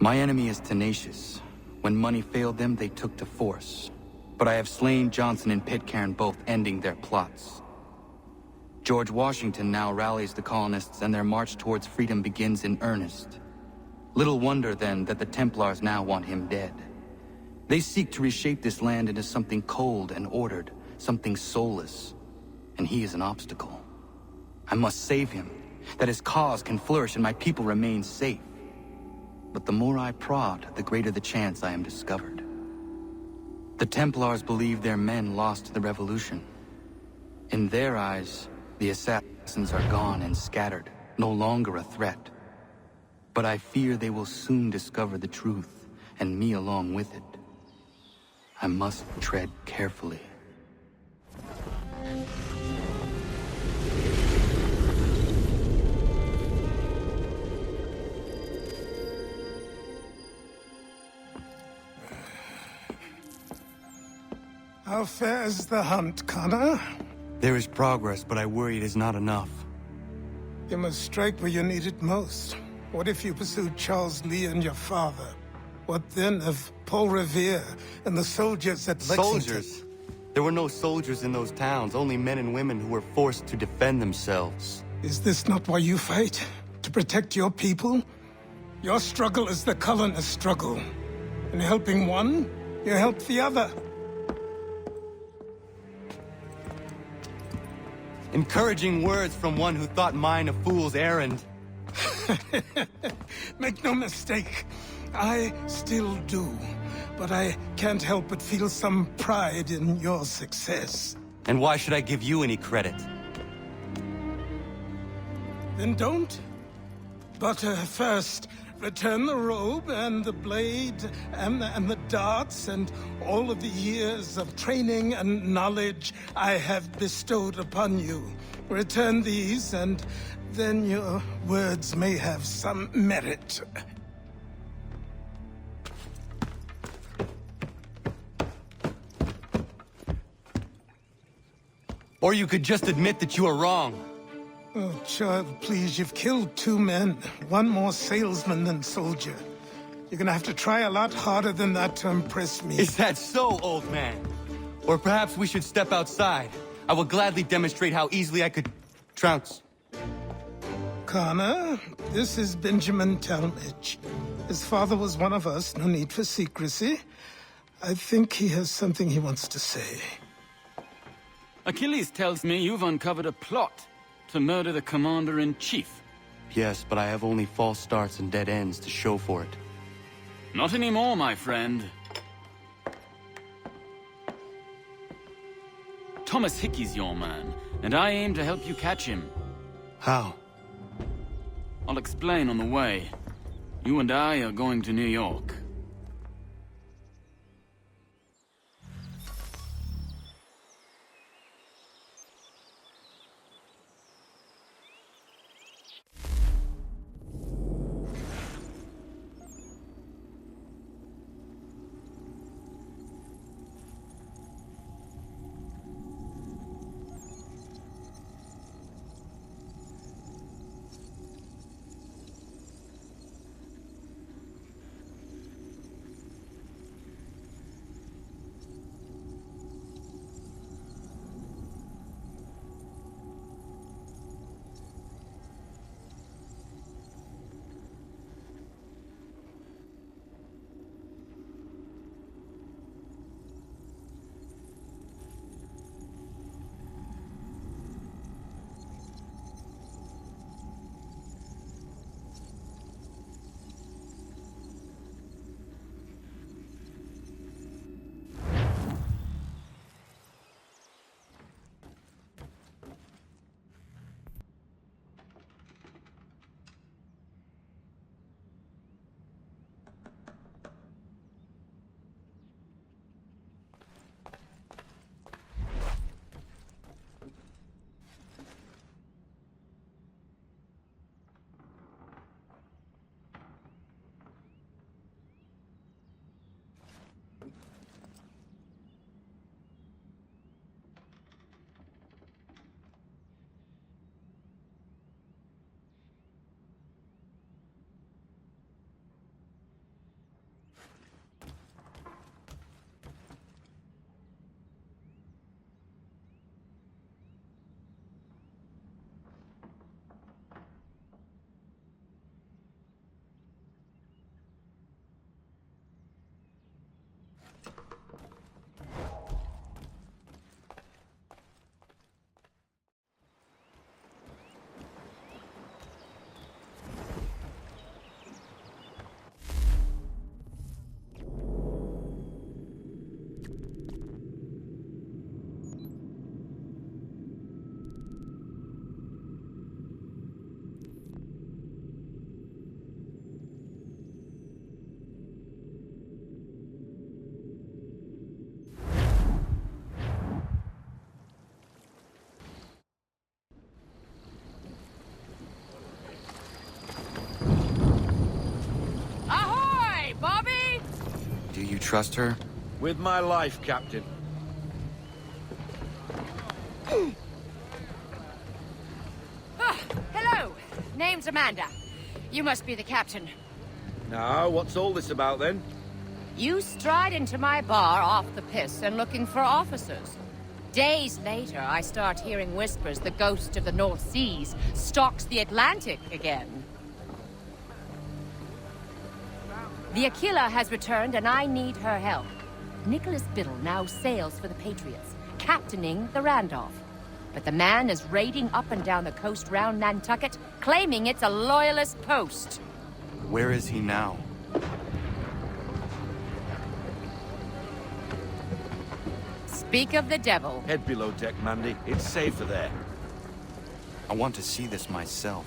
My enemy is tenacious. When money failed them, they took to force. But I have slain Johnson and Pitcairn both, ending their plots. George Washington now rallies the colonists, and their march towards freedom begins in earnest. Little wonder, then, that the Templars now want him dead. They seek to reshape this land into something cold and ordered, something soulless. And he is an obstacle. I must save him, that his cause can flourish and my people remain safe. But the more I prod, the greater the chance I am discovered. The Templars believe their men lost the revolution. In their eyes, the assassins are gone and scattered, no longer a threat. But I fear they will soon discover the truth, and me along with it. I must tread carefully. How fares the hunt, Connor? There is progress, but I worry it is not enough. You must strike where you need it most. What if you pursued Charles Lee and your father? What then of Paul Revere and the soldiers at Lexington? Soldiers? There were no soldiers in those towns, only men and women who were forced to defend themselves. Is this not why you fight? To protect your people? Your struggle is the colonist struggle. In helping one, you help the other. Encouraging words from one who thought mine a fool's errand. Make no mistake, I still do. But I can't help but feel some pride in your success. And why should I give you any credit? Then don't. But first, return the robe and the blade and the darts and all of the years of training and knowledge I have bestowed upon you. Return these, and then your words may have some merit. Or you could just admit that you are wrong. Oh, child, please, you've killed 2 men. One more salesman than soldier. You're gonna have to try a lot harder than that to impress me. Is that so, old man? Or perhaps we should step outside. I will gladly demonstrate how easily I could trounce. Connor, this is Benjamin Talmadge. His father was one of us, no need for secrecy. I think he has something he wants to say. Achilles tells me you've uncovered a plot to murder the commander-in-chief. Yes, but I have only false starts and dead ends to show for it. Not anymore, my friend. Thomas Hickey's your man, and I aim to help you catch him. How? I'll explain on the way. You and I are going to New York. trust her? With my life, Captain. Hello. Name's Amanda. You must be the captain. Now, what's all this about then? You stride into my bar off the piss and looking for officers. Days later, I start hearing whispers the ghost of the North Seas stalks the Atlantic again. The Aquila has returned and I need her help. Nicholas Biddle now sails for the Patriots, captaining the Randolph. But the man is raiding up and down the coast round Nantucket, claiming it's a loyalist post. Where is he now? Speak of the devil. Head below deck, Mandy. It's safer there. I want to see this myself.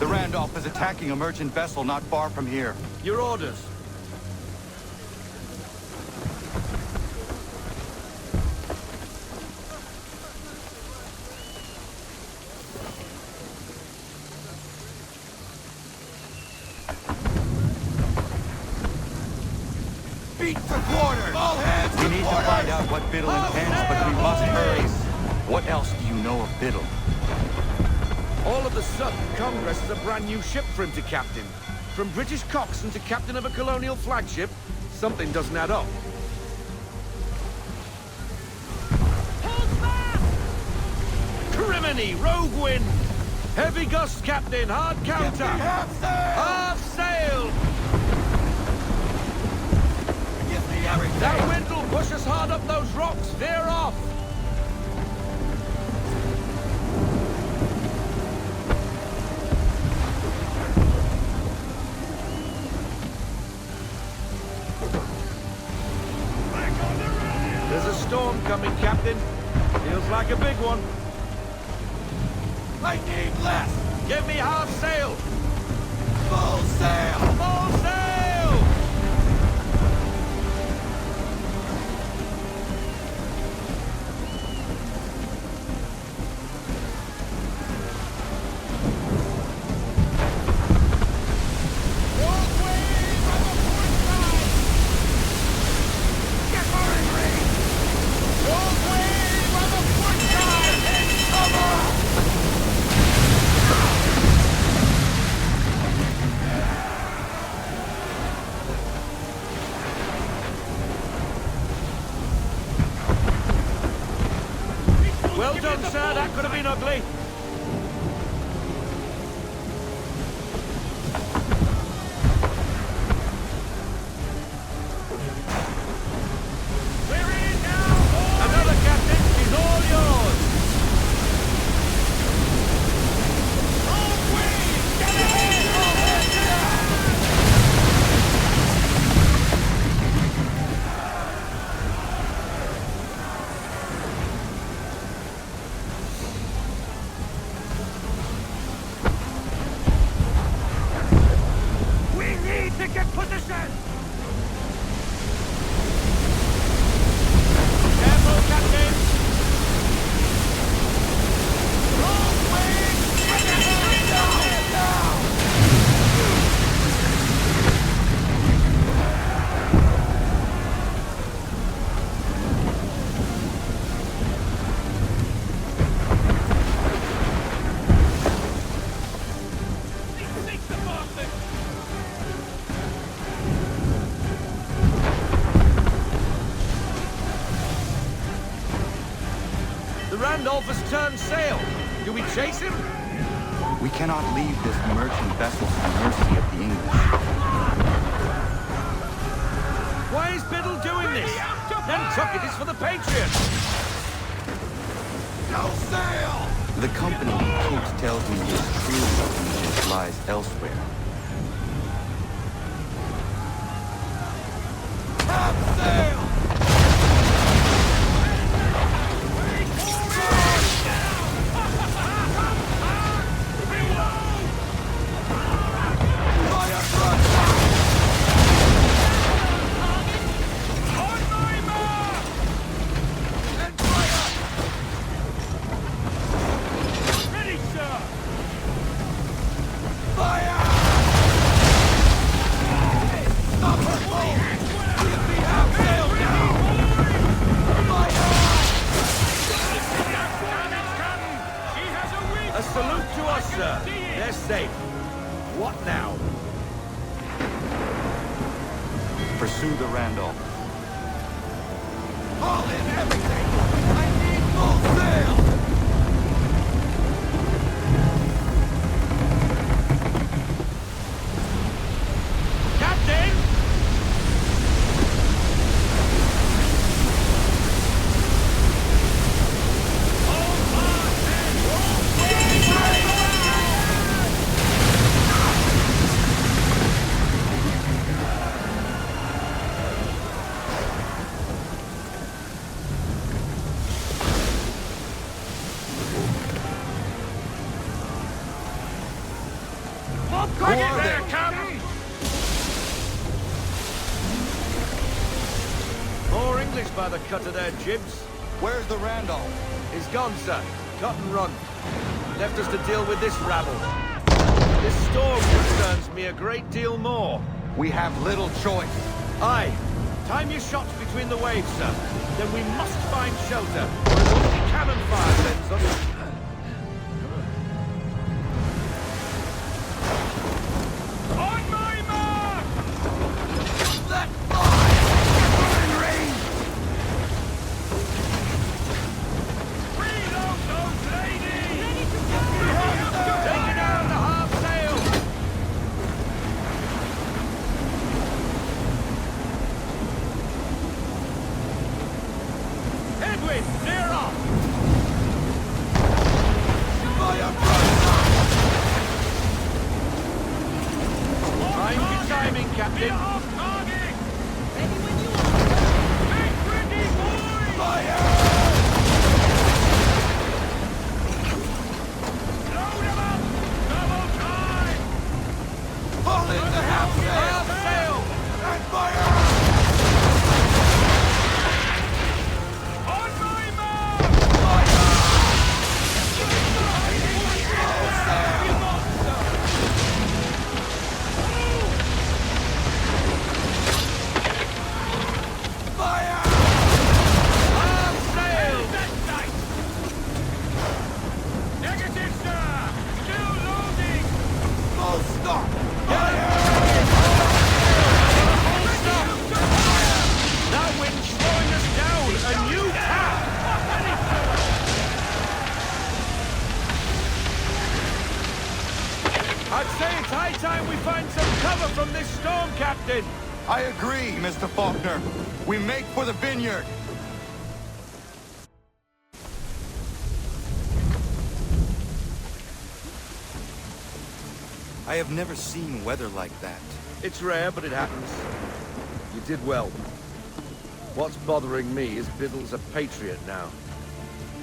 Randolph is attacking a merchant vessel not far from here. Your orders. Beat for quarters! All hands We need to find out what Biddle intends, but we must hurry. What else do you know of Biddle? All of the sudden, Congress has a brand new ship for him to captain. From British coxswain to captain of a colonial flagship, something doesn't add up. Hold fast! Criminy, rogue wind! Heavy gusts, captain, hard counter! Half sail! Half sail! Give me everything! That wind will push us hard up those rocks, veer off! There's a storm coming, Captain. Feels like a big one. I need less! Give me half sail! Full sail! Full sail! Well done, sir. That could have been ugly. We're in now, boys! Another, Captain. She's all yours. All wings! Get ahead! All hands down! To get position! Careful, Captain! Wrong wing! Get ahead now! The Randolph has turned sail. Do we chase him? We cannot leave this merchant vessel to the mercy of the English. Why is Biddle doing this? Nantucket is for the Patriots! No sail! The company Coates tells me his true allegiance lies elsewhere. Top sail! Safe. What now? Pursue the Randolph. Haul in everything! I need full sail! Captain! More English by the cut of their jibs. Where's the Randolph? He's gone, sir. Cut and run. Left us to deal with this rabble. This storm concerns me a great deal more. We have little choice. Aye. Time your shots between the waves, sir. Then we must find shelter, or it won't be cannon fire sends us. I agree, Mr. Faulkner. We make for the vineyard. I have never seen weather like that. It's rare, but it happens. You did well. What's bothering me is Biddle's a patriot now.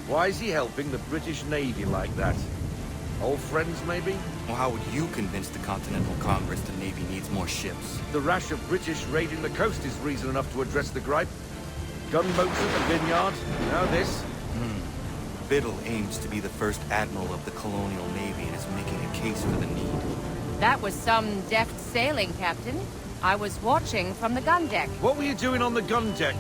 Why is he helping the British Navy like that? Old friends, maybe? Well, how would you convince the Continental Congress the Navy needs more ships? The rash of British raiding the coast is reason enough to address the gripe. Gunboats at the vineyard, now this. Biddle aims to be the first admiral of the colonial navy and is making a case for the need. That was some deft sailing, Captain. I was watching from the gun deck. What were you doing on the gun deck?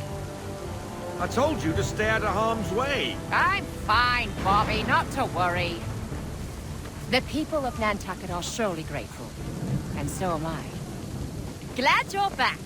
I told you to stay out of harm's way. I'm fine, Bobby, not to worry. The people of Nantucket are surely grateful. And so am I. Glad you're back.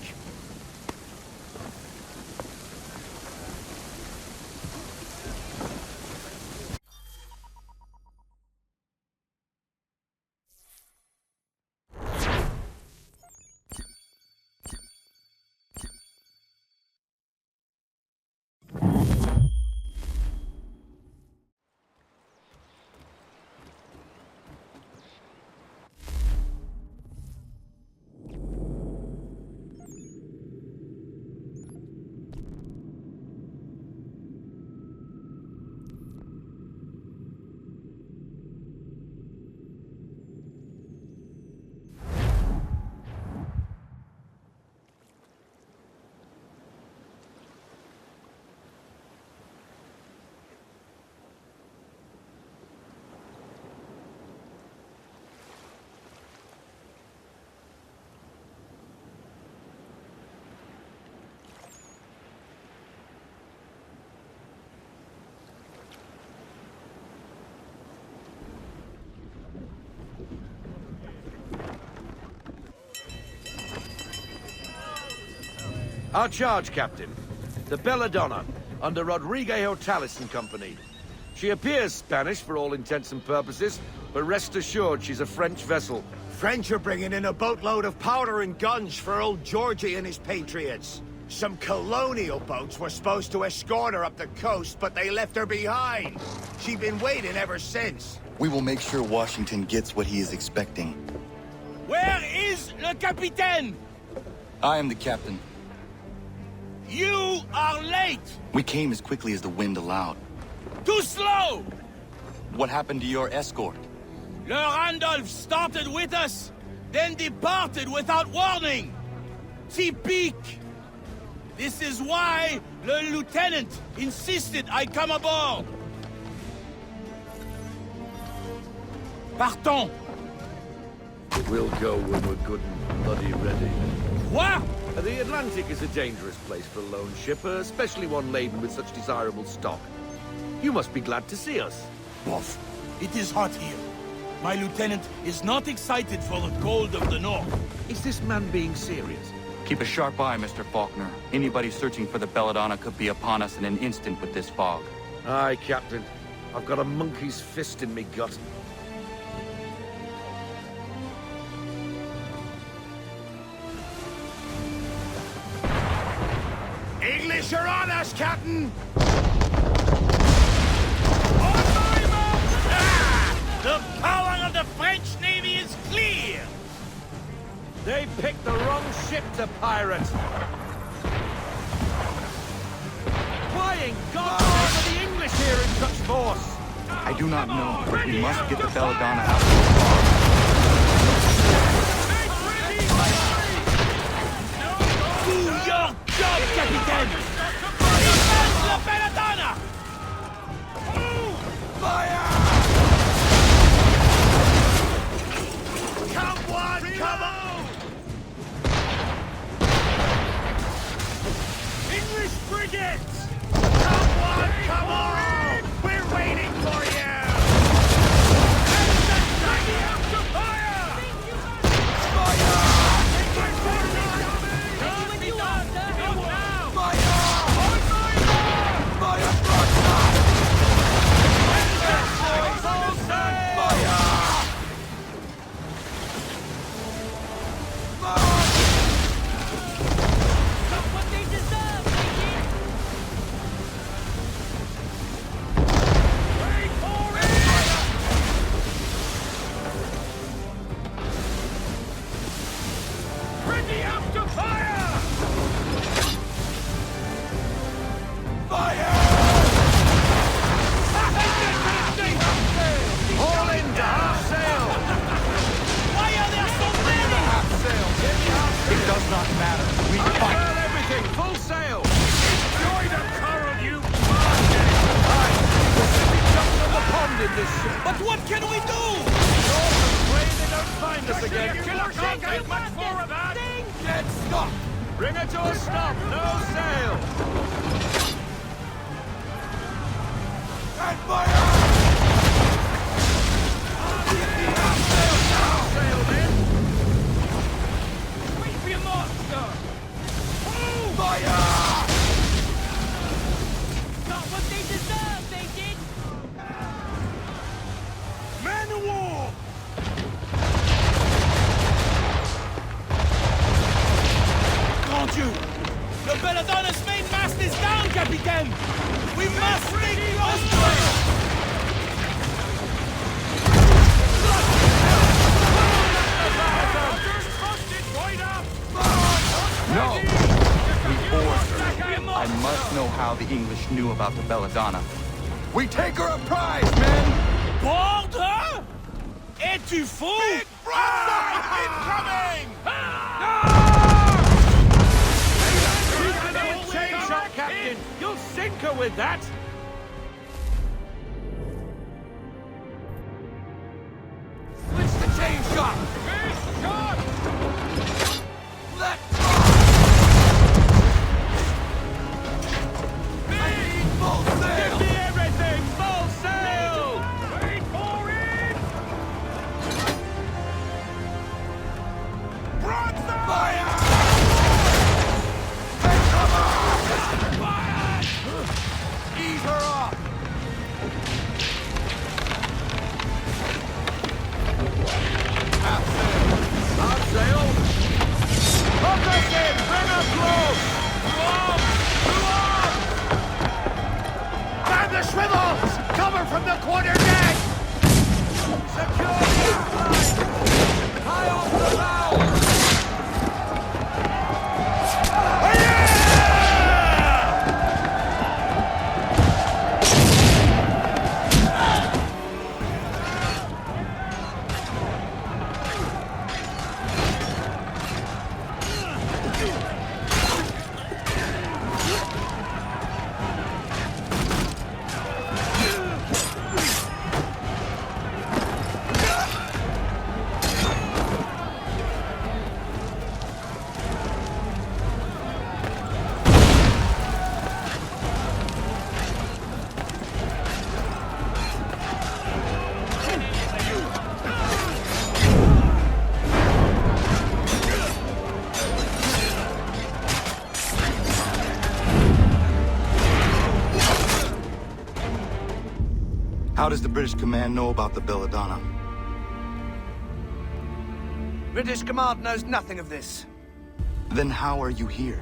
Our charge, Captain. The Belladonna, under Rodriguez Hortalis and Company. She appears Spanish for all intents and purposes, but rest assured she's a French vessel. French are bringing in a boatload of powder and guns for old Georgie and his patriots. Some colonial boats were supposed to escort her up the coast, but they left her behind. She's been waiting ever since. We will make sure Washington gets what he is expecting. Where is le capitaine? I am the captain. You are late! We came as quickly as the wind allowed. Too slow! What happened to your escort? Le Randolph started with us, then departed without warning. Typique! This is why le lieutenant insisted I come aboard. Partons! We'll go when we're good and bloody ready. What? The Atlantic is a dangerous place for a lone ship, especially one laden with such desirable stock. You must be glad to see us. Boss, it is hot here. My lieutenant is not excited for the cold of the north. Is this man being serious? Keep a sharp eye, Mr. Faulkner. Anybody searching for the Belladonna could be upon us in an instant with this fog. Aye, Captain. I've got a monkey's fist in me gut. English are on us, Captain! The power of the French Navy is clear! They picked the wrong ship to pirate! Why in God's name are the English here in such force? I do not know, but we must get the Belladonna out of the fog. Do your job, Capitaine! Defend la Belladonna! Fire! Come on, come on! English frigates! Come on! We're waiting for you! But what can we do? Pray they don't find us again. Can't get much more of that! Dead stop! Bring it to a stop! No sail! And fire! Sail, men! Wait for your master! Fire! Not what they deserve, they did! Man of war! Grand Dieu! Le Belladonna's main mast is down, Capitaine! We must stay close to it! No! We board her. I must know how the English knew about the Belladonna. We take her a prize, men! Board her? Es-tu fou? Incoming! Change shot, Captain! You'll sink her with that! Switch the chain shot! Let go! I need full sail! Give me everything! Full sail! Wait for it! Fire! British command know about the Belladonna? British command knows nothing of this. Then how are you here?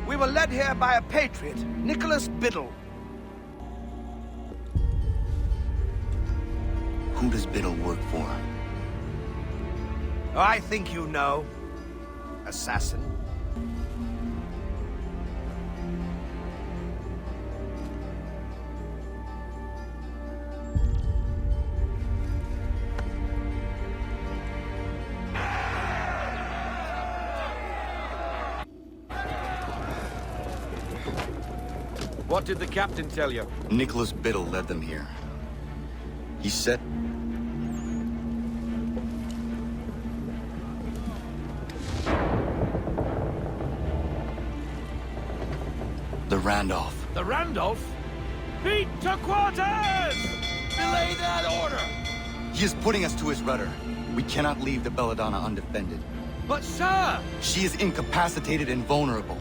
We were led here by a patriot, Nicholas Biddle. Who does Biddle work for? Oh, I think you know. Assassin. What did the captain tell you? Nicholas Biddle led them here. He said... The Randolph. The Randolph? Beat to quarters! Belay that order! He is putting us to his rudder. We cannot leave the Belladonna undefended. But sir! She is incapacitated and vulnerable.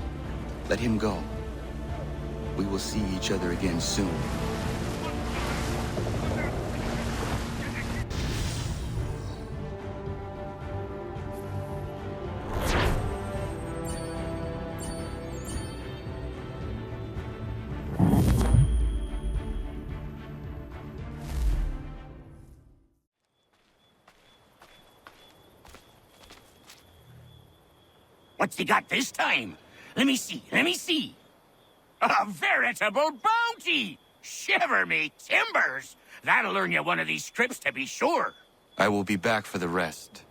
Let him go. We will see each other again soon. What's he got this time? Let me see. A veritable bounty! Shiver me timbers! That'll earn you one of these trips to be sure. I will be back for the rest.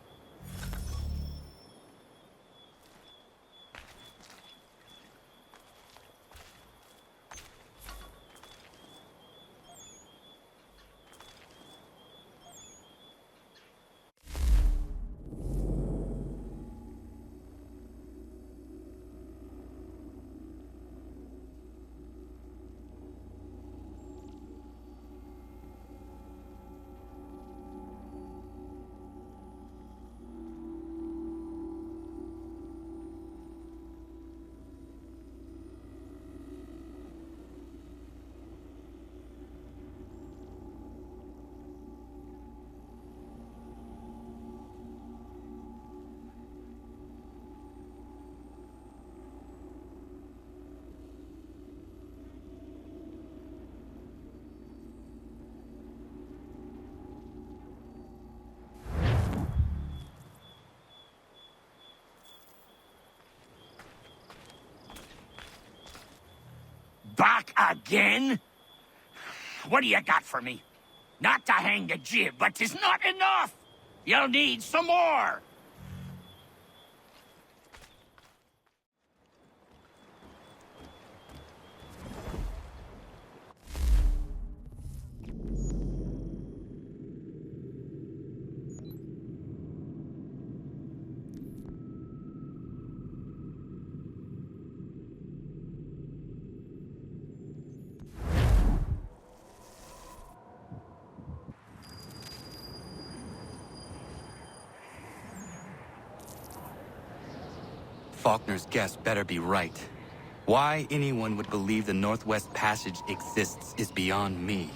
Back again? What do you got for me? Not to hang the jib, but 'tis not enough! You'll need some more! Faulkner's guess better be right. Why anyone would believe the Northwest Passage exists is beyond me.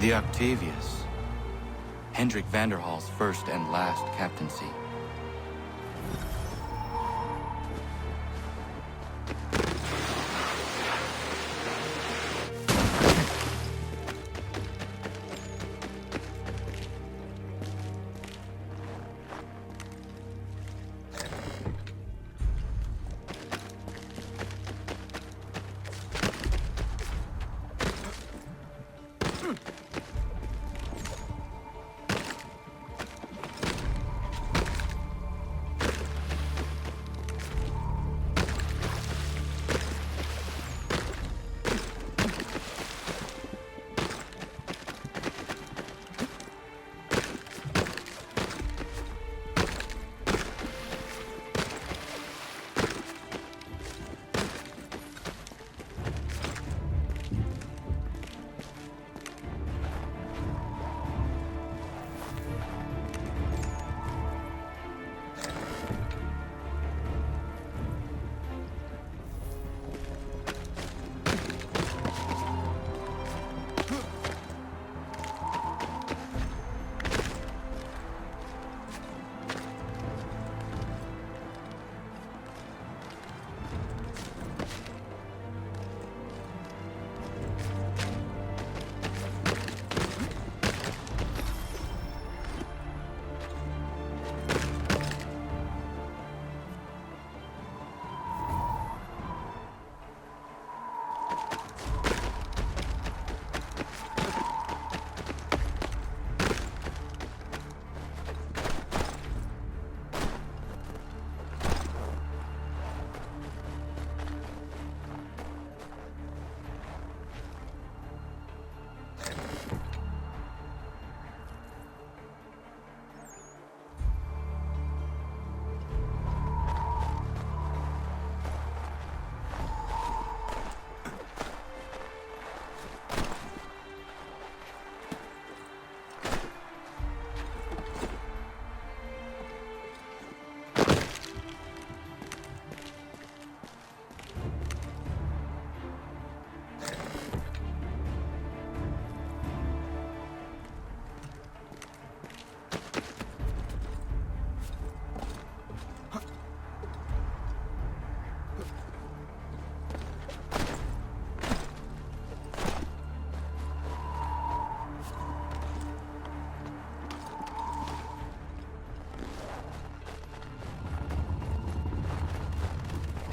The Octavius. Hendrik Vanderhall's first and last captaincy.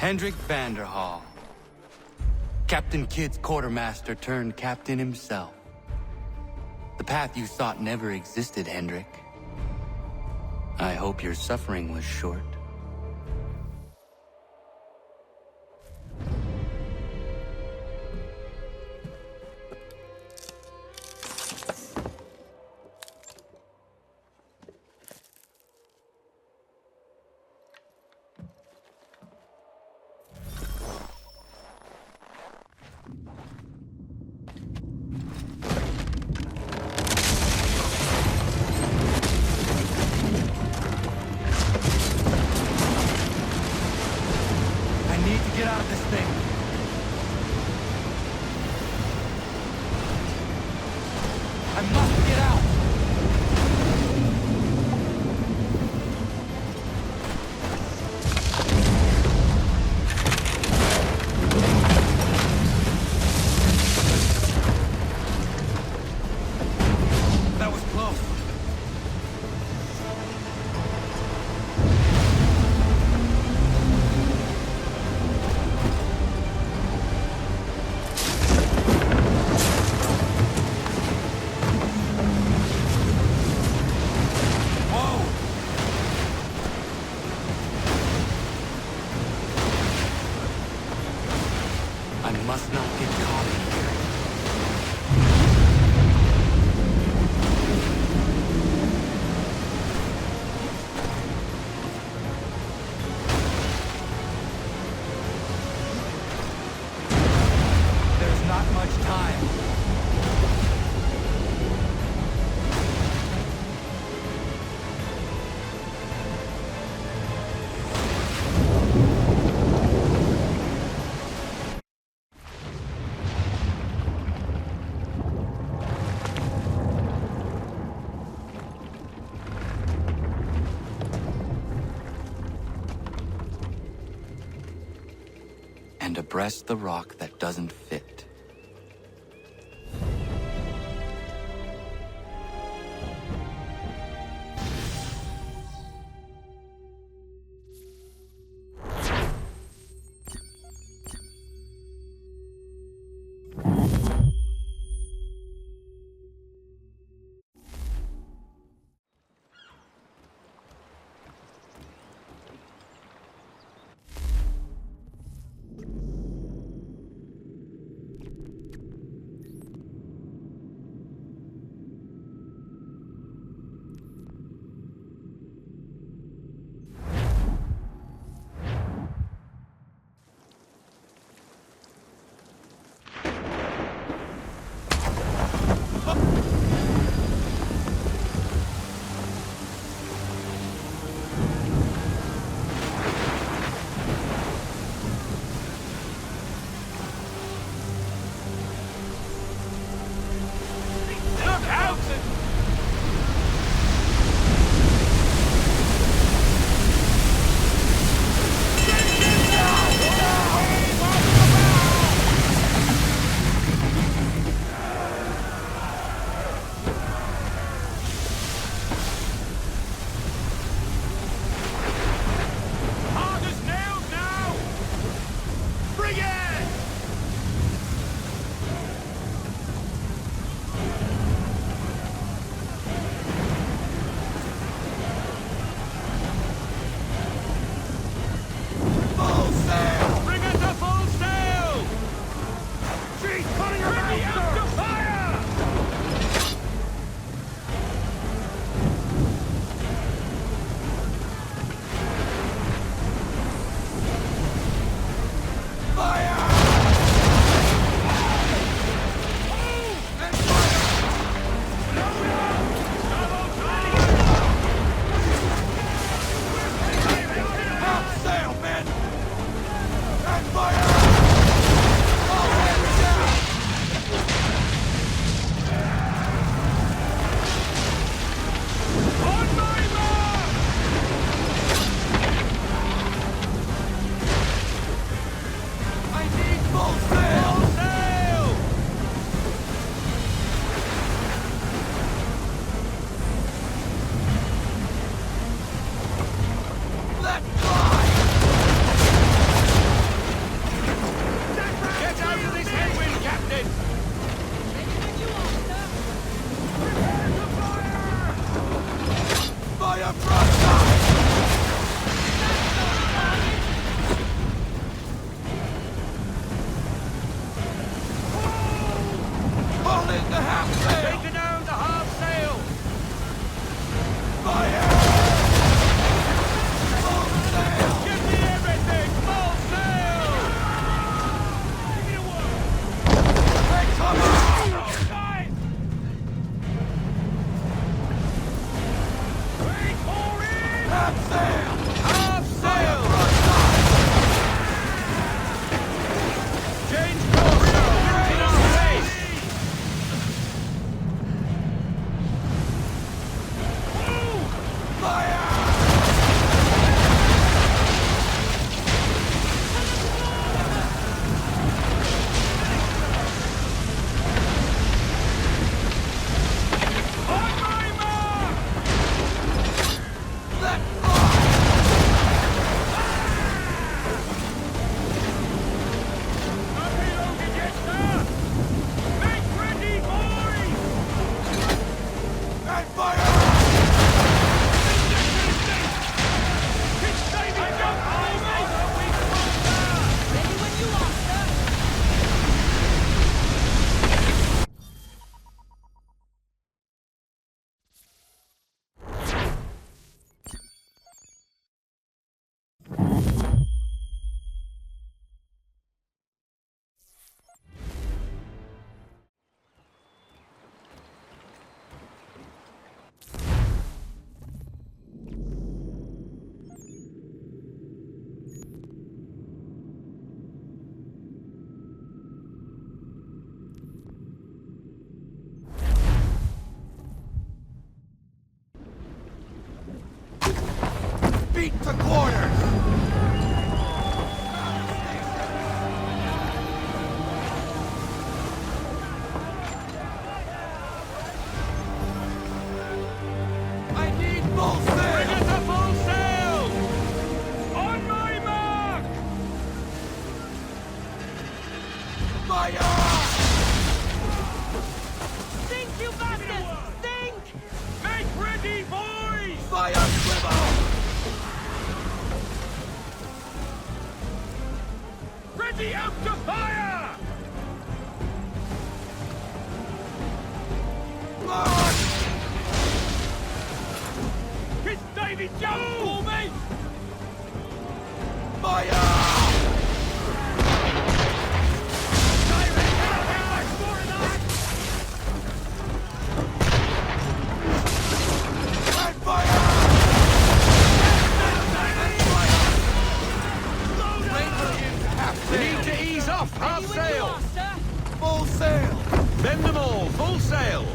Hendrik Vanderhall. Captain Kidd's quartermaster turned captain himself. The path you sought never existed, Hendrik. I hope your suffering was short. Get out of this thing. I must get out. That was close. Must not get caught in here. There's not much time. And abreast the rock that doesn't fit. the half sail! Take her down to half sail! Fire! Full sail! Give me everything! Full sail! Give me a word! Hey, come on! Wait for it! Half sail! Half sail! Broadside! Change course now! Wind on face! Fire! On my mark! Let fly! Nothing loaded yet, sir! Make ready, boys! And fire! It's David Jump, baby! Ready when you are, sir. Beat to quarters! I need full Bring sail! us a full sail! On my mark! Fire! Sink, you bastards! Sink! Make ready, boys! Fire swivel! Ready out to fire! March! It's Davy Jones for me! Fire! And fire! Half We sail! need to ease off, half sail! Full sail! Bend them all, full sail!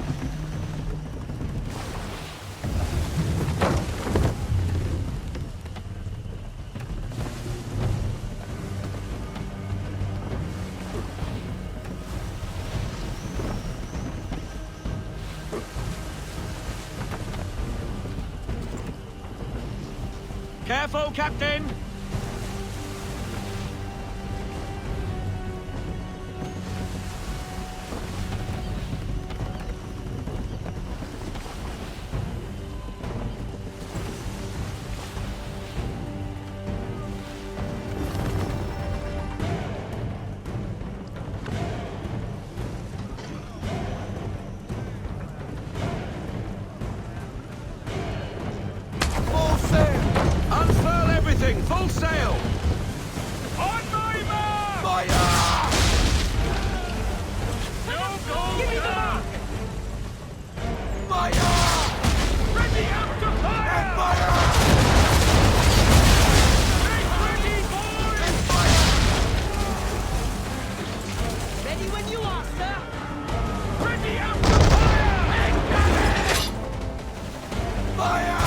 Careful, Captain! Full sail! Unfurl everything, full sail! On my mark! Fire! Give me the mark! Fire! Ready out to fire! And fire! Make ready, boys! And fire! Ready when you are, sir. Ready out to fire! Fire!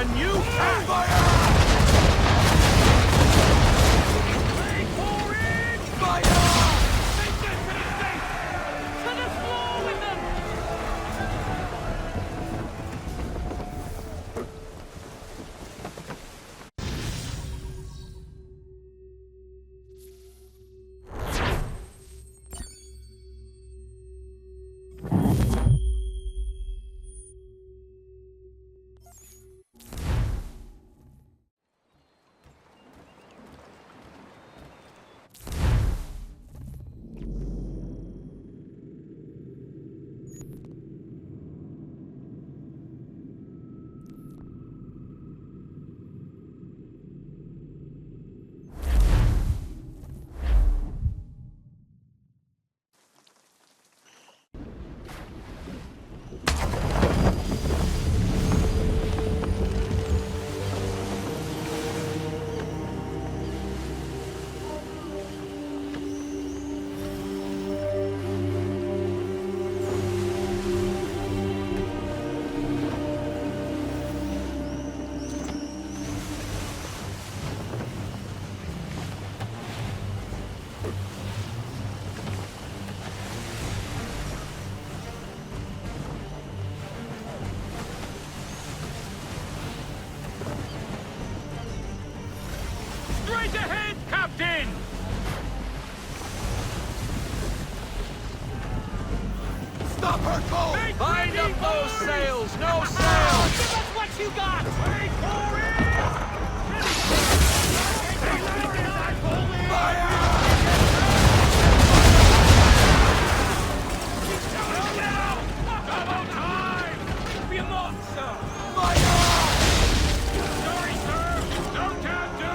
And you can fire! Straight ahead, Captain! Stop her coal! Bind up those sails! No sails! Give us what you got! Wait for it! Fire! Double time! Be a monster! Fire! Sorry, sir! No can do!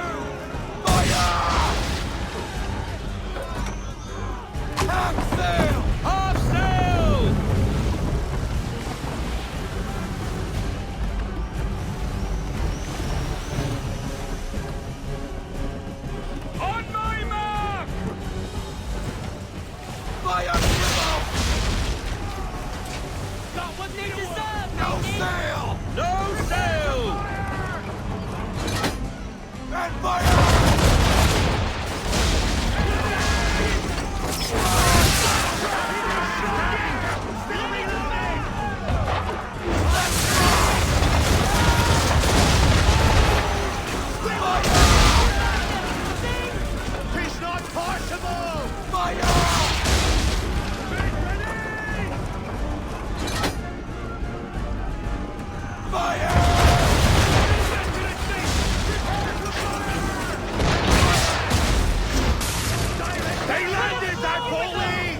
Half sail! Half sail! On my mark! Fire! Jimbo! Got what they deserve! No sail! No sail! And fire! It's not possible! Fire! Fire! They landed that bully!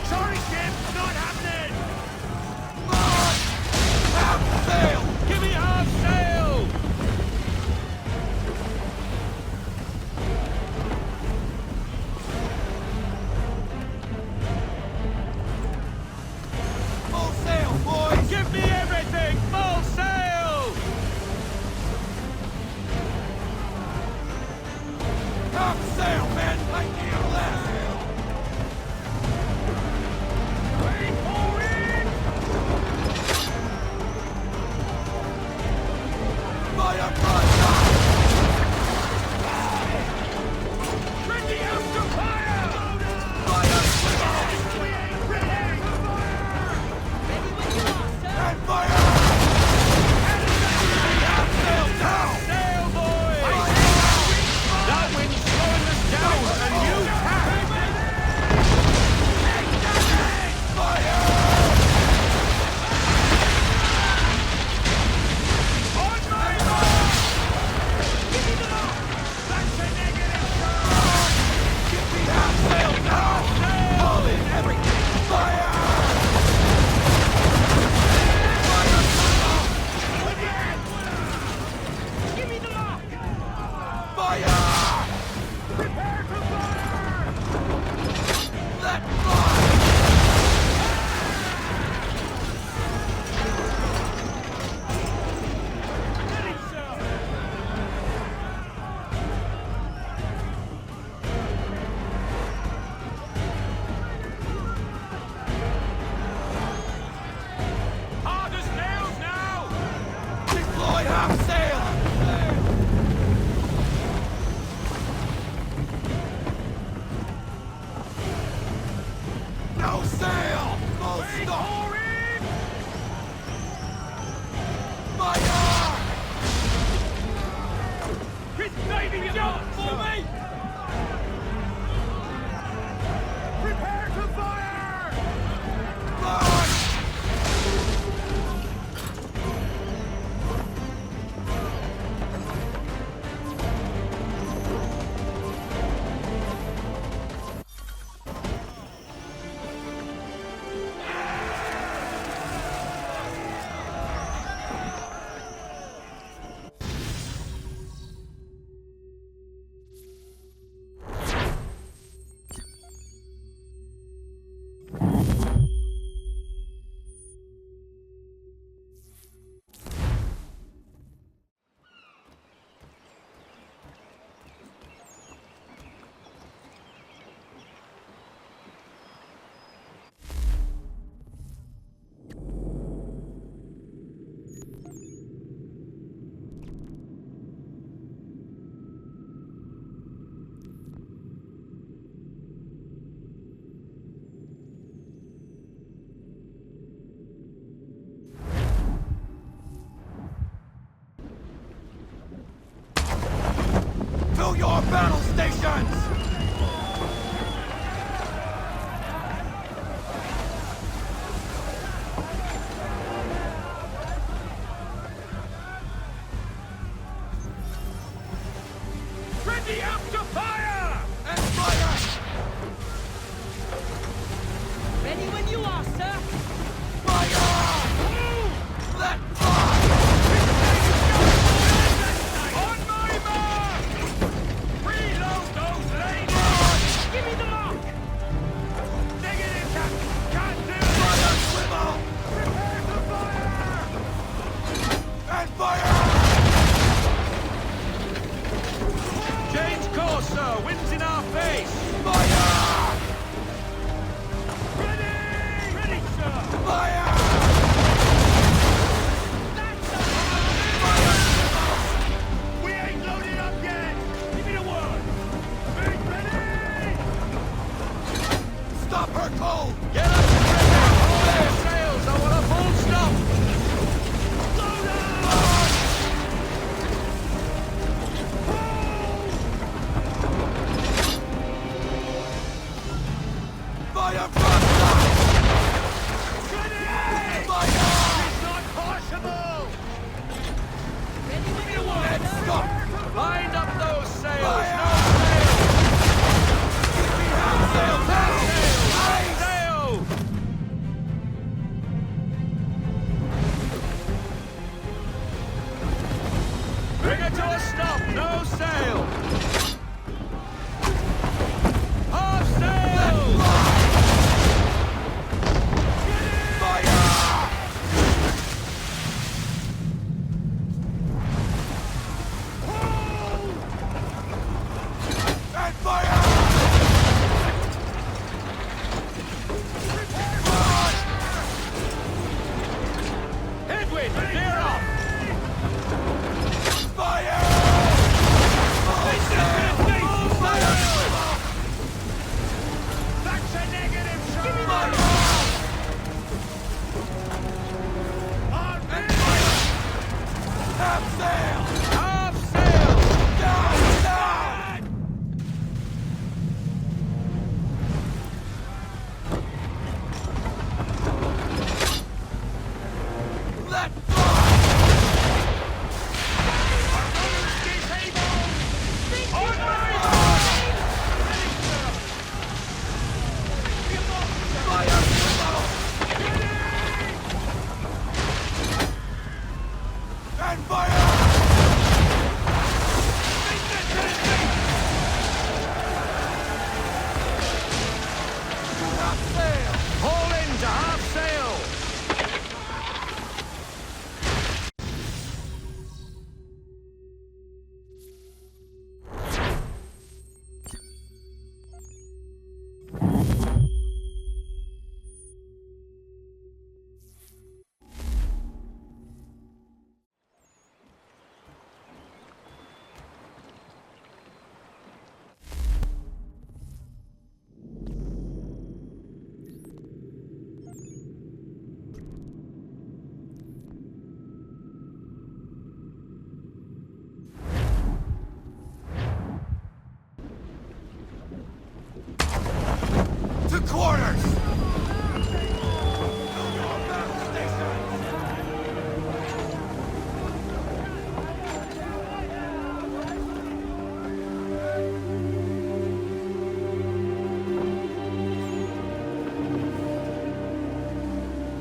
Sorry, Jim, not happening! Half sail! Give me half sail!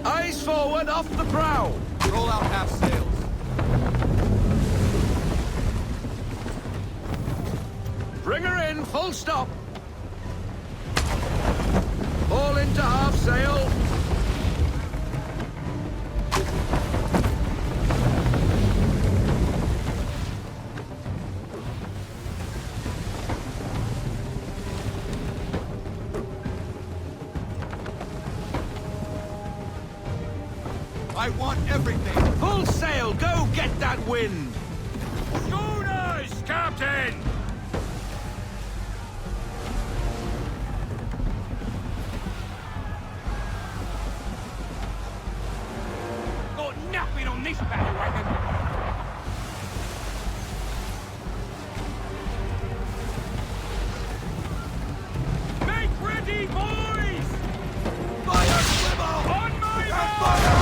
Eyes forward, off the prow! Roll out half sails. Bring her in, full stop! All into half sail! I want everything! Full sail, go get that wind! Schooners, Captain! Got nothing on this battle wagon! Make ready, boys! Fire, swivel! On my mark! Fire!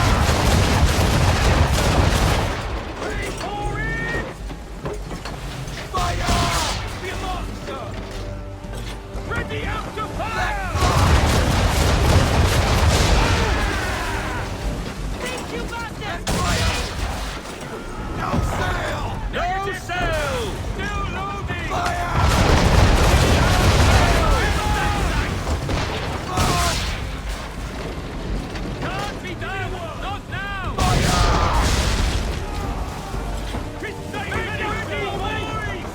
Ready for it! Fire! Be a monster! Ready out to fire! Think you got this! No sail! No sail! Still loading! Fire! Can't be done! Not now! Ready, boys!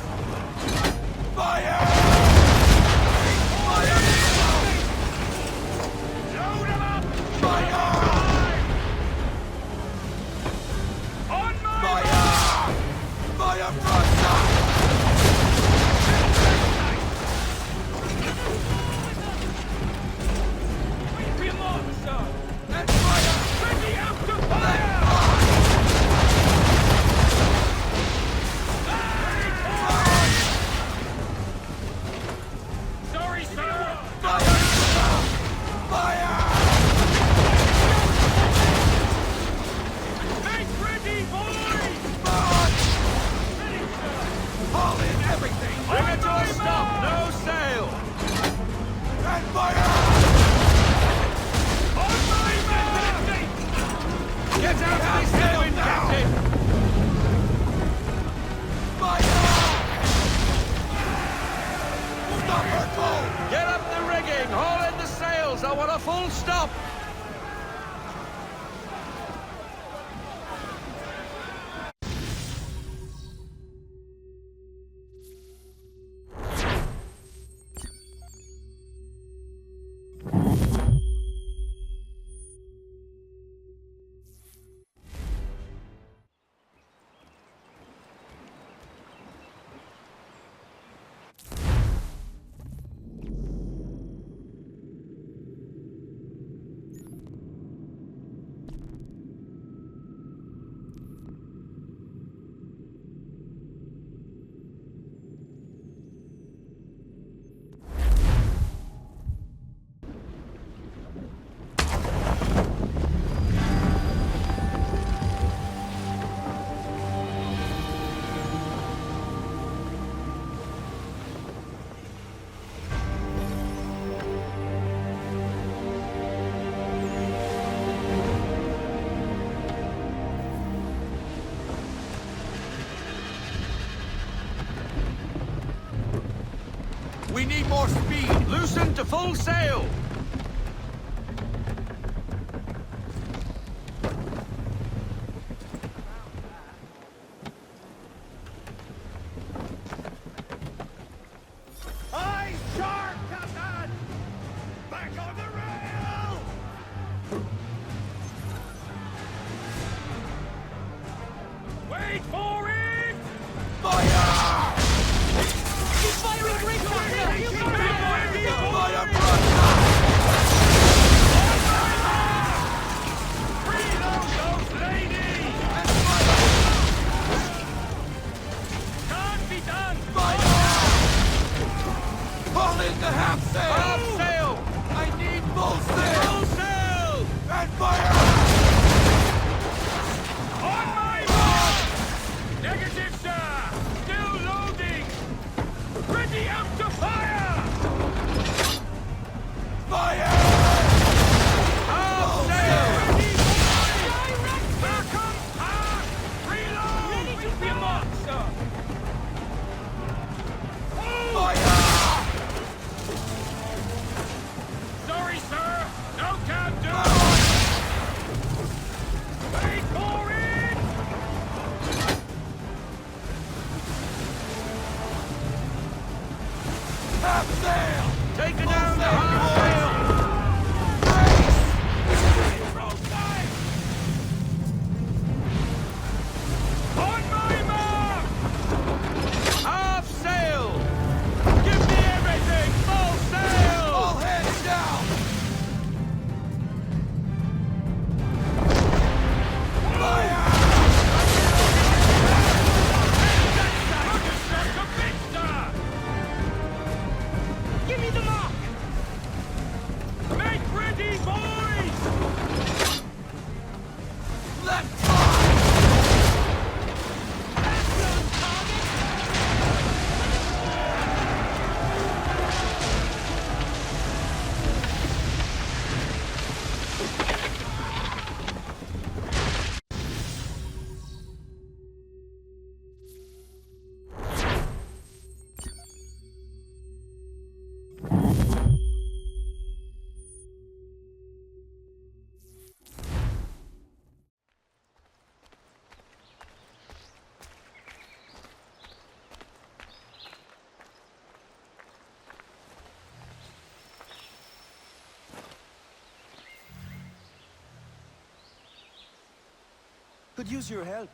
Fire! Load 'em up! Fire! On my Fire! Fire front! Be a monster! And fire! Ready out to fire! Sorry, sir! Fire! Fire! Make ready, boys! Ready, sir! Haul in everything! Bring it to a stop, no sail! And fire! On my mark! Get out of this headwind, Captain! Fire! Stop her cold! Get up the rigging, haul in the sails, I want a full stop! We need more speed! Loosen to full sail! Eyes sharp, Captain! Back on the rail! Wait for it! Fire! He's firing great fire! You got it! Fire front! Reload those ladies! And fire! Can't be done! Fire! Haul in the half sail! Half sail! I need full sail! Full sail! And fire! On my mark! Could use your help.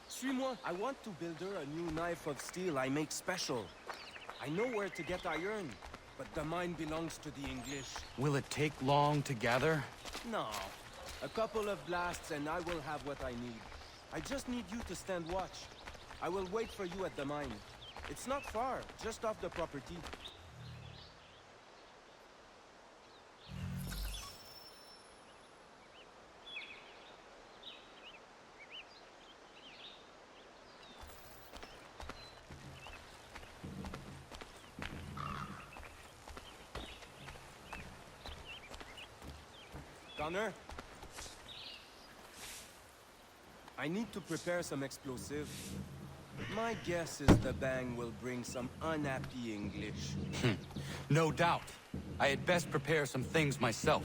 Suis-moi. I want to build her a new knife of steel I make special. I know where to get iron, but the mine belongs to the English. Will it take long to gather? No. A couple of blasts and I will have what I need. I just need you to stand watch. I will wait for you at the mine. It's not far, just off the property. Connor? I need to prepare some explosive. My guess is the bang will bring some unhappy English. No doubt. I had best prepare some things myself.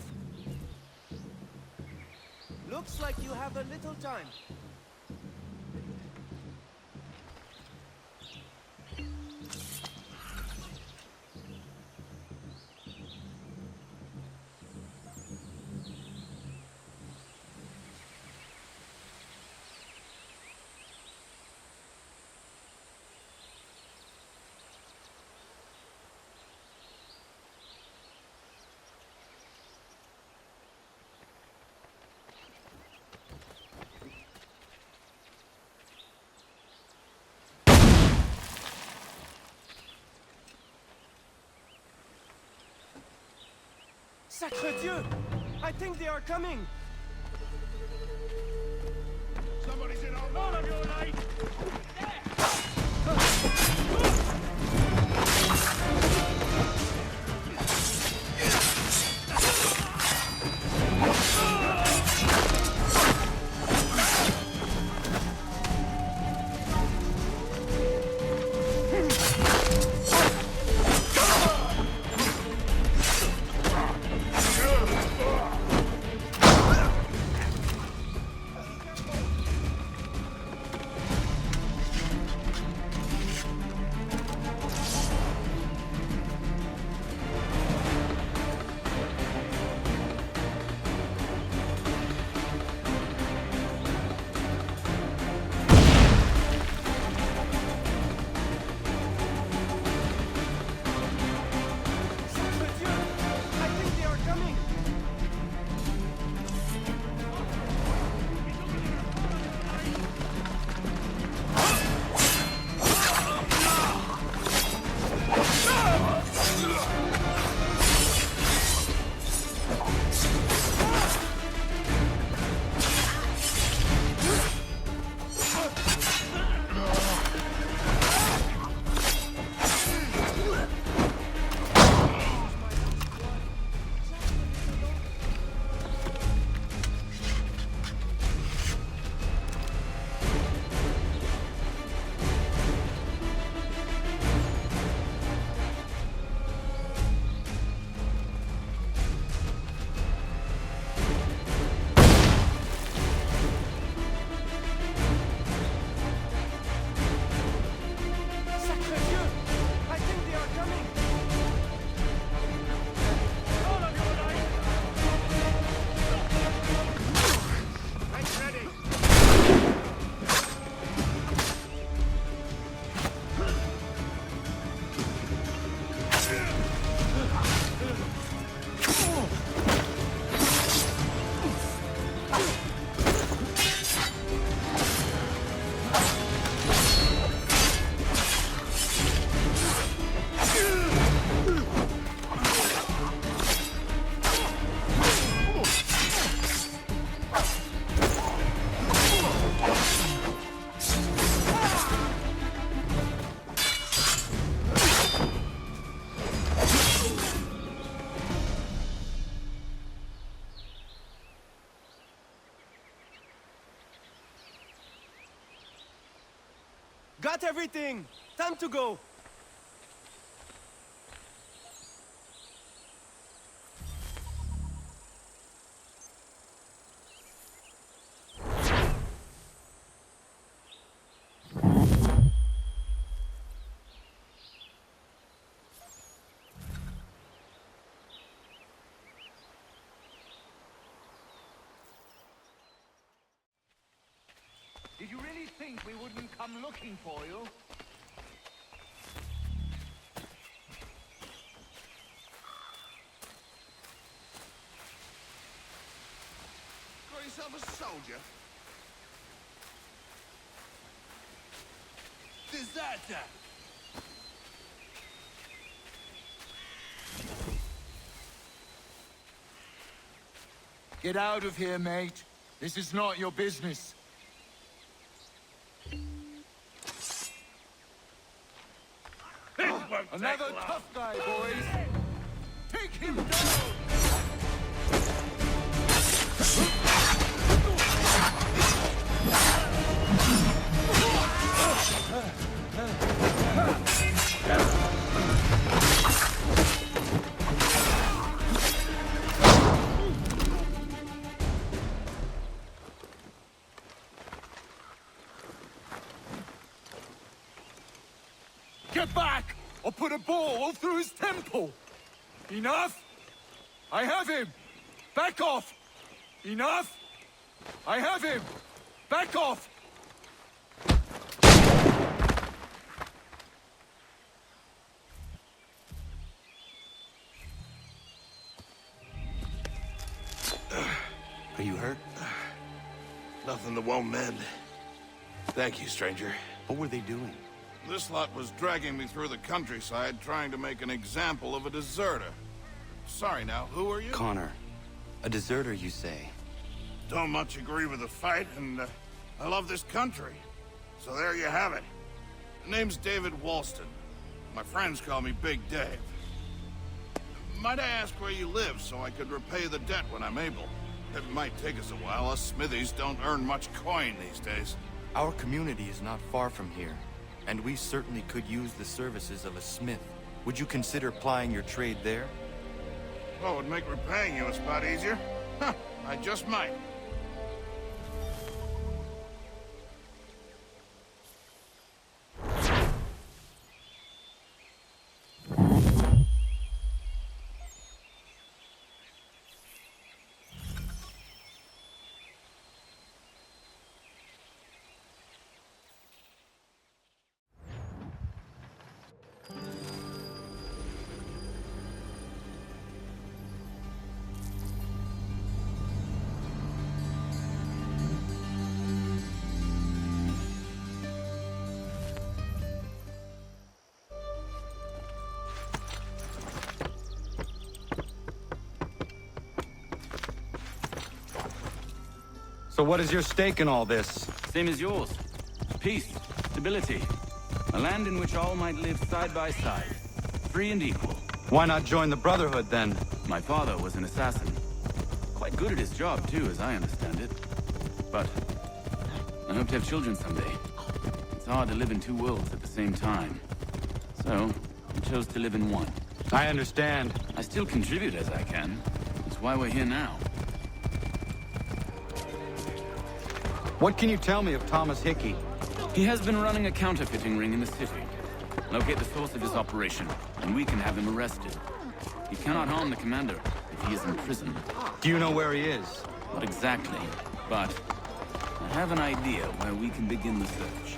Looks like you have a little time. Sacre Dieu! I think they are coming! Somebody's in our all of your light! Got everything! Time to go! think we wouldn't come looking for you? Call yourself a soldier? Deserter! Get out of here, mate. This is not your business. Another tough guy, boys. Take him down! Get back! Or put a ball through his temple! Enough? I have him! Back off! Enough? I have him! Back off! Are you hurt? Nothing that won't mend. Thank you, stranger. What were they doing? This lot was dragging me through the countryside, trying to make an example of a deserter. Sorry now, who are you? Connor. A deserter, you say? Don't much agree with the fight, and I love this country. So there you have it. Name's David Walston. My friends call me Big Dave. Might I ask where you live so I could repay the debt when I'm able? It might take us a while. Us smithies don't earn much coin these days. Our community is not far from here, and we certainly could use the services of a smith. Would you consider plying your trade there? Well, it would make repaying you a spot easier. Huh, I just might. So what is your stake in all this? Same as yours. Peace, stability. A land in which all might live side by side. Free and equal. Why not join the Brotherhood, then? My father was an assassin. Quite good at his job, too, as I understand it. But I hope to have children someday. It's hard to live in two worlds at the same time. So, I chose to live in one. I understand. I still contribute as I can. That's why we're here now. What can you tell me of Thomas Hickey? He has been running a counterfeiting ring in the city. Locate the source of his operation, and we can have him arrested. He cannot harm the commander if he is in prison. Do you know where he is? Not exactly, but I have an idea where we can begin the search.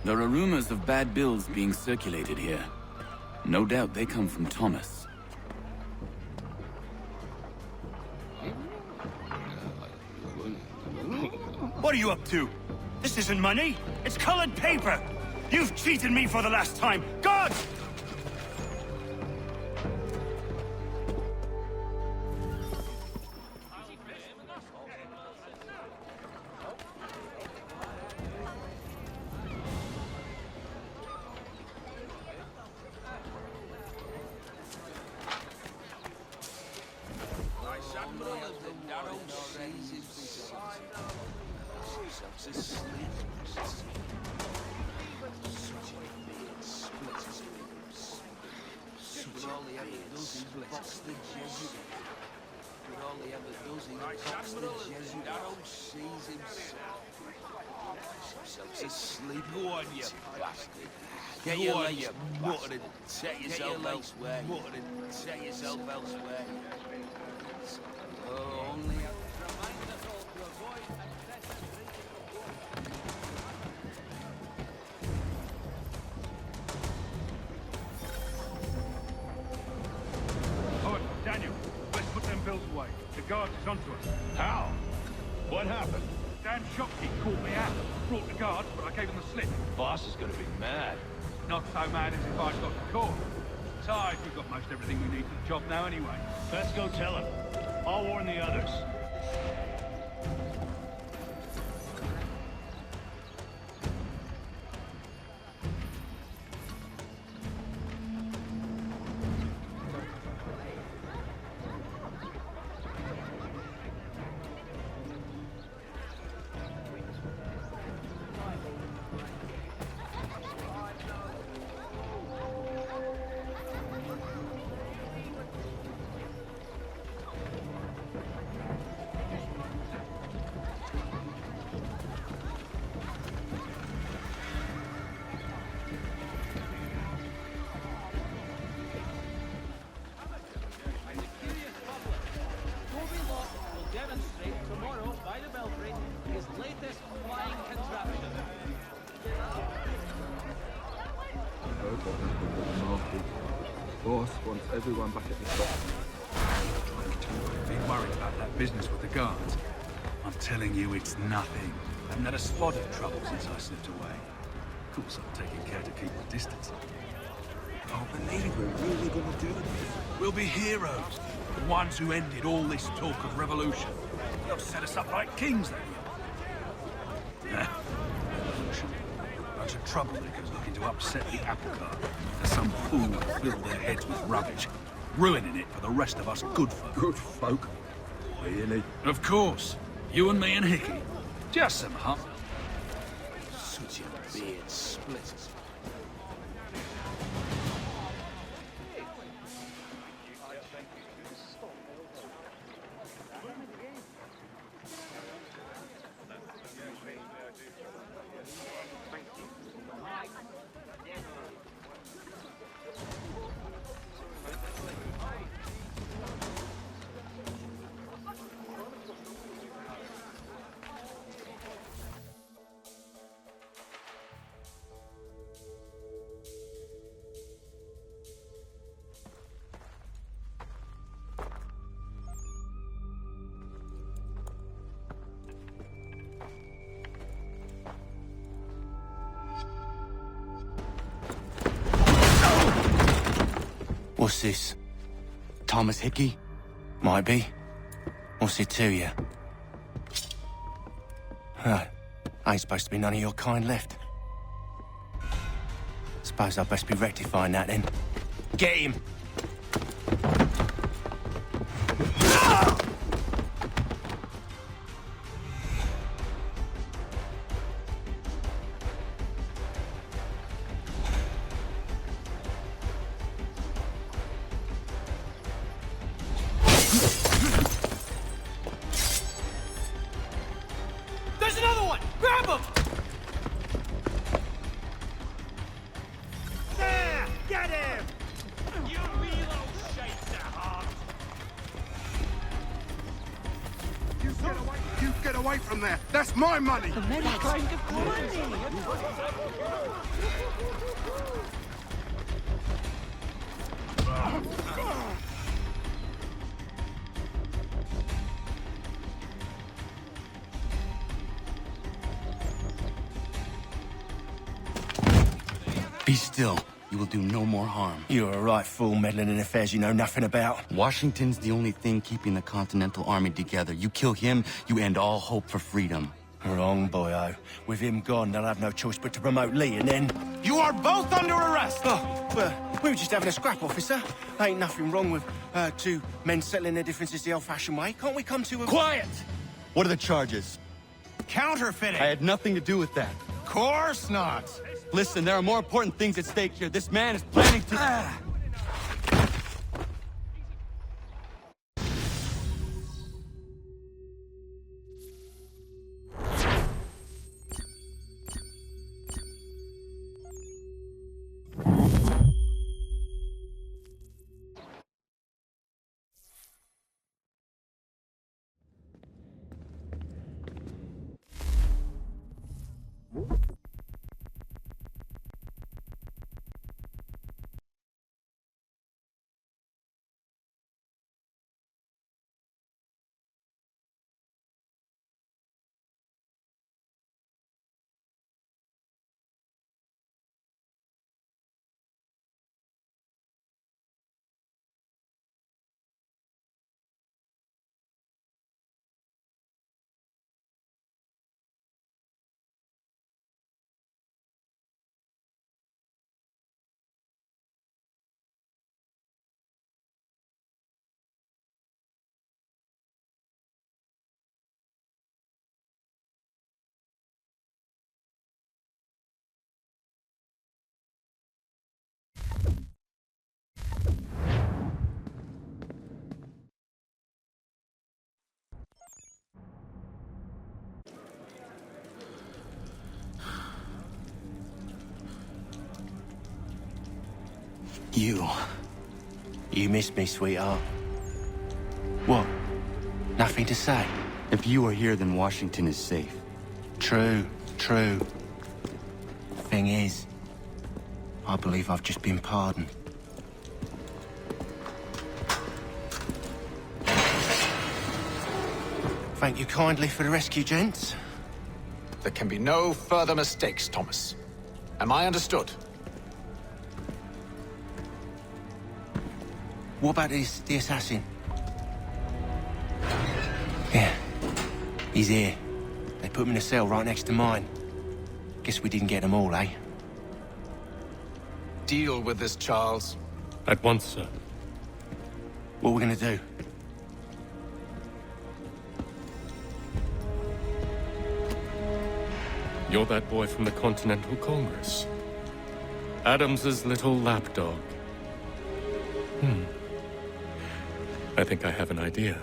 There are rumors of bad bills being circulated here. No doubt they come from Thomas. What are you up to? This isn't money. It's colored paper. You've cheated me for the last time. God! Get your legs muttering. Set yourself elsewhere. Set yourself elsewhere. Oh, only remind us all to avoid Oh, Daniel, let's put them bills away. The guard is onto us. How? What happened? Damn shopkeep called me out. Brought the guards, but I gave him the slip. Boss is gonna be mad. Not so mad as if I'd got the call. Besides, we've got most everything we need for the job now anyway. Let's go tell him. I'll warn the others. Boss wants everyone back at the shop. I've been worried about that business with the guards. I'm telling you, it's nothing. I haven't had a spot of trouble since I slipped away. Of course, I'm taking care to keep my distance. Oh, believe we're really gonna do this. We'll be heroes. The ones who ended all this talk of revolution. They'll set us up like kings, they will. Revolution. Bunch of troublemakers looking to upset the apple cart. There's some fool filled their heads with rubbish, ruining it for the rest of us good folk. Good folk? Really? Of course. You and me and Hickey. Just some hump. Such a beard splitters. What's this? Thomas Hickey? Might be. What's it to you? Ain't supposed to be none of your kind left. Suppose I'd best be rectifying that then. Get him! There's another one! Grab him! There! Get him! You real shapes at heart! You get away from there! That's my money! What kind of money? Be still. You will do no more harm. You're a right fool meddling in affairs you know nothing about. Washington's the only thing keeping the Continental Army together. You kill him, you end all hope for freedom. Wrong, boyo. With him gone, they'll have no choice but to promote Lee, and then... You are both under arrest! Oh, well, we were just having a scrap, officer. Ain't nothing wrong with two men settling their differences the old-fashioned way. Can't we come to a... Quiet! What are the charges? Counterfeiting! I had nothing to do with that. Course not! Listen, there are more important things at stake here. This man is planning to... You missed me, sweetheart. What? Nothing to say? If you are here, then Washington is safe. True. Thing is, I believe I've just been pardoned. Thank you kindly for the rescue, gents. There can be no further mistakes, Thomas. Am I understood? What about the assassin? Yeah, he's here. They put him in a cell right next to mine. Guess we didn't get them all, eh? Deal with this, Charles. At once, sir. What are we gonna do? You're that boy from the Continental Congress. Adams's little lapdog. I think I have an idea.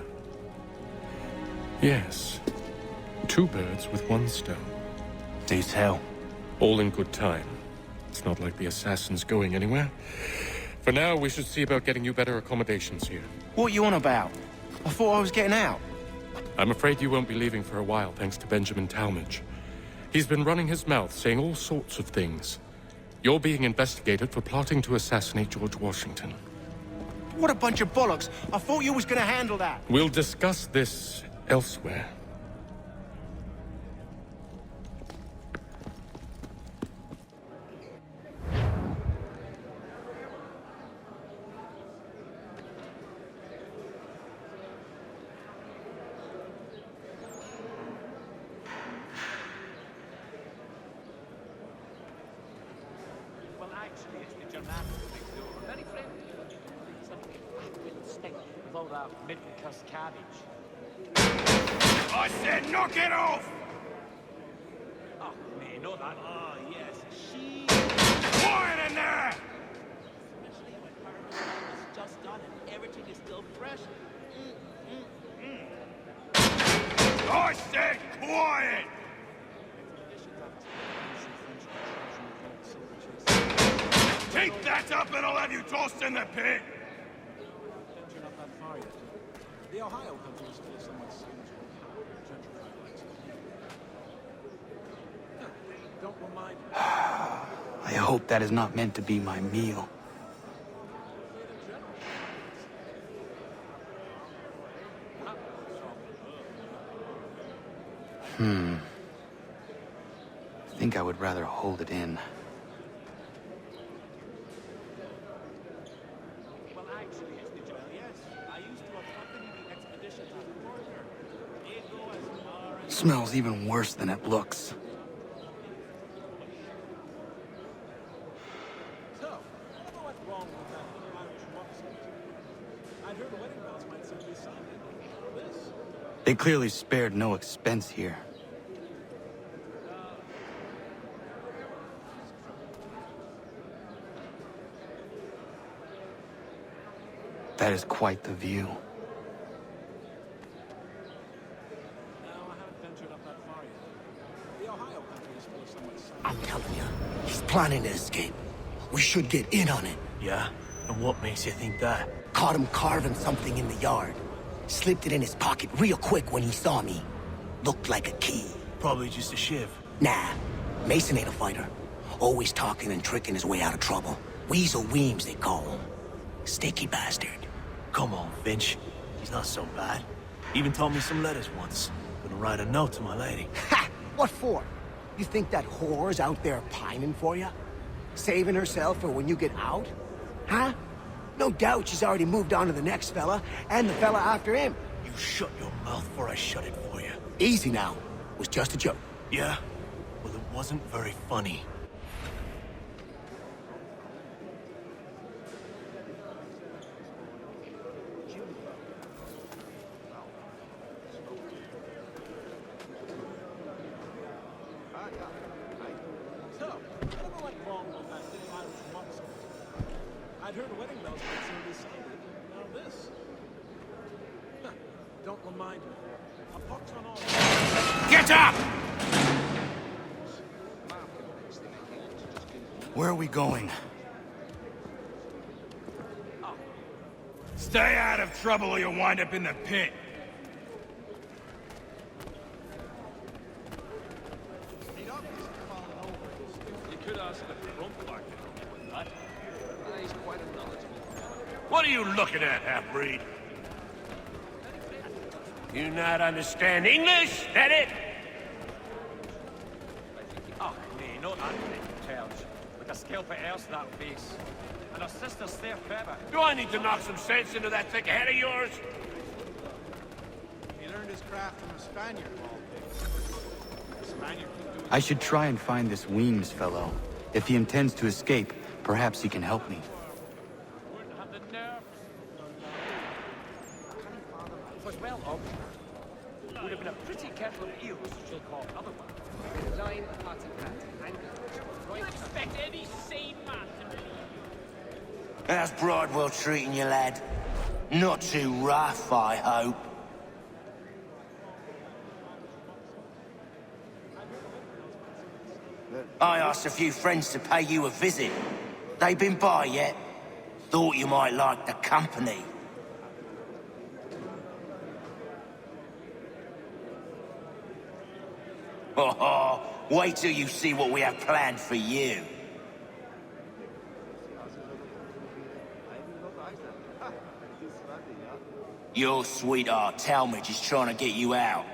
Yes. 2 birds with 1 stone. Do tell. All in good time. It's not like the assassin's going anywhere. For now, we should see about getting you better accommodations here. What are you on about? I thought I was getting out. I'm afraid you won't be leaving for a while, thanks to Benjamin Talmadge. He's been running his mouth, saying all sorts of things. You're being investigated for plotting to assassinate George Washington. What a bunch of bollocks. I thought you was gonna handle that. We'll discuss this elsewhere. I said knock it off! Oh, man, not that. Oh, yes. She... Quiet in there! Especially when her is just done and everything is still fresh. I said quiet! Keep that up and I'll have you tossed in the pit! You're not that far yet. The Ohio country is still somewhat gentrified. Don't remind me. I hope that is not meant to be my meal. I think I would rather hold it in. Smells even worse than it looks. They clearly spared no expense here. That is quite the view. I'm telling you, he's planning to escape. We should get in on it. Yeah? And what makes you think that? Caught him carving something in the yard. Slipped it in his pocket real quick when he saw me. Looked like a key. Probably just a shiv. Nah, Mason ain't a fighter. Always talking and tricking his way out of trouble. Weasel Weems, they call him. Sticky bastard. Come on, Finch. He's not so bad. Even taught me some letters once. Gonna write a note to my lady. Ha! What for? You think that whore's out there pining for you? Saving herself for when you get out? Huh? No doubt she's already moved on to the next fella, and the fella after him. You shut your mouth before I shut it for you. Easy now. It was just a joke. Yeah? Well, it wasn't very funny. I'd heard wedding bells might soon be sounded. Now this. Don't remind me. A pox on all. Get up! Where are we going? Stay out of trouble or you'll wind up in the pit. You could ask the front back. He's quite a knowledgeable. What are you looking at, half-breed? You not understand English, that it? Oh, no, not Anthony, Charles. With a scalp of earth that face. And her sister's there forever. Do I need to knock some sense into that thick head of yours? He learned his craft from a Spaniard, a Spaniard could do it. I should try and find this Weems fellow. If he intends to escape, perhaps he can help me. Wouldn't have the nerve. It was well obvious. Would have been a pretty kettle of eels, she'll call otherwise. Line party don't expect any sane man to believe. How's Bridewell treating you, lad? Not too rough, I hope. I asked a few friends to pay you a visit. They been by yet? Thought you might like the company. Oh, wait till you see what we have planned for you. Your sweetheart, Talmadge, is trying to get you out.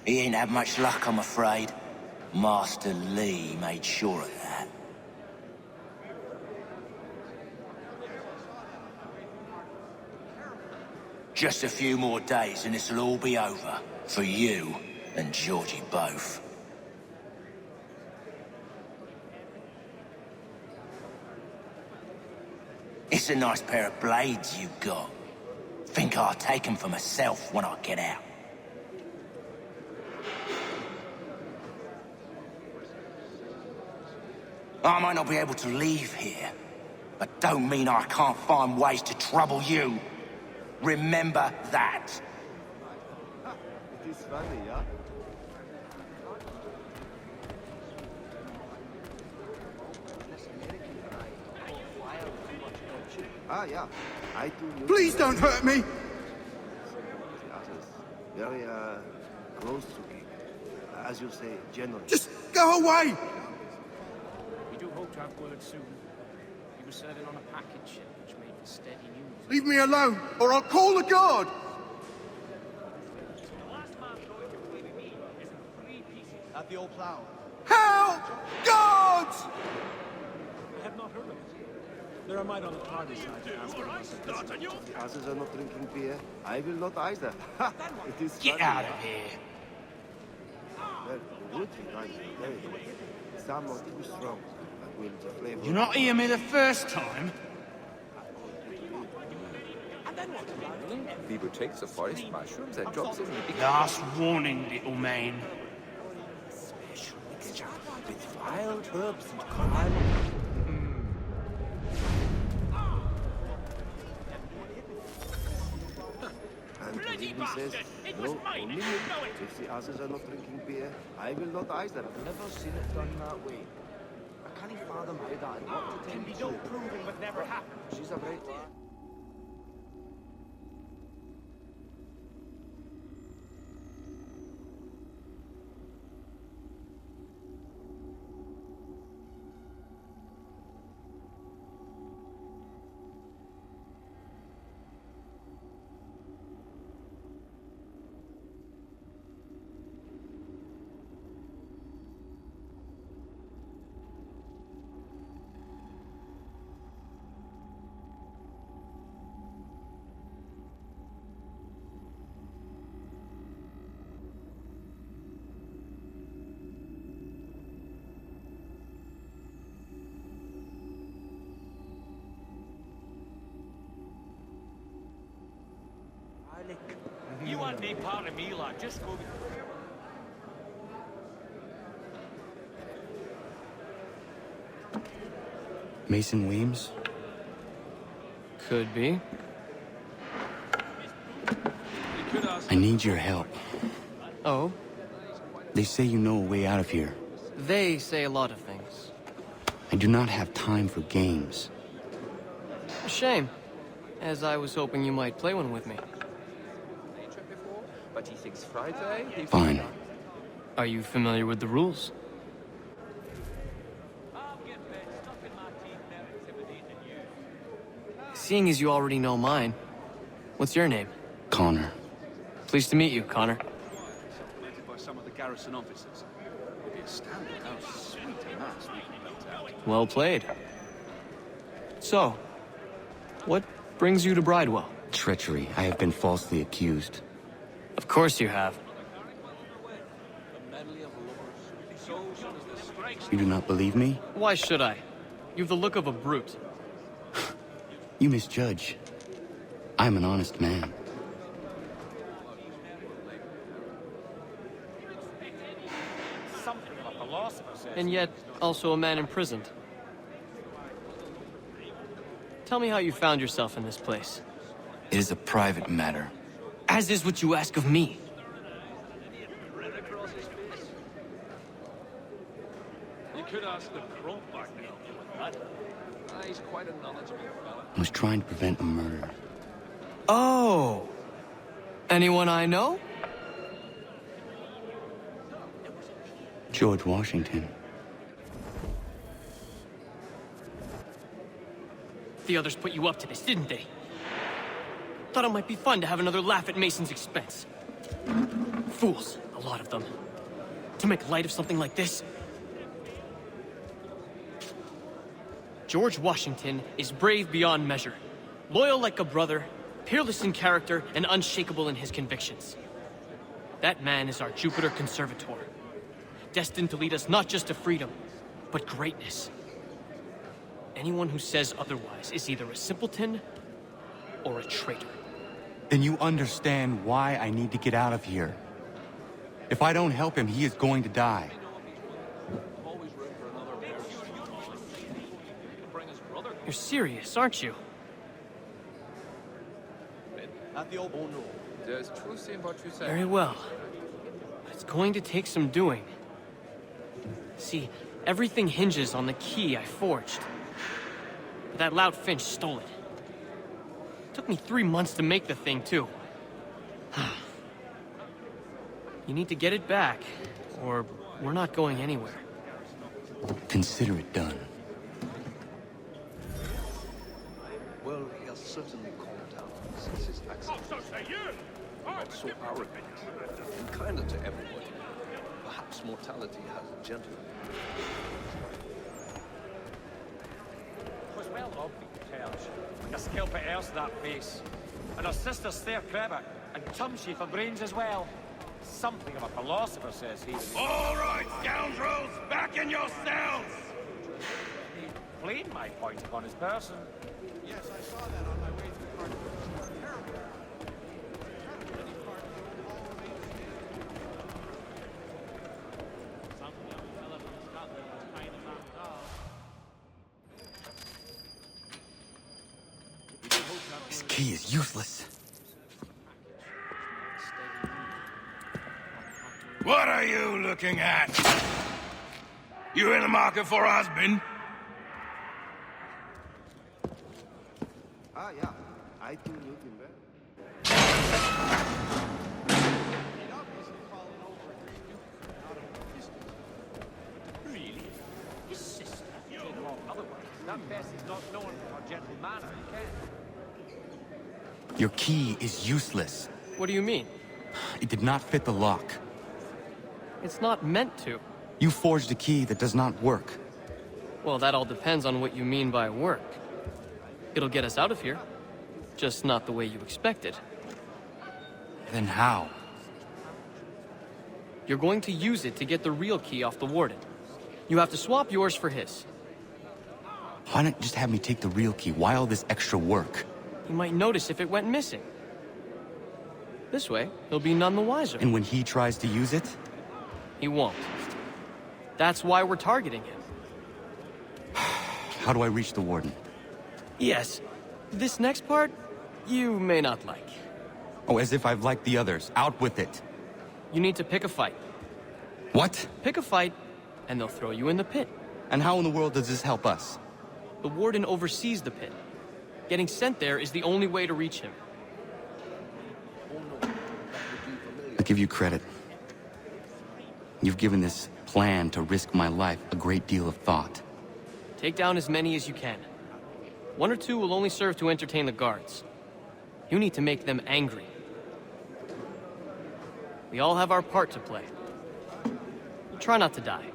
He ain't had much luck, I'm afraid. Master Lee made sure of that. Just a few more days and this'll all be over. For you and Georgie both. It's a nice pair of blades you got. Think I'll take them for myself when I get out. I might not be able to leave here, but don't mean I can't find ways to trouble you. Remember that. It is funny, yeah? Ah, yeah. I do. Please don't hurt me! Very, close to me. As you say, general. Just go away! We do hope to have word soon. He was serving on a package ship which made for steady news. Leave me alone, or I'll call the guard! The last man going to play with me is in 3 pieces. At the old plow. Help! Guards! I have not heard of it. There are might on the party side. The others are not drinking beer. I will not either. It is Get funny, out yeah? of here. Well, the wood reminds me very good. Somewhat too strong, but with the flavor. You not hear me the first time? Bieber takes the forest mushrooms and drops them in the big... Last warning, little man. Special mixture with wild herbs and cardamom. And he even says, no, only me. If the others are not drinking beer, I will not either. I've never seen it done that way. I can't fathom how that and what to Can be no proving what never happened. She's a great lad. You want no part of me, lad. Just go. Mason Weems? Could be. I need your help. Oh? They say you know a way out of here. They say a lot of things. I do not have time for games. Shame, as I was hoping you might play one with me. But he thinks Friday... Fine. Are you familiar with the rules? Seeing as you already know mine, what's your name? Connor. Pleased to meet you, Connor. Celebrated by some of the garrison officers. You'll be astounded how sweet a mass we can belt out. Well played. So, what brings you to Bridewell? Treachery. I have been falsely accused. Of course you have. You do not believe me? Why should I? You've the look of a brute. You misjudge. I'm an honest man. And yet, also a man imprisoned. Tell me how you found yourself in this place. It is a private matter. As is what you ask of me. You could ask the Grump back now. He's quite a knowledgeable fella. I was trying to prevent a murder. Oh! Anyone I know? George Washington. The others put you up to this, didn't they? Thought it might be fun to have another laugh at Mason's expense. Fools, a lot of them. To make light of something like this. George Washington is brave beyond measure, loyal like a brother, peerless in character, and unshakable in his convictions. That man is our Jupiter Conservator, destined to lead us not just to freedom, but greatness. Anyone who says otherwise is either a simpleton or a traitor. Then you understand why I need to get out of here. If I don't help him, he is going to die. You're serious, aren't you? There's truth in what you say. Very well. It's going to take some doing. See, everything hinges on the key I forged. But that lout Finch stole it. Took me 3 months to make the thing, too. You need to get it back, or we're not going anywhere. Consider it done. Well, he has certainly calmed down since his accident. So say you! Not so arrogant, and kinder to everybody. Perhaps mortality has a gentleman. Was well obvious, like a scalp at that face. And her sister's there credit, and Tumshy for brains as well. something of a philosopher says he... All right, scoundrels, back in your cells! Plead my point upon his person. Yes, I saw that on my way through Partie. This key is useless. What are you looking at? You in the market for a husband? Ah, yeah. I do look in bed. Really? His sister? Well, otherwise, that best is not known for a gentle manner, can Your key is useless. What do you mean? It did not fit the lock. It's not meant to. You forged a key that does not work. Well, that all depends on what you mean by work. It'll get us out of here. Just not the way you expected. Then how? You're going to use it to get the real key off the warden. You have to swap yours for his. Why not just have me take the real key? Why all this extra work? He might notice if it went missing. This way, he'll be none the wiser. And when he tries to use it? He won't. That's why we're targeting him. How do I reach the warden? Yes. This next part, you may not like. Oh, as if I've liked the others. Out with it. You need to pick a fight. What? Pick a fight, and they'll throw you in the pit. And how in the world does this help us? The warden oversees the pit. Getting sent there is the only way to reach him. I give you credit. You've given this plan to risk my life a great deal of thought. Take down as many as you can. 1 or 2 will only serve to entertain the guards. You need to make them angry. We all have our part to play. Try not to die.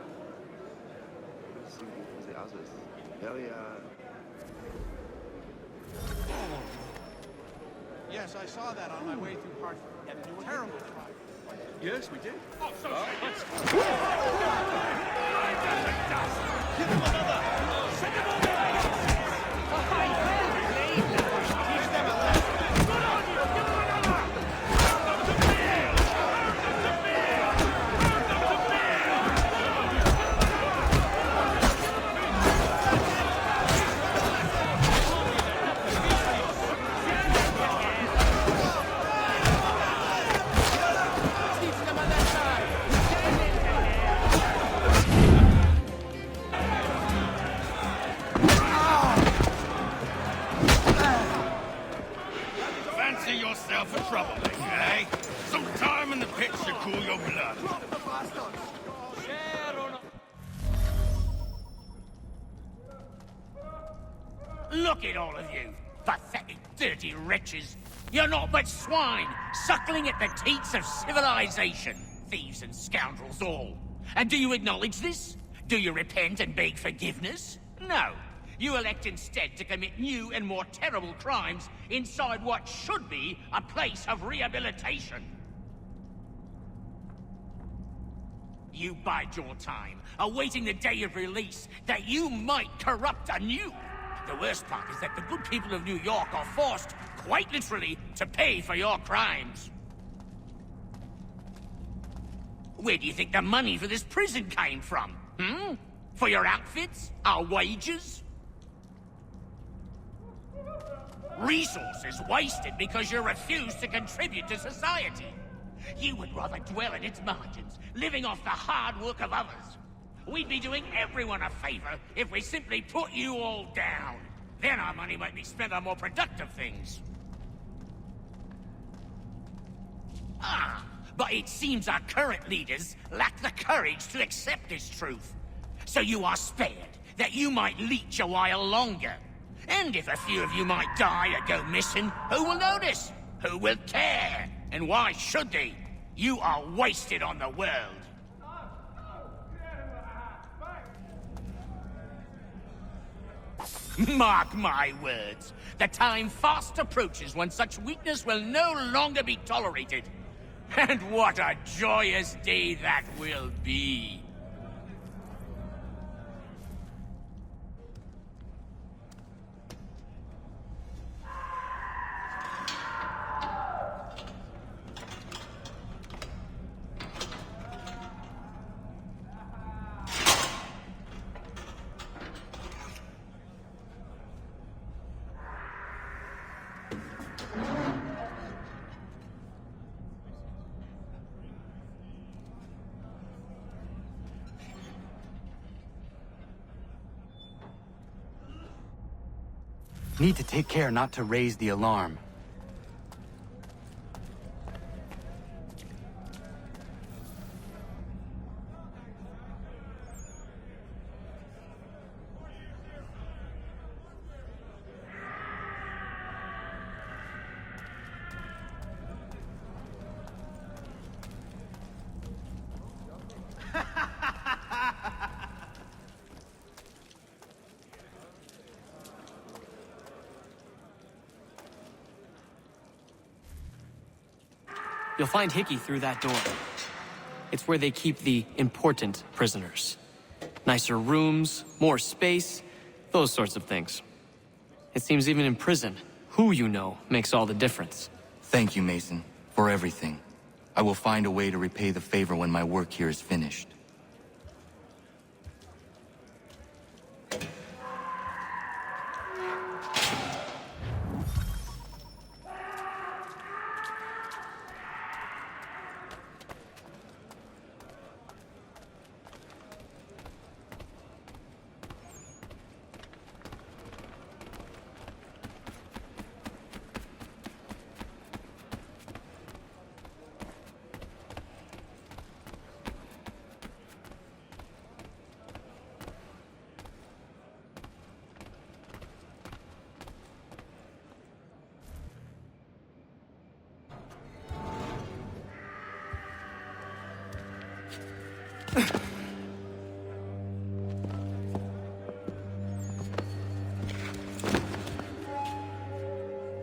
Yes, I saw that on my way through Partie. Terrible fight. Yes, we did. Oh, so Fancy yourself a troublemaker, eh? Some time in the pit should cool your blood. Look at all of you, pathetic, dirty wretches. You're not but swine, suckling at the teats of civilization. Thieves and scoundrels all. And do you acknowledge this? Do you repent and beg forgiveness? No. You elect instead to commit new and more terrible crimes inside what should be a place of rehabilitation. You bide your time, awaiting the day of release, that you might corrupt anew. The worst part is that the good people of New York are forced, quite literally, to pay for your crimes. Where do you think the money for this prison came from? Hmm? For your outfits? Our wages? Resources wasted because you refuse to contribute to society. You would rather dwell in its margins, living off the hard work of others. We'd be doing everyone a favor if we simply put you all down. Then our money might be spent on more productive things. Ah, but it seems our current leaders lack the courage to accept this truth. So you are spared, that you might leech a while longer. And if a few of you might die or go missing, who will notice? Who will care? And why should they? You are wasted on the world. Mark my words. The time fast approaches when such weakness will no longer be tolerated. And what a joyous day that will be! Need to take care not to raise the alarm. You'll find Hickey through that door. It's where they keep the important prisoners. Nicer rooms, more space, those sorts of things. It seems even in prison, who you know makes all the difference. Thank you, Mason, for everything. I will find a way to repay the favor when my work here is finished.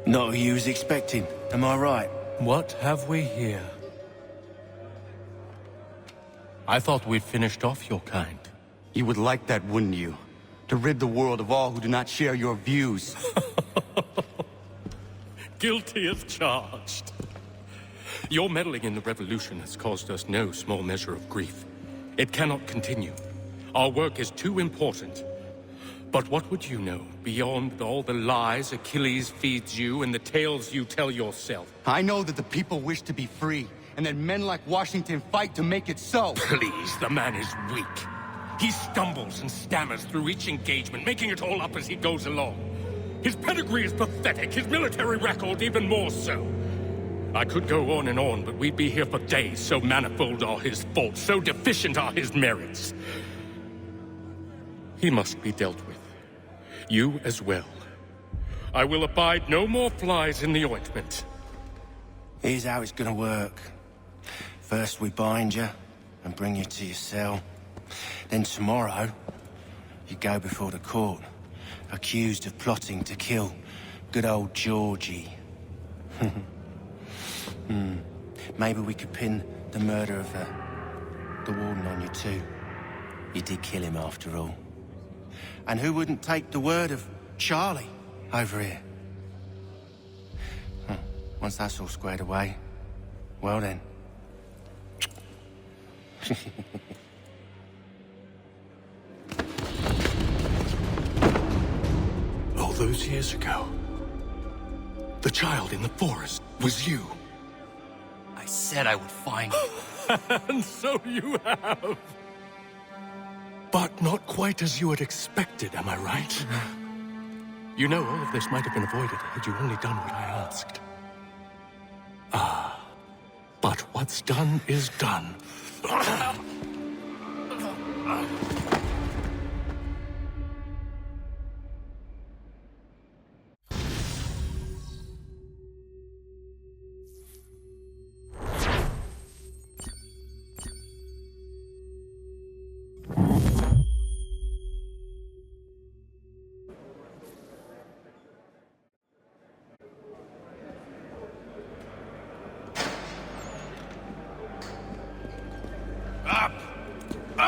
Not who you was expecting, am I right? What have we here? I thought we'd finished off your kind. You would like that, wouldn't you? To rid the world of all who do not share your views. Guilty as charged. Your meddling in the revolution has caused us no small measure of grief. It cannot continue. Our work is too important. But what would you know beyond all the lies Achilles feeds you and the tales you tell yourself? I know that the people wish to be free, and that men like Washington fight to make it so. Please, the man is weak. He stumbles and stammers through each engagement, making it all up as he goes along. His pedigree is pathetic, his military record even more so. I could go on and on, but we'd be here for days, so manifold are his faults, so deficient are his merits. He must be dealt with. You as well. I will abide no more flies in the ointment. Here's how it's gonna work. First we bind you and bring you to your cell. Then tomorrow, you go before the court, accused of plotting to kill good old Georgie. Maybe we could pin the murder of the warden on you too. You did kill him after all. And who wouldn't take the word of Charlie over here? Once that's all squared away, well then. All those years ago, the child in the forest was you. I said I would find you. And so you have. But not quite as you had expected, am I right? You know, all of this might have been avoided had you only done what I asked. But what's done is done.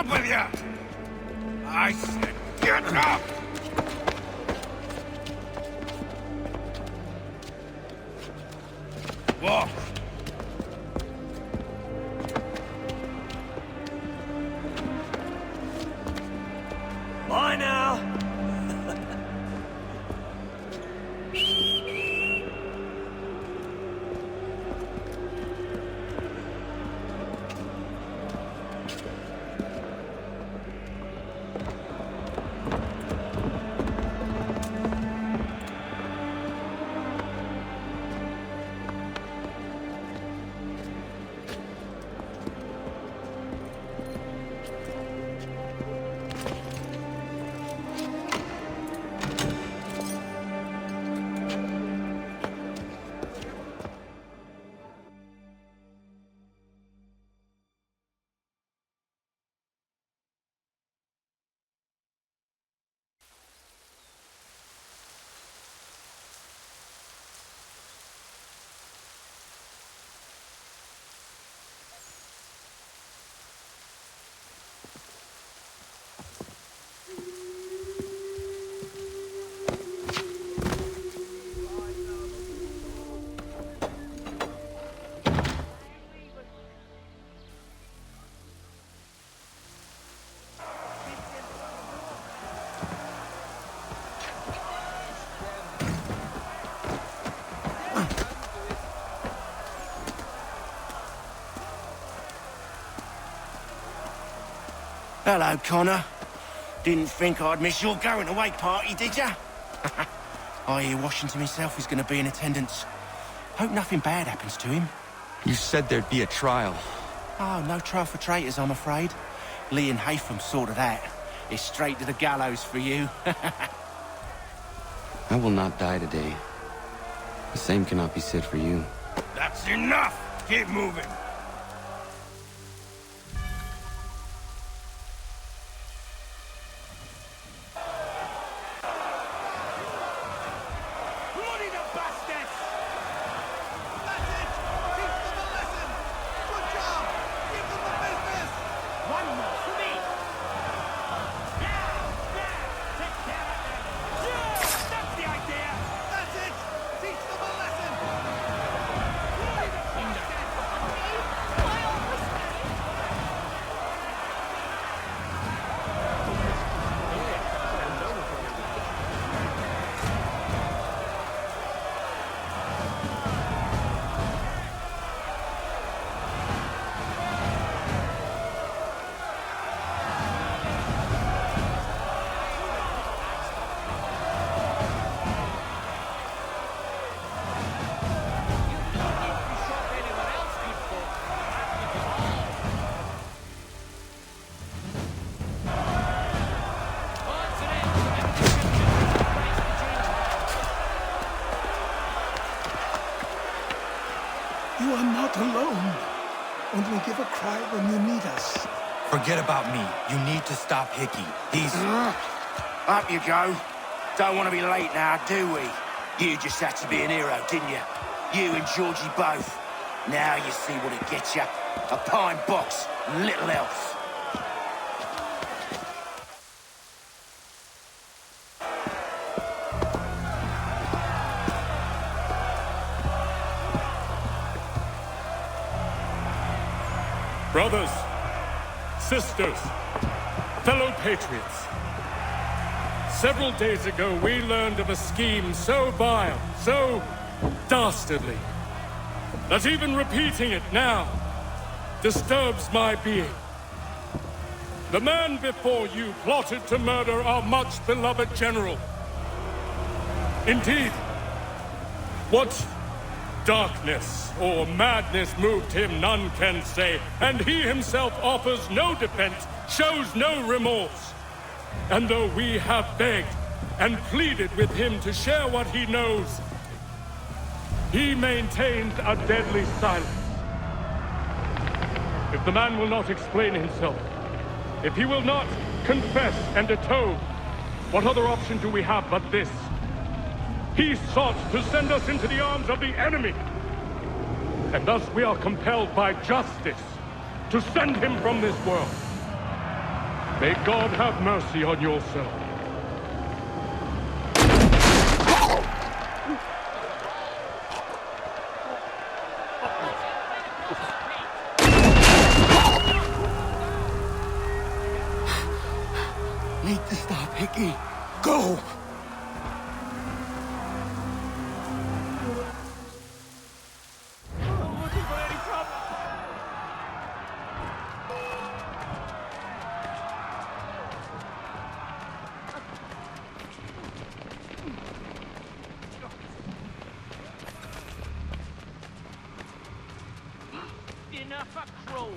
up with you! I said, get up! Walk! Bye now! Hello, Connor. Didn't think I'd miss your going-away party, did ya? I hear Washington himself is going to be in attendance. Hope nothing bad happens to him. You said there'd be a trial. Oh, no trial for traitors, I'm afraid. Lee and Haytham sorted that. It's straight to the gallows for you. I will not die today. The same cannot be said for you. That's enough! Keep moving! You are not alone. Only give a cry when you need us. Forget about me. You need to stop Hickey. He's... Up you go. Don't want to be late now, do we? You just had to be an hero, didn't you? You and Georgie both. Now you see what it gets you. A pine box, little else. Brothers, sisters, fellow patriots. Several days ago, we learned of a scheme so vile, so dastardly, that even repeating it now disturbs my being. The man before you plotted to murder our much-beloved general. Indeed, what darkness or madness moved him, none can say, and he himself offers no defense, shows no remorse. And though we have begged and pleaded with him to share what he knows, he maintains a deadly silence. If the man will not explain himself, if he will not confess and atone, what other option do we have but this? He sought to send us into the arms of the enemy. And thus we are compelled by justice to send him from this world. May God have mercy on your soul. Need to stop, Hickey. Go! Dinner for crow.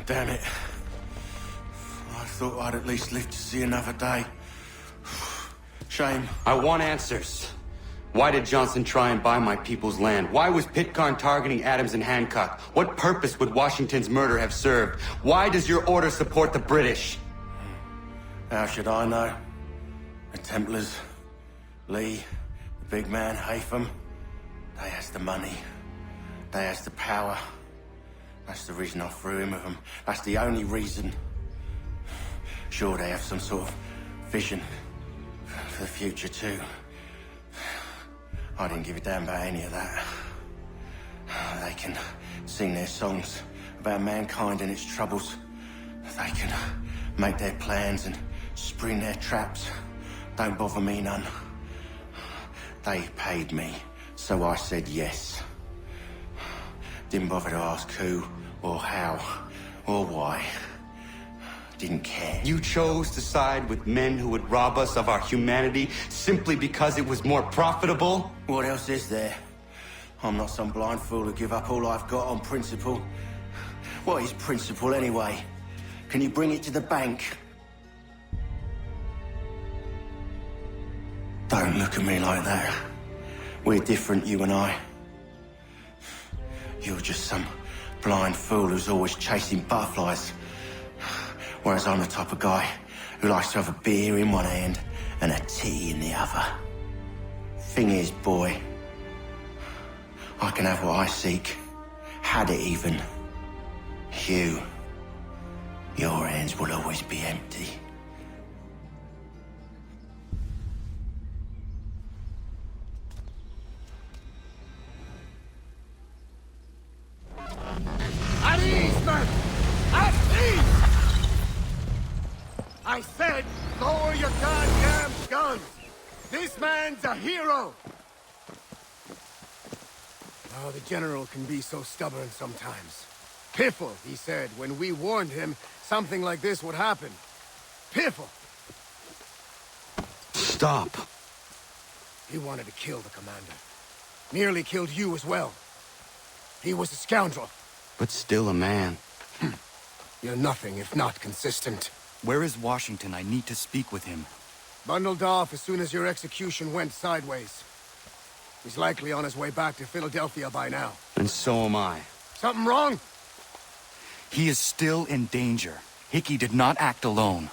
Damn it. I thought I'd at least live to see another day. Shame. I want answers. Why did Johnson try and buy my people's land? Why was Pitcairn targeting Adams and Hancock? What purpose would Washington's murder have served? Why does your order support the British? How should I know? The Templars, Lee, the big man, Haytham, they has the money. They has the power. That's the reason I threw in with them. That's the only reason. Sure, they have some sort of vision for the future too. I didn't give a damn about any of that. They can sing their songs about mankind and its troubles. They can make their plans and spring their traps. Don't bother me none. They paid me, so I said yes. Didn't bother to ask who, or how, or why. Didn't care. You chose to side with men who would rob us of our humanity simply because it was more profitable? What else is there? I'm not some blind fool to give up all I've got on principle. What is principle anyway? Can you bring it to the bank? Don't look at me like that. We're different, you and I. You're just some blind fool who's always chasing butterflies. Whereas I'm the type of guy who likes to have a beer in one hand and a tea in the other. Thing is, boy, I can have what I seek. Had it even. Your hands will always be empty. At ease, men! At ease! I said, lower your goddamn guns! This man's a hero! Oh, the General can be so stubborn sometimes. Piffle, he said, when we warned him something like this would happen. Piffle! Stop. He wanted to kill the commander. Nearly killed you as well. He was a scoundrel. But still a man. You're nothing if not consistent. Where is Washington? I need to speak with him. Bundled off as soon as your execution went sideways. He's likely on his way back to Philadelphia by now. And so am I. Something wrong? He is still in danger. Hickey did not act alone.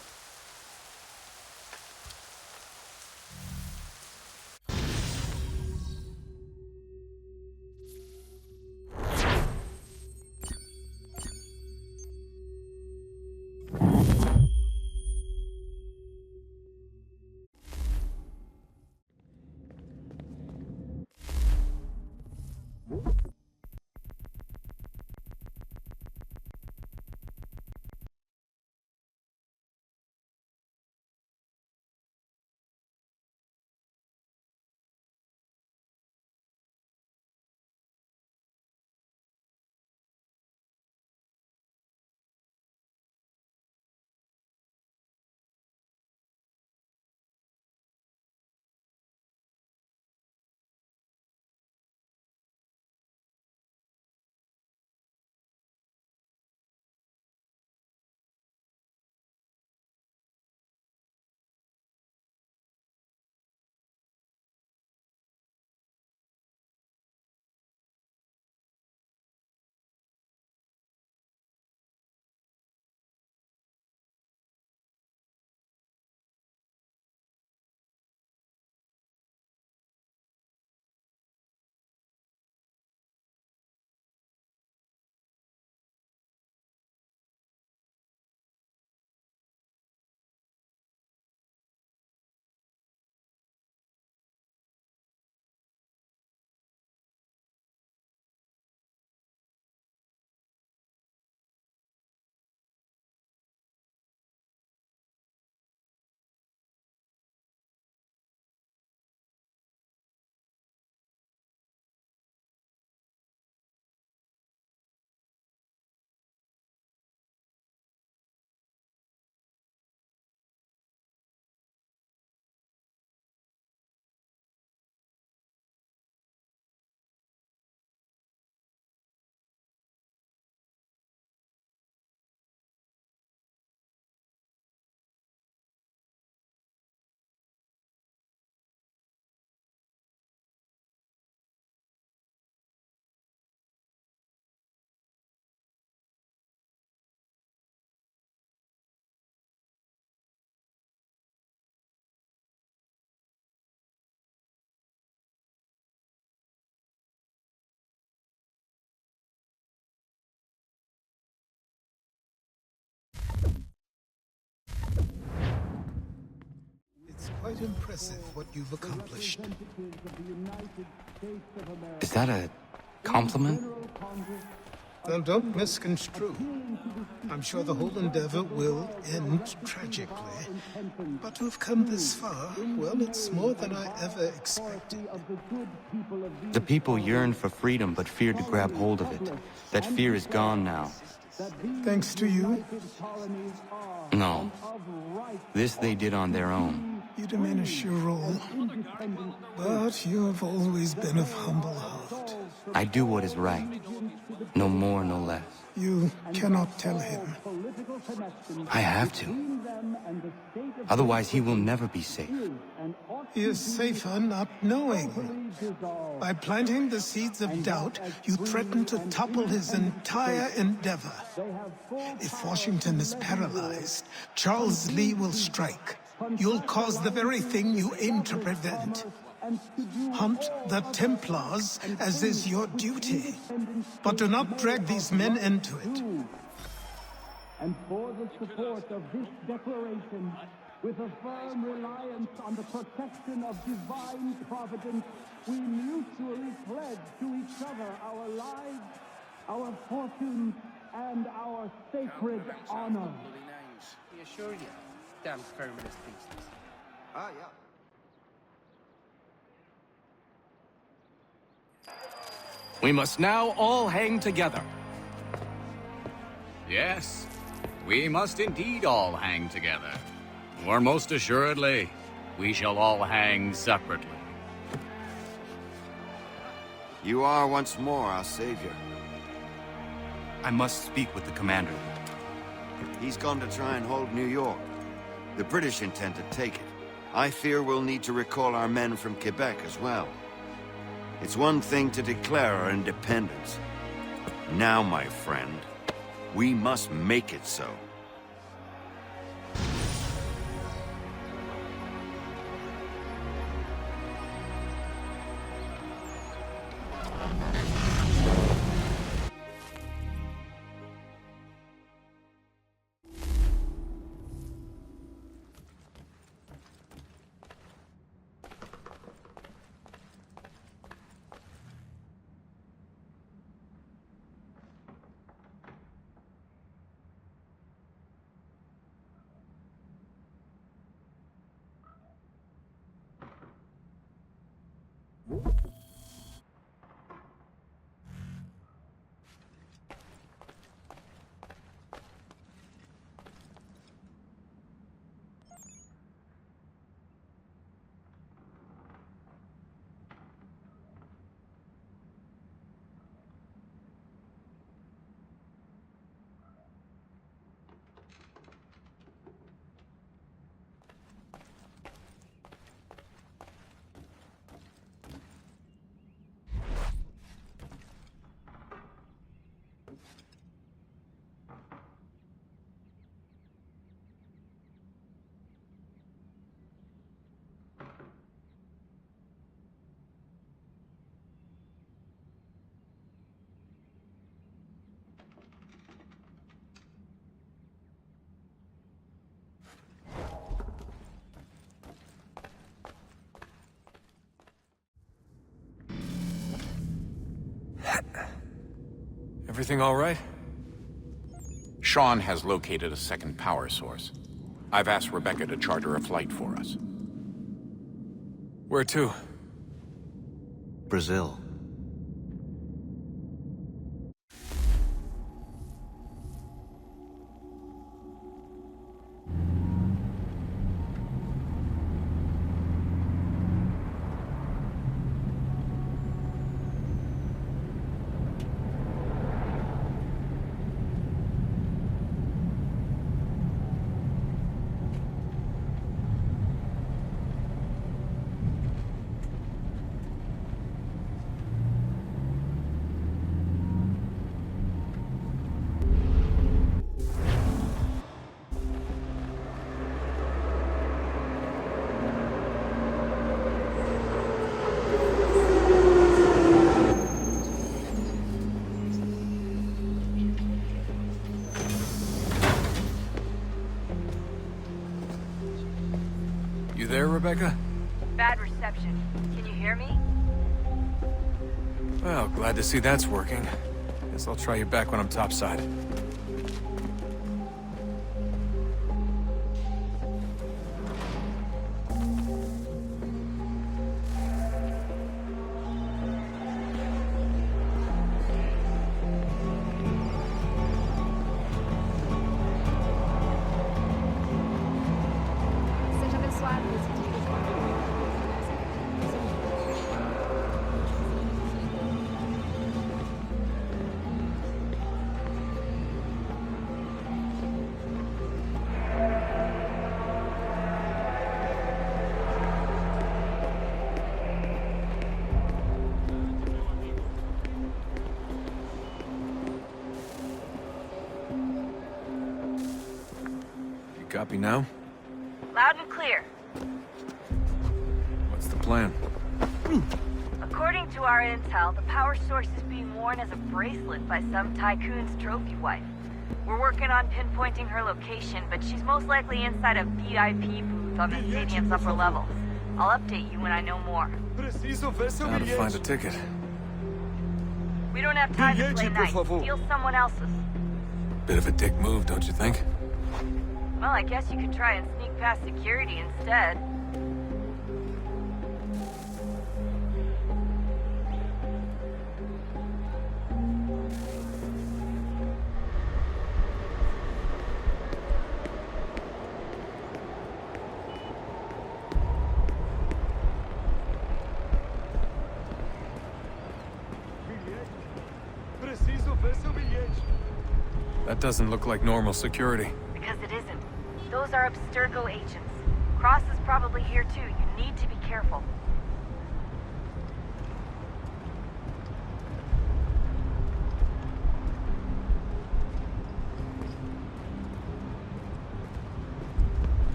Quite impressive what you've accomplished. Is that a compliment? Well, don't misconstrue. I'm sure the whole endeavor will end tragically. But to have come this far, well, it's more than I ever expected. The people yearned for freedom but feared to grab hold of it. That fear is gone now. Thanks to you? No. This they did on their own. You diminish your role. But you have always been of humble heart. I do what is right. No more, no less. You cannot tell him. I have to. Otherwise, he will never be safe. He is safer not knowing. By planting the seeds of doubt, you threaten to topple his entire endeavor. If Washington is paralyzed, Charles Lee will strike. You'll cause the very thing you aim to prevent. Hunt the Templars, as is your duty. But do not drag these men into it. And for the support of this declaration, with a firm reliance on the protection of divine providence, we mutually pledge to each other our lives, our fortunes, and our sacred honor. We assure you, damn feminist beasts. Ah, yeah. We must now all hang together. Yes, we must indeed all hang together. Or most assuredly, we shall all hang separately. You are once more our savior. I must speak with the commander. He's gone to try and hold New York. The British intend to take it. I fear we'll need to recall our men from Quebec as well. It's one thing to declare our independence. Now, my friend, we must make it so. Everything all right? Sean has located a second power source. I've asked Rebecca to charter a flight for us. Where to? Brazil. You there, Rebecca? Bad reception. Can you hear me? Well, glad to see that's working. Guess I'll try you back when I'm topside. Copy now? Loud and clear. What's the plan? According to our intel, the power source is being worn as a bracelet by some tycoon's trophy wife. We're working on pinpointing her location, but she's most likely inside a VIP booth on the stadium's upper level. I'll update you when I know more. How to find a ticket? We don't have time to play nice. Steal someone else's. Bit of a dick move, don't you think? Well, I guess you could try and sneak past security instead. That doesn't look like normal security. Because it isn't. Those are Abstergo agents. Cross is probably here too. You need to be careful.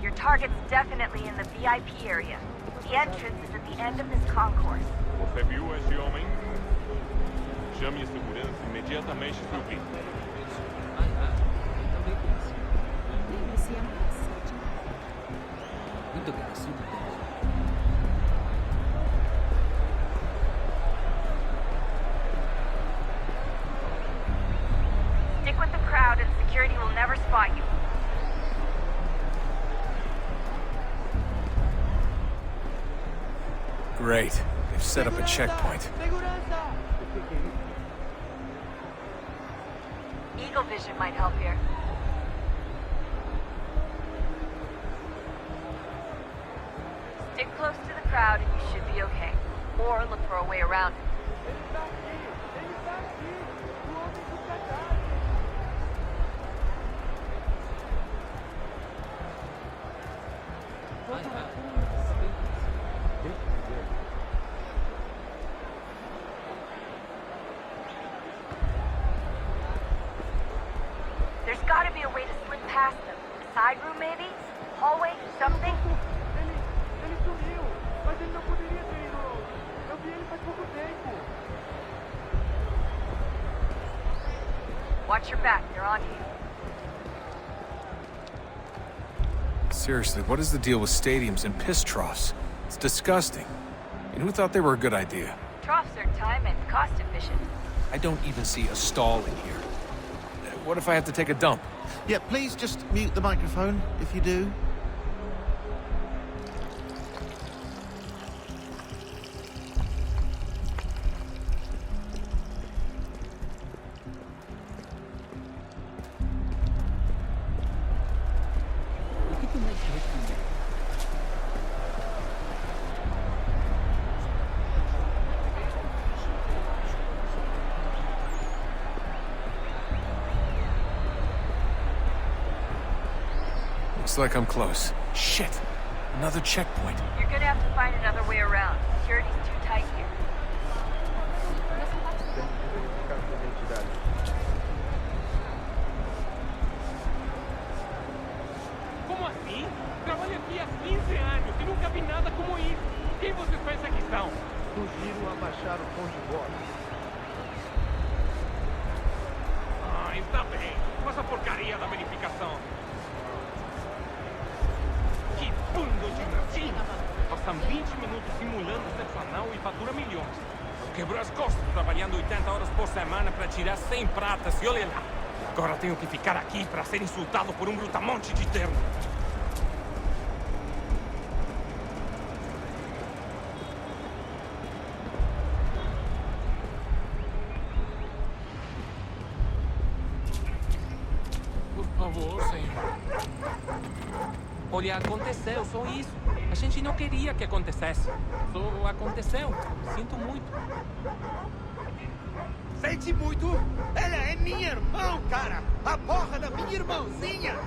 Your target's definitely in the VIP area. The entrance is at the end of this concourse. Você viu esse homem? Chame a segurança imediatamente para o pico. Stick with the crowd and security will never spot you. Great. They've set up a checkpoint. Eagle vision might help here. Stick close to the crowd and you should be okay. Or look for a way around it. There's gotta be a way to slip past them. A side room maybe? Hallway? Something? Ele sumiu, mas ele não poderia ter ido. Eu vi ele faz pouco tempo. Watch your back, they're on you. Seriously, what is the deal with stadiums and piss troughs? It's disgusting. And who thought they were a good idea? Troughs are time and cost efficient. I don't even see a stall in here. What if I have to take a dump? Yeah, please just mute the microphone if you do. Looks like I'm close. Shit! Another checkpoint. You're gonna have to find another way around. Security's too tight here. Como assim? Trabalho aqui há 15 anos e nunca vi nada como isso. Quem vocês pensam que são? Fugiram a baixar o tom de voz. Ah, está bem. Mas a porcaria da verificação. quebrou as costas trabalhando 80 horas por semana para tirar 100 pratas e olha lá. Agora tenho que ficar aqui para ser insultado por um brutamonte de terno. Por favor, senhor. Olha, aconteceu, só isso. A gente não queria que acontecesse. Só aconteceu. Sinto muito. Sente muito? Ela é minha irmã, cara! A porra da minha irmãzinha!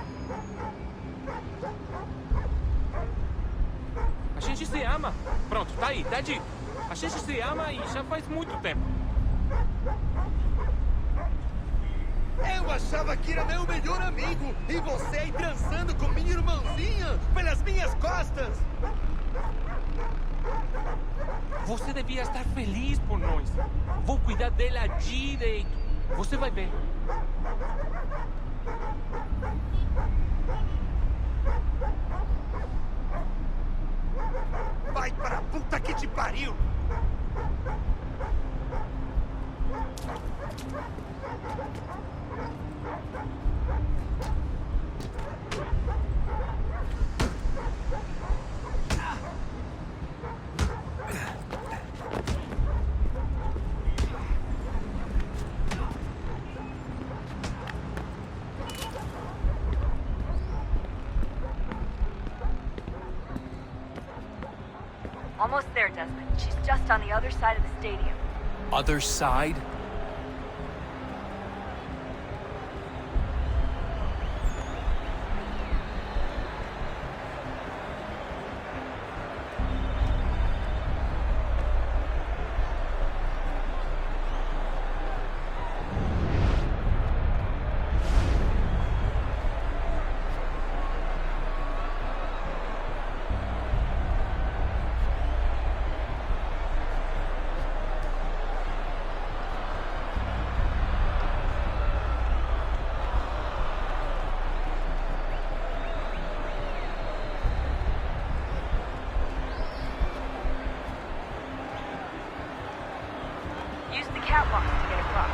A gente se ama. Pronto, tá aí, tá dito. A gente se ama e já faz muito tempo. Eu achava que era meu melhor amigo e você aí transando com minha irmãzinha pelas minhas costas! Você devia estar feliz por nós. Vou cuidar dela direito. Você vai ver. Vai pra puta que te pariu! Almost there, Desmond. She's just on the other side of the stadium. Other side? Use the catwalk to get across.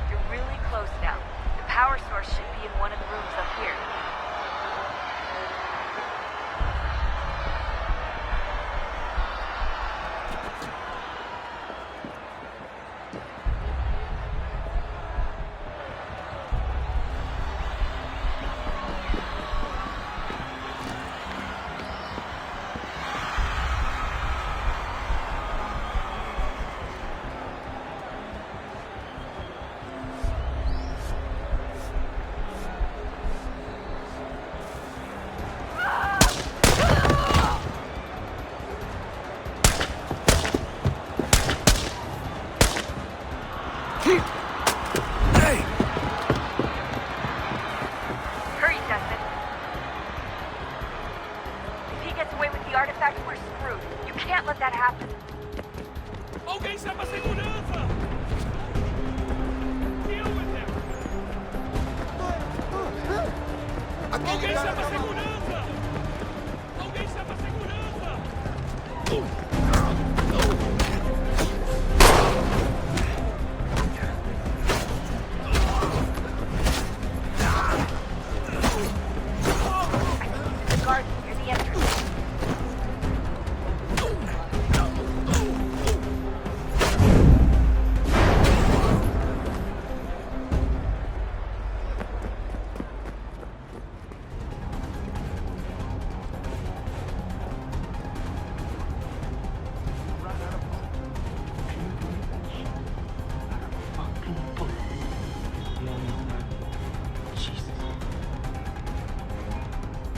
You're really close now. The power source should be in one of the rooms up here. Hurry, Desmond. If he gets away with the artifact, we're screwed. You can't let that happen. Alguém chama a segurança! Deal with him! Alguém chama a segurança! Alguém chama a segurança! Guard, near the entrance.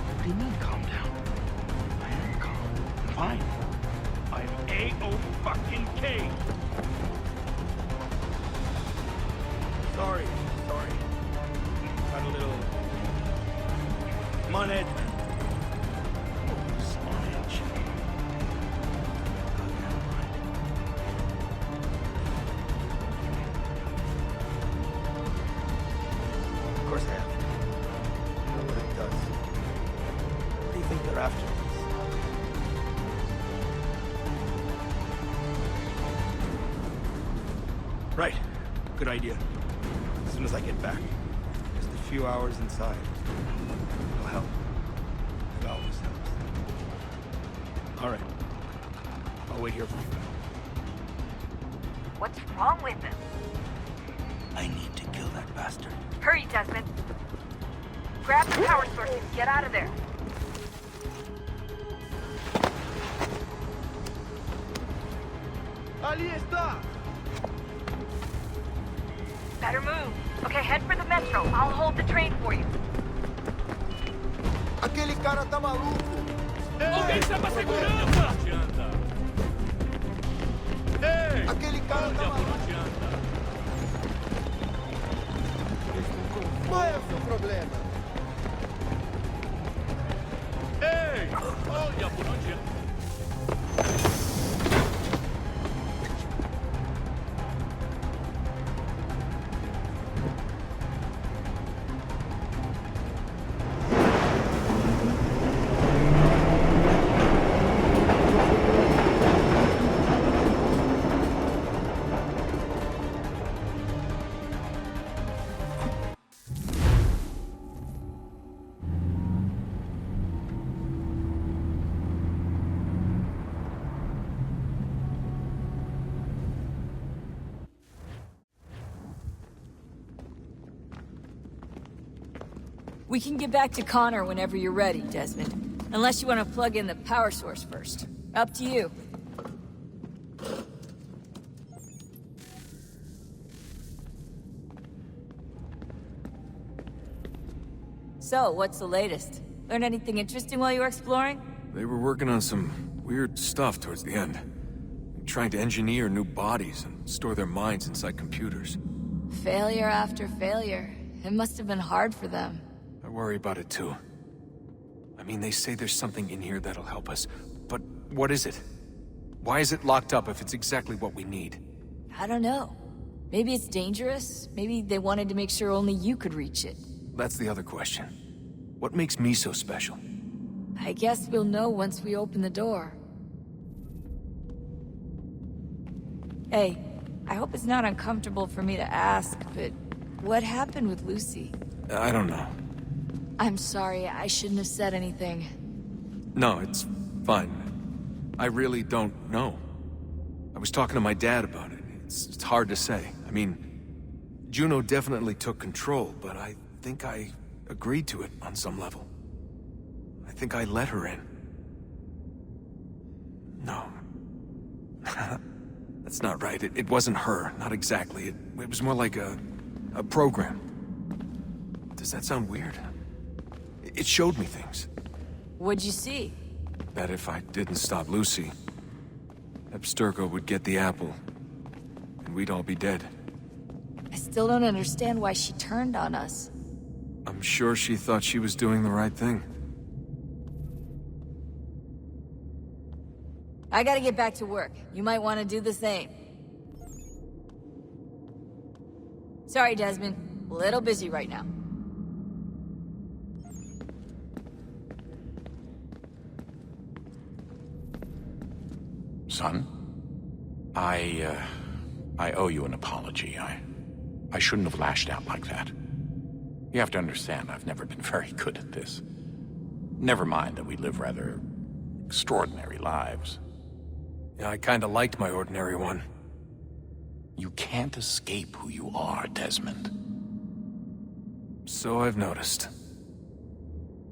What do you mean, calm down? I am calm. I'm fine. I'm A-O-fucking-K! Sorry. Got a little... I'm on edge, man. Just on edge. they're after. Right. Good idea. As soon as I get back. Just a few hours inside. It'll help. It always helps. All right. I'll wait here for you. What's wrong with him? I need to kill that bastard. Hurry, Desmond. Grab the power source and get out of there. Ali está! Better move. Okay, head for the metro. I'll hold the train for you. Aquele cara tá maluco! Alguém chama a segurança! Ei! Aquele cara tá maluco! Qual é o seu problema? Ei! Olha por onde anda. We can get back to Connor whenever you're ready, Desmond. Unless you want to plug in the power source first. Up to you. So, what's the latest? Learn anything interesting while you were exploring? They were working on some weird stuff towards the end. Trying to engineer new bodies and store their minds inside computers. Failure after failure. It must have been hard for them. I worry about it too. I mean, they say there's something in here that'll help us, but what is it? Why is it locked up if it's exactly what we need? I don't know. Maybe it's dangerous. Maybe they wanted to make sure only you could reach it. That's the other question. What makes me so special? I guess we'll know once we open the door. Hey, I hope it's not uncomfortable for me to ask, but what happened with Lucy? I don't know. I'm sorry, I shouldn't have said anything. No, it's fine. I really don't know. I was talking to my dad about it. It's hard to say. I mean, Juno definitely took control, but I think I agreed to it on some level. I think I let her in. No. That's not right. It wasn't her. Not exactly. It was more like a program. Does that sound weird? It showed me things. What'd you see? That if I didn't stop Lucy, Abstergo would get the apple, and we'd all be dead. I still don't understand why she turned on us. I'm sure she thought she was doing the right thing. I gotta get back to work. You might want to do the same. Sorry, Desmond. A little busy right now. Son, I owe you an apology. I shouldn't have lashed out like that. You have to understand, I've never been very good at this. Never mind that we live rather extraordinary lives. Yeah, I kinda liked my ordinary one. You can't escape who you are, Desmond. So I've noticed.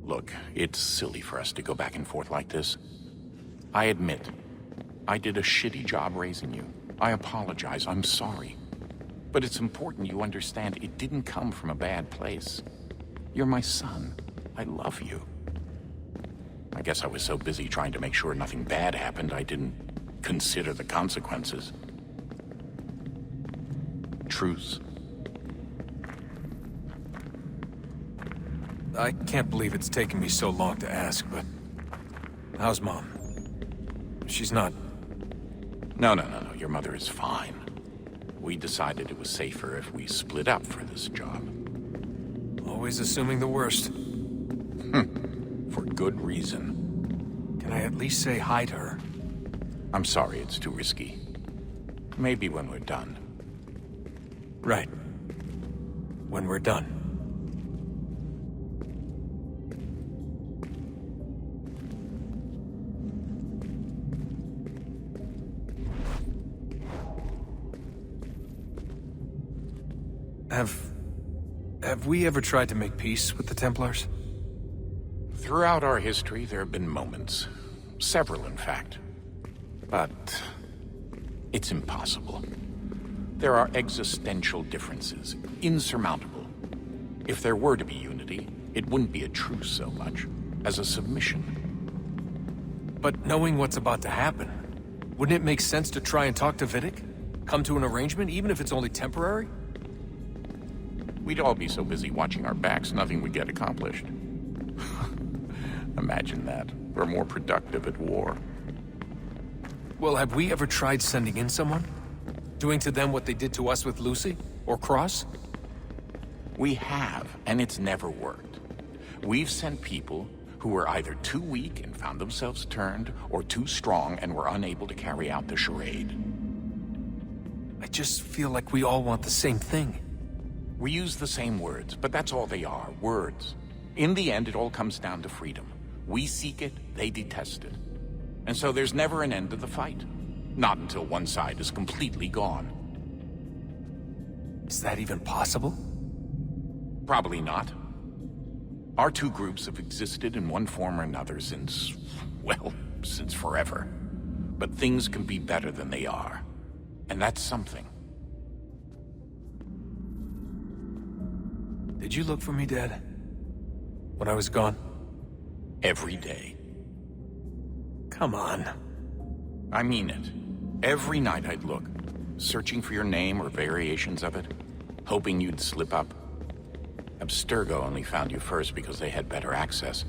Look, it's silly for us to go back and forth like this. I admit, I did a shitty job raising you. I apologize, I'm sorry. But it's important you understand it didn't come from a bad place. You're my son. I love you. I guess I was so busy trying to make sure nothing bad happened, I didn't consider the consequences. Truce. I can't believe it's taken me so long to ask, but... how's Mom? She's not... No. Your mother is fine. We decided it was safer if we split up for this job. Always assuming the worst. For good reason. Can I at least say hi to her? I'm sorry, it's too risky. Maybe when we're done. Right. When we're done. Have we ever tried to make peace with the Templars? Throughout our history, there have been moments. Several, in fact. But it's impossible. There are existential differences, insurmountable. If there were to be unity, it wouldn't be a truce so much as a submission. But knowing what's about to happen, wouldn't it make sense to try and talk to Vidic? Come to an arrangement, even if it's only temporary? We'd all be so busy watching our backs, nothing would get accomplished. Imagine that. We're more productive at war. Well, have we ever tried sending in someone? Doing to them what they did to us with Lucy? Or Cross? We have, and it's never worked. We've sent people who were either too weak and found themselves turned, or too strong and were unable to carry out the charade. I just feel like we all want the same thing. We use the same words, but that's all they are, words. In the end, it all comes down to freedom. We seek it, they detest it. And so there's never an end to the fight. Not until one side is completely gone. Is that even possible? Probably not. Our two groups have existed in one form or another since, well, since forever. But things can be better than they are. And that's something. Did you look for me, Dad? When I was gone? Every day. Come on. I mean it. Every night I'd look, searching for your name or variations of it, hoping you'd slip up. Abstergo only found you first because they had better access.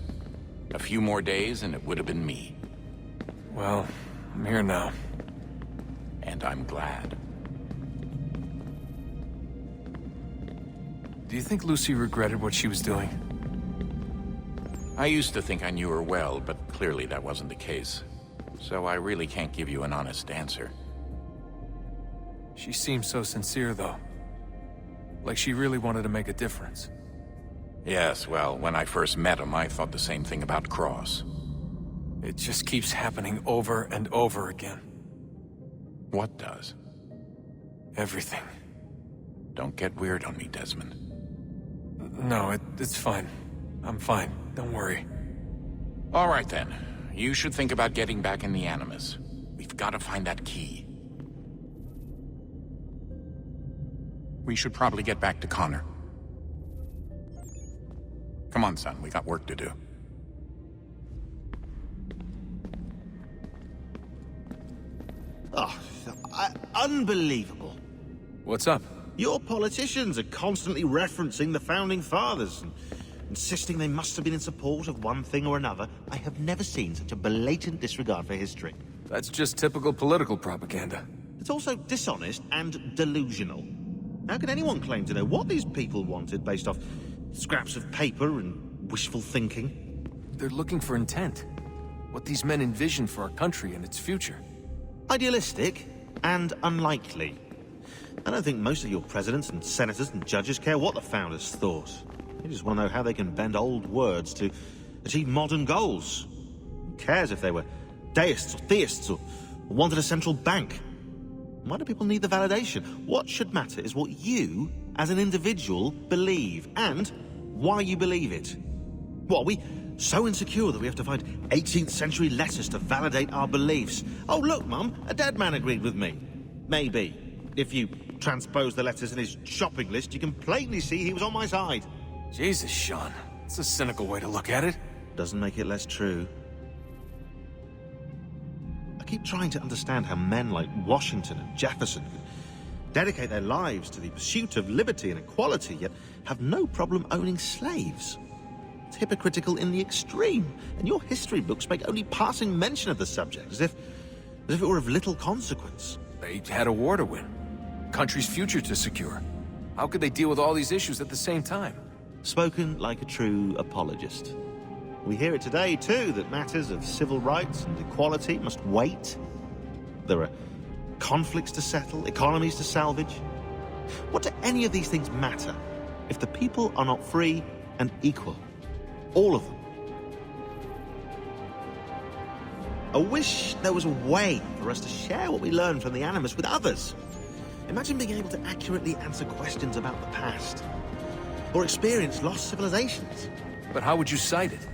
A few more days and it would have been me. Well, I'm here now. And I'm glad. Do you think Lucy regretted what she was doing? I used to think I knew her well, but clearly that wasn't the case. So I really can't give you an honest answer. She seemed so sincere, though. Like she really wanted to make a difference. Yes, well, when I first met him, I thought the same thing about Cross. It just keeps happening over and over again. What does? Everything. Don't get weird on me, Desmond. No, it's fine. I'm fine. Don't worry. All right, then. You should think about getting back in the Animus. We've got to find that key. We should probably get back to Connor. Come on, son. We got work to do. Oh, unbelievable. What's up? Your politicians are constantly referencing the Founding Fathers and insisting they must have been in support of one thing or another. I have never seen such a blatant disregard for history. That's just typical political propaganda. It's also dishonest and delusional. How can anyone claim to know what these people wanted based off scraps of paper and wishful thinking? They're looking for intent. What these men envision for our country and its future. Idealistic and unlikely. I don't think most of your presidents and senators and judges care what the founders thought. They just want to know how they can bend old words to achieve modern goals. Who cares if they were deists or theists or wanted a central bank? Why do people need the validation? What should matter is what you, as an individual, believe, and why you believe it. What, are we so insecure that we have to find 18th century letters to validate our beliefs? Oh, look, Mum, a dead man agreed with me. Maybe. If you transpose the letters in his shopping list, you can plainly see he was on my side. Jesus, Sean. It's a cynical way to look at it. Doesn't make it less true. I keep trying to understand how men like Washington and Jefferson could dedicate their lives to the pursuit of liberty and equality, yet have no problem owning slaves. It's hypocritical in the extreme, and your history books make only passing mention of the subject, as if it were of little consequence. They had a war to win. Country's future to secure. How could they deal with all these issues at the same time? Spoken like a true apologist. We hear it today, too, that matters of civil rights and equality must wait. There are conflicts to settle, economies to salvage. What do any of these things matter if the people are not free and equal? All of them. I wish there was a way for us to share what we learn from the Animus with others. Imagine being able to accurately answer questions about the past, or experience lost civilizations. But how would you cite it?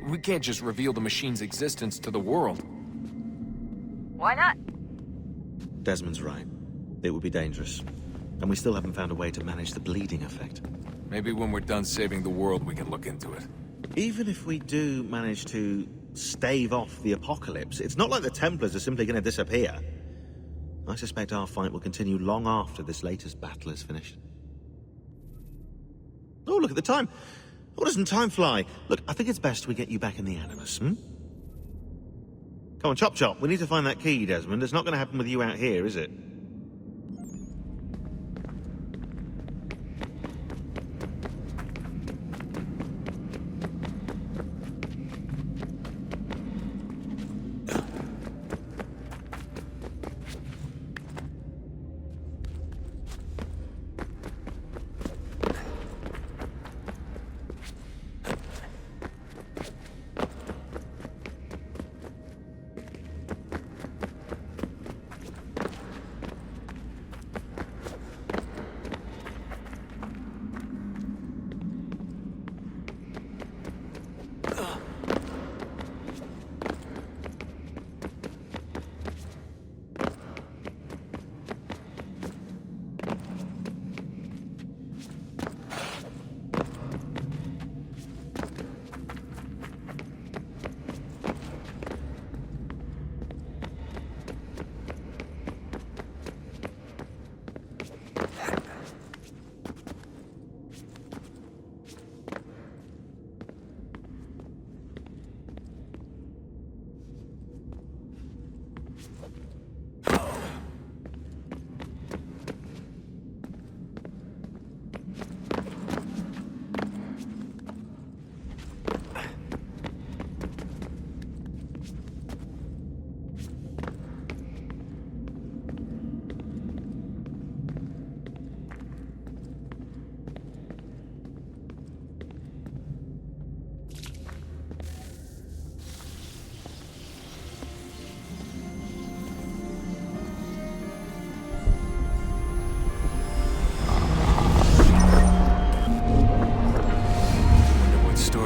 We can't just reveal the machine's existence to the world. Why not? Desmond's right. It would be dangerous. And we still haven't found a way to manage the bleeding effect. Maybe when we're done saving the world, we can look into it. Even if we do manage to stave off the apocalypse, it's not like the Templars are simply going to disappear. I suspect our fight will continue long after this latest battle is finished. Oh, look at the time. Oh, doesn't time fly? Look, I think it's best we get you back in the Animus, Come on, chop chop. We need to find that key, Desmond. It's not going to happen with you out here, is it?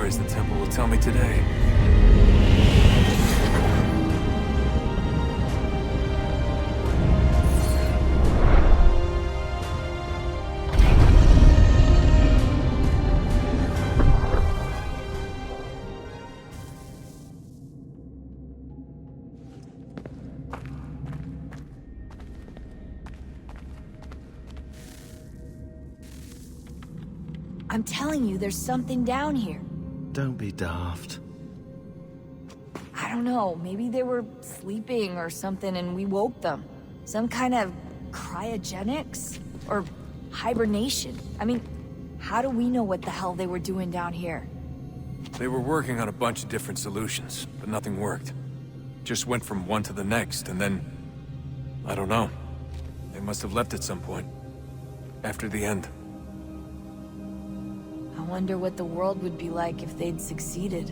The temple will tell me today. I'm telling you, there's something down here. Don't be daft. I don't know, maybe they were sleeping or something and we woke them. Some kind of cryogenics? Or hibernation? I mean, how do we know what the hell they were doing down here? They were working on a bunch of different solutions, but nothing worked. Just went from one to the next, and then... I don't know. They must have left at some point. After the end. I wonder what the world would be like if they'd succeeded.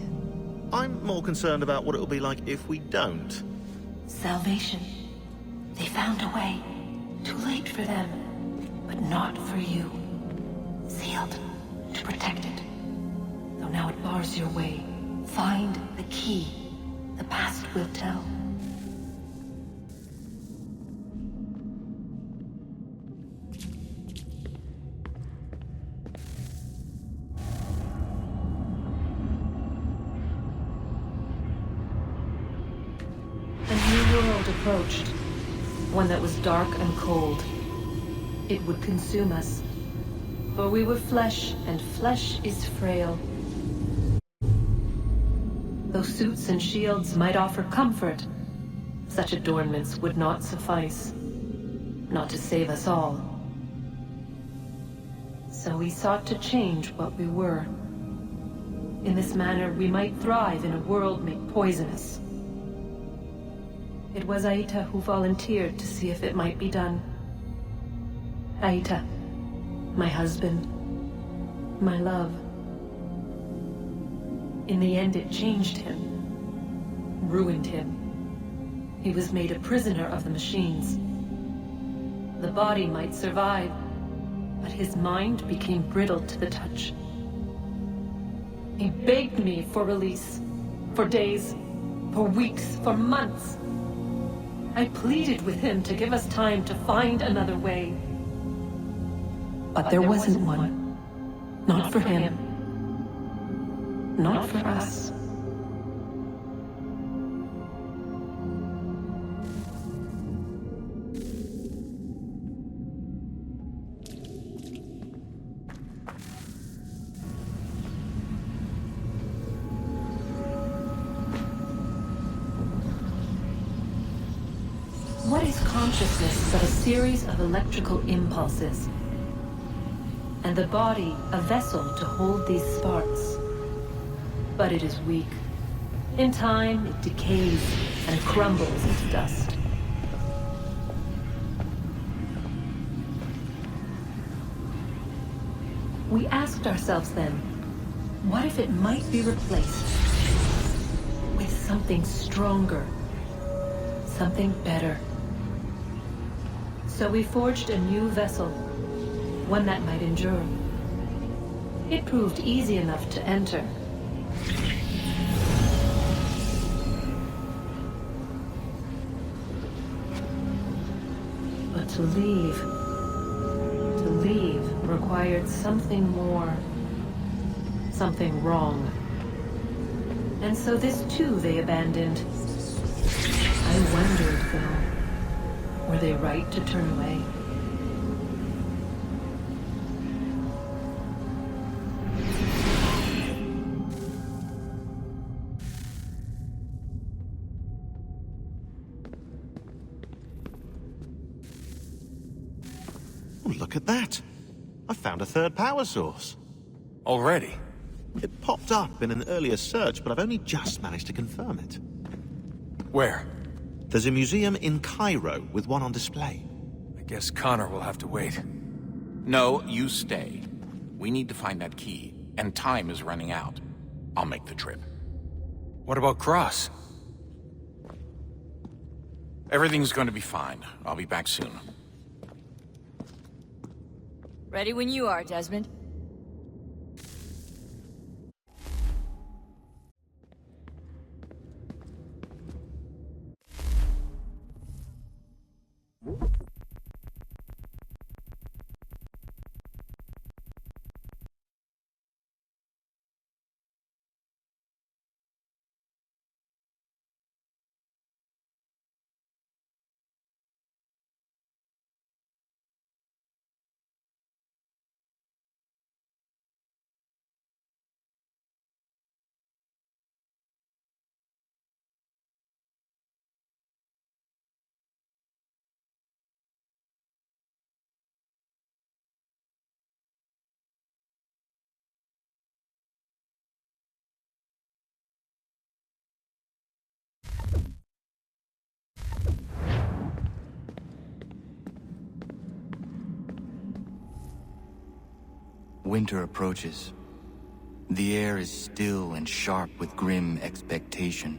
I'm more concerned about what it'll be like if we don't. Salvation. They found a way. Too late for them, but not for you. Sealed to protect it. Though now it bars your way. Find the key. The past will tell. Approached, one that was dark and cold. It would consume us, for we were flesh, and flesh is frail. Though suits and shields might offer comfort, such adornments would not suffice, not to save us all. So we sought to change what we were. In this manner, we might thrive in a world made poisonous. It was Aita who volunteered to see if it might be done. Aita, my husband, my love. In the end, it changed him, ruined him. He was made a prisoner of the machines. The body might survive, but his mind became brittle to the touch. He begged me for release, for days, for weeks, for months. I pleaded with him to give us time to find another way. But there wasn't one. Not for him. Not for us. What is consciousness but a series of electrical impulses? And the body a vessel to hold these sparks. But it is weak. In time, it decays and crumbles into dust. We asked ourselves then, what if it might be replaced with something stronger, something better? So we forged a new vessel, one that might endure. It proved easy enough to enter. But to leave required something more, something wrong. And so this too they abandoned. I wondered, though, were they right to turn away? Oh, look at that. I found a third power source. Already? It popped up in an earlier search, but I've only just managed to confirm it. Where? There's a museum in Cairo with one on display. I guess Connor will have to wait. No, you stay. We need to find that key, and time is running out. I'll make the trip. What about Cross? Everything's going to be fine. I'll be back soon. Ready when you are, Desmond. Winter approaches. The air is still and sharp with grim expectation.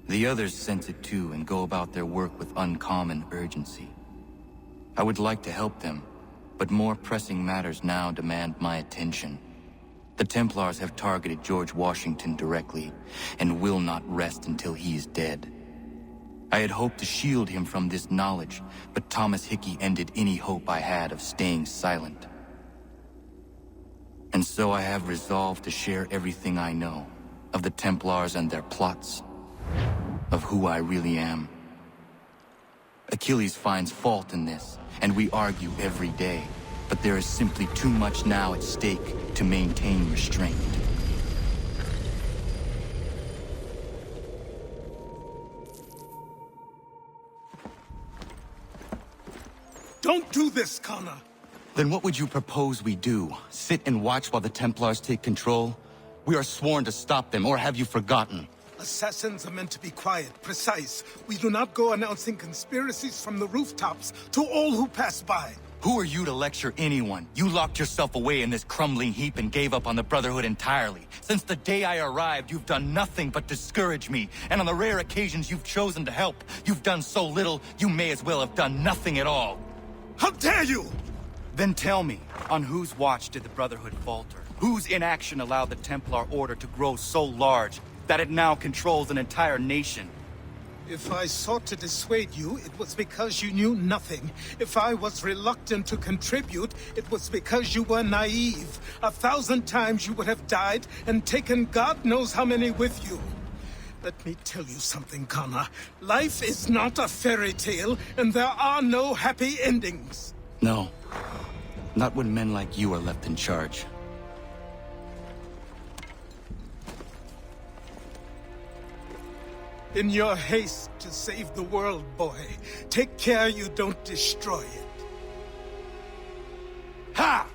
The others sense it too and go about their work with uncommon urgency. I would like to help them, but more pressing matters now demand my attention. The Templars have targeted George Washington directly, and will not rest until he is dead. I had hoped to shield him from this knowledge, but Thomas Hickey ended any hope I had of staying silent. And so I have resolved to share everything I know, of the Templars and their plots, of who I really am. Achilles finds fault in this, and we argue every day, but there is simply too much now at stake to maintain restraint. Don't do this, Connor! Then what would you propose we do? Sit and watch while the Templars take control? We are sworn to stop them, or have you forgotten? Assassins are meant to be quiet, precise. We do not go announcing conspiracies from the rooftops to all who pass by. Who are you to lecture anyone? You locked yourself away in this crumbling heap and gave up on the Brotherhood entirely. Since the day I arrived, you've done nothing but discourage me. And on the rare occasions you've chosen to help, you've done so little, you may as well have done nothing at all. How dare you! Then tell me, on whose watch did the Brotherhood falter? Whose inaction allowed the Templar Order to grow so large that it now controls an entire nation? If I sought to dissuade you, it was because you knew nothing. If I was reluctant to contribute, it was because you were naive. 1,000 times you would have died and taken God knows how many with you. Let me tell you something, Connor. Life is not a fairy tale, and there are no happy endings. No. Not when men like you are left in charge. In your haste to save the world, boy, take care you don't destroy it. Ha!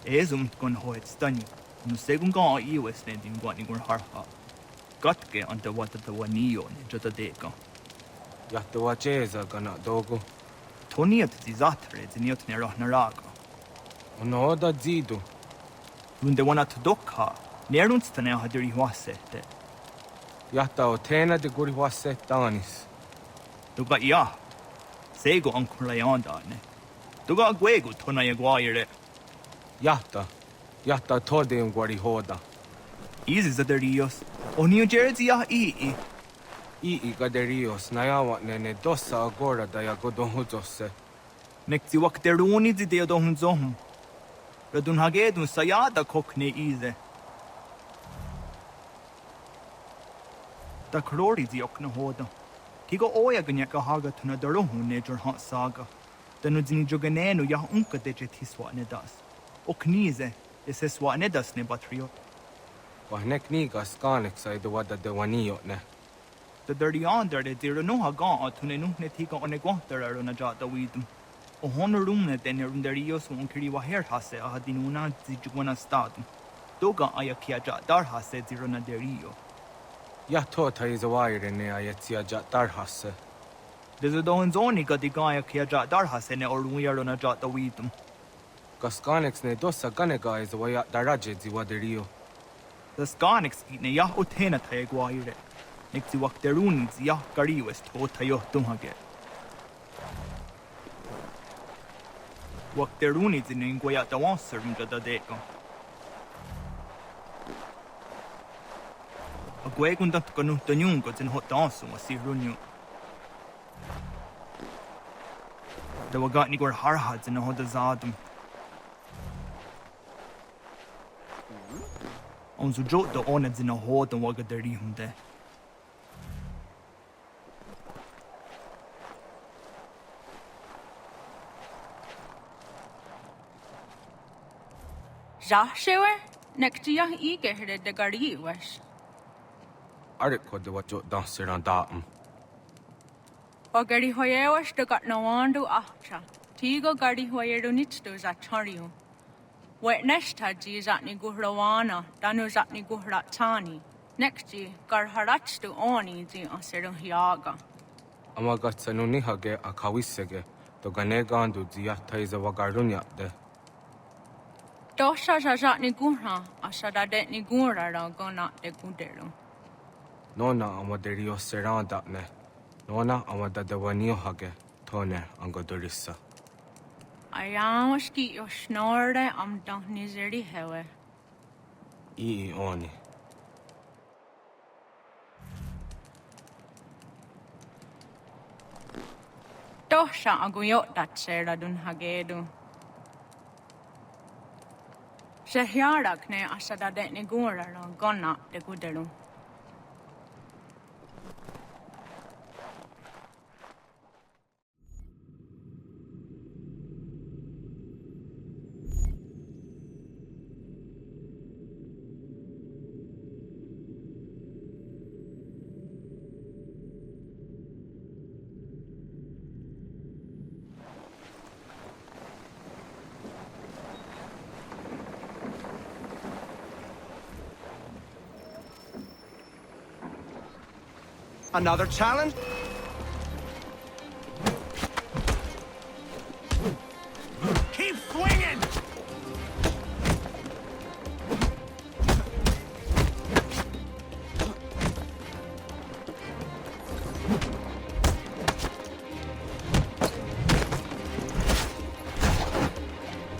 Ezum gon hoit stani. No segun ga iwes ne din gwani gur harha. Gatke anta wata the wanio ne jota deka. Yatta wacheza gana dogo. Toniat zizatre ziniot ne rohnaraga. Ono da zidu. Runde wana tudokha. Nerunstane hadiri wasete. Yatta o tena de guri waset danis. Duga ya. Sego ankulayanda ne. Duga gwego tona yaguaire. Yatta tode un guari hoda. Easy zaderios. O New Jersey ya ii. Ii gaderios nayawa nene dosa agora da yagodonhuzose. Nekti wakteruni zideo dohunzohum. Ratonhnhaké dun sayada kokne ize. Da krori ziokna hoda. Tigo oya ganyaka haga tuna daruhu nejor hot saga. Danu zini joganenu ya unka deje tiswa nedas. Oknize, ese swa nedas ne batrio. Wahnek niga skanek sa do wada de wanio ne. The dirty under de dira no haga tune nuhne tiga onegwater na jata widum. O honorumne den runderios unkiri wa her hase ahadinuna zijwana stadum. Doga ayakia ja dar hase zirona derio. Ya tota is a wire ne ayetsia ja dar hase. There's don zoni gadigaya kia ja dar hase ne oruyaro na jata widum. Gaskanex ne dosa ganega is a waya daraje ziwaderio. The Skanix ne ya otena taegwaire. Nixi wakteruni zia gariwes to tayo Ratonhnhaké. Wakteruni zinengwaya tawanser mjada deko. Agwegunda tukanu tanyungo zin hotansu wasirunyu. The wagat nigor harhads in a hodazadum. On zu jot de oneds in a hod and wagaderi de. Joshua, nektia ige herde de gari was. Ariko de wat jot danser an datum. O gari hoyewas de gat no wandu ahcha. Tigo gari hoyeru nitstu za chariu. Wet neshta ji zatni guhrawana, danu zatni guhratani. Nekti gar haratstu oni ji aseru hiaga. Amagatsa nunihage akawisege, to ganegandu ziyatta is a wagarunya de. Dosha zatni guhra, asada detni gura ra gona de guderu. Nona amaderio serandatne. Nona amada de wanio hage, tone angodorissa. Ayamas ki yo snorde am nizeri hewe. Ii oni. Dosha aguyot dat se Ratonhnhaké du. Sehiarak ne asada detni gura ra gona de guderu. Another challenge? Keep swinging!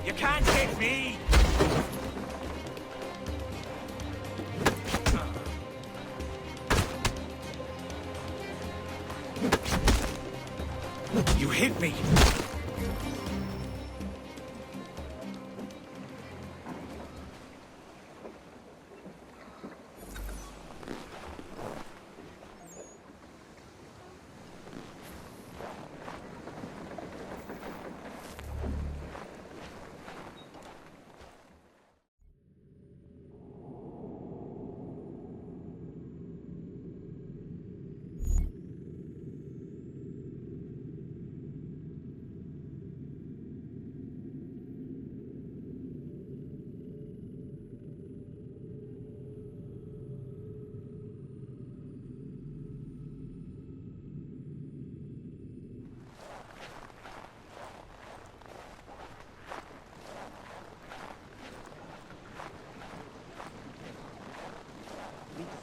You can't hit me! You hit me!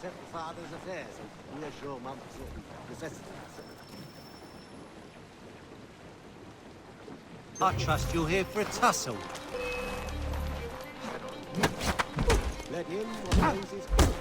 accept the father's affairs and reassure Mum's necessities. I trust you're here for a tussle. Let him what knows his cause.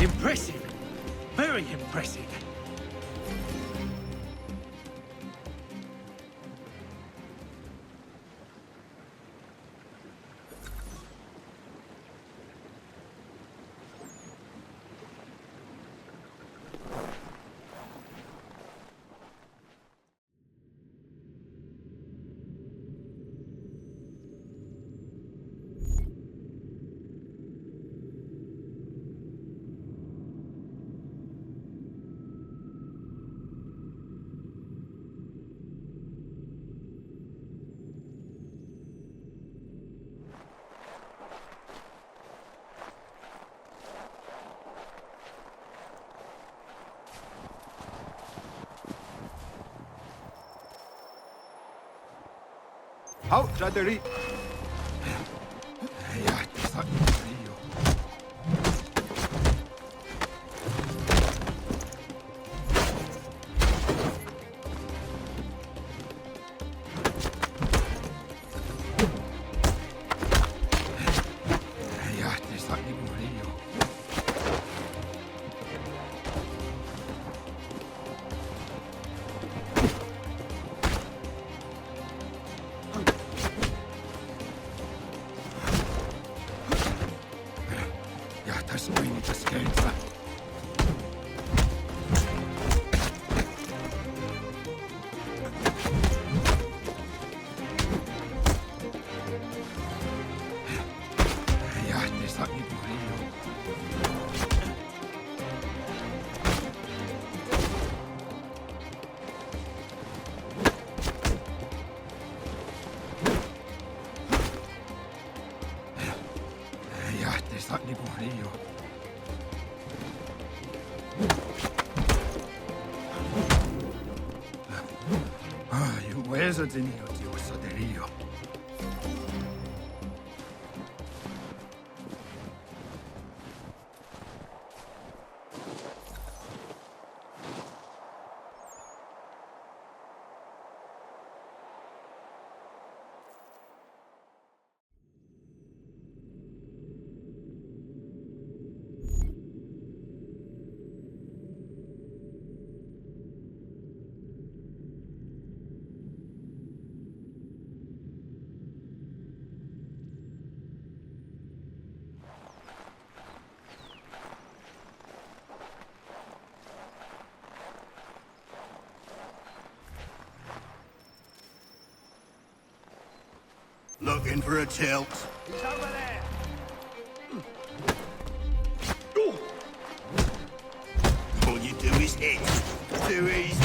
Impressive. Very impressive. Out, Jaderi! Looking for a tilt? He's over there. All you do is hit. Too easy.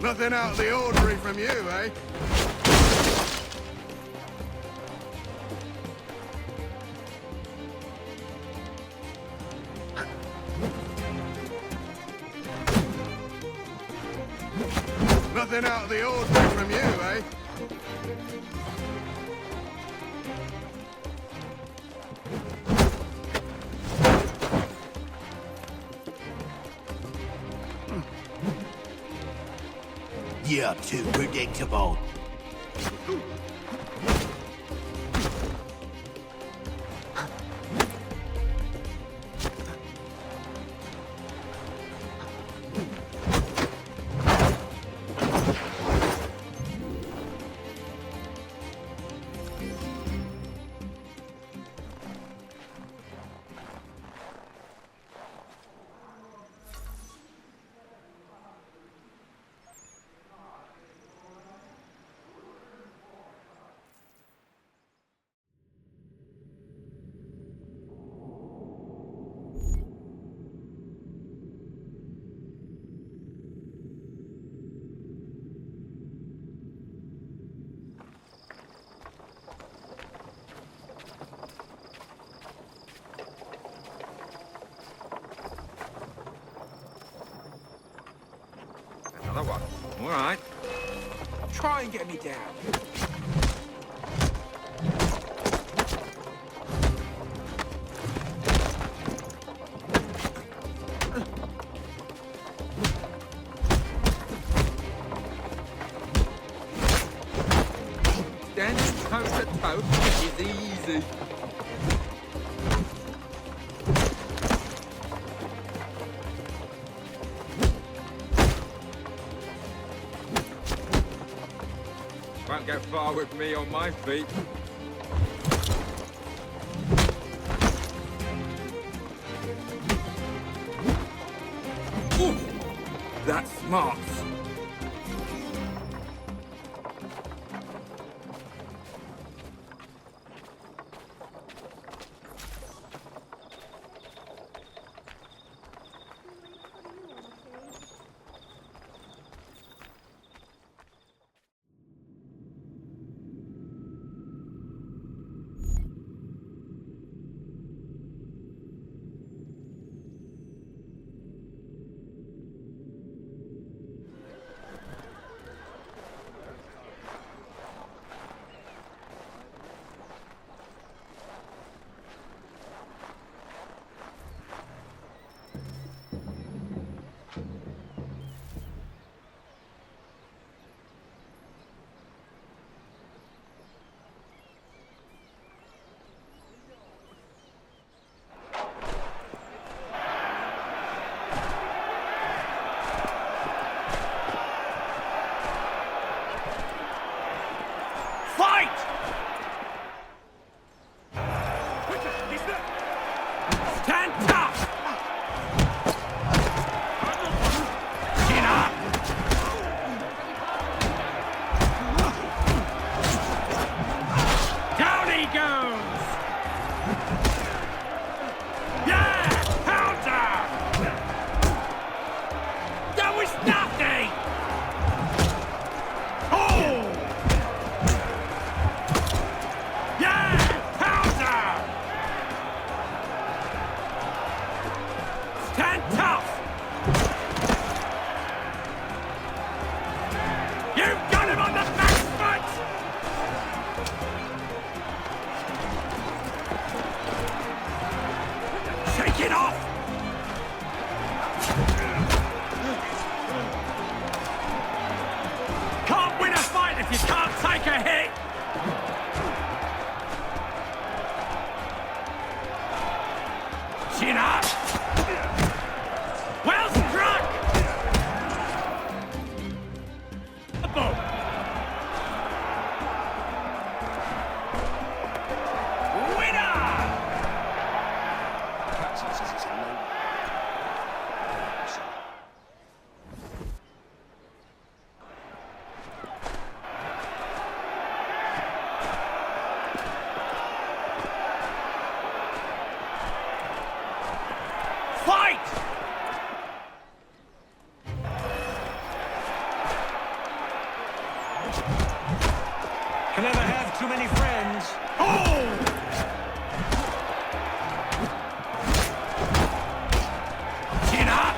Nothing out of the ordinary from you, eh? Nothing out of the ordinary from you, eh? You're too predictable. Another one. All right. Try and get me down. Standing toe to toe is easy. Won't go far with me on my feet. Ooh, that's smart. Can never have too many friends. Oh! Chin up!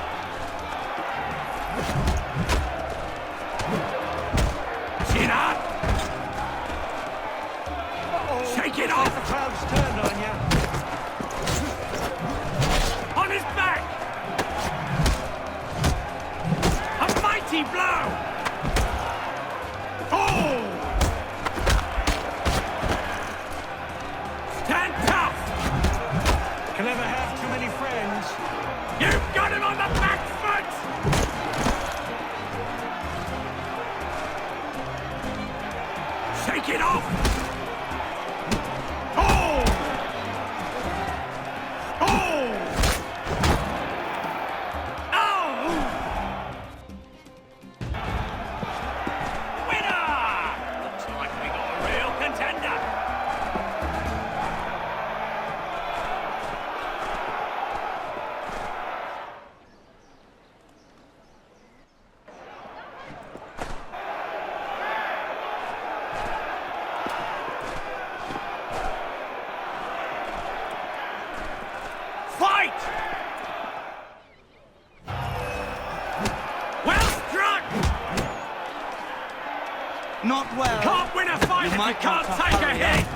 Chin up! Shake it off! The crowd's turned on you. On his back! A mighty blow! Oh! Stand tough! Can never have too many friends. You've got him on the back foot! Shake it off! Oh! Oh! Oh! Winner! Looks like we got a real contender. Fight! Well struck! Not well. Can't win a fight if you can't take a hit!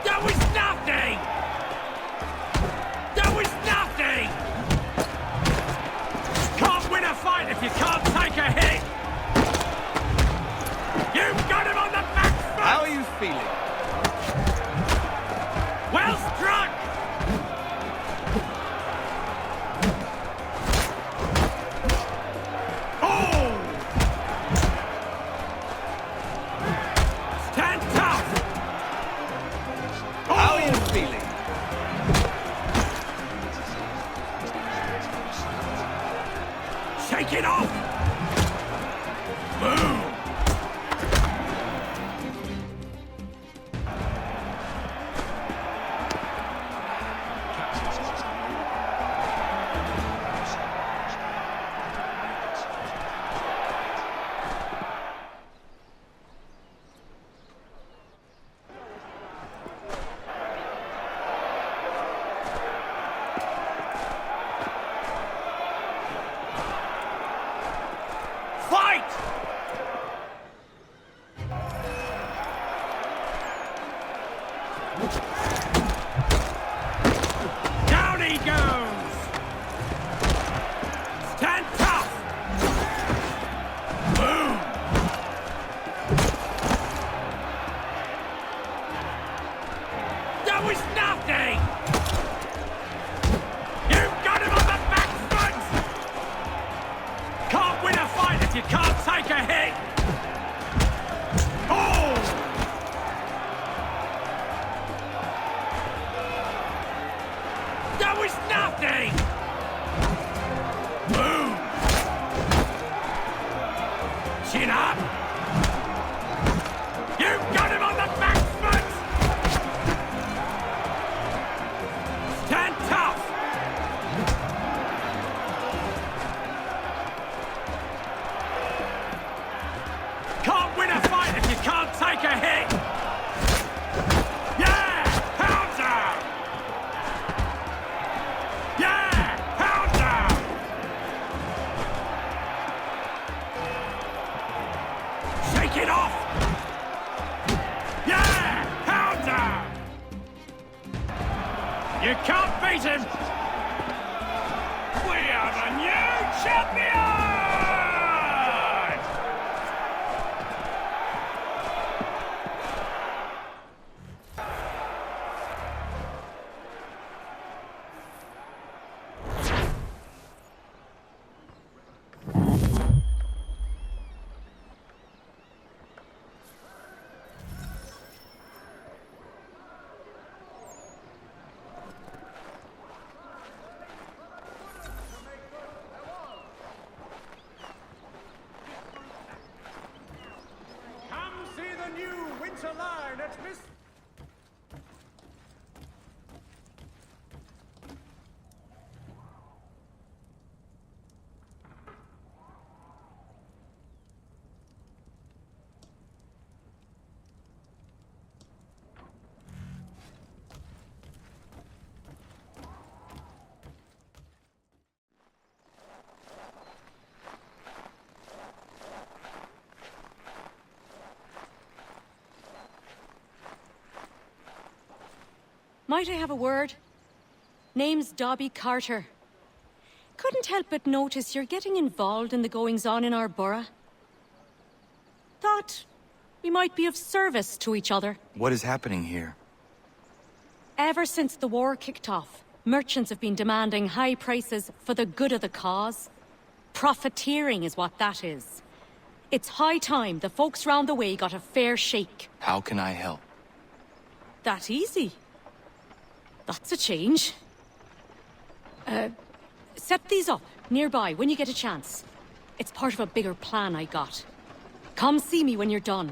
That was nothing! That was nothing! Can't win a fight if you can't take a hit! You've got him on the back foot! How are you feeling? Well struck! Oh! Stand tough! How are you feeling? Shake it off! Boom! Fight! Down he goes! Stand tough! Boom! That was nothing! You've got him on the back foot! Can't win a fight if you can't take a hit! Oh! That was nothing! Boom! Chin up! You've got him on the back foot! Stand tough! Can't win a fight if you can't take a hit! Yeah! Pounder! Yeah! Pounder! Shake it off! Yeah! Pounder! You can't beat him! We are the new champion! Might I have a word? Name's Dobby Carter. Couldn't help but notice you're getting involved in the goings-on in our borough. Thought we might be of service to each other. What is happening here? Ever since the war kicked off, merchants have been demanding high prices for the good of the cause. Profiteering is what that is. It's high time the folks round the way got a fair shake. How can I help? That easy. That's a change. Set these up nearby when you get a chance. It's part of a bigger plan I got. Come see me when you're done.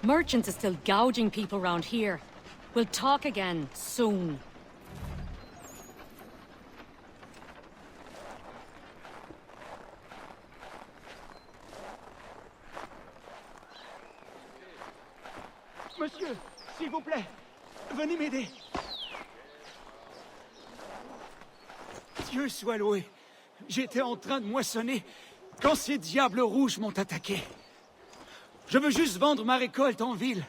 Merchants are still gouging people round here. We'll talk again soon. Monsieur, s'il vous plaît, venez m'aider. Dieu soit loué. J'étais en train de moissonner quand ces diables rouges m'ont attaqué. Je veux juste vendre ma récolte en ville.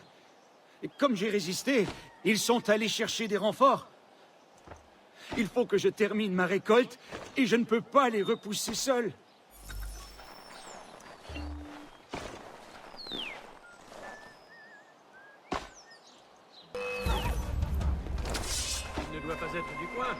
Et comme j'ai résisté, ils sont allés chercher des renforts. Il faut que je termine ma récolte et je ne peux pas les repousser seul. Il ne doit pas être du coin.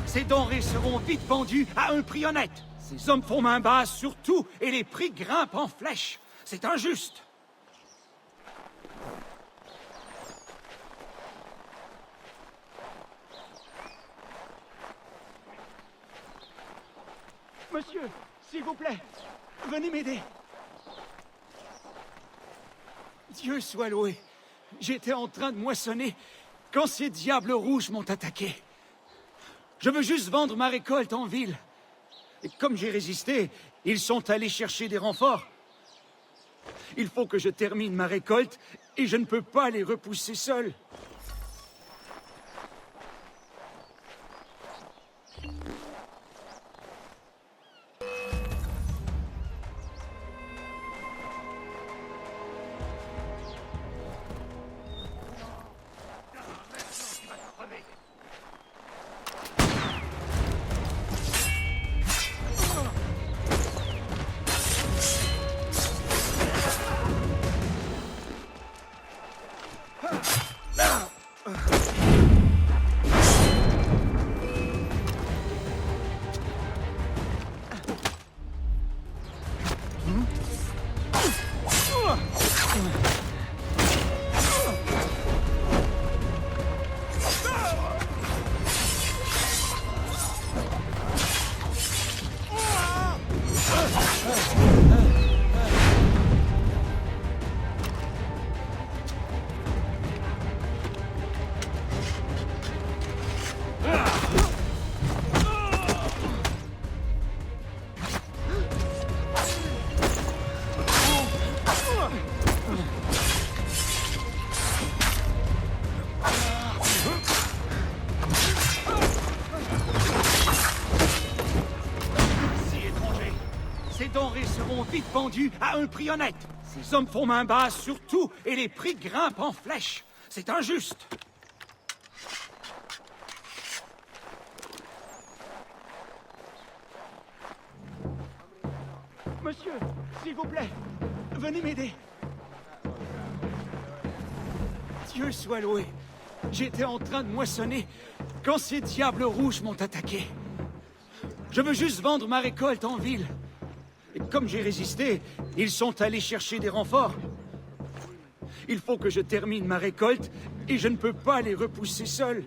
Ces denrées seront vite vendues à un prix honnête. Ces hommes font main basse sur tout et les prix grimpent en flèche. C'est injuste. Monsieur, s'il vous plaît, venez m'aider. Dieu soit loué. J'étais en train de moissonner quand ces diables rouges m'ont attaqué. Je veux juste vendre ma récolte en ville. Et comme j'ai résisté, ils sont allés chercher des renforts. Il faut que je termine ma récolte et je ne peux pas les repousser seul. Vite vendus à un prix honnête. Ces hommes font main basse sur tout et les prix grimpent en flèche. C'est injuste. Monsieur, s'il vous plaît, venez m'aider. Dieu soit loué. J'étais en train de moissonner quand ces diables rouges m'ont attaqué. Je veux juste vendre ma récolte en ville. Et comme j'ai résisté, ils sont allés chercher des renforts. Il faut que je termine ma récolte et je ne peux pas les repousser seul.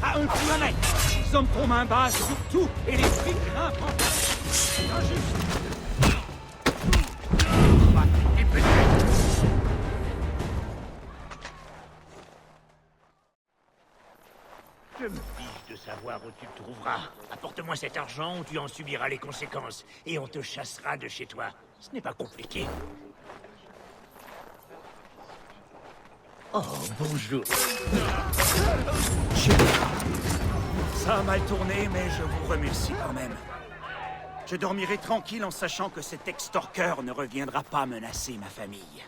À un kilomètre. Les hommes tombent un bas sur tout et les prix grimpent en c'est injuste. Je me fiche de savoir où tu te trouveras. Apporte-moi cet argent ou tu en subiras les conséquences. Et on te chassera de chez toi. Ce n'est pas compliqué. Oh, bonjour. Ça a mal tourné, mais je vous remercie quand même. Je dormirai tranquille en sachant que cet extorqueur ne reviendra pas menacer ma famille.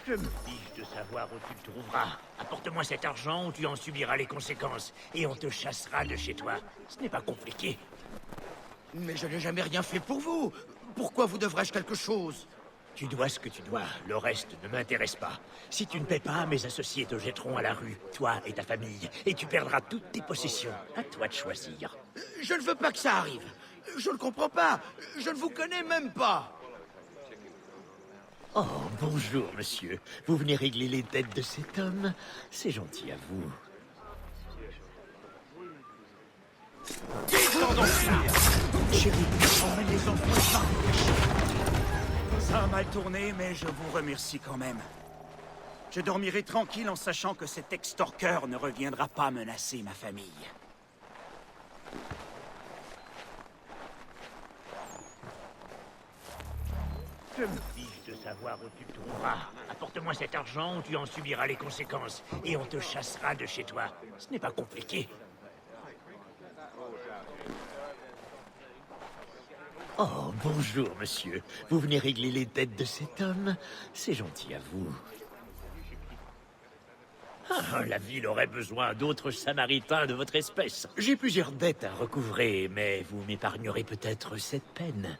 Je me fiche de savoir où tu te trouveras. Apporte-moi cet argent ou tu en subiras les conséquences. Et on te chassera de chez toi. Ce n'est pas compliqué. Mais je n'ai jamais rien fait pour vous. Pourquoi vous devrais-je quelque chose? Tu dois ce que tu dois. Le reste ne m'intéresse pas. Si tu ne paies pas, mes associés te jetteront à la rue, toi et ta famille. Et tu perdras toutes tes possessions. À toi de choisir. Je ne veux pas que ça arrive. Je ne comprends pas. Je ne vous connais même pas. Oh, bonjour, monsieur. Vous venez régler les dettes de cet homme? C'est gentil à vous. Descendons là. Chérie, emmène les enfants. Ça a mal tourné, mais je vous remercie quand même. Je dormirai tranquille en sachant que cet extorqueur ne reviendra pas menacer ma famille. Je me fiche de savoir où tu te trouveras. Apporte-moi cet argent ou tu en subiras les conséquences. Et on te chassera de chez toi. Ce n'est pas compliqué. Oh, bonjour, monsieur. Vous venez régler les dettes de cet homme? C'est gentil à vous. Ah, la ville aurait besoin d'autres samaritains de votre espèce. J'ai plusieurs dettes à recouvrer, mais vous m'épargnerez peut-être cette peine.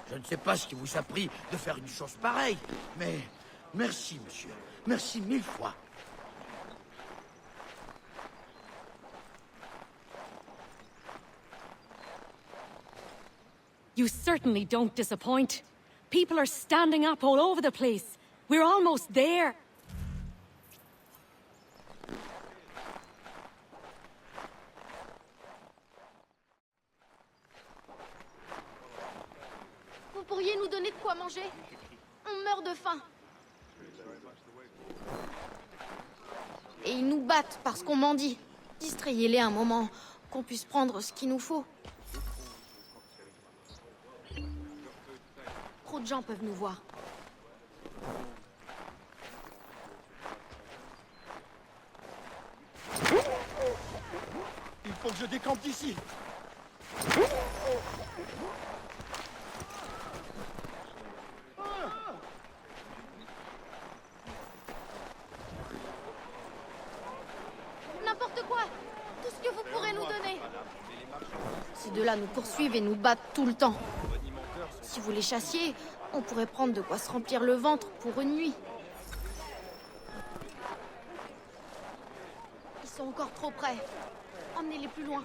Je ne sais pas ce qui vous a pris de faire une chose pareille, mais merci, monsieur. Merci 1000 fois. You certainly don't disappoint. People are standing up all over the place. We're almost there. Vous pourriez nous donner de quoi manger? On meurt de faim. Et ils nous battent parce qu'on mendie. Distrayez-les un moment, qu'on puisse prendre ce qu'il nous faut. de gens peuvent nous voir. Il faut que je décampe d'ici. N'importe quoi. Tout ce que vous pourrez nous donner. Ces deux-là nous poursuivent et nous battent tout le temps. Si vous les chassiez, on pourrait prendre de quoi se remplir le ventre pour une nuit. Ils sont encore trop près. Emmenez-les plus loin.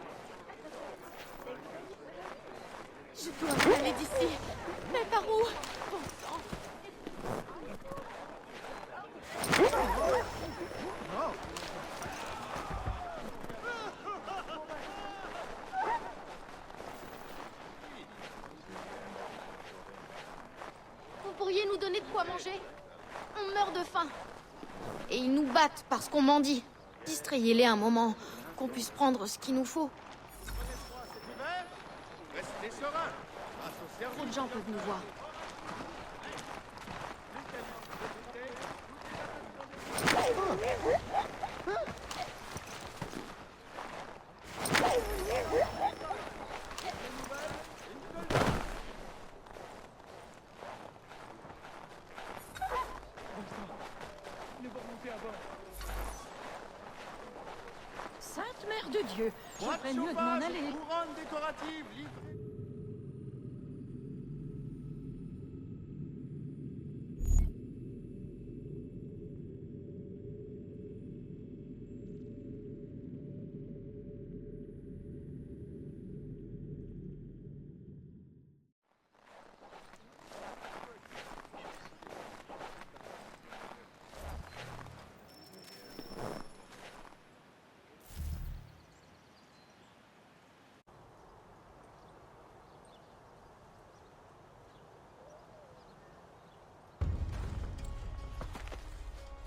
Je dois aller d'ici. Mais par où? Bon sang. Vous pourriez nous donner de quoi manger? On meurt de faim. Et ils nous battent parce qu'on mendie. Distrayez-les un moment, qu'on puisse prendre ce qu'il nous faut. Restez serein. Trop de gens peuvent nous voir. Sainte Mère de Dieu, je ferais mieux de m'en aller. Couronne décorative livrée.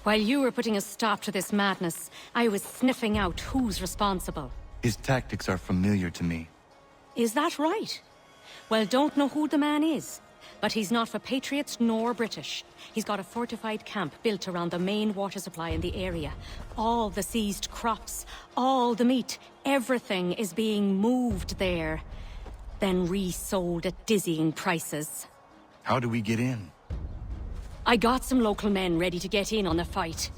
While you were putting a stop to this madness, I was sniffing out who's responsible. His tactics are familiar to me. Is that right? Well, don't know who the man is, but he's not for Patriots nor British. He's got a fortified camp built around the main water supply in the area. All the seized crops, all the meat, everything is being moved there, then resold at dizzying prices. How do we get in? I got some local men ready to get in on the fight.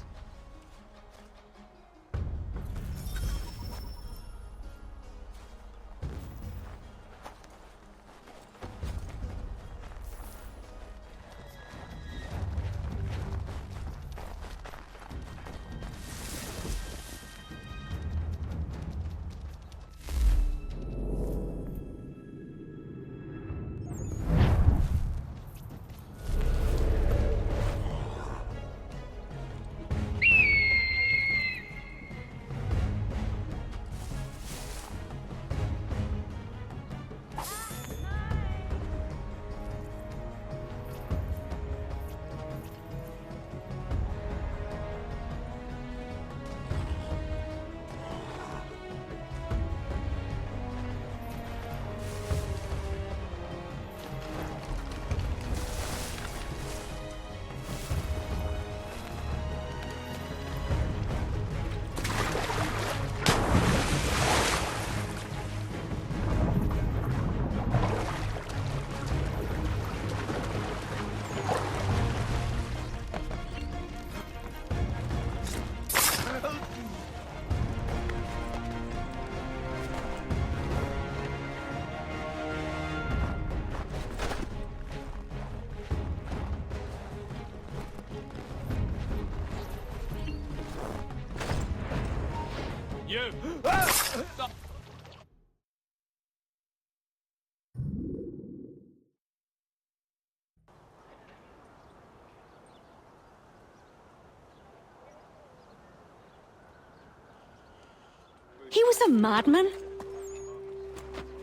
He was a madman?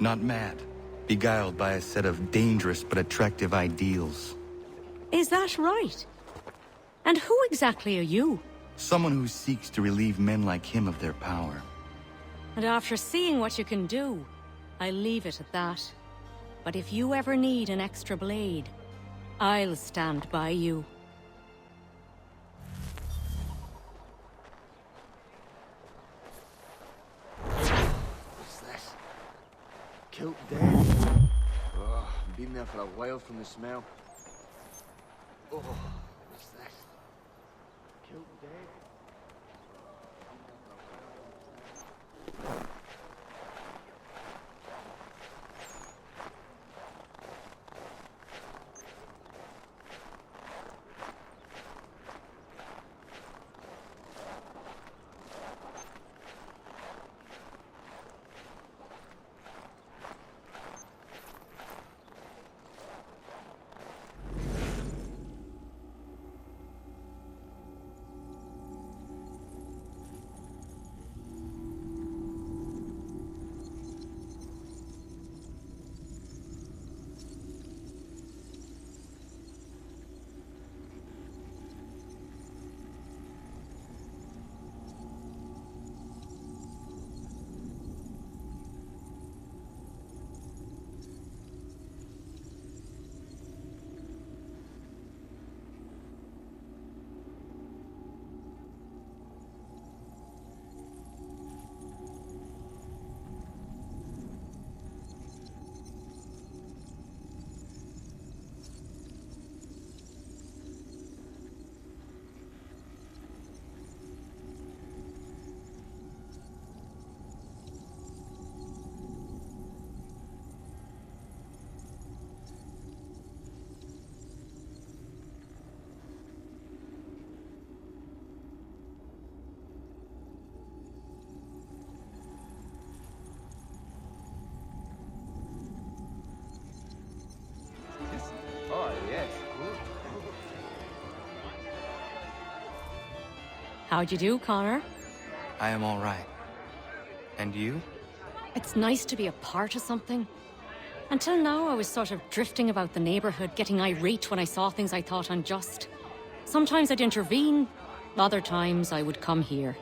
Not mad. Beguiled by a set of dangerous but attractive ideals. Is that right? And who exactly are you? Someone who seeks to relieve men like him of their power. And after seeing what you can do, I leave it at that. But if you ever need an extra blade, I'll stand by you. What's this? Kilt dead? Oh, been there for a while from the smell. Oh, what's this? Kilt dead? How'd you do, Connor? I am all right. And you? It's nice to be a part of something. Until now, I was sort of drifting about the neighborhood, getting irate when I saw things I thought unjust. Sometimes I'd intervene, other times I would come here.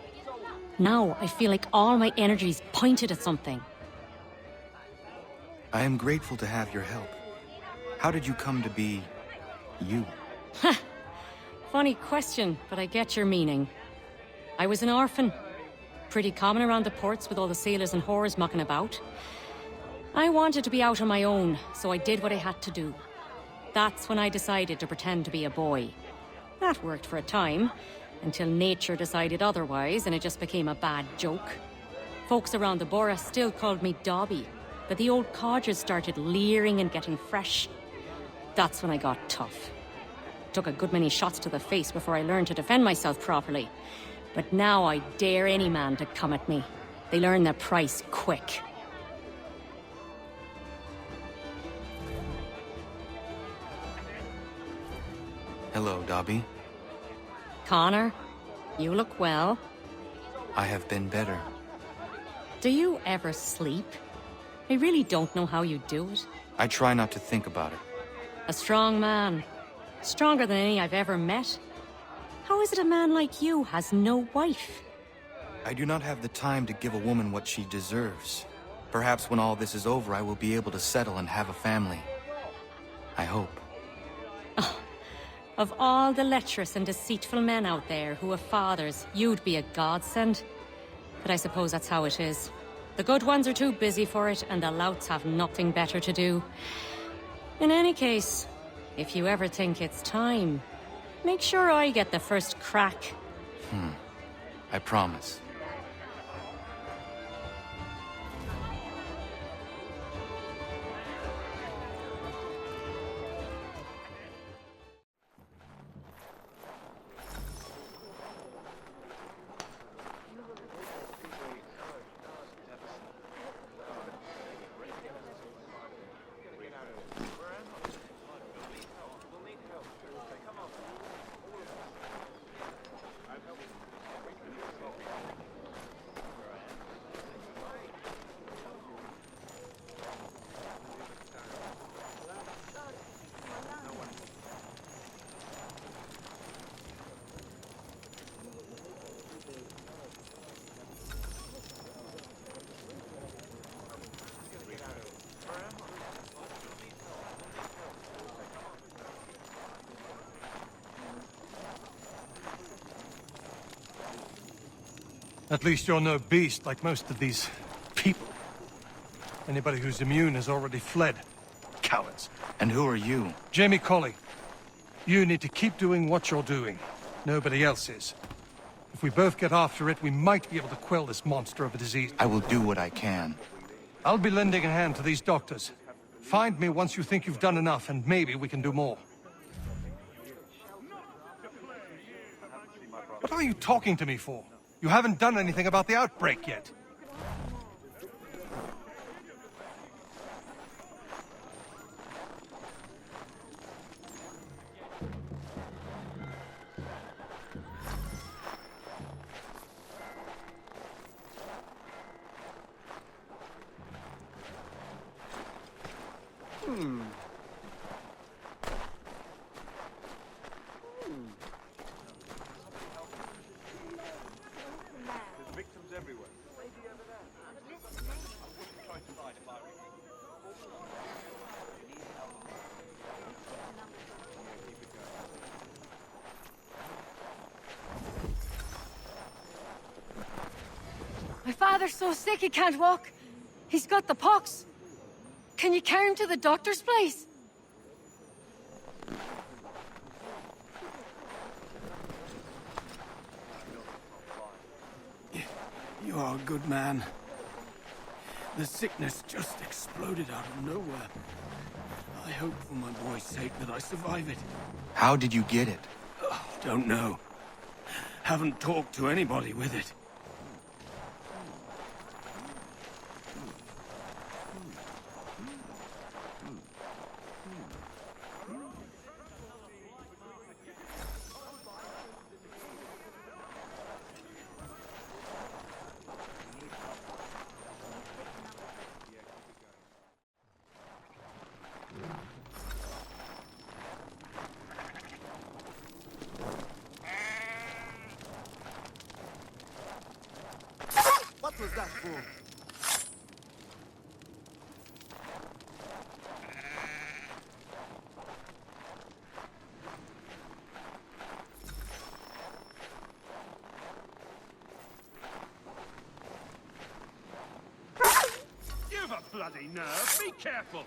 Now, I feel like all my energy's pointed at something. I am grateful to have your help. How did you come to be... you? Funny question, but I get your meaning. I was an orphan. Pretty common around the ports with all the sailors and whores mucking about. I wanted to be out on my own, so I did what I had to do. That's when I decided to pretend to be a boy. That worked for a time, until nature decided otherwise and it just became a bad joke. Folks around the borough still called me Dobby, but the old codgers started leering and getting fresh. That's when I got tough. Took a good many shots to the face before I learned to defend myself properly. But now I dare any man to come at me. They learn their price quick. Hello, Dobby. Connor, you look well. I have been better. Do you ever sleep? I really don't know how you do it. I try not to think about it. A strong man. Stronger than any I've ever met. How is it a man like you has no wife? I do not have the time to give a woman what she deserves. Perhaps when all this is over, I will be able to settle and have a family. I hope. Oh, of all the lecherous and deceitful men out there who have fathers, you'd be a godsend. But I suppose that's how it is. The good ones are too busy for it, and the louts have nothing better to do. In any case, if you ever think it's time, make sure I get the first crack. I promise. At least you're no beast like most of these people. Anybody who's immune has already fled. Cowards. And who are you? Jamie Colley. You need to keep doing what you're doing. Nobody else is. If we both get after it, we might be able to quell this monster of a disease. I will do what I can. I'll be lending a hand to these doctors. Find me once you think you've done enough, and maybe we can do more. What are you talking to me for? You haven't done anything about the outbreak yet. My father's so sick he can't walk. He's got the pox. Can you carry him to the doctor's place? You are a good man. The sickness just exploded out of nowhere. I hope for my boy's sake that I survive it. How did you get it? Oh, don't know. Haven't talked to anybody with it. What was that for? You've a bloody nerve. Be careful.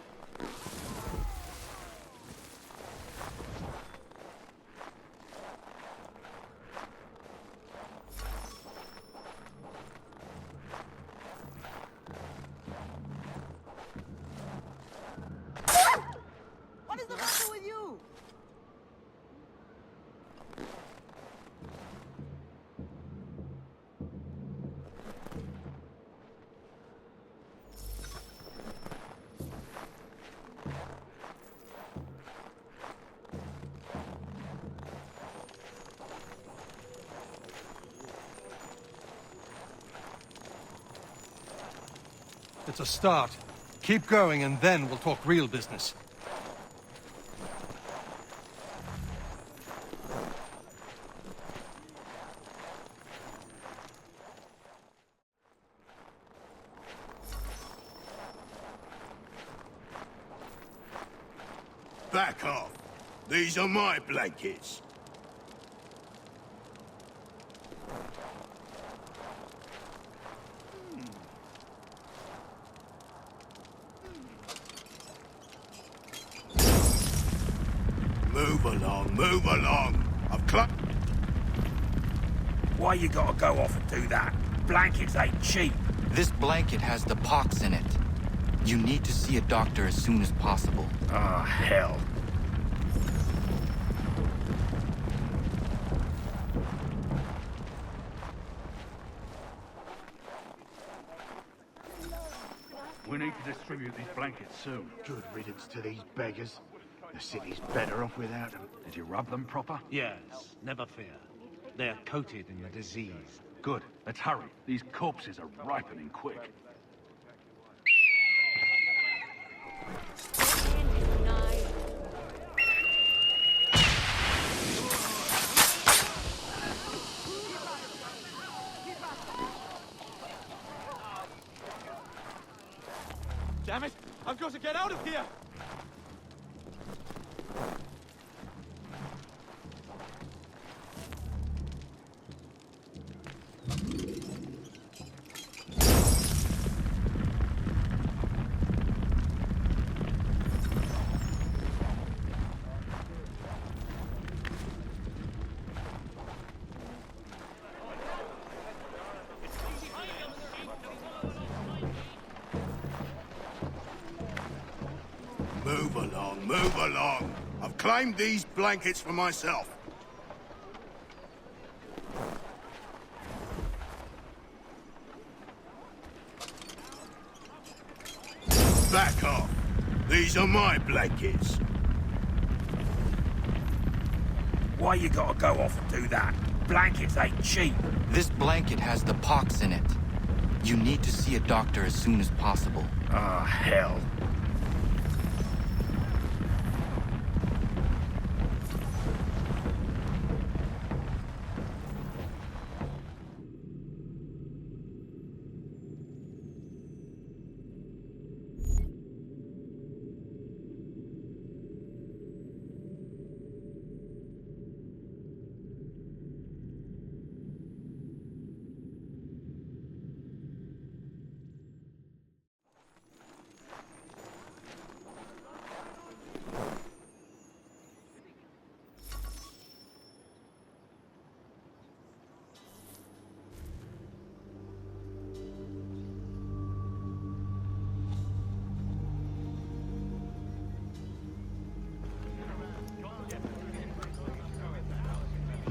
What is the matter with you? It's a start. Keep going, and then we'll talk real business. Back off. These are my blankets. Move along. I've Why you gotta go off and do that? Blankets ain't cheap. This blanket has the pox in it. You need to see a doctor as soon as possible. Ah, hell. We need to distribute these blankets soon. Good riddance to these beggars. The city's better off without them. Did you rub them proper? Yes, never fear. They're coated in the disease. Good. Let's hurry. These corpses are ripening quick. Damn it! I've got to get out of here! Move along, move along. I've claimed these blankets for myself. Back off. These are my blankets. Why you gotta go off and do that? Blankets ain't cheap. This blanket has the pox in it. You need to see a doctor as soon as possible. Ah, hell.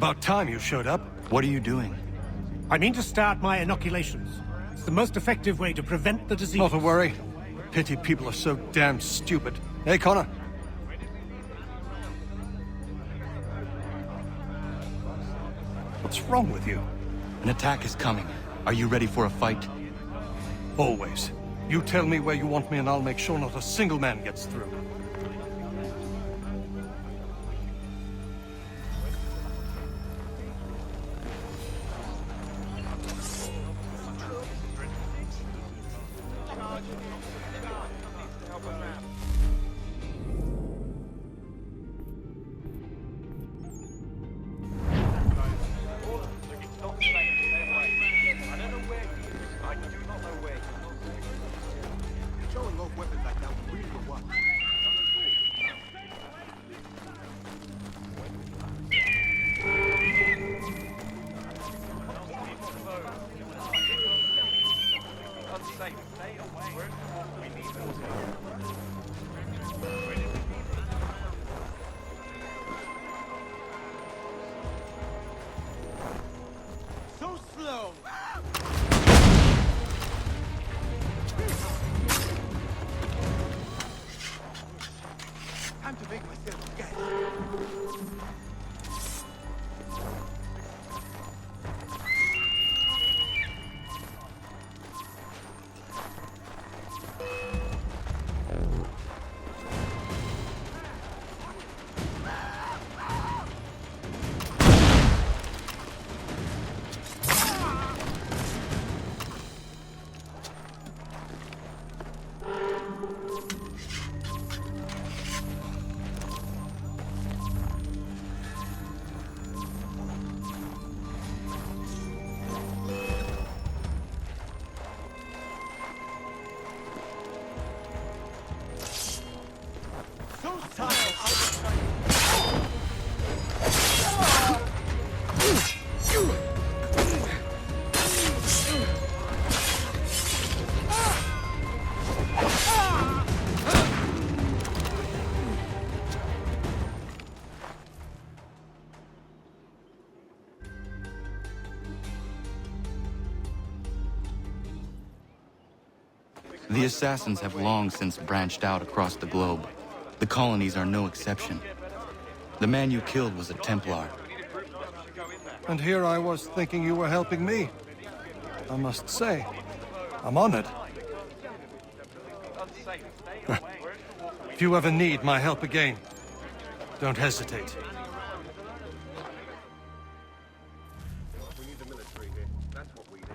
About time you showed up. What are you doing? I mean to start my inoculations. It's the most effective way to prevent the disease. Not to worry. Pity people are so damn stupid. Hey, Connor. What's wrong with you? An attack is coming. Are you ready for a fight? Always. You tell me where you want me and I'll make sure not a single man gets through. The assassins have long since branched out across the globe. The colonies are no exception. The man you killed was a Templar. And here I was thinking you were helping me. I must say, I'm honored. If you ever need my help again, don't hesitate. We need the military here. That's what we need.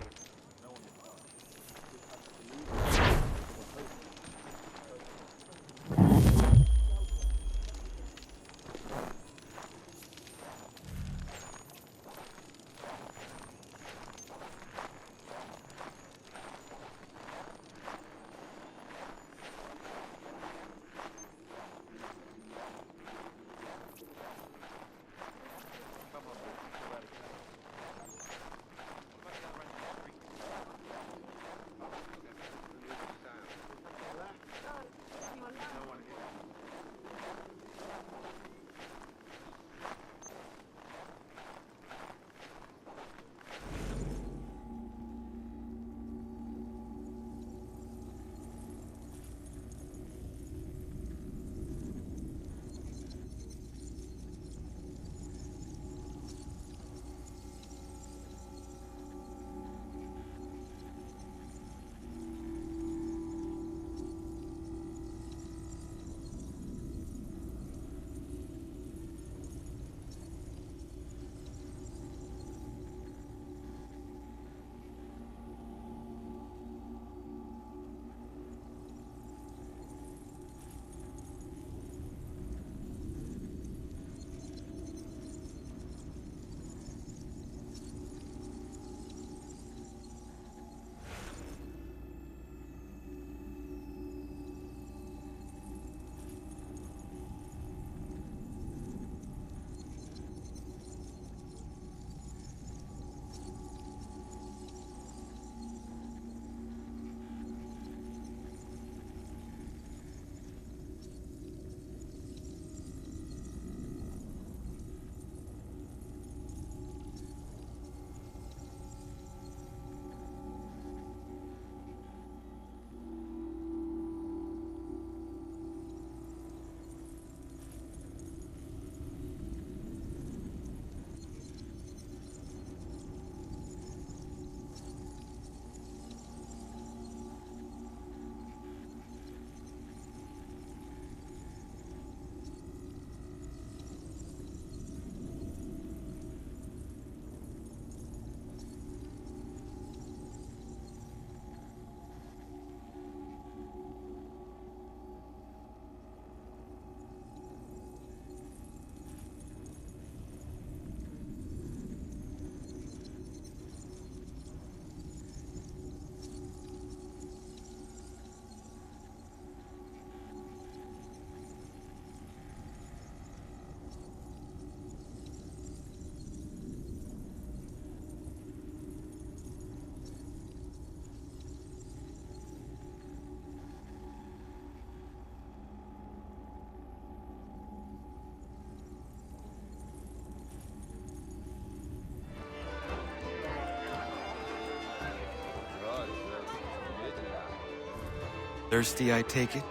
Thirsty, I take it?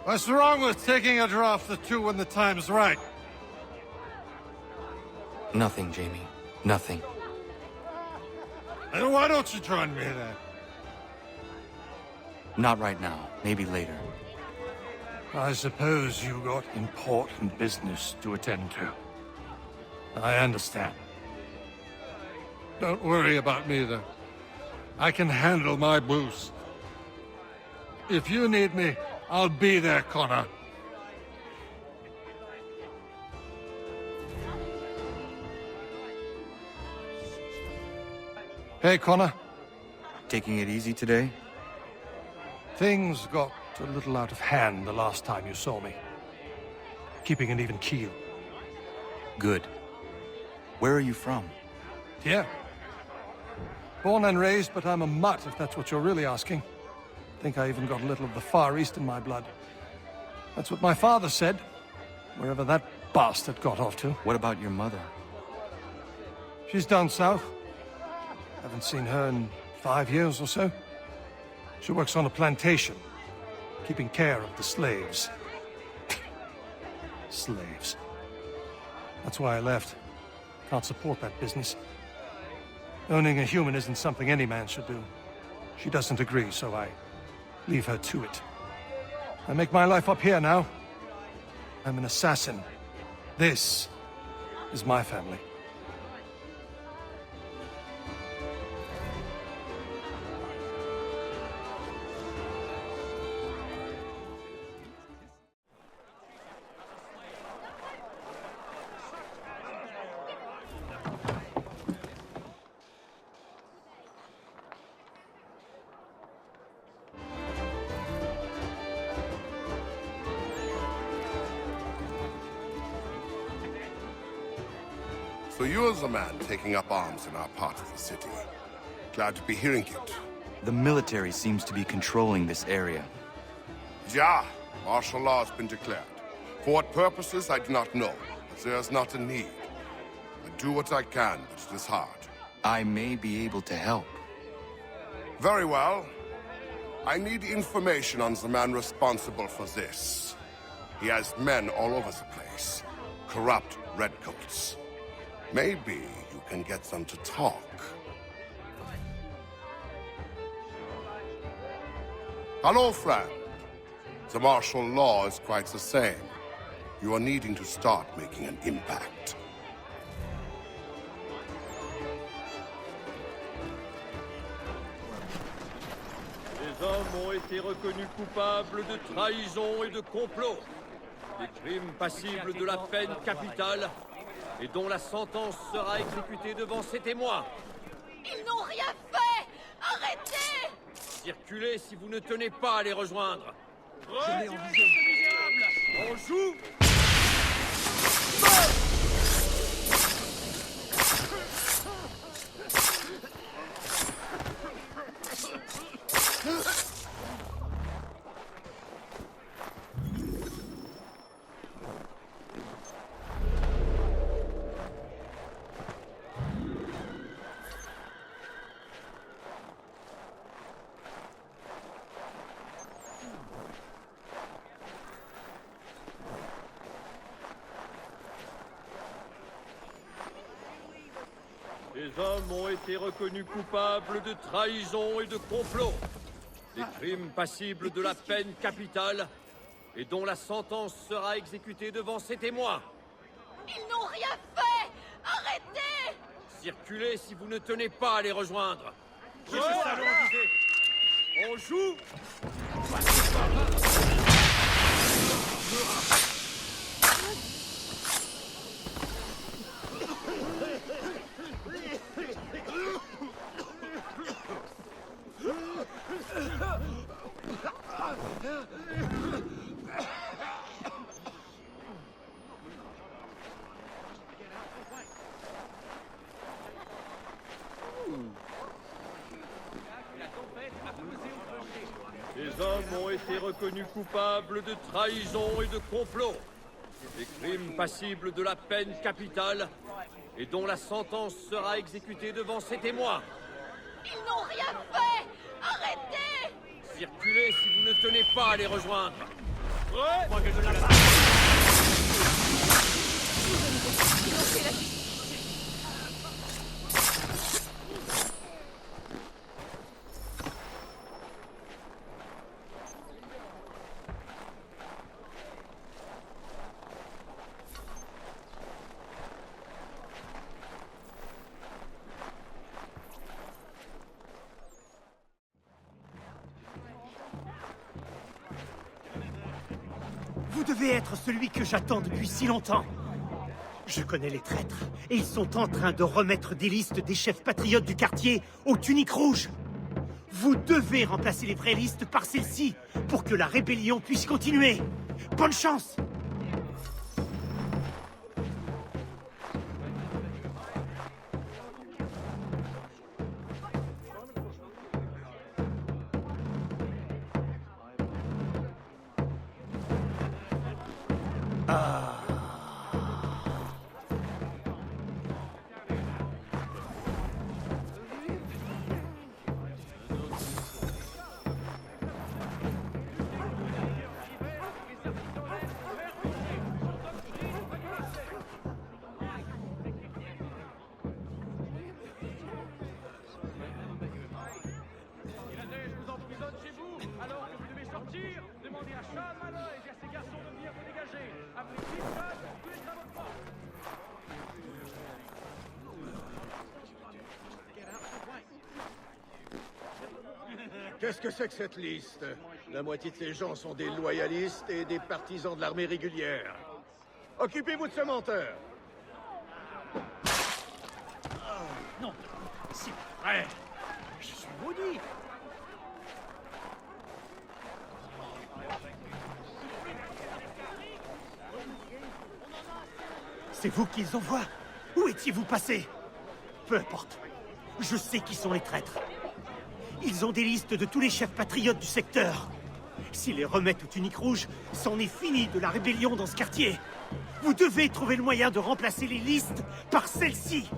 What's wrong with taking a draft or two when the time's right? Nothing, Jamie. Nothing. Then why don't you join me then? Not right now. Maybe later. I suppose you got important business to attend to. I understand. Don't worry about me, though. I can handle my boost. If you need me, I'll be there, Connor. Hey, Connor. Taking it easy today? Things got a little out of hand the last time you saw me. Keeping an even keel. Good. Where are you from? Here. Born and raised, but I'm a mutt, if that's what you're really asking. Think I even got a little of the Far East in my blood. That's what my father said, wherever that bastard got off to. What about your mother? She's down south. Haven't seen her in 5 years or so. She works on a plantation, keeping care of the slaves. Slaves. That's why I left. Can't support that business. Owning a human isn't something any man should do. She doesn't agree, so I leave her to it. I make my life up here now. I'm an assassin. This is my family. So you're the man taking up arms in our part of the city. Glad to be hearing it. The military seems to be controlling this area. Yeah, martial law has been declared. For what purposes, I do not know, but there's not a need. I do what I can, but it is hard. I may be able to help. Very well. I need information on the man responsible for this. He has men all over the place. Corrupt redcoats. Maybe you can get them to talk. Hello, friend. The martial law is quite the same. You are needing to start making an impact. Les hommes ont été reconnus coupables de trahison et de complot. Des crimes passibles de la peine capitale et dont la sentence sera exécutée devant ces témoins. Ils n'ont rien fait! Arrêtez! Circulez si vous ne tenez pas à les rejoindre. Retirez ce misérable! On joue! Les hommes ont été reconnus coupables de trahison et de complot. Des crimes passibles de la peine capitale et dont la sentence sera exécutée devant ces témoins. Ils n'ont rien fait! Arrêtez! Circulez si vous ne tenez pas à les rejoindre. C'est ce salon, disais! On joue! Les hommes ont été reconnus coupables de trahison et de complot. Des crimes passibles de la peine capitale et dont la sentence sera exécutée devant ces témoins. Ils n'ont rien fait! Arrêtez! Circulez si vous ne tenez pas à les rejoindre. Ouais. Vous devez être celui que j'attends depuis si longtemps. Je connais les traîtres, et ils sont en train de remettre des listes des chefs patriotes du quartier aux tuniques rouges. Vous devez remplacer les vraies listes par celles-ci, pour que la rébellion puisse continuer. Bonne chance! Qu'est-ce que c'est que cette liste? La moitié de ces gens sont des loyalistes et des partisans de l'armée régulière. Occupez-vous de ce menteur. Non, c'est vrai. Je suis maudit. C'est vous qu'ils envoient? Où étiez-vous passé? Peu importe. Je sais qui sont les traîtres. Ils ont des listes de tous les chefs patriotes du secteur. S'ils les remettent aux tuniques rouges, c'en est fini de la rébellion dans ce quartier. Vous devez trouver le moyen de remplacer les listes par celles-ci.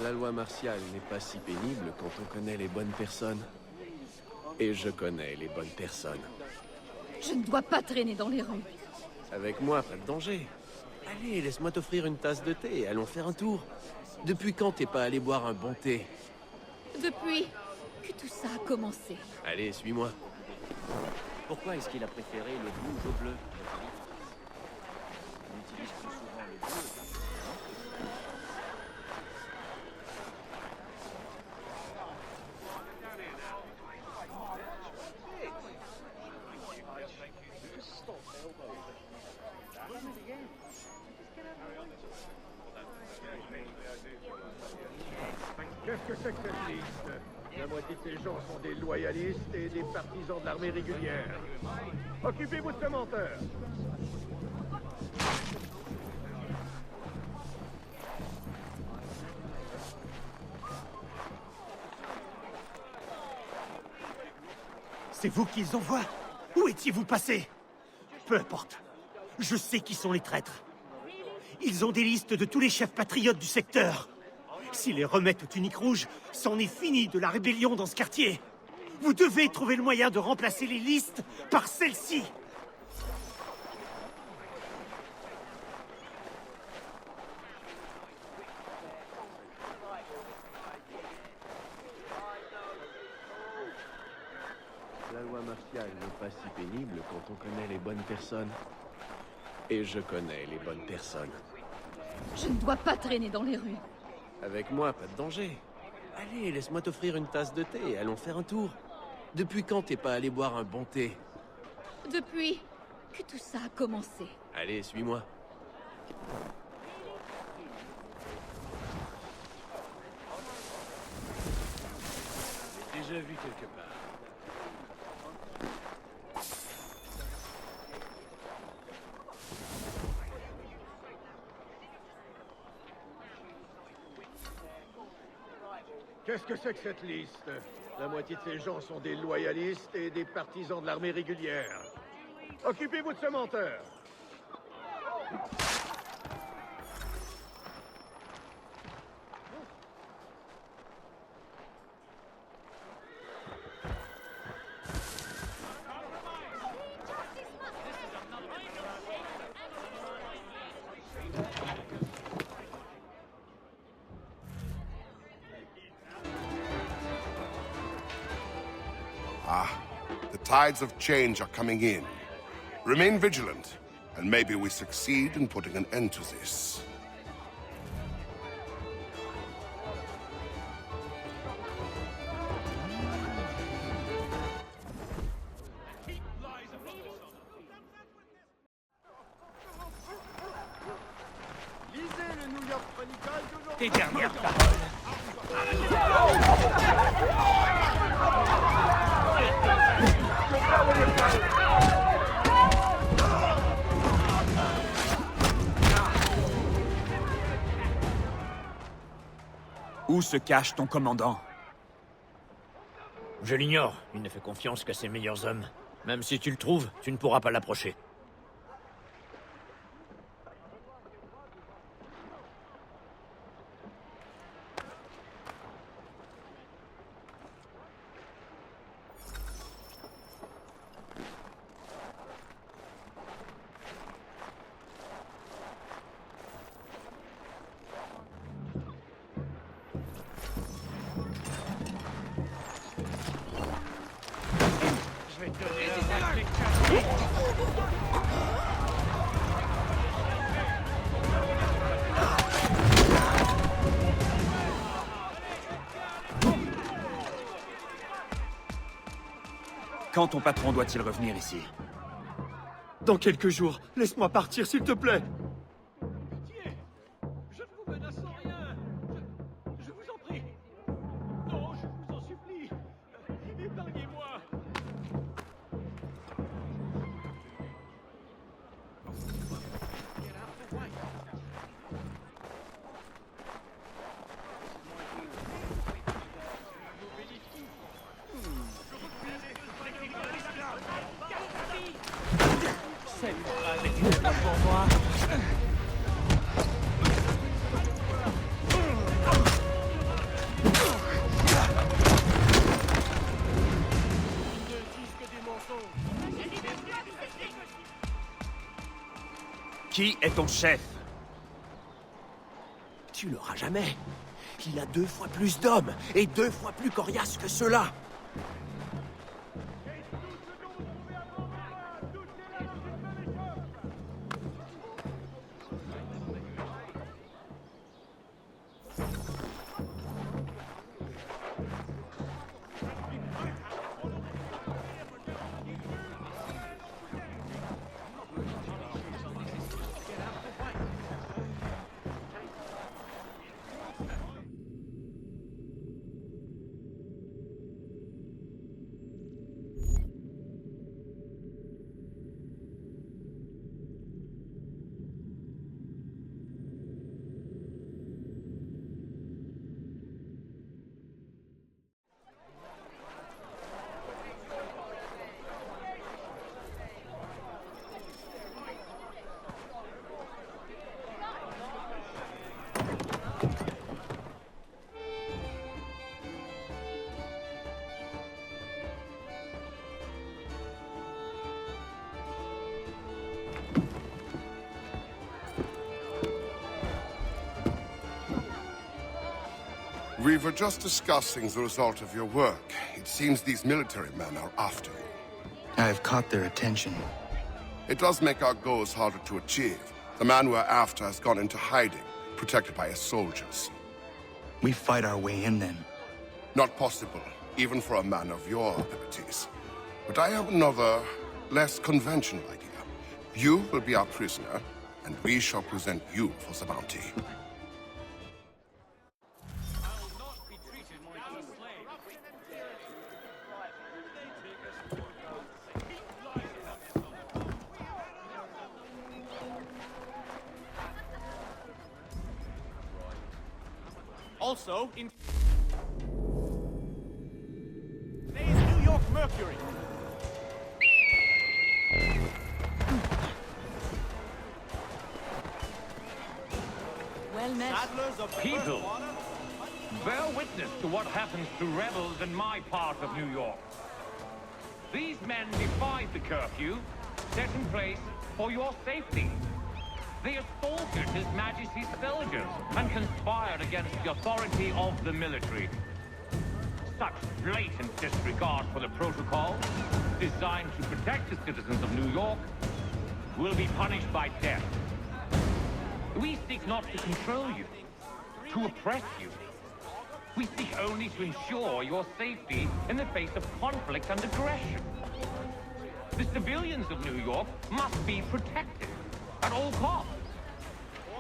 La loi martiale n'est pas si pénible quand on connaît les bonnes personnes. Et je connais les bonnes personnes. Je ne dois pas traîner dans les rues. Avec moi, pas de danger. Allez, laisse-moi t'offrir une tasse de thé et allons faire un tour. Depuis quand t'es pas allé boire un bon thé? Depuis que tout ça a commencé. Allez, suis-moi. Pourquoi est-ce qu'il a préféré le rouge au bleu? On utilise plus souvent le bleu. Qu'est-ce que c'est que cette liste? La moitié de ces gens sont des loyalistes et des partisans de l'armée régulière. Occupez-vous de ce menteur. C'est vous qu'ils envoient? Où étiez-vous passé? Peu importe. Je sais qui sont les traîtres. Ils ont des listes de tous les chefs patriotes du secteur. S'ils les remettent aux tuniques rouges, c'en est fini de la rébellion dans ce quartier. Vous devez trouver le moyen de remplacer les listes par celles-ci. La loi martiale n'est pas si pénible quand on connaît les bonnes personnes. Et je connais les bonnes personnes. Je ne dois pas traîner dans les rues. Avec moi, pas de danger. Allez, laisse-moi t'offrir une tasse de thé et allons faire un tour. Depuis quand t'es pas allé boire un bon thé? Depuis que tout ça a commencé. Allez, suis-moi. J'ai déjà vu quelque part. Qu'est-ce que c'est que cette liste? La moitié de ces gens sont des loyalistes et des partisans de l'armée régulière. Occupez-vous de ce menteur. The tides of change are coming in. Remain vigilant, and maybe we succeed in putting an end to this. Lisez le New York Chronicle d'aujourd'hui. Tes dernières paroles. Où se cache ton commandant? Je l'ignore. Il ne fait confiance qu'à ses meilleurs hommes. Même si tu le trouves, tu ne pourras pas l'approcher. Quand ton patron doit-il revenir ici? Dans quelques jours. Laisse-moi partir, s'il te plaît. Je ne vous menace en rien. Je vous en prie. Non, je vous en supplie. Épargnez-moi. Pour moi. Qui est ton chef? Tu l'auras jamais. Il a 2 fois plus d'hommes et 2 fois plus coriaces que ceux-là. We were just discussing the result of your work. It seems these military men are after you. I have caught their attention. It does make our goals harder to achieve. The man we're after has gone into hiding, protected by his soldiers. We fight our way in then. Not possible, even for a man of your abilities. But I have another, less conventional idea. You will be our prisoner, and we shall present you for the bounty. Also, in... Mercury! Well met. People, bear witness to what happens to rebels in my part of New York. These men defied the curfew set in place for your safety. They assaulted His Majesty's soldiers and conspired against the authority of the military. Such blatant disregard for the protocol, designed to protect the citizens of New York, will be punished by death. We seek not to control you, to oppress you. We seek only to ensure your safety in the face of conflict and aggression. The civilians of New York must be protected at all costs,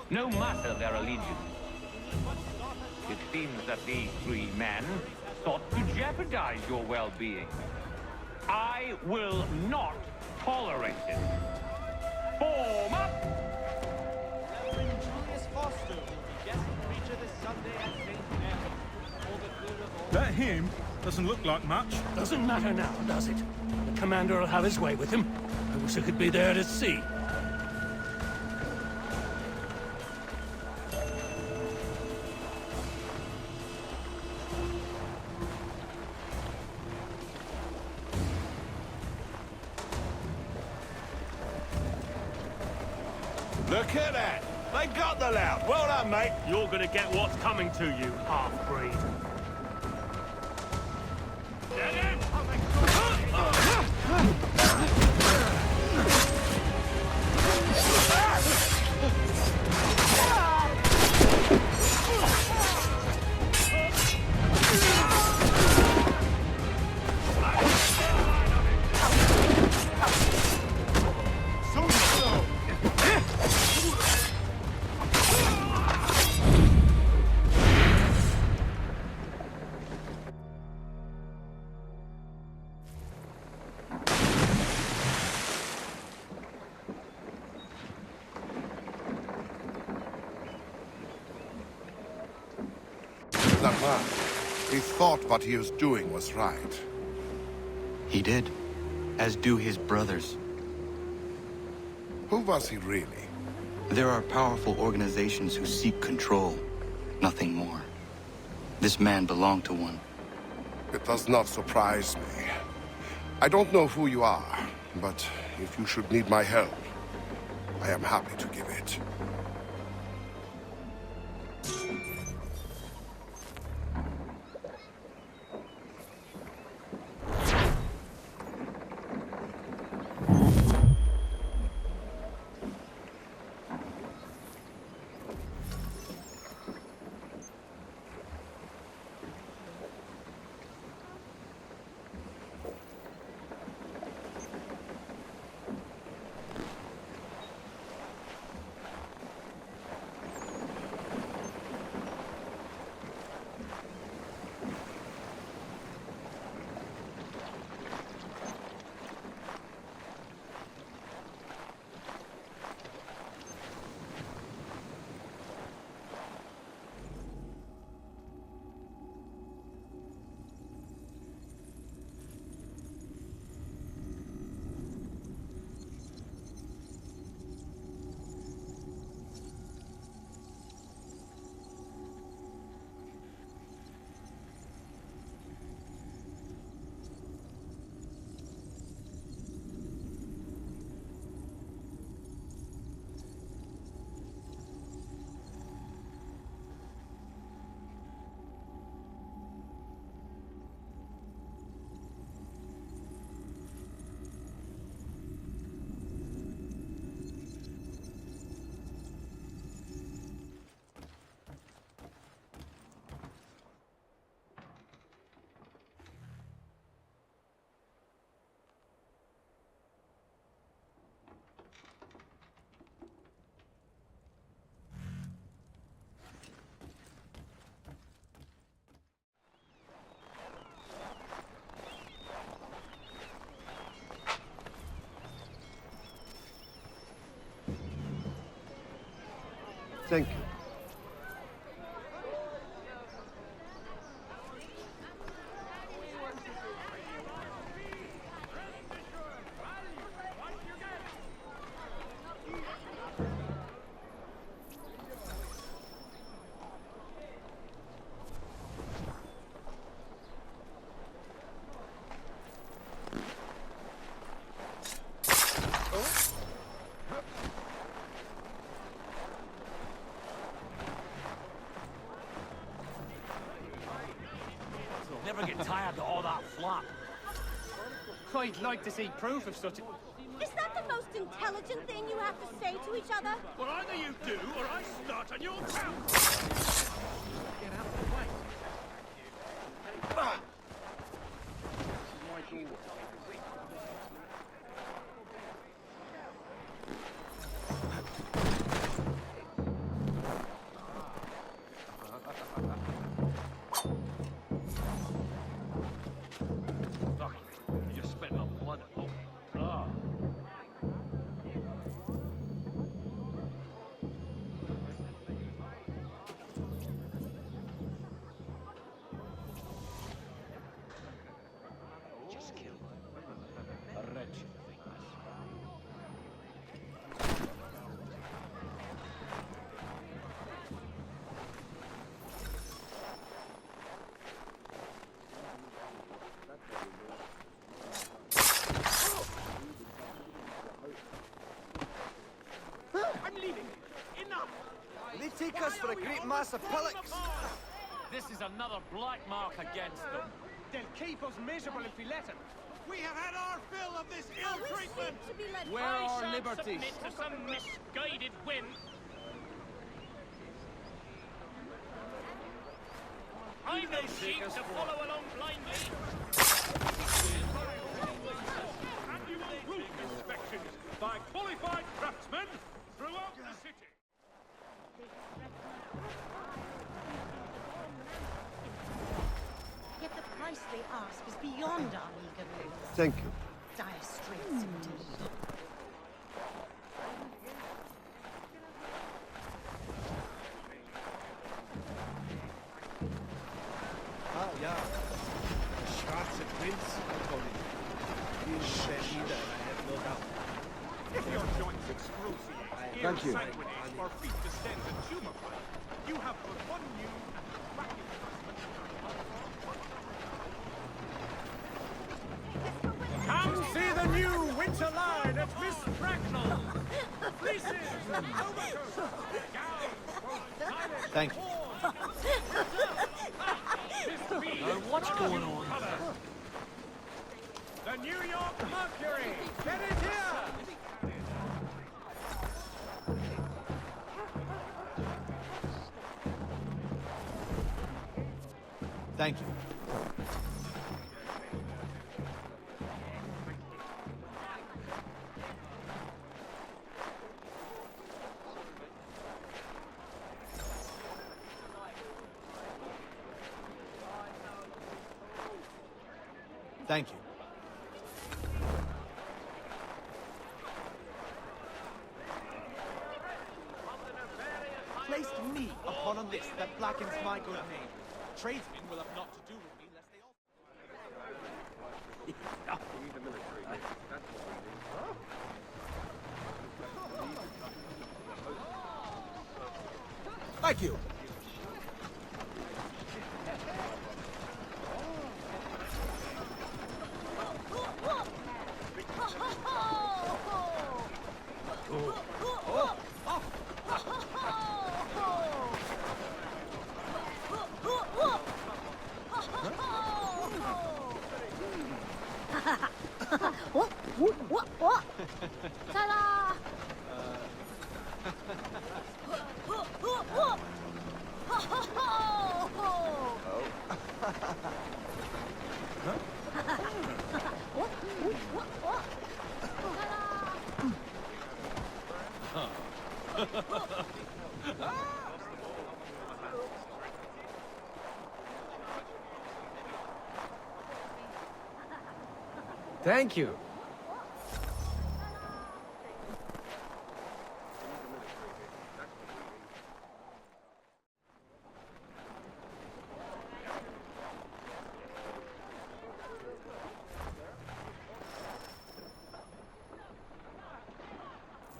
no matter their allegiance. It seems that these three men sought to jeopardize your well-being. I will not tolerate it. Form up! That him doesn't look like much. Doesn't matter now, does it? The commander will have his way with him. I wish I could be there to see. Look at that! They got the lout! Well done, mate! You're gonna get what's coming to you, half-breed. That man, he thought what he was doing was right. He did, as do his brothers. Who was he really? There are powerful organizations who seek control, nothing more. This man belonged to one. It does not surprise me. I don't know who you are, but if you should need my help, I am happy to give it. Thank you. quite like to see proof of such a... Is that the most intelligent thing you have to say to each other? Well, either you do, or I start on your town! Get out of the way. Ah! You spit my blood. Oh. Just kill a wretched thing. I'm leaving. Enough! They take us for a great mass of pillocks. This is another black mark against them. They'll keep us miserable if we let them. We have had our fill of this ill treatment! Where I are shan't liberties? submit to some misguided whim. I'm no sheep to follow along blindly. Annual roof inspections by qualified craftsmen throughout the city. Yet the price they ask is beyond our eager means. Thank you. Dire straits indeed. Ah, ja. Der schwarze Prinz, Tony. He is Shahida, I have no doubt. If your joints excruciate, Thank you. sanguinate, or feet distend and tumefy, you have but one new and miraculous Come see the new winter line at Miss Bracknell. Fleeces, overcoats, gowns, Thank you. what's going on? The New York Mercury. Get it here. Thank you. Thank you. Placed me upon a list that blackens my good name. Tradesmen will have naught to do with me lest they all... Thank you. Ta-da! Thank you.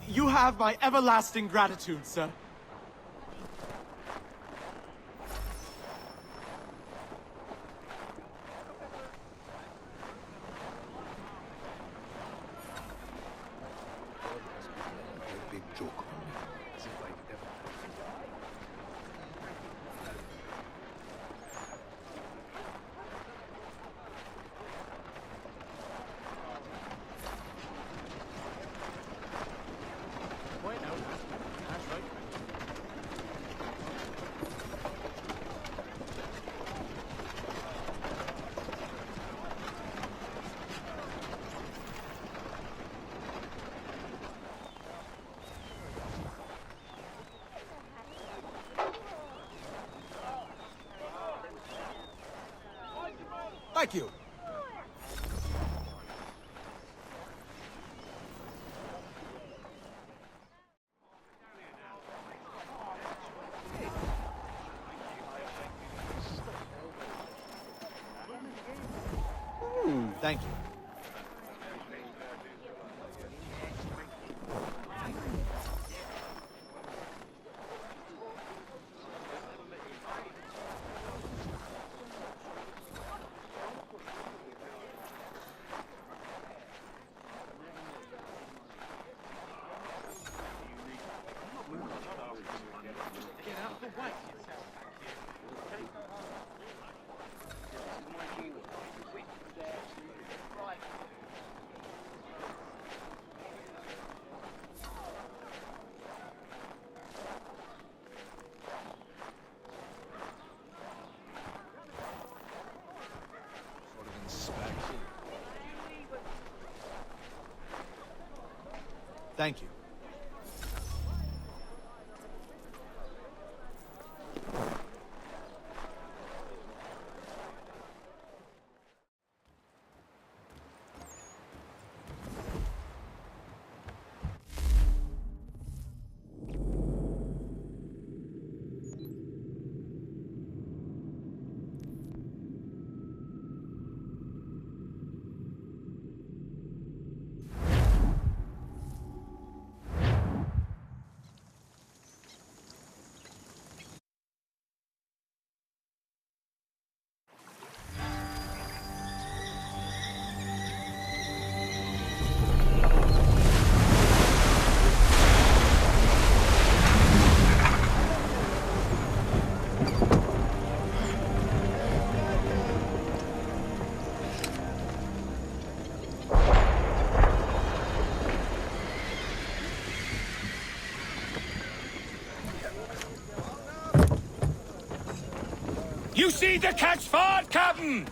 You have my everlasting gratitude, sir. Big joke on me. Thank you. Thank you. Thank you. You see the catch ford, Captain!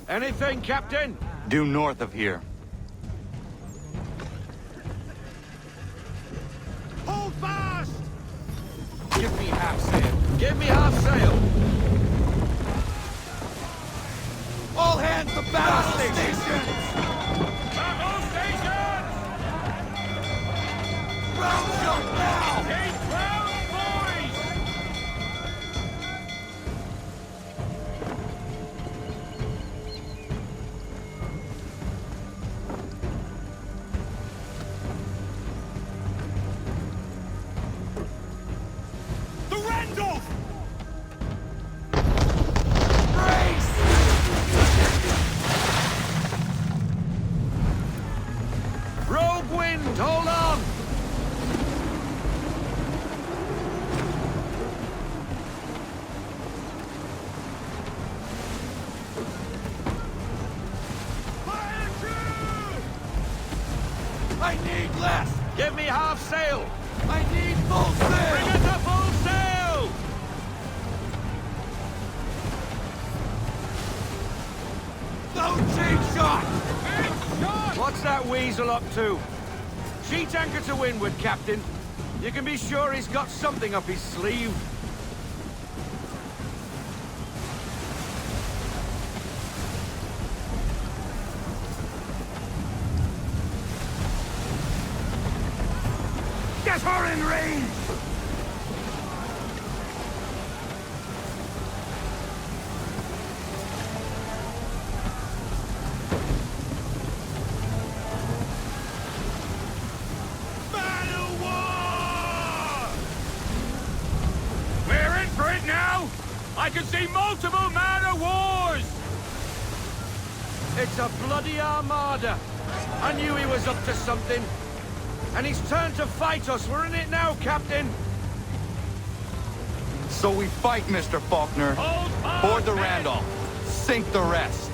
Anything, Captain? Due north of here. Hold fast! Give me half sail. Give me half sail. All hands to battle stations! Battle stations! Round shot now! Take round, boys! The Randolph! Rogue wind, hold on! I need less! Give me half sail! I need full sail! Bring it to full sail! No cheap shot! What's that weasel up to? Sheet anchor to windward, Captain. You can be sure he's got something up his sleeve. Get her in range! I can see multiple man-o'-wars! It's a bloody armada. I knew he was up to something. And he's turned to fight us. We're in it now, Captain. So we fight, Mr. Faulkner. Board the Randolph. Sink the rest.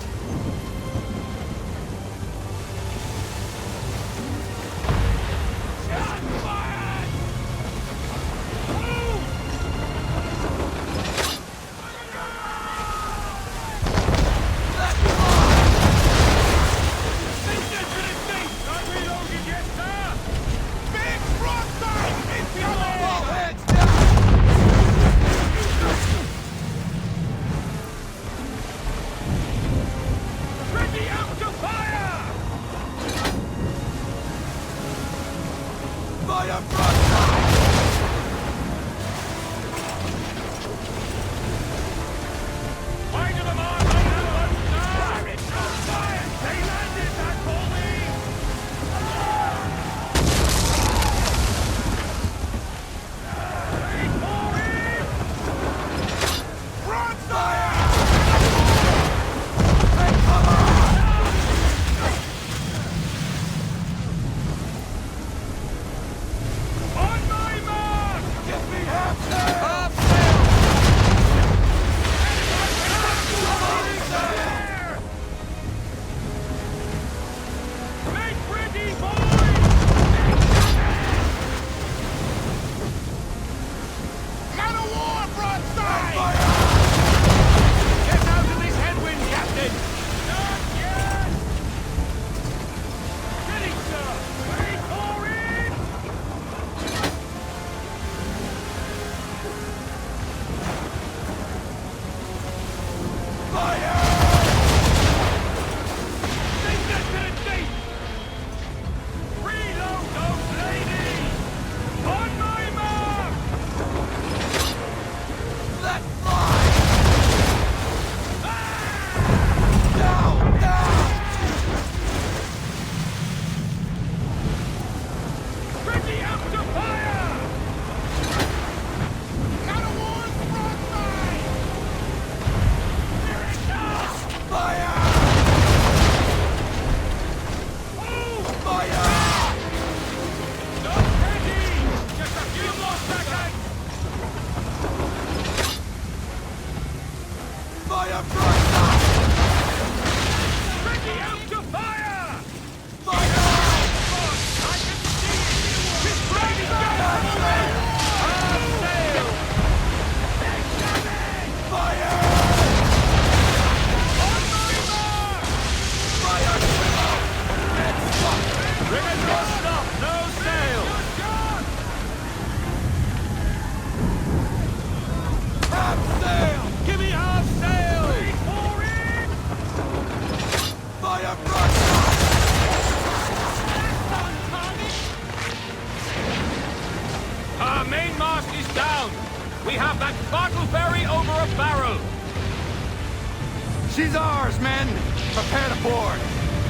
She's ours, men! Prepare to board.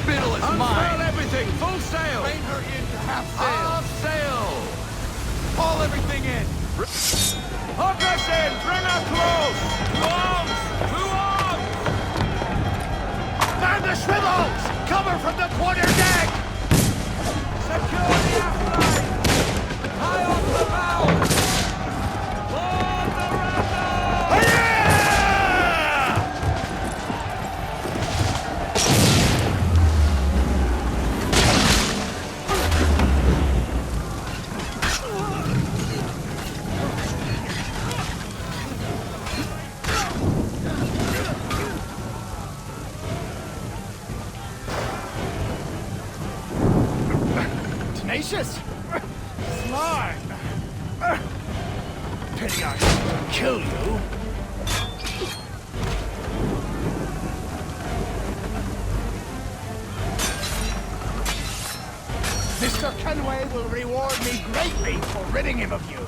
Biddle is mine. Unfurl everything! Full sail! Rein her in to half sail! Half sail! Haul everything in! Hook us in! Bring her close! Two arms! Man the swivels! Cover from the quarter deck! Secure the aft line! High off the bow! Board the Ratonhnhaké! Tenacious! Smart! Pity I shouldn't kill you. Mr. Kenway will reward me greatly for ridding him of you.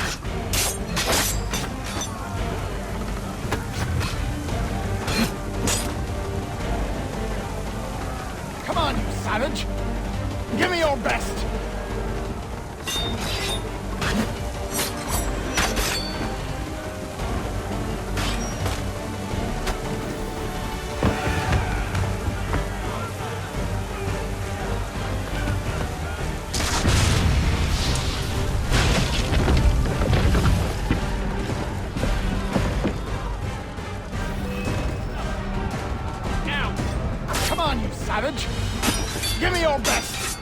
Come on, you savage! Give me your best! Come on, you savage! Give me your best!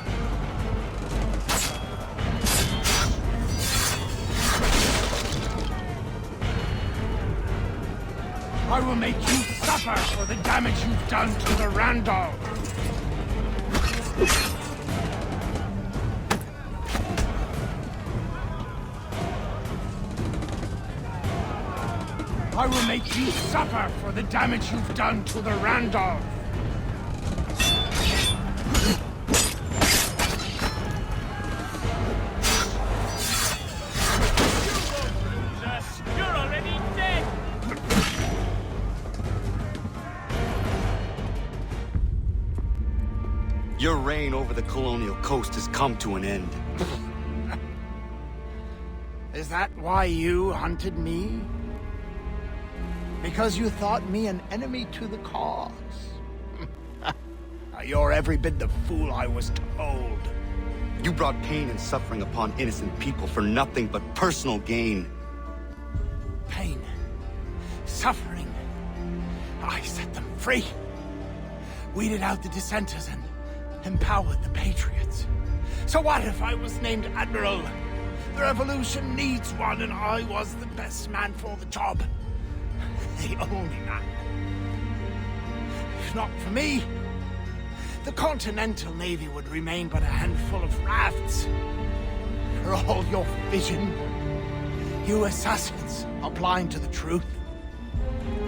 I will make you suffer for the damage you've done to the Randall. I will make you suffer for the damage you've done to the Randall. Your reign over the colonial coast has come to an end. Is that why you hunted me? Because you thought me an enemy to the cause? You're every bit the fool I was told. You brought pain and suffering upon innocent people for nothing but personal gain. Pain. Suffering. I set them free. Weeded out the dissenters and empowered the patriots. So what if I was named Admiral? The revolution needs one, and I was the best man for the job. The only man. If not for me, the Continental Navy would remain but a handful of rafts. For all your vision, you assassins are blind to the truth.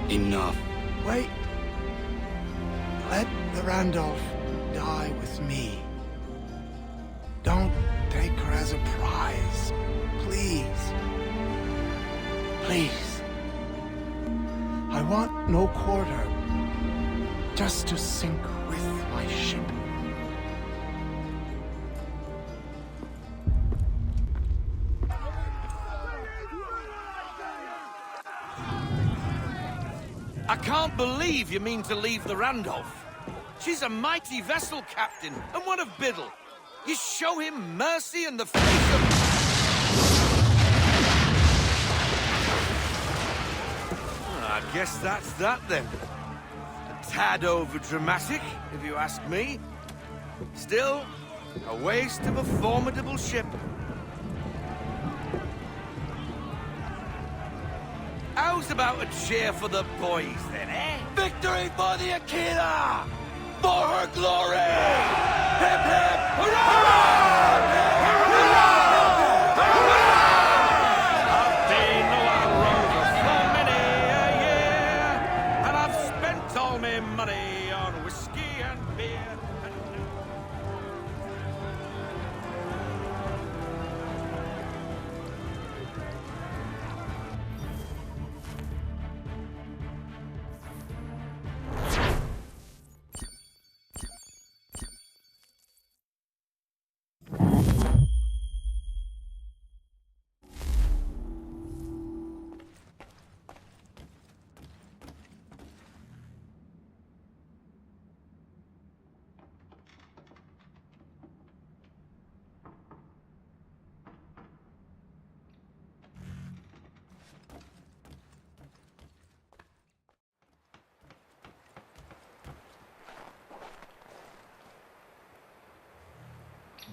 Enough. Wait. Let the Randolph die with me. Don't take her as a prize. Please. Please. I want no quarter. Just to sink with my ship. I can't believe you mean to leave the Randolph. She's a mighty vessel, Captain, and one of Biddle. You show him mercy in the face of... I guess that's that, then. A tad over-dramatic, if you ask me. Still, a waste of a formidable ship. How's about a cheer for the boys, then, eh? Victory for the Aquila! For her glory! Hip hip hurrah! I've been a wild rover for many a year, and I've spent all my money on whiskey and beer.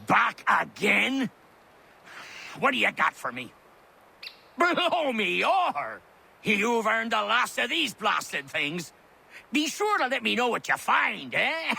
Back again? What do you got for me? Blow me over! You've earned the last of these blasted things. Be sure to let me know what you find, eh?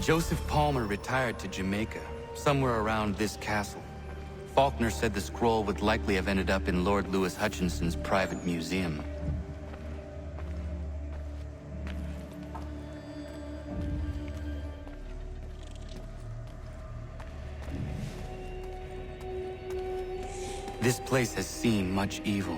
Joseph Palmer retired to Jamaica, somewhere around this castle. Faulkner said the scroll would likely have ended up in Lord Louis Hutchinson's private museum. This place has seen much evil.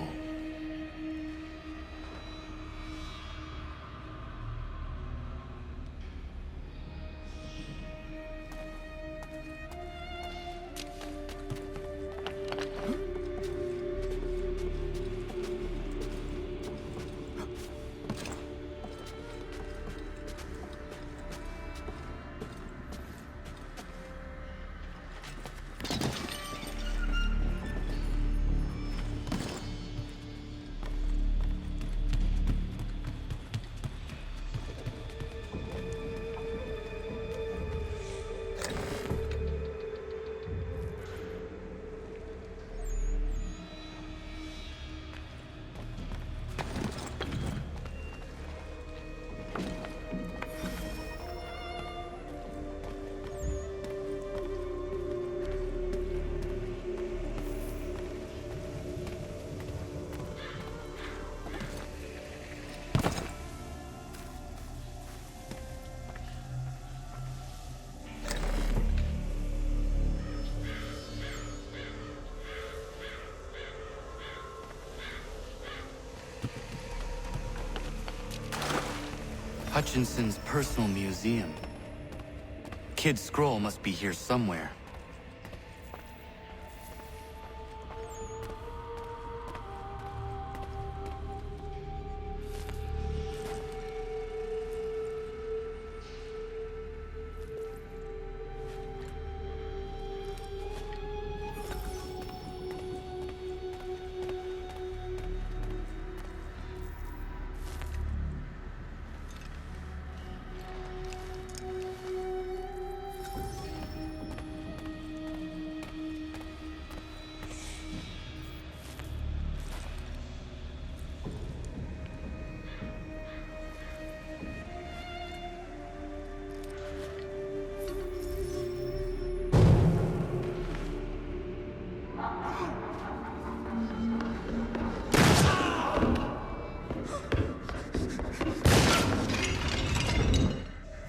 Hutchinson's personal museum. Kid's scroll must be here somewhere.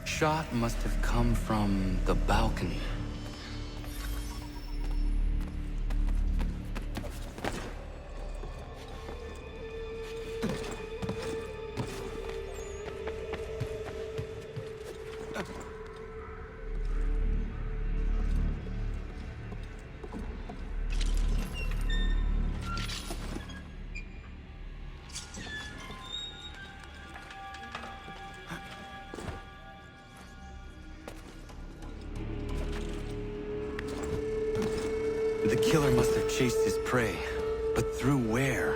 Shot must have come from the balcony. The killer must have chased his prey, but through where?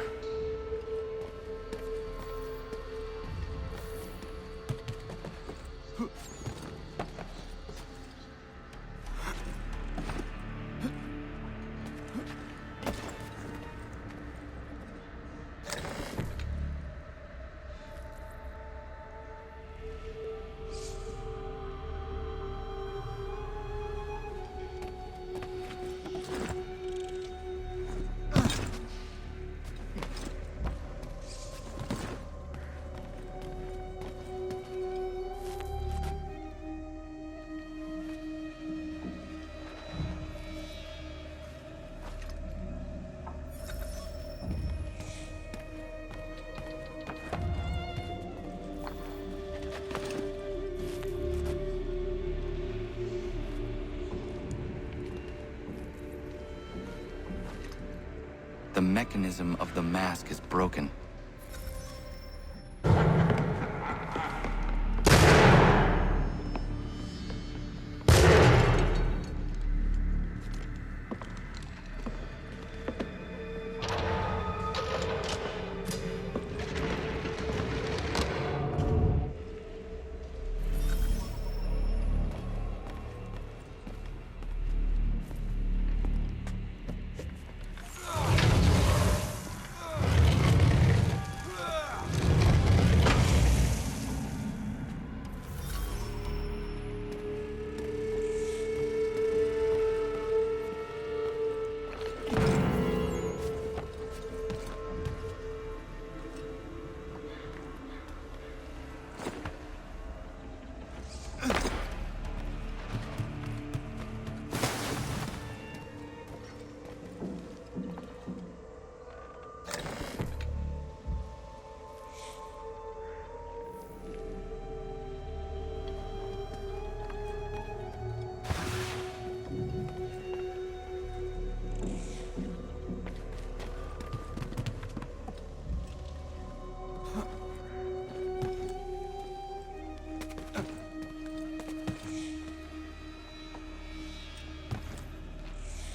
The mechanism of the mask is broken.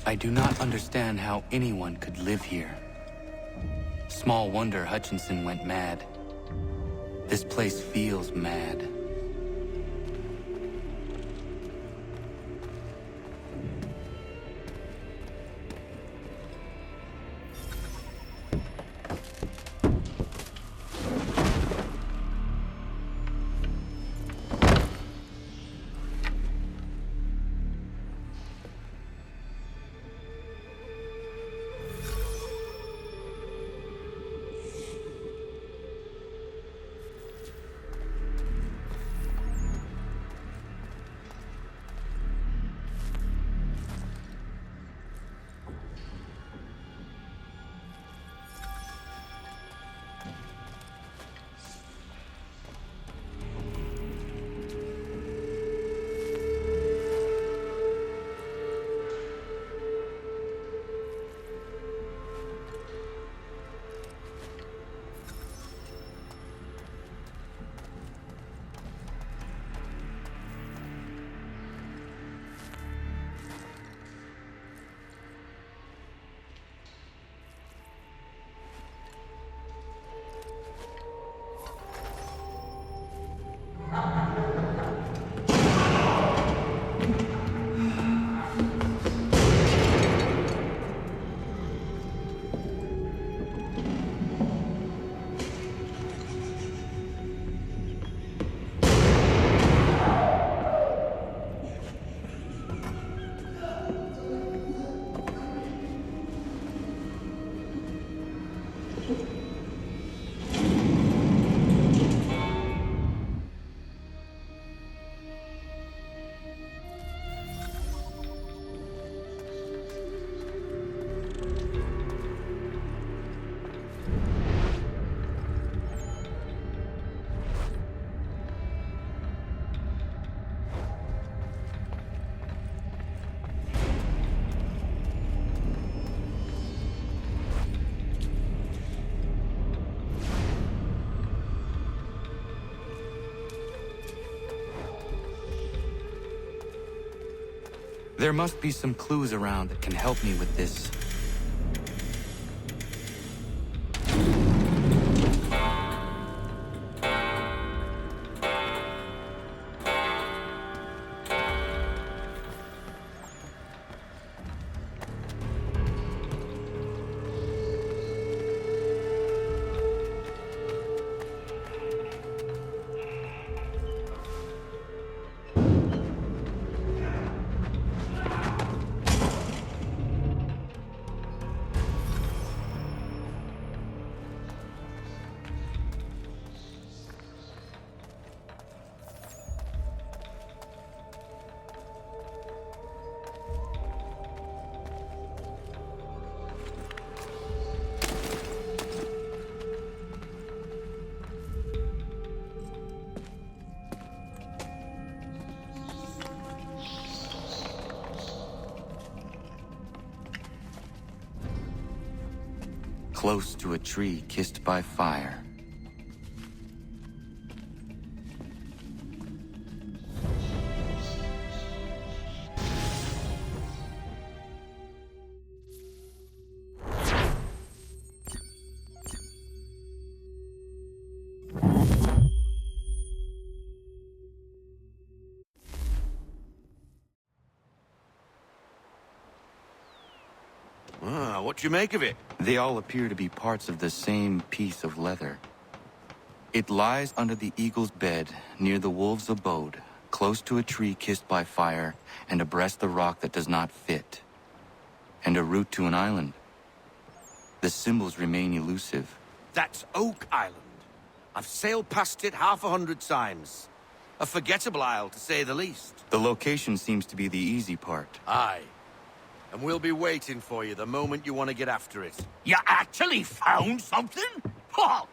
I do not understand how anyone could live here. Small wonder Hutchinson went mad. This place feels mad. There must be some clues around that can help me with this. Close to a tree kissed by fire. What do you make of it? They all appear to be parts of the same piece of leather. It lies under the eagle's bed, near the wolf's abode, close to a tree kissed by fire, and abreast the rock that does not fit. And a route to an island. The symbols remain elusive. That's Oak Island. I've sailed past it 100 times. A forgettable isle, to say the least. The location seems to be the easy part. Aye. And we'll be waiting for you the moment you want to get after it. You actually found something? Oh.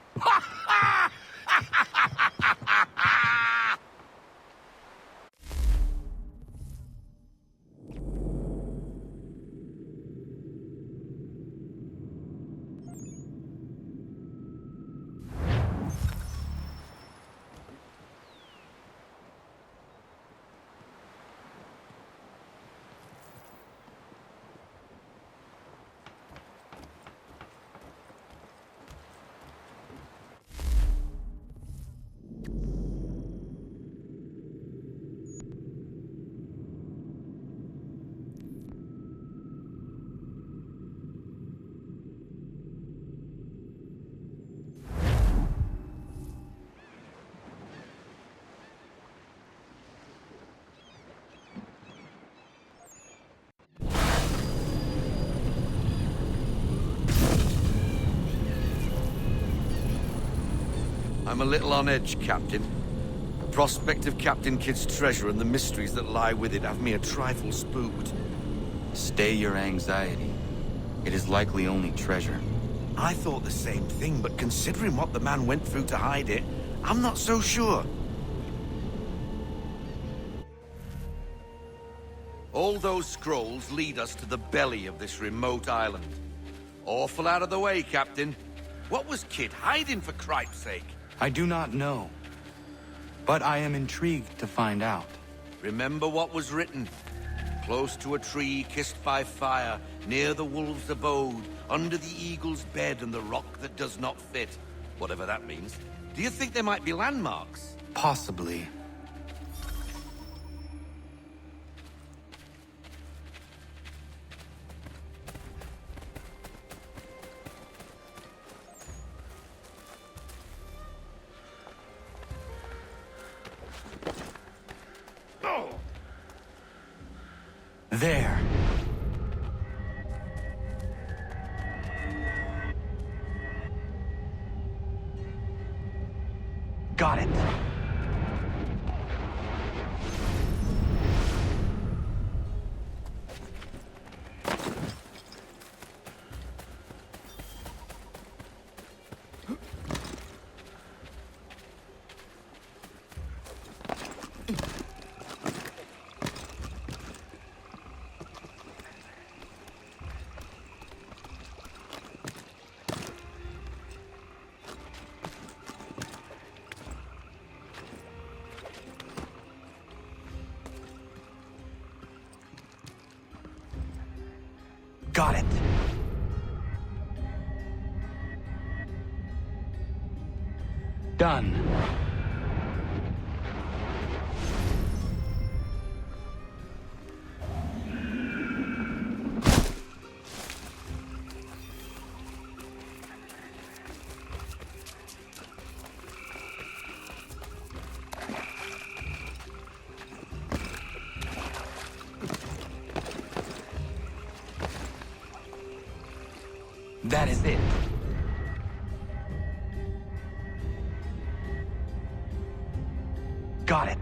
I'm a little on edge, Captain. The prospect of Captain Kidd's treasure and the mysteries that lie with it have me a trifle spooked. Stay your anxiety. It is likely only treasure. I thought the same thing, but considering what the man went through to hide it, I'm not so sure. All those scrolls lead us to the belly of this remote island. Awful out of the way, Captain. What was Kidd hiding, for cripe's sake? I do not know. But I am intrigued to find out. Remember what was written. Close to a tree kissed by fire, near the wolf's abode, under the eagle's bed and the rock that does not fit. Whatever that means. Do you think there might be landmarks? Possibly. There. Got it. Got it. Done. That is it. Got it.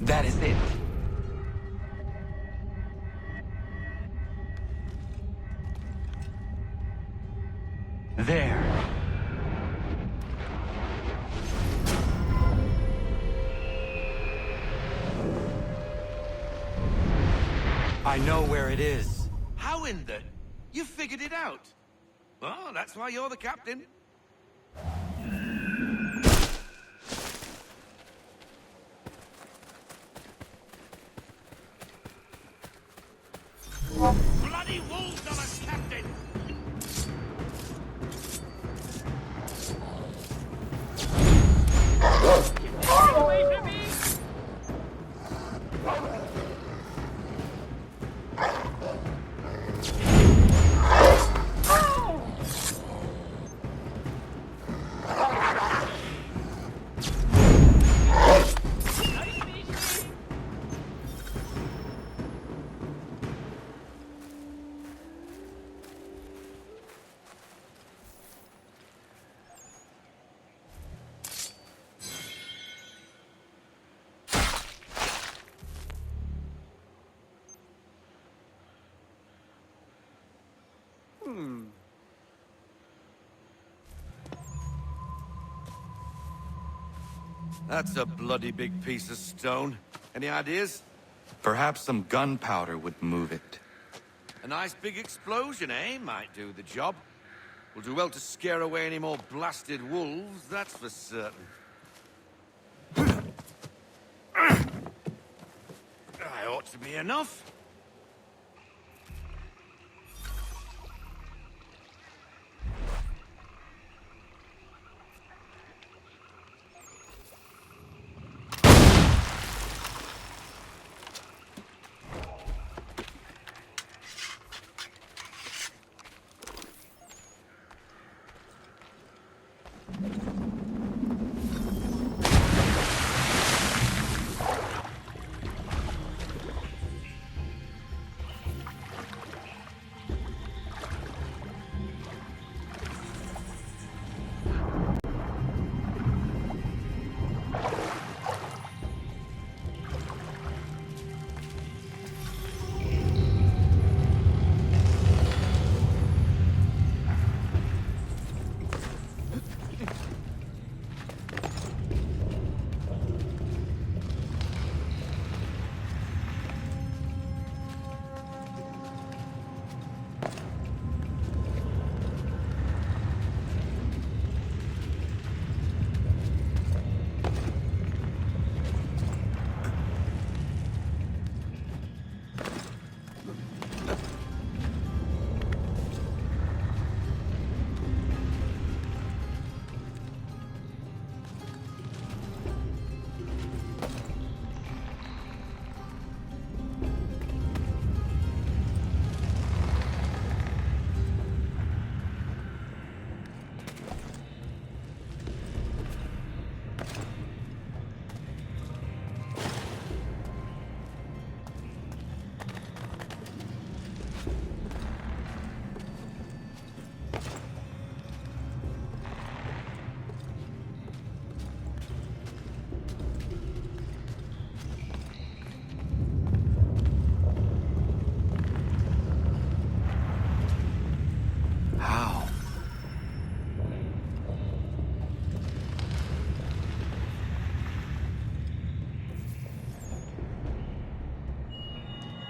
That is it. There. I know where it is. How in the... You figured it out? Well, that's why you're the captain. Bloody wolves on us, Captain! Get away from me! That's a bloody big piece of stone. Any ideas? Perhaps some gunpowder would move it. A nice big explosion, eh? Might do the job. Will do well to scare away any more blasted wolves, that's for certain. That ought to be enough.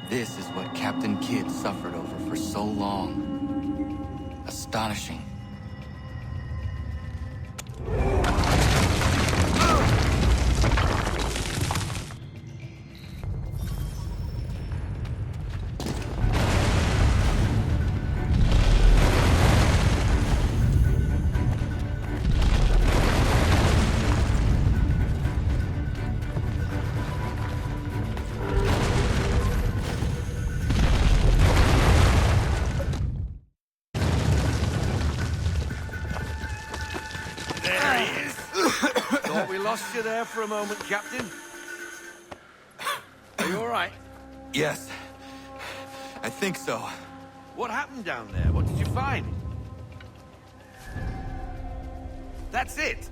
This is what Captain Kidd suffered over for so long. Astonishing. Lost you there for a moment, Captain. Are you all right? Yes. I think so. What happened down there? What did you find? That's it?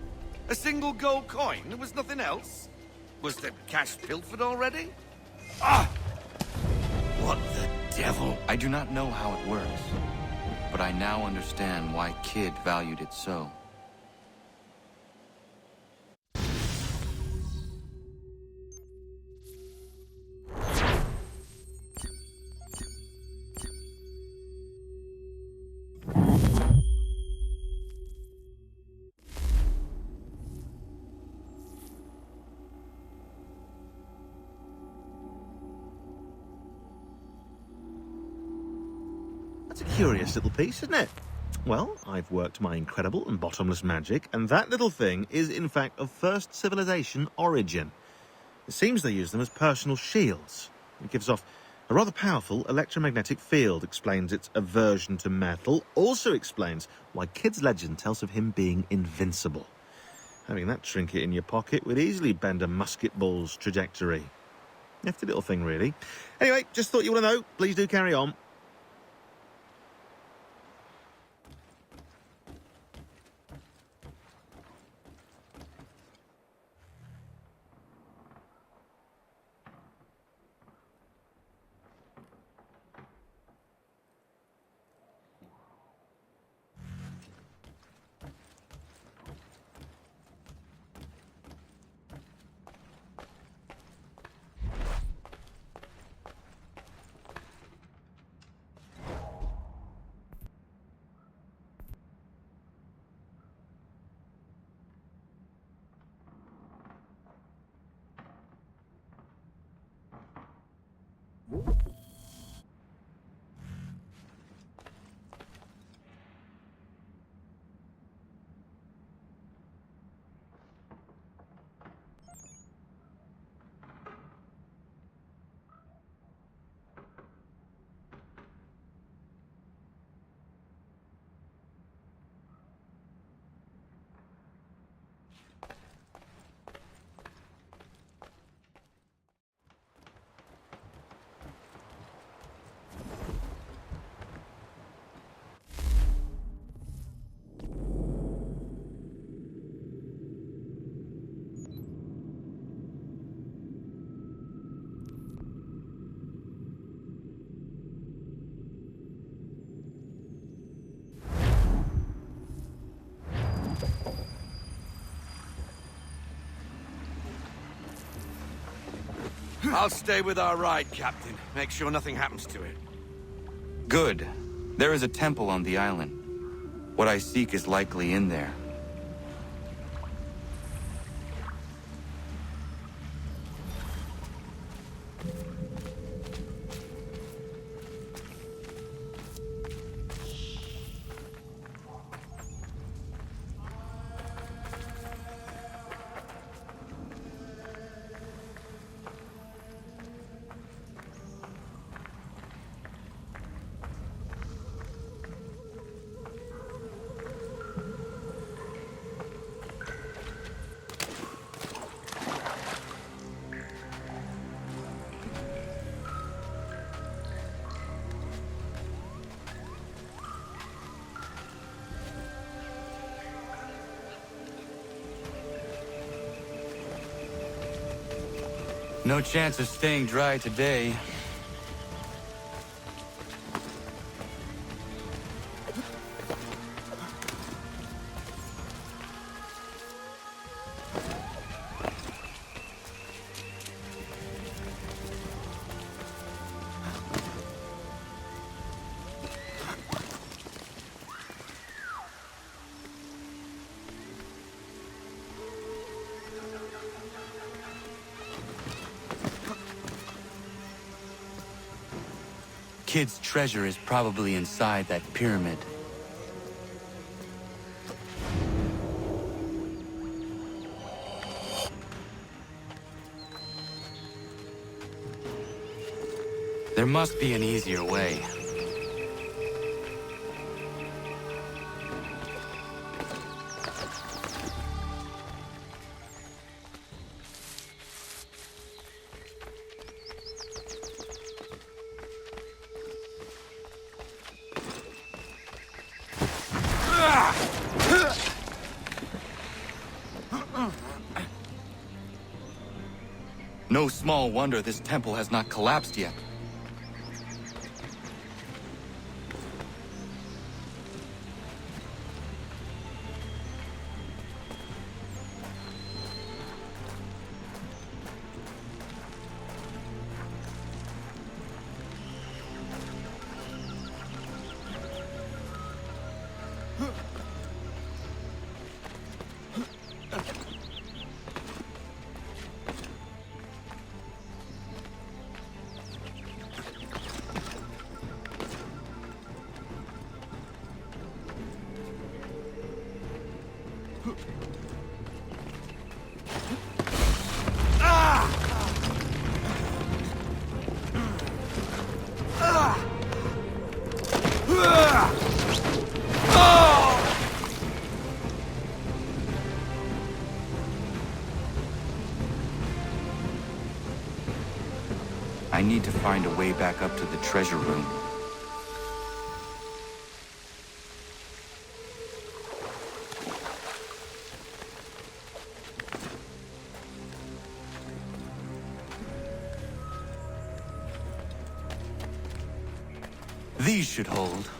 A single gold coin? There was nothing else? Was the cash pilfered already? Ah! What the devil? I do not know how it works, but I now understand why Kidd valued it so. That's a curious little piece, isn't it? Well, I've worked my incredible and bottomless magic, and that little thing is in fact of First Civilization origin. It seems they use them as personal shields. It gives off a rather powerful electromagnetic field, explains its aversion to metal, also explains why Kidd's legend tells of him being invincible. Having that trinket in your pocket would easily bend a musket ball's trajectory. Nifty little thing, really. Anyway, just thought you want to know. Please do carry on. I'll stay with our ride, Captain. Make sure nothing happens to it. Good. There is a temple on the island. What I seek is likely in there. No chance of staying dry today. kid's treasure is probably inside that pyramid. There must be an easier way. No small wonder this temple has not collapsed yet. I need to find a way back up to the treasure room. These should hold.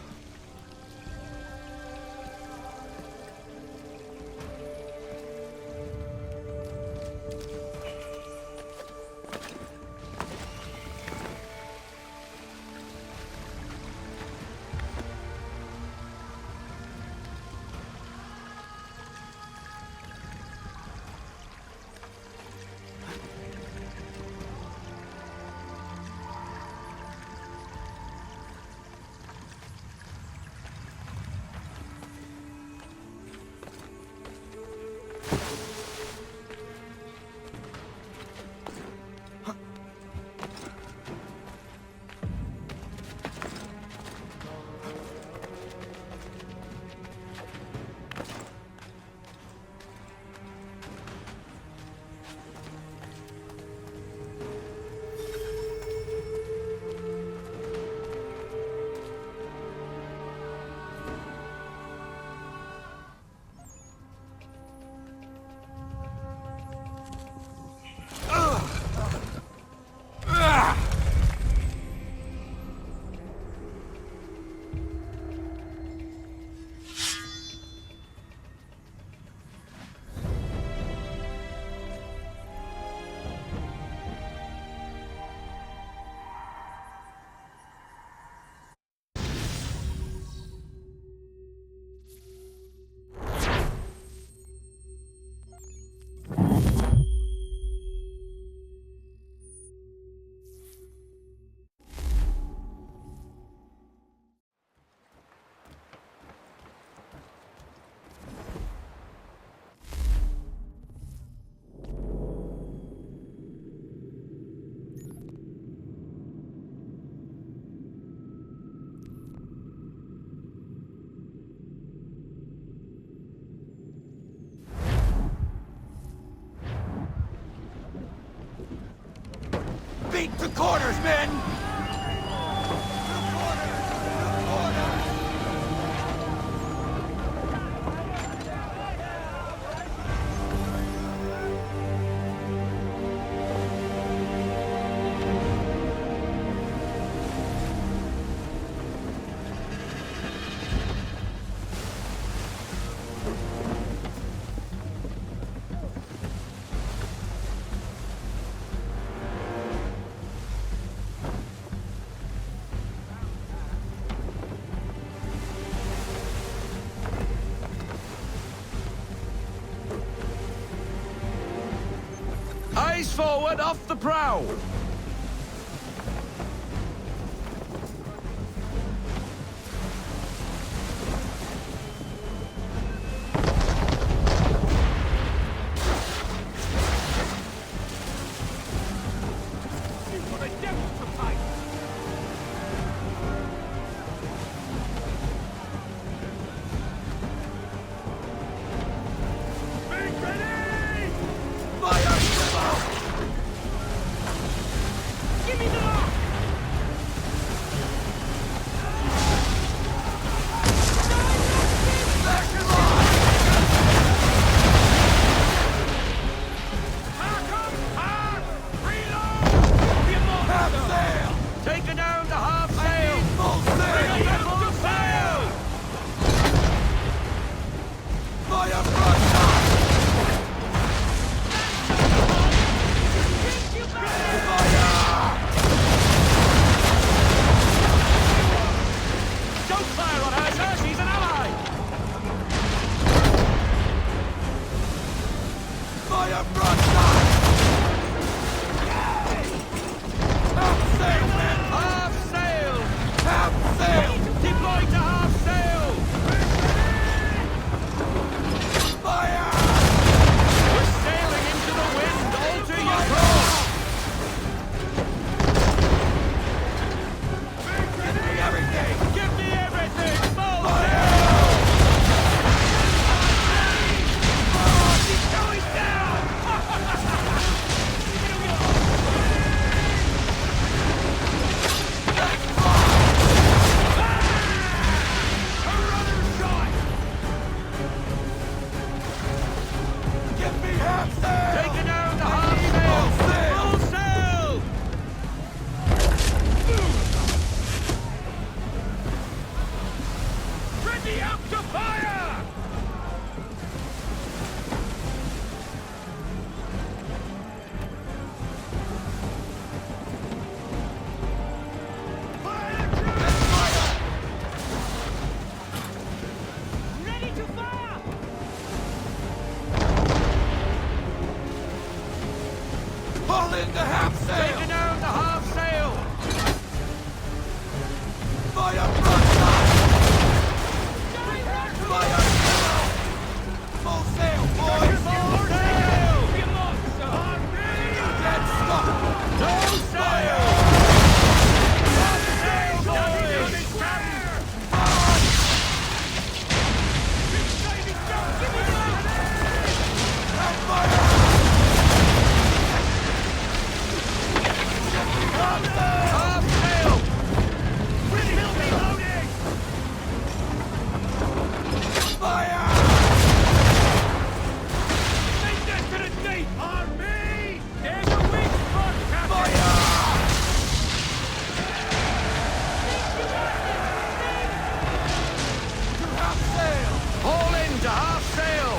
Beat the corners, men! Eyes forward, off the prow! up to fire! Ready to fire! Pull in the half sail! Taking down the half sail! Fire broadside! Fire sail! Full sail, boys! Full sail! Dead stop! No sail! Half sail, boys! Half sail! Still reloading! Fire! Take that to the deep! On me! There's a weak spot, Captain! Fire! To half sail! Haul in to half sail!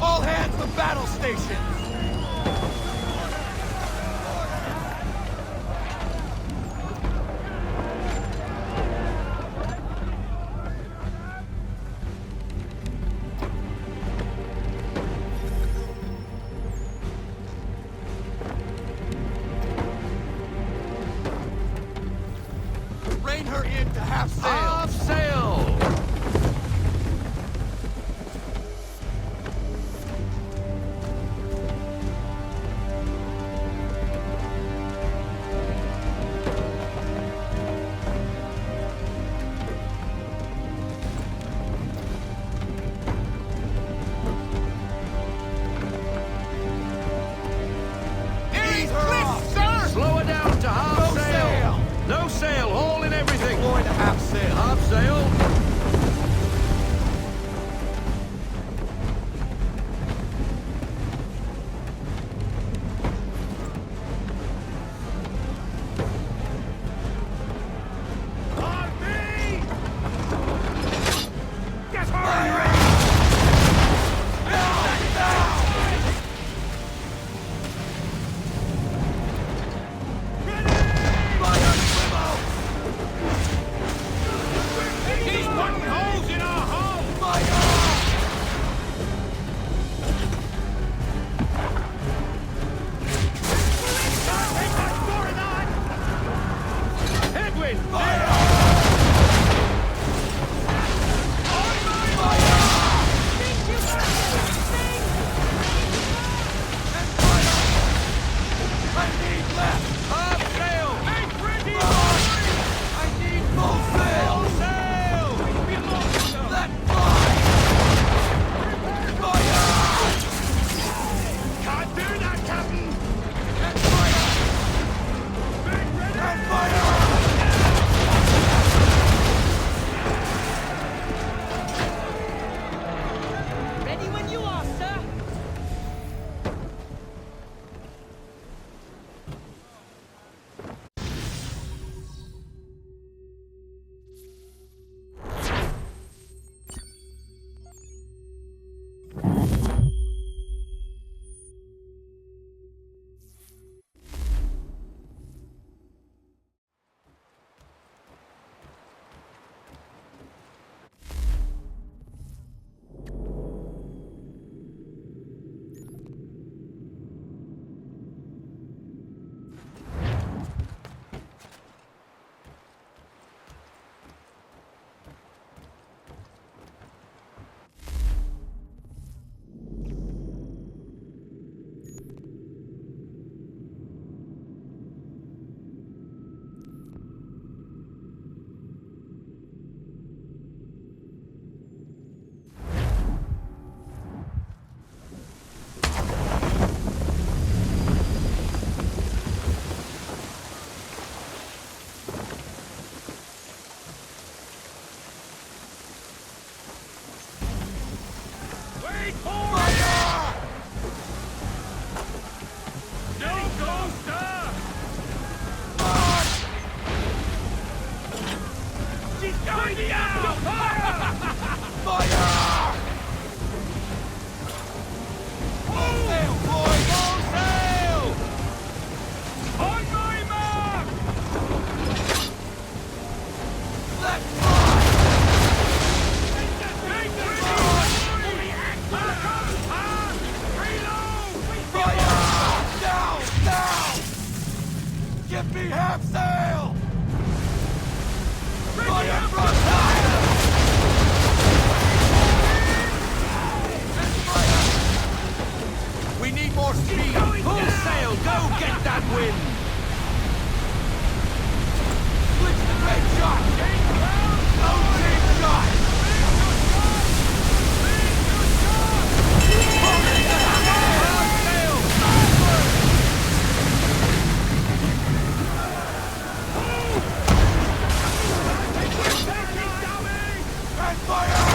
All hands to battle stations! Rein her in to half sail! Half sail! We need more speed! Full sail! Go get that wind! Switch the red shot! No cheap shot! Pull it to half sail! And fire!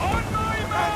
On my mark!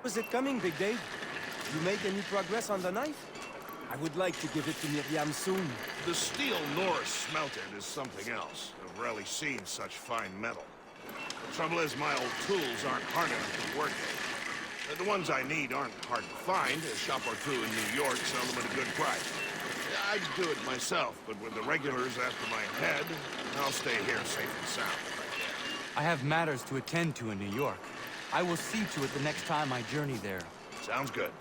Was it coming, Big Dave? You made any progress on the knife? I would like to give it to Miriam soon. The steel Norris smelted is something else. I've rarely seen such fine metal. The trouble is, my old tools aren't hard enough to work with. The ones I need aren't hard to find. A shop or two in New York sell them at a good price. I'd do it myself, but with the regulars after my head, I'll stay here safe and sound. I have matters to attend to in New York. I will see to it the next time I journey there. Sounds good.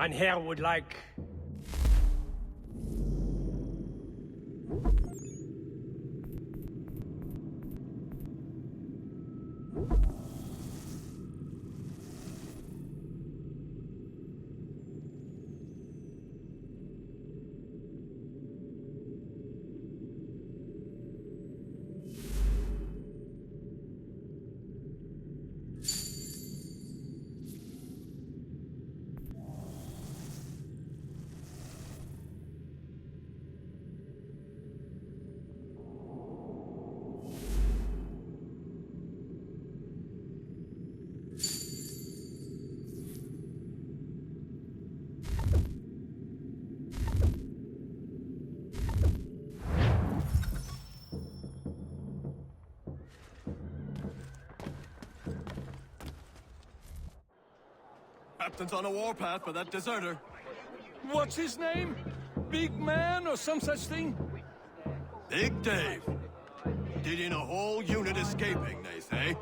Mein Herr would like... Captain's on a warpath for that deserter. What's his name? big man or some such thing? Big Dave. Leading a whole unit escaping, they say.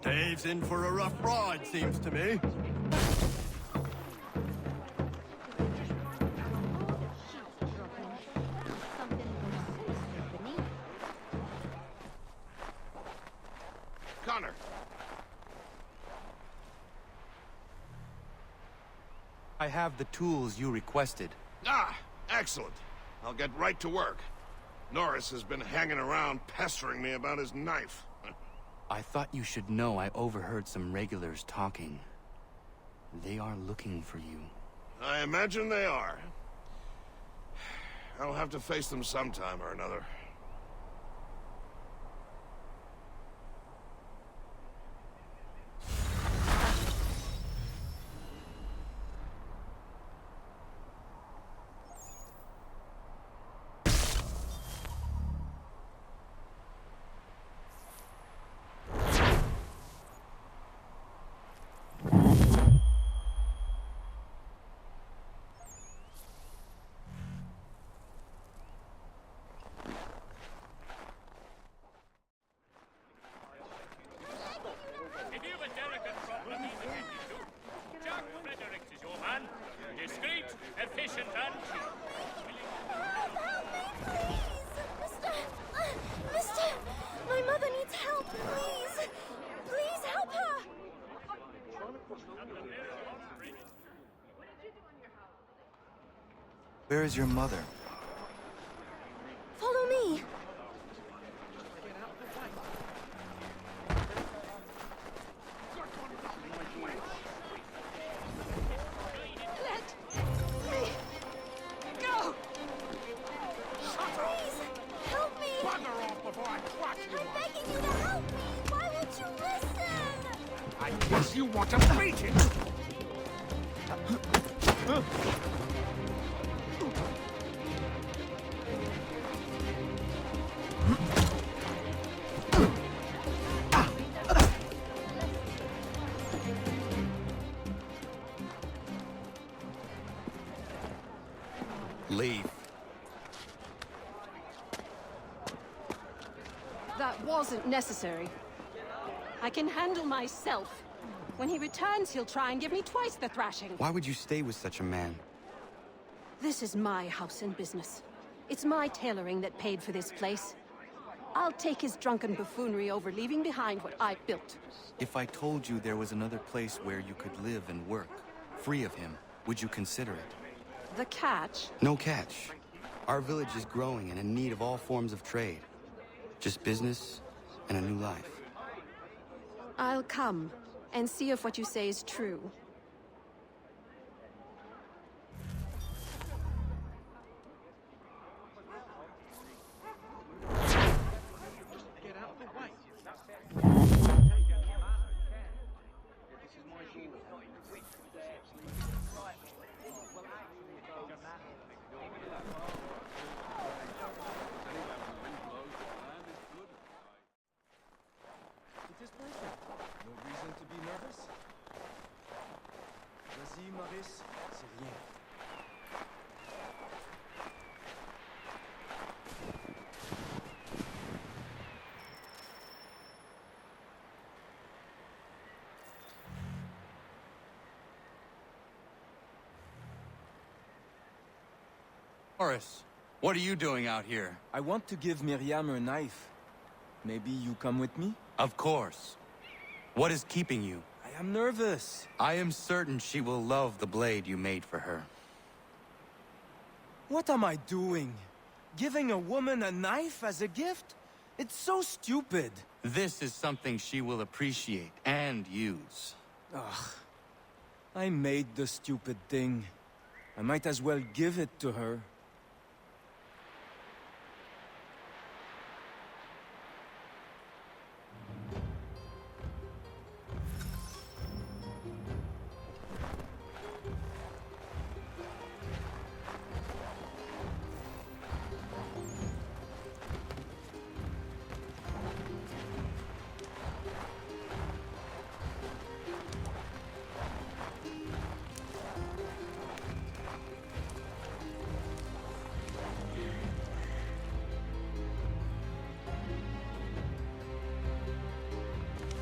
Dave's in for a rough ride, seems to me. Connor. I have the tools you requested. Ah, excellent. I'll get right to work. Norris has been hanging around pestering me about his knife. I thought you should know I overheard some regulars talking. They are looking for you. I imagine they are. I'll have to face them sometime or another. Where is your mother? Follow me. Let me go. Please, help me. Bugger off before I crush you. I'm begging you to help me. Why won't you listen? I guess you want to beat it. Leave. That wasn't necessary. I can handle myself. When he returns, he'll try and give me twice the thrashing. Why would you stay with such a man? This is my house and business. It's my tailoring that paid for this place. I'll take his drunken buffoonery over leaving behind what I built. If I told you there was another place where you could live and work, free of him, would you consider it? The catch? No catch. Our village is growing and in need of all forms of trade. Just business and a new life. I'll come and see if what you say is true. No reason to be nervous. Vas-y, Maurice, c'est rien. Horace, what are you doing out here? I want to give Miriam her knife. Maybe you come with me? Of course. What is keeping you? I am nervous. I am certain she will love the blade you made for her. What am I doing? Giving a woman a knife as a gift? It's so stupid. This is something she will appreciate and use. Ugh. I made the stupid thing. I might as well give it to her.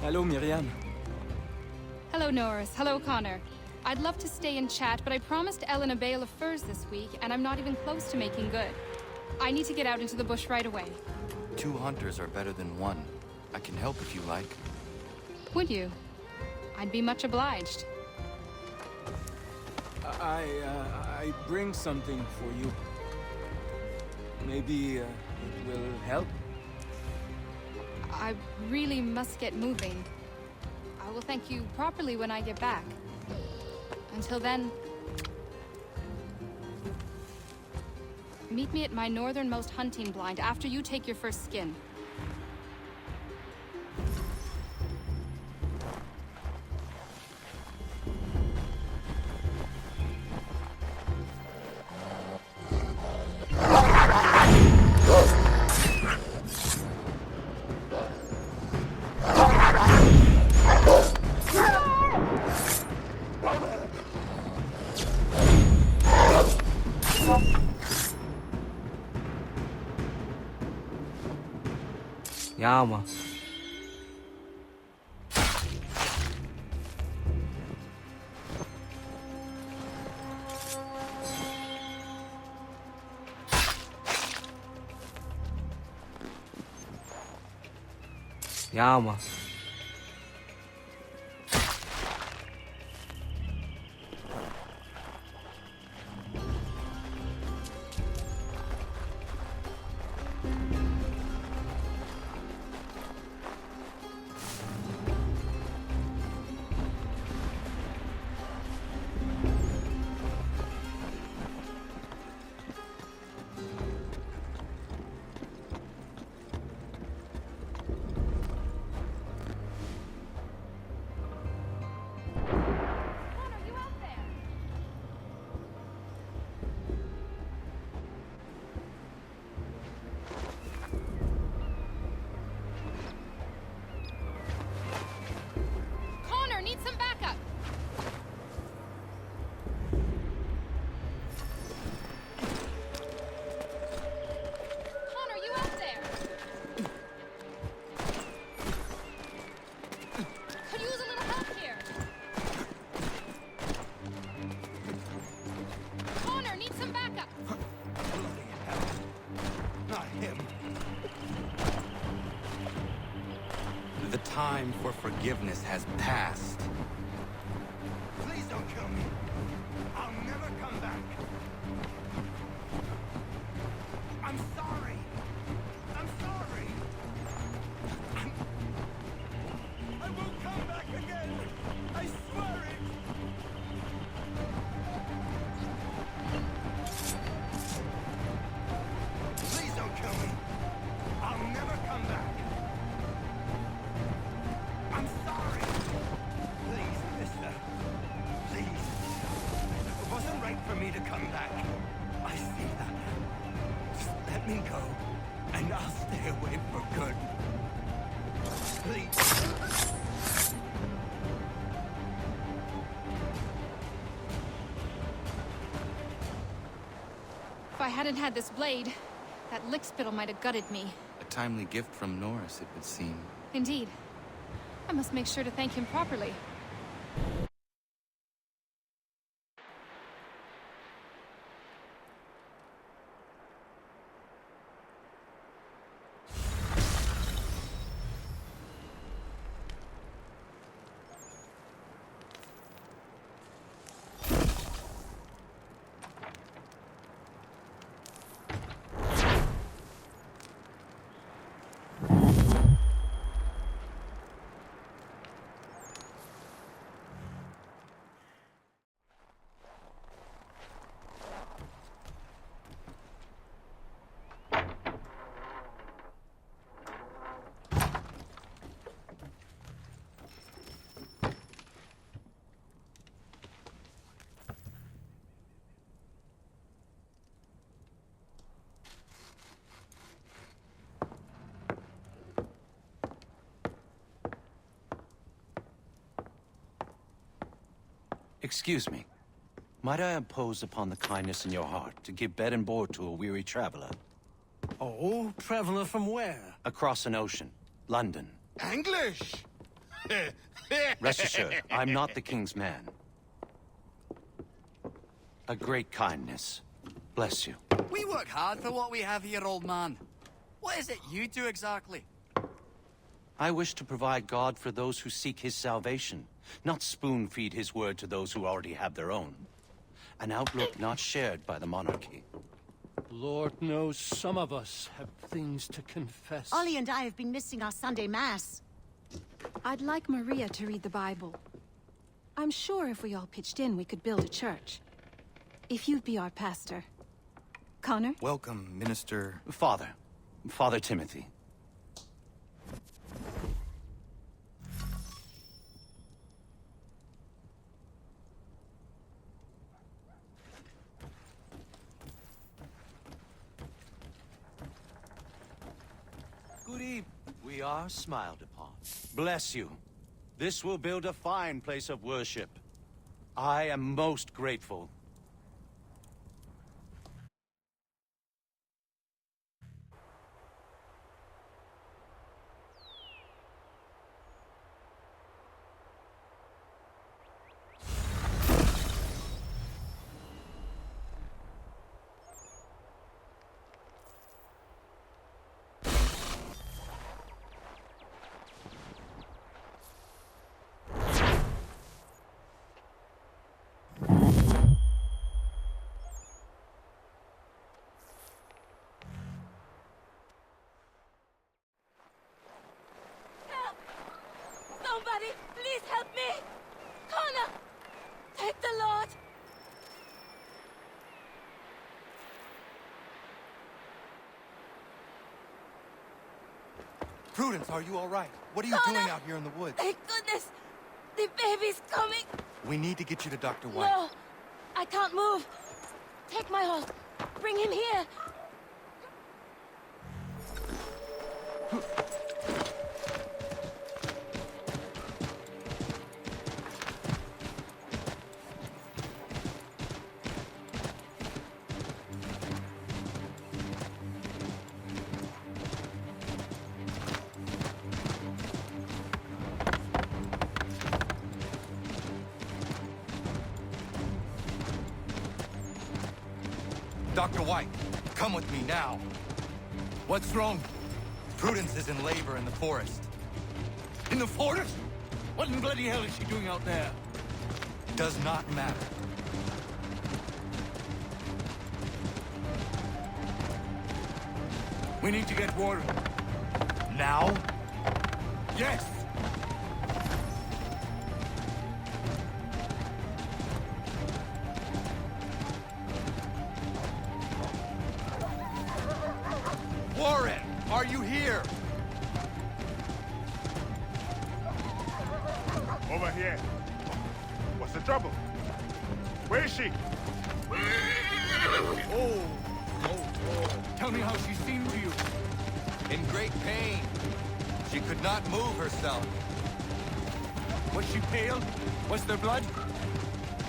Hello, Miriam. Hello, Norris. Hello, Connor. I'd love to stay and chat, but I promised Ellen a bale of furs this week, and I'm not even close to making good. I need to get out into the bush right away. 2 hunters are better than 1. I can help if you like. Would you? I'd be much obliged. I bring something for you. Maybe it will help? I really must get moving. I will thank you properly when I get back. Until then... meet me at my northernmost hunting blind after you take your first skin. Yama. Yama. The time for forgiveness has passed. Please don't kill me. I'll never come back. I'm sorry. I'm sorry. I won't come back again. I swear it. Please don't kill me. I'll never come back. I'm sorry. Please, mister. Please. It wasn't right for me to come back. I see that now. Just let me go, and I'll stay away for good. Please. If I hadn't had this blade, that lickspittle might have gutted me. A timely gift from Norris, it would seem. Indeed. I must make sure to thank him properly. Excuse me. Might I impose upon the kindness in your heart to give bed and board to a weary traveler? Oh, traveler from where? Across an ocean. London. English? Rest assured, I'm not the king's man. A great kindness. Bless you. We work hard for what we have here, old man. What is it you do exactly? I wish to provide God for those who seek his salvation, not spoon-feed his word to those who already have their own. An outlook not shared by the monarchy. Lord knows some of us have things to confess. Ollie and I have been missing our Sunday Mass. I'd like Maria to read the Bible. I'm sure if we all pitched in, we could build a church. If you'd be our pastor. Connor? Welcome, Minister... Father Timothy. Good evening. We are smiled upon. Bless you. This will build a fine place of worship. I am most grateful. Somebody, please help me! Connor! Take the Lord! Prudence, are you all right? What are you Connor! doing out here in the woods? Thank goodness! The baby's coming! We need to get you to Dr. White. No! I can't move! Take my horse! Bring him here! Dr. White, come with me now. What's wrong? Prudence is in labor in the forest. In the forest? What in bloody hell is she doing out there? Does not matter. We need to get water. Now? Yes! Warren, are you here? Over here. What's the trouble? Where is she? Oh, tell me how she seemed to you. In great pain. She could not move herself. Was she pale? Was there blood?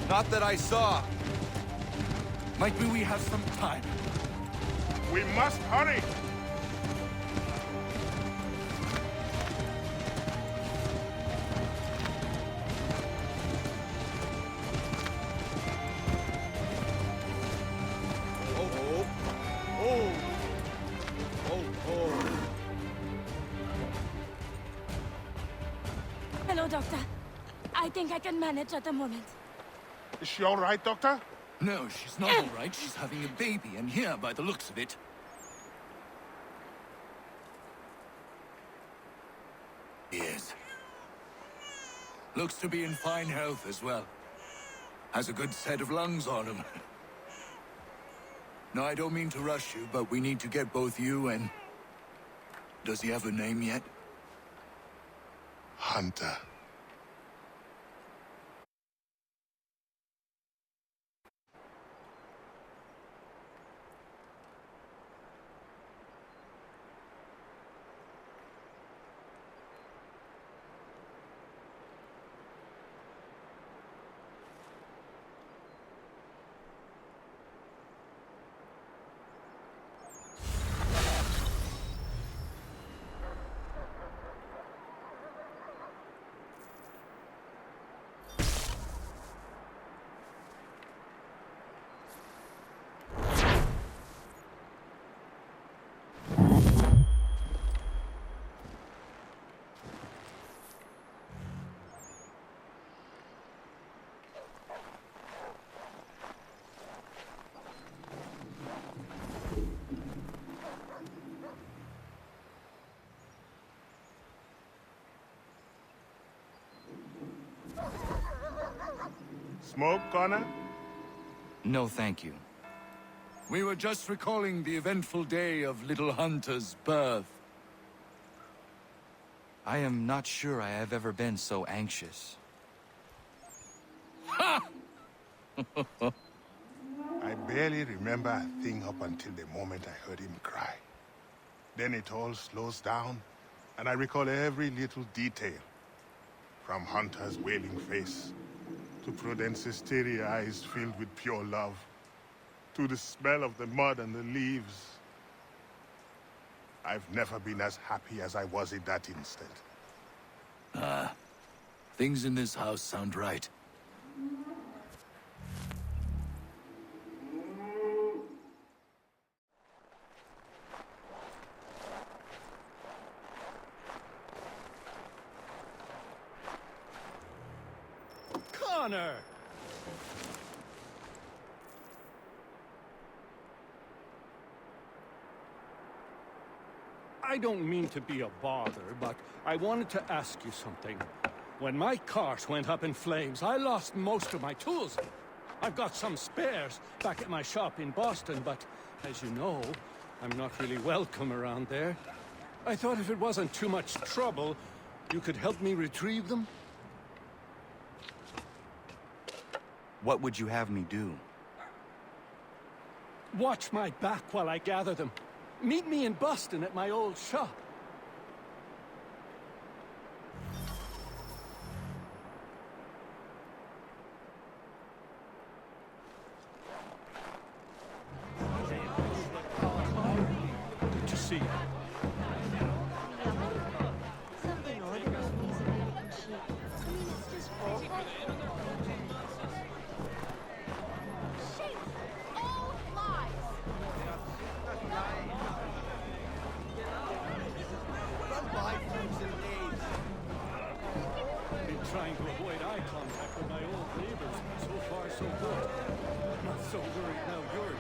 Not that I saw. Might be we have some time. We must hurry! Hello, Doctor. I think I can manage at the moment. Is she all right, Doctor? No, she's not all right. She's having a baby, and here, by the looks of it. Yes. Looks to be in fine health as well. Has a good set of lungs on him. No, I don't mean to rush you, but we need to get both you and... Does he have a name yet? Hunter. smoke, Connor? No, thank you. We were just recalling the eventful day of little Hunter's birth. I am not sure I have ever been so anxious. Ha! I barely remember a thing up until the moment I heard him cry. Then it all slows down, and I recall every little detail. From Hunter's wailing face, to Prudence's teary eyes filled with pure love, to the smell of the mud and the leaves. I've never been as happy as I was in that instant. Things in this house sound right. Connor! I don't mean to be a bother, but I wanted to ask you something. When my cart went up in flames, I lost most of my tools. I've got some spares back at my shop in Boston, but as you know, I'm not really welcome around there. I thought if it wasn't too much trouble, you could help me retrieve them? What would you have me do? Watch my back while I gather them. Meet me in Boston at my old shop. Good to see you. Trying to avoid eye contact with my old neighbors. So far, so good. Not so worried now you're here.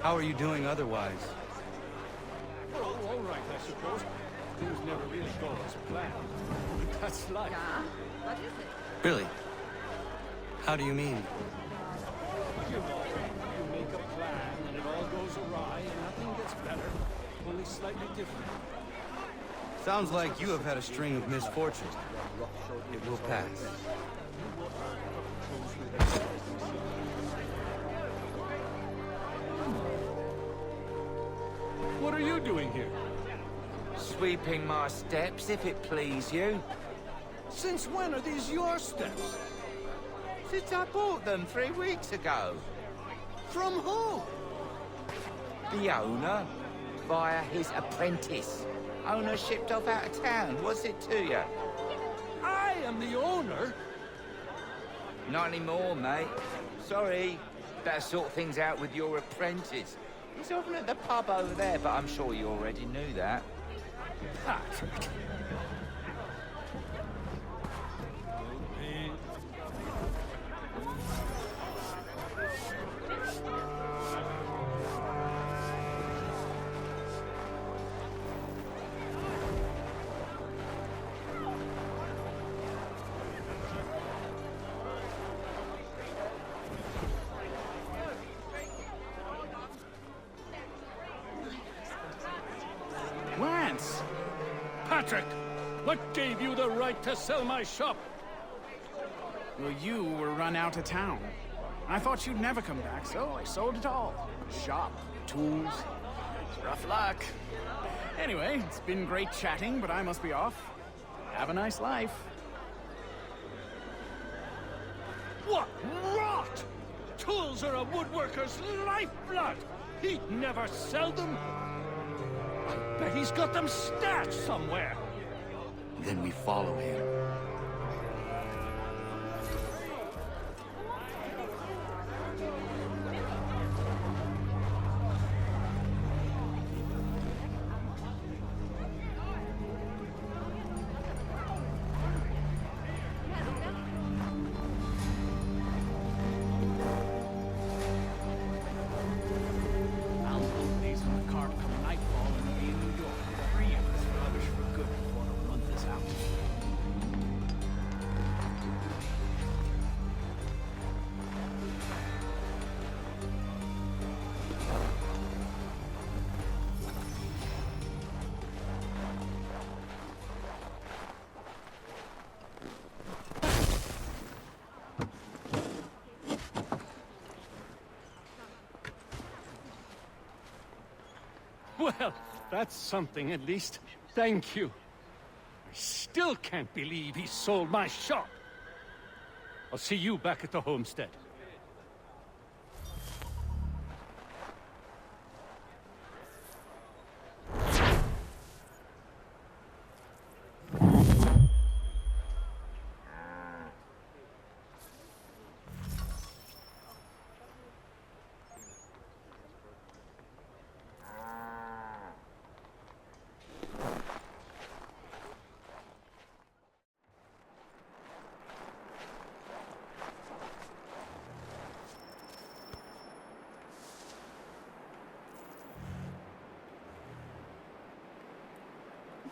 How are you doing otherwise? Oh, all right, I suppose. Things never really go as planned. But that's life. What is it? Really? How do you mean? You know, you make a plan and it all goes awry and nothing gets better. Only slightly different. Sounds like you have had a string of misfortunes. It will pass. What are you doing here? Sweeping my steps, if it please you. Since when are these your steps? Since I bought them 3 weeks ago. From who? The owner, via his apprentice. Owner shipped off out of town. What's it to you? I am the owner? Not anymore, mate. Sorry. Better sort things out with your apprentice. He's often at the pub over there, but I'm sure you already knew that. Patrick. Lance! Patrick! What gave you the right to sell my shop? Well, you were run out of town. I thought you'd never come back, so I sold it all. Shop, tools. It's rough luck. Anyway, it's been great chatting, but I must be off. Have a nice life. What rot! Tools are a woodworker's lifeblood! He'd never sell them! I bet he's got them stashed somewhere! Then we follow him. Well, that's something at least. Thank you. I still can't believe he sold my shop. I'll see you back at the homestead.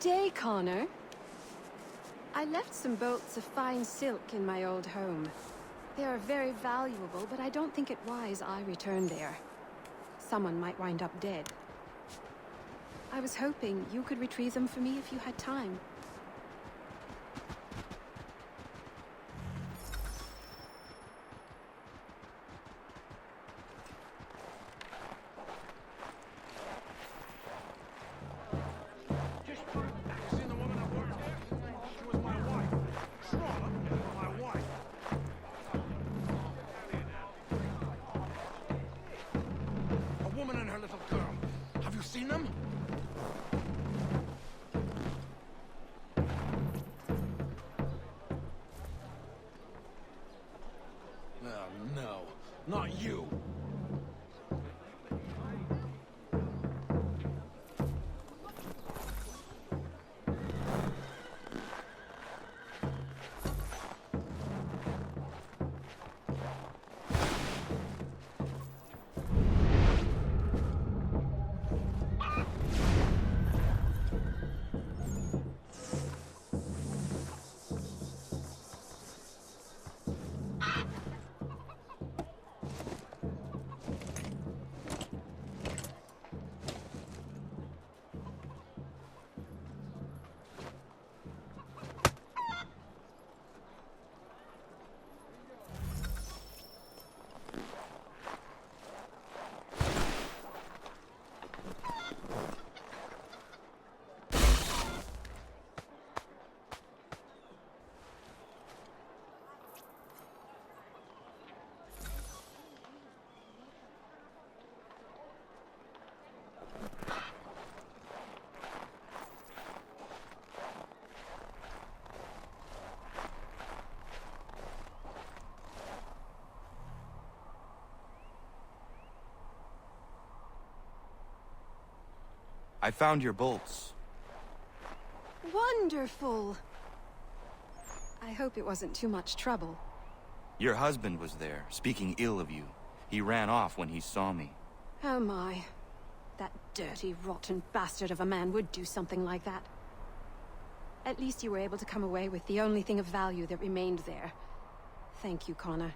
Day, Connor. I left some bolts of fine silk in my old home. They are very valuable, but I don't think it wise I return there. Someone might wind up dead. I was hoping you could retrieve them for me if you had time. Not you. I found your bolts. Wonderful! I hope it wasn't too much trouble. Your husband was there, speaking ill of you. He ran off when he saw me. Oh my. That dirty, rotten bastard of a man would do something like that. At least you were able to come away with the only thing of value that remained there. Thank you, Connor.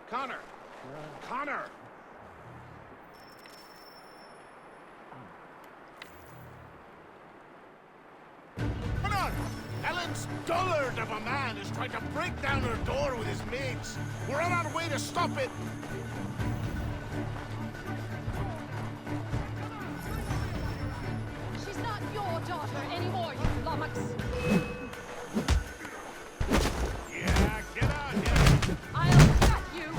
Connor! Connor! Come on! Ellen's dullard of a man is trying to break down her door with his mates. We're on our way to stop it. She's not your daughter anymore, you lummox. Yeah, get out here. I'll cut you.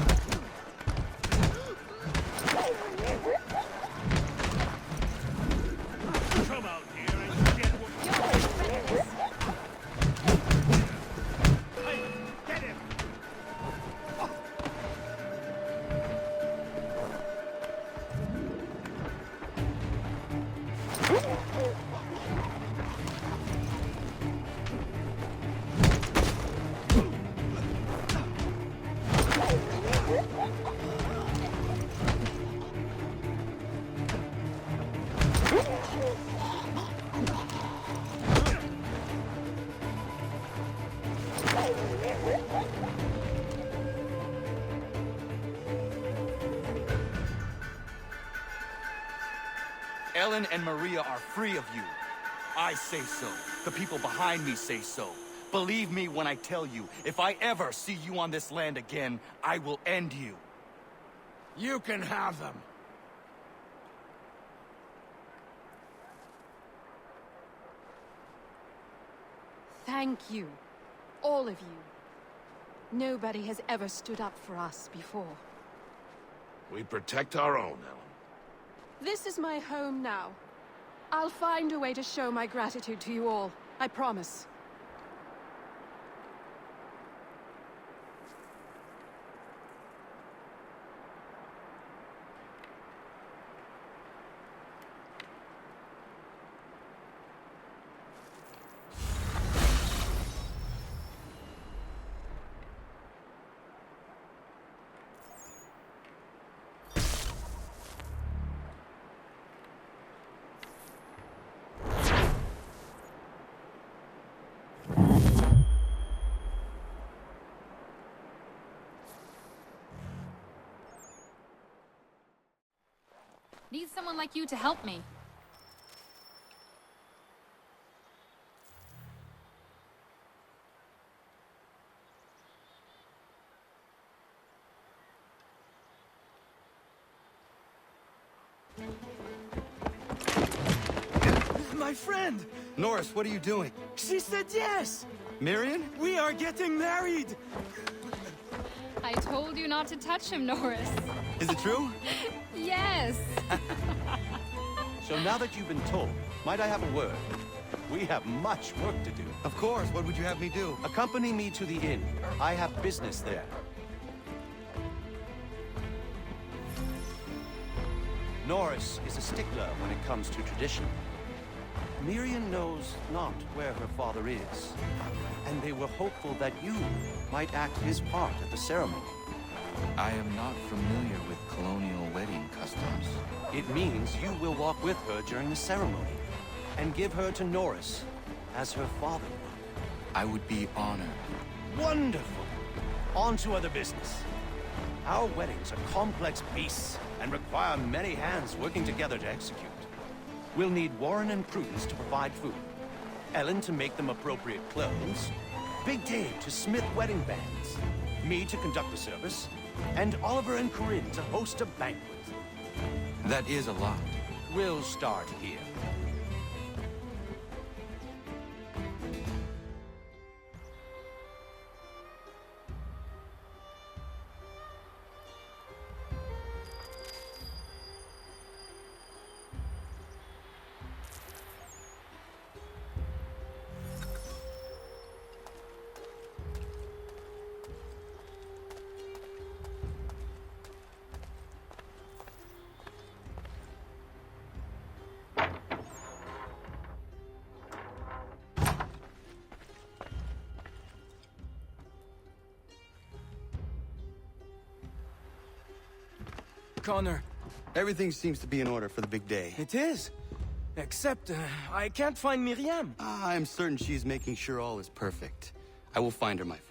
Come out here and get what you're Hey, get him! Ellen and Maria are free of you. I say so. The people behind me say so. Believe me when I tell you, if I ever see you on this land again, I will end you. You can have them. Thank you. All of you. Nobody has ever stood up for us before. We protect our own, Ellen. This is my home now. I'll find a way to show my gratitude to you all. I promise. Need someone like you to help me. My friend! Norris, what are you doing? She said yes! Miriam? We are getting married! I told you not to touch him, Norris. Is it true? Yes! So now that you've been told, might I have a word? We have much work to do. Of course, what would you have me do? Accompany me to the inn. I have business there. Norris is a stickler when it comes to tradition. Miriam knows not where her father is, and they were hopeful that you might act his part at the ceremony. I am not familiar with colonial wedding customs. It means you will walk with her during the ceremony, and give her to Norris, as her father would. I would be honored. Wonderful! On to other business. Our weddings are complex beasts, and require many hands working together to execute. We'll need Warren and Prudence to provide food, Ellen to make them appropriate clothes, Big Dave to smith wedding bands, me to conduct the service, and Oliver and Corinne to host a banquet. That is a lot. We'll start here. Connor. Everything seems to be in order for the big day. It is. Except, I can't find Miriam. I'm certain she's making sure all is perfect. I will find her, my friend.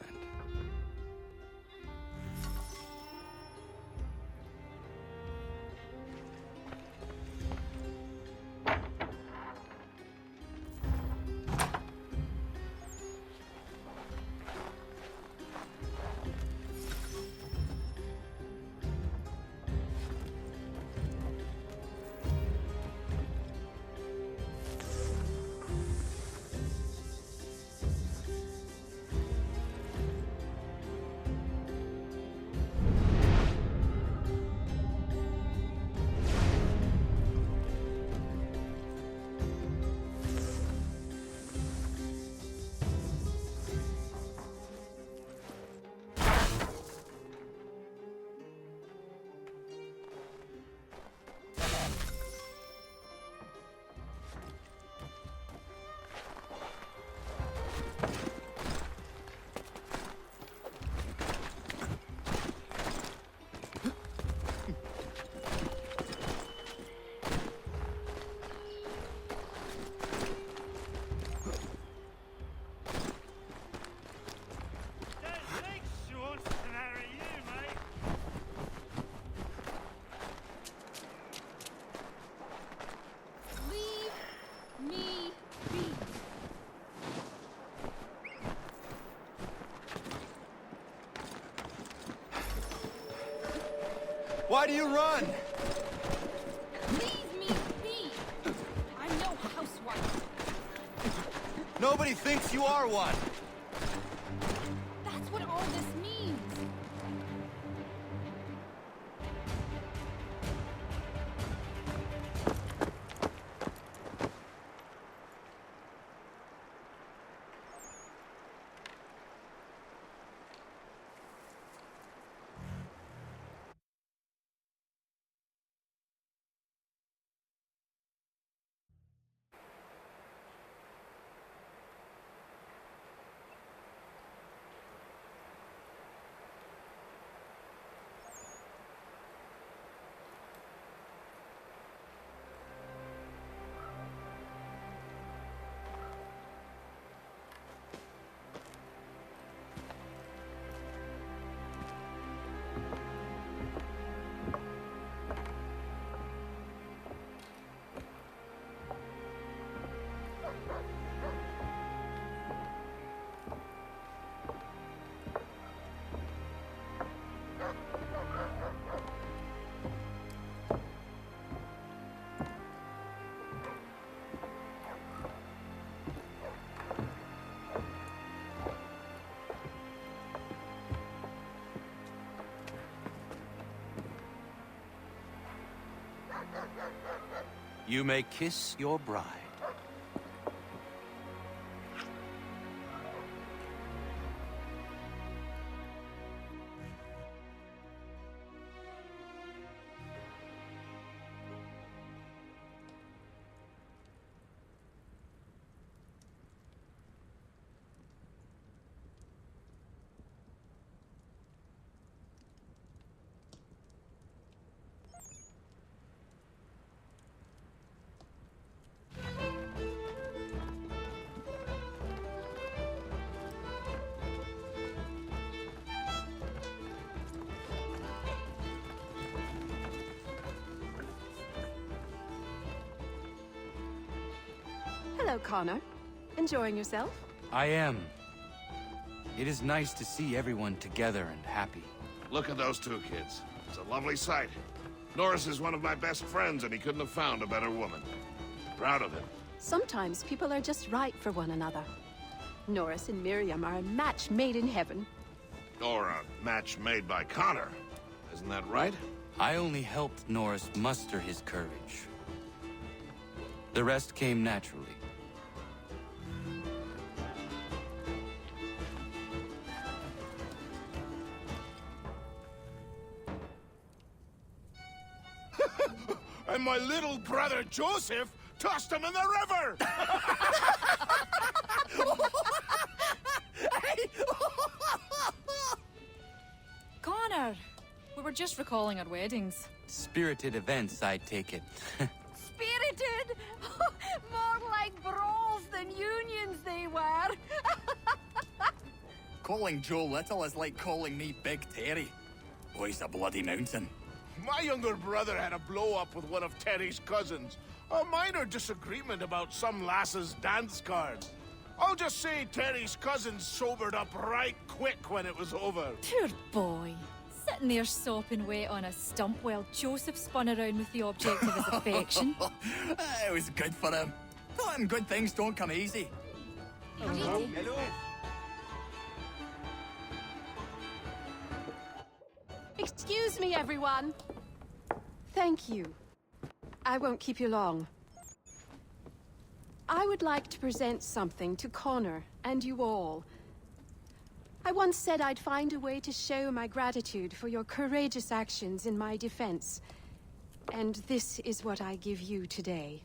Why do you run? Leave me be! I'm no housewife. Nobody thinks you are one. That's what all this means. You may kiss your bride. Hello, Connor. Enjoying yourself? I am. It is nice to see everyone together and happy. Look at those two kids. It's a lovely sight. Norris is one of my best friends, and he couldn't have found a better woman. Proud of him. Sometimes people are just right for one another. Norris and Miriam are a match made in heaven. Or a match made by Connor. Isn't that right? I only helped Norris muster his courage. The rest came naturally. And my little brother Joseph tossed him in the river! Connor! We were just recalling our weddings. Spirited events, I take it. Spirited! More like brawls than unions they were. Calling Joe Little is like calling me Big Terry. Oh, he's a bloody mountain. My younger brother had a blow-up with one of Terry's cousins. A minor disagreement about some lass's dance card. I'll just say Terry's cousins sobered up right quick when it was over. Poor boy. Sitting there sopping wet on a stump while Joseph spun around with the object of his affection. It was good for him. Taught him good things don't come easy. Hello. Excuse me, everyone. Thank you. I won't keep you long. I would like to present something to Connor and you all. I once said I'd find a way to show my gratitude for your courageous actions in my defense. And this is what I give you today.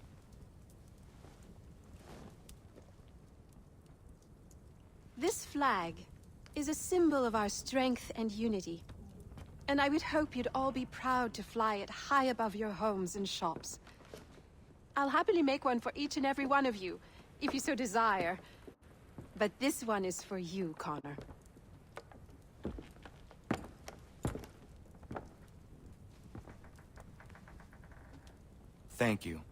This flag is a symbol of our strength and unity. And I would hope you'd all be proud to fly it high above your homes and shops. I'll happily make one for each and every one of you, if you so desire. But this one is for you, Connor. Thank you.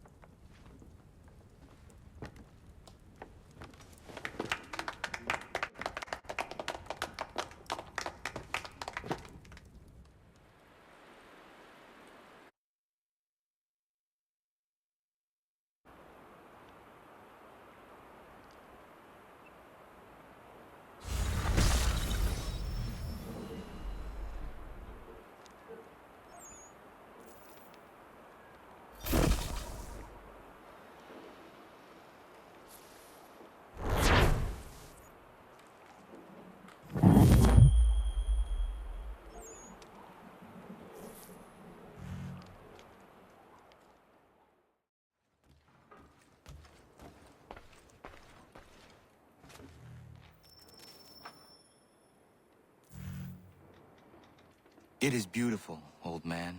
It is beautiful, old man.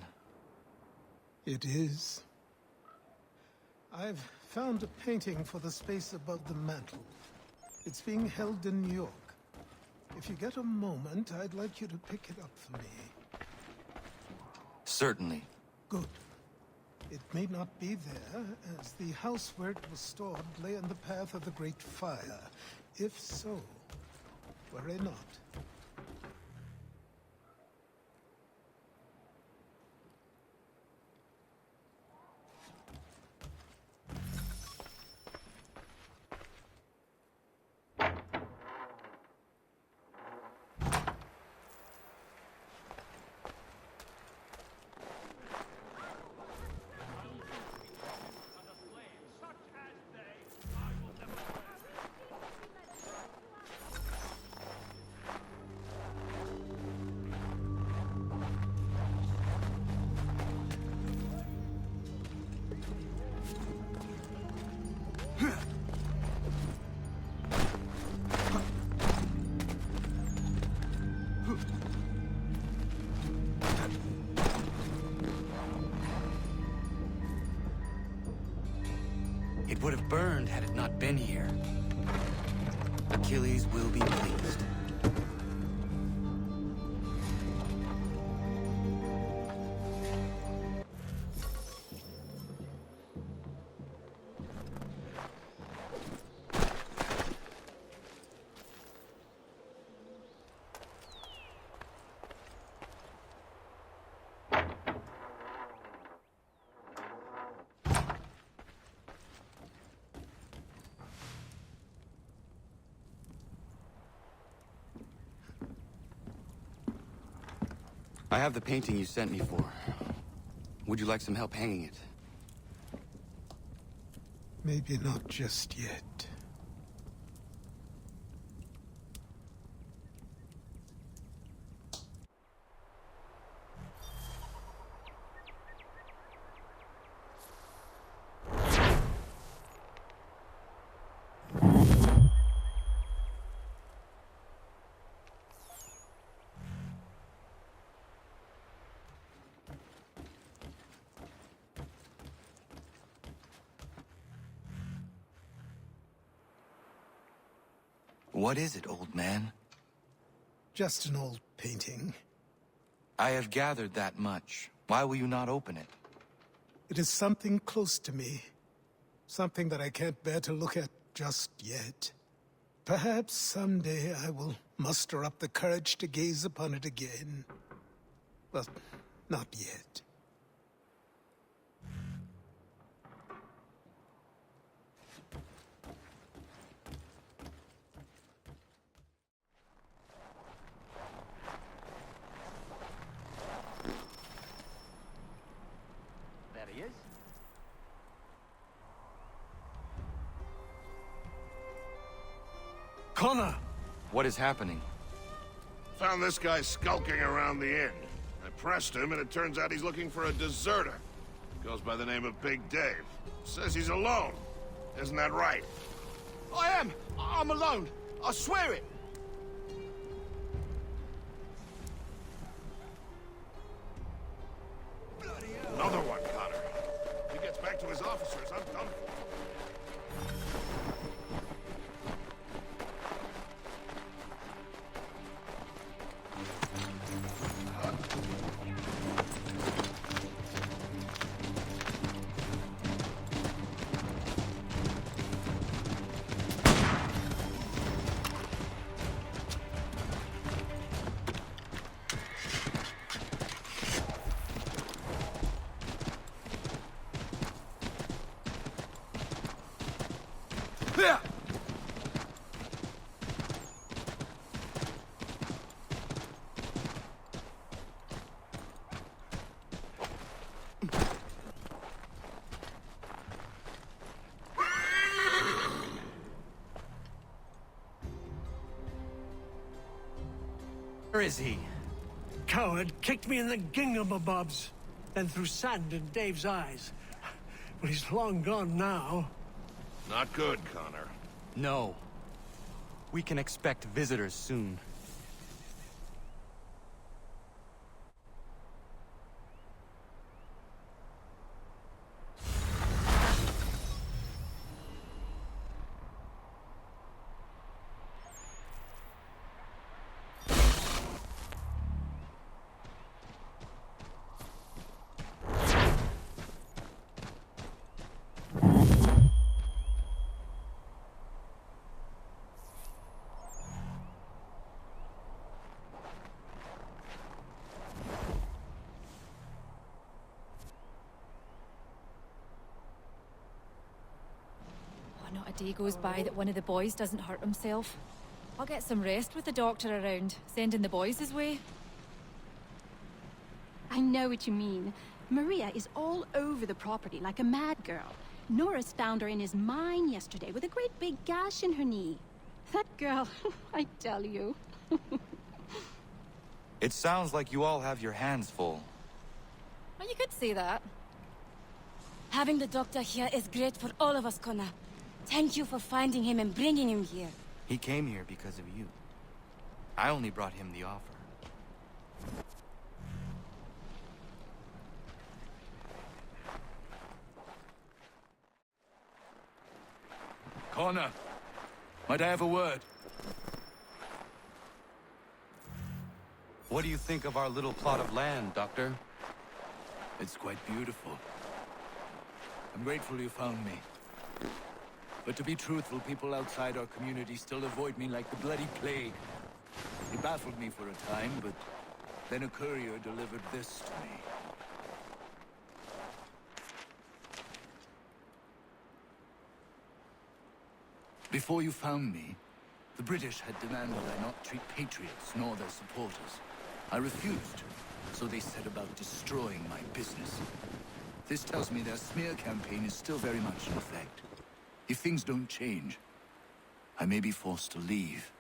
It is. I've found a painting for the space above the mantle. It's being held in New York. If you get a moment, I'd like you to pick it up for me. Certainly. Good. It may not be there, as the house where it was stored lay in the path of the Great Fire. If so, worry not. It would have burned had it not been here. Achilles will be pleased. I have the painting you sent me for. Would you like some help hanging it? Maybe not just yet. What is it, old man? Just an old painting. I have gathered that much. Why will you not open it? It is something close to me. Something that I can't bear to look at just yet. Perhaps someday I will muster up the courage to gaze upon it again. But not yet. Connor! What is happening? Found this guy skulking around the inn. I pressed him, and it turns out he's looking for a deserter. Goes by the name of Big Dave. Says he's alone. Isn't that right? I am! I'm alone! I swear it! Another one, Connor. If he gets back to his officers, I'm done for. Where is he? Coward kicked me in the gingamabobs, then threw sand in Dave's eyes. But he's long gone now. Not good, Connor. No. We can expect visitors soon. not a day goes by that one of the boys doesn't hurt himself. I'll get some rest with the doctor around, sending the boys his way. I know what you mean. Maria is all over the property like a mad girl. Norris found her in his mine yesterday with a great big gash in her knee. That girl, I tell you. It sounds like you all have your hands full. Well, you could say that. Having the doctor here is great for all of us, Connor. Thank you for finding him and bringing him here. He came here because of you. I only brought him the offer. Connor, might I have a word? What do you think of our little plot of land, Doctor? It's quite beautiful. I'm grateful you found me. But to be truthful, people outside our community still avoid me like the bloody plague. It baffled me for a time, but then a courier delivered this to me. Before you found me, the British had demanded I not treat patriots nor their supporters. I refused, so they set about destroying my business. This tells me their smear campaign is still very much in effect. If things don't change, I may be forced to leave.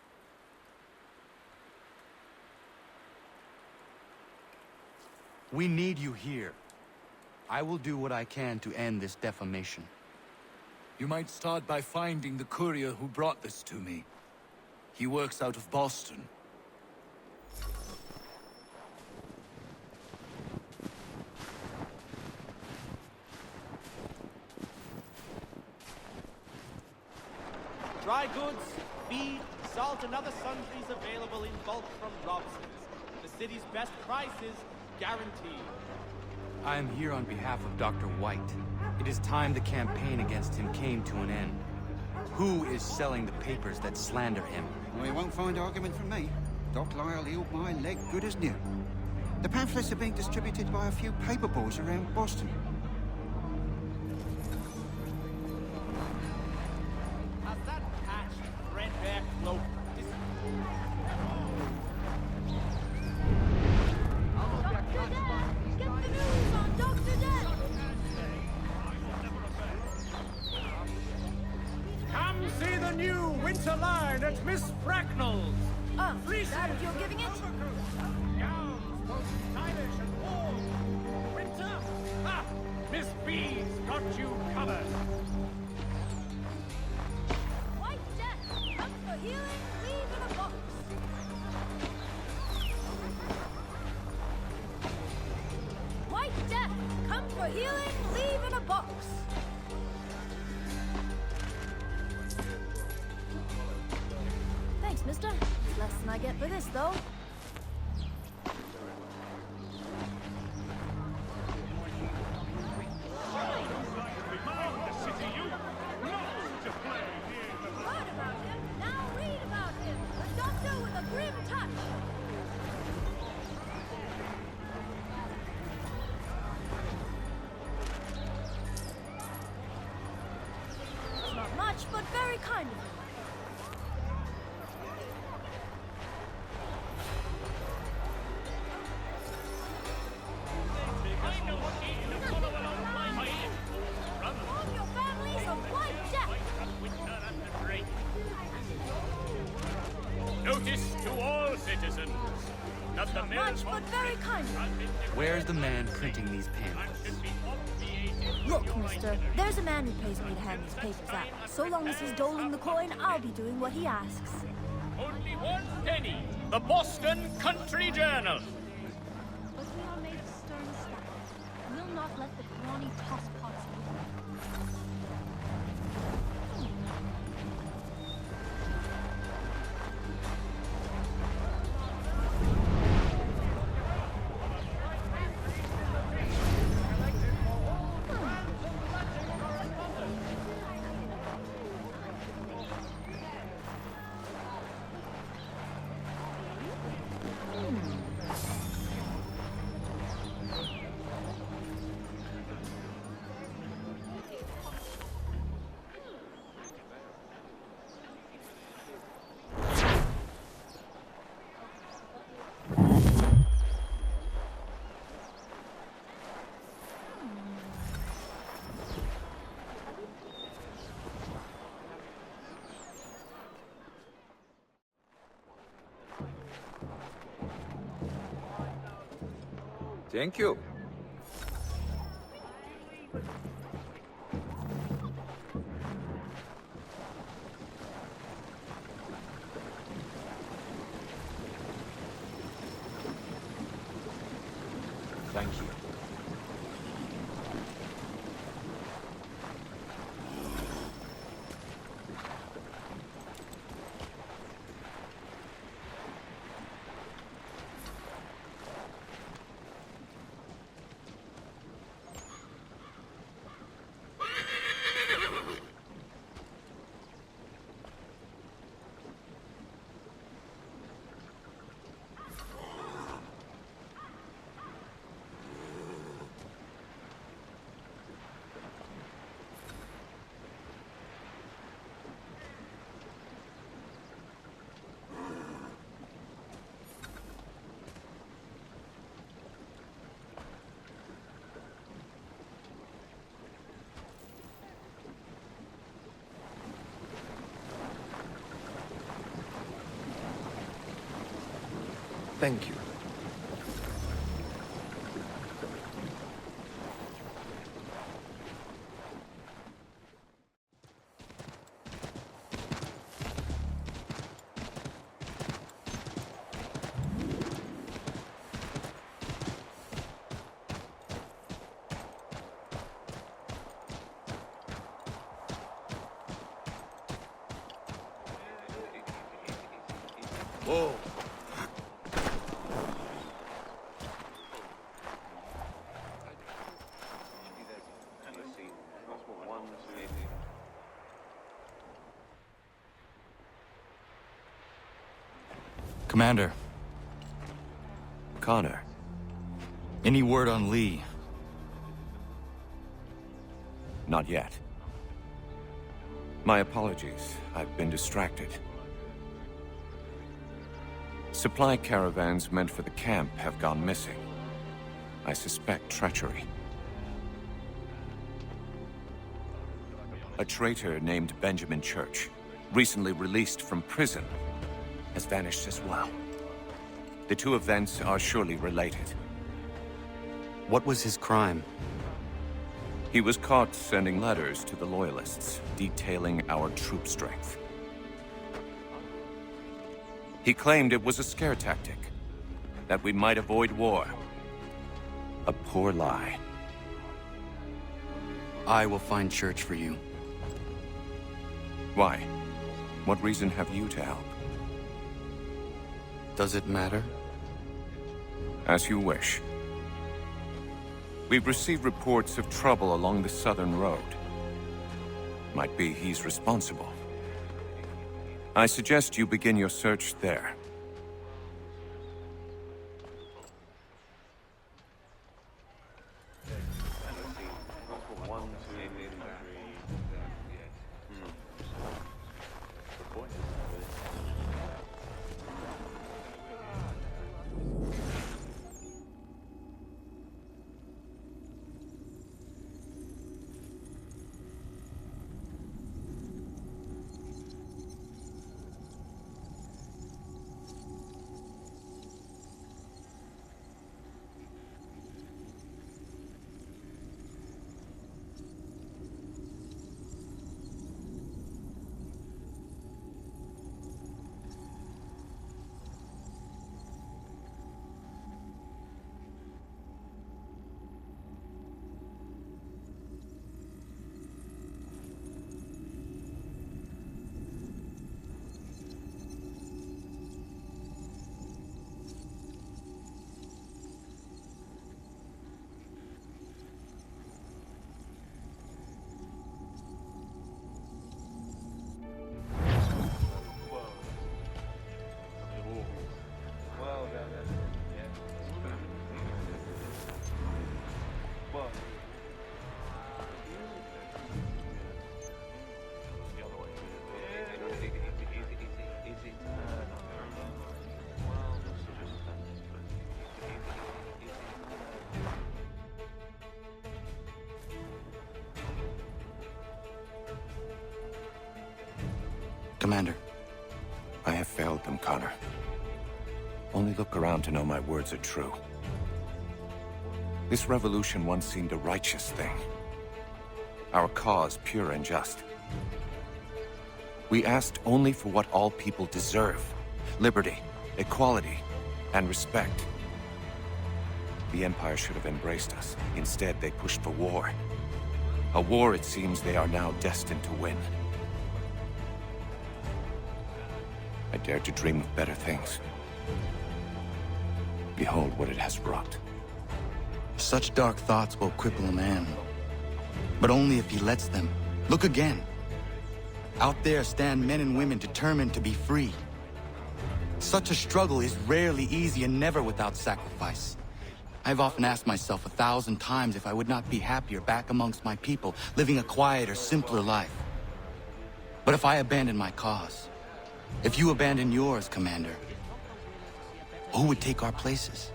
We need you here. I will do what I can to end this defamation. You might start by finding the courier who brought this to me. He works out of Boston. Dry goods, feed, salt, and other sundries available in bulk from Robson's. The city's best prices, guaranteed. I am here on behalf of Dr. White. It is time the campaign against him came to an end. Who is selling the papers that slander him? Well, you won't find argument from me. Doc Lyle healed my leg good as new. The pamphlets are being distributed by a few paper boys around Boston. Has that patched, threadbare cloak Come see the new winter line at Miss Bracknell's. Oh, is that what you're giving it? Gowns, both stylish and warm. Winter? Ha! Miss B's got you covered. White Death, come for healing, leave in a box. White Death, come for healing, leave in a box. Thanks, mister. It's less than I get for this, though. Heard about him, now read about him. The doctor with a grim touch. It's not much, but very kind of him. Warn your families of White Death. Notice to all citizens that the Much, but very kind of him. Where's the man printing these pamphlets? Look, mister, there's a man who pays me to hand these papers out. So long as he's doling the coin, I'll be doing what he asks. Only 1 penny. The Boston Country Journal. But we are made stern staff. We'll not let the brawny tosspots win. Thank you. Thank you. Thank you. Whoa. Commander. Connor. Any word on Lee? Not yet. My apologies. I've been distracted. Supply caravans meant for the camp have gone missing. I suspect treachery. A traitor named Benjamin Church, recently released from prison, has vanished as well. The two events are surely related. What was his crime? He was caught sending letters to the Loyalists, detailing our troop strength. He claimed it was a scare tactic, that we might avoid war. A poor lie. I will find Church for you. Why? What reason have you to help? Does it matter? As you wish. We've received reports of trouble along the southern road. Might be he's responsible. I suggest you begin your search there. Commander. I have failed them, Connor. Only look around to know my words are true. This revolution once seemed a righteous thing. Our cause pure and just. We asked only for what all people deserve. Liberty, equality, and respect. The Empire should have embraced us. Instead, they pushed for war. A war it seems they are now destined to win. I dared to dream of better things. Behold what it has wrought. Such dark thoughts will cripple a man. But only if he lets them. Look again. Out there stand men and women determined to be free. Such a struggle is rarely easy and never without sacrifice. I've often asked myself 1,000 times if I would not be happier back amongst my people, living a quieter, simpler life. But if I abandon my cause, if you abandon yours, Commander, who would take our places?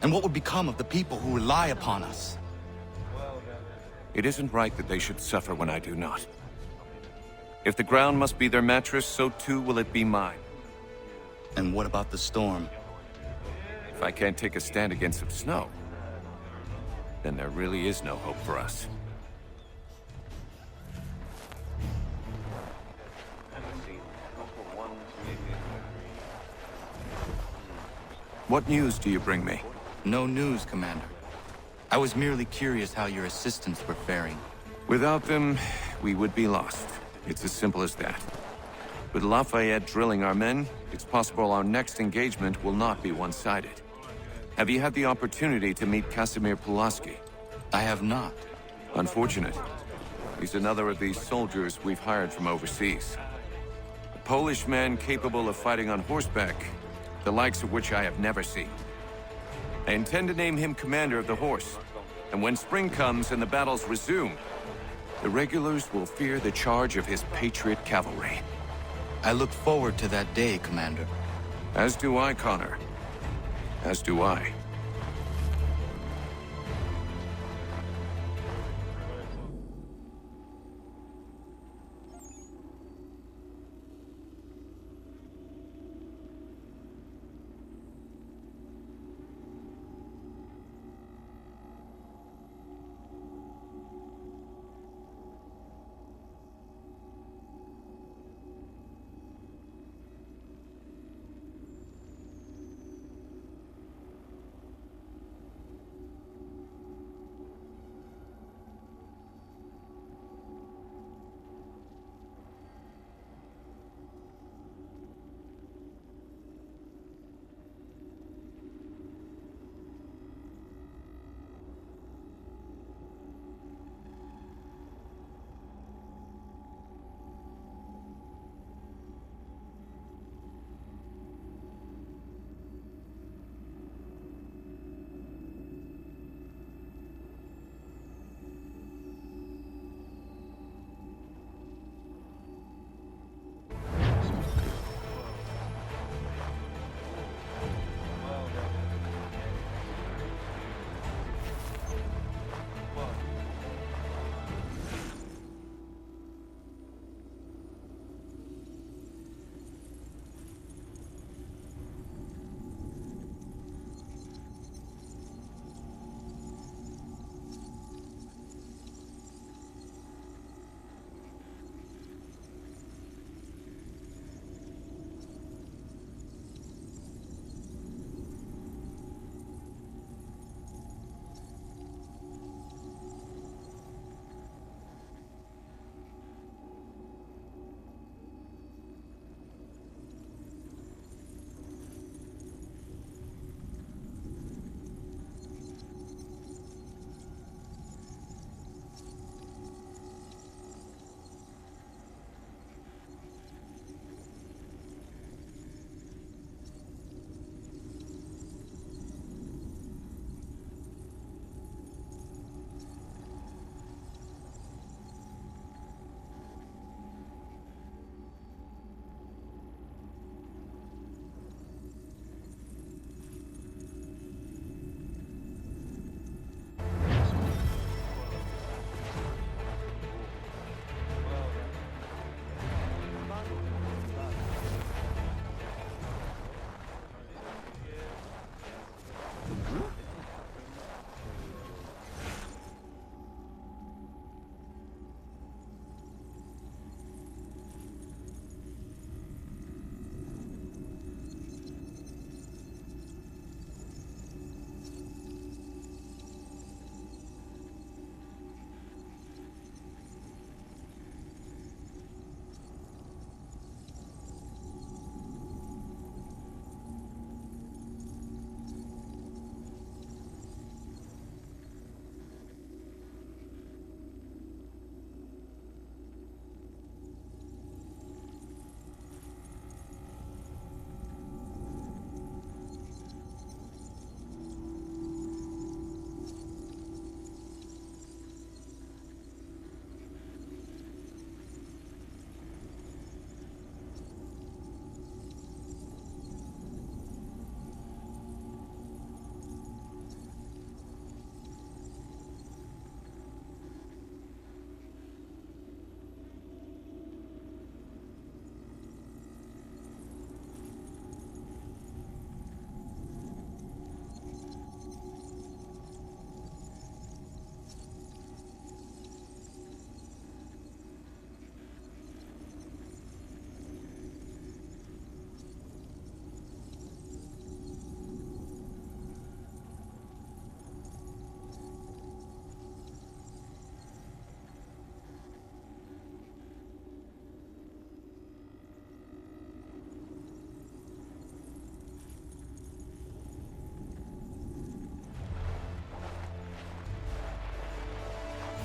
And what would become of the people who rely upon us? It isn't right that they should suffer when I do not. If the ground must be their mattress, so too will it be mine. And what about the storm? If I can't take a stand against some snow, then there really is no hope for us. What news do you bring me? No news, Commander. I was merely curious how your assistants were faring. Without them, we would be lost. It's as simple as that. With Lafayette drilling our men, it's possible our next engagement will not be one-sided. Have you had the opportunity to meet Casimir Pulaski? I have not. Unfortunate. He's another of these soldiers we've hired from overseas. A Polish man capable of fighting on horseback, the likes of which I have never seen. I intend to name him commander of the horse, and when spring comes and the battles resume, the regulars will fear the charge of his patriot cavalry. I look forward to that day, Commander. As do I, Connor. As do I.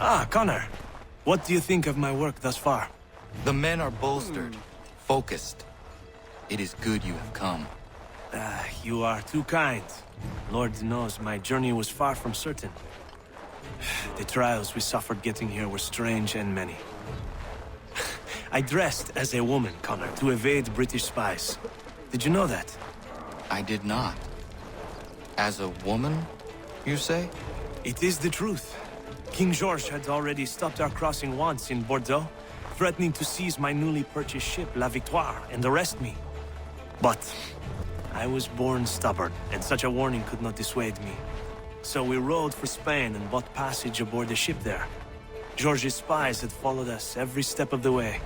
Ah, Connor. What do you think of my work thus far? The men are bolstered, focused. It is good you have come. You are too kind. Lord knows my journey was far from certain. The trials we suffered getting here were strange and many. I dressed as a woman, Connor, to evade British spies. Did you know that? I did not. As a woman, you say? It is the truth. King George had already stopped our crossing once in Bordeaux, threatening to seize my newly purchased ship, La Victoire, and arrest me. But I was born stubborn, and such a warning could not dissuade me. So we rode for Spain and bought passage aboard the ship there. George's spies had followed us every step of the way.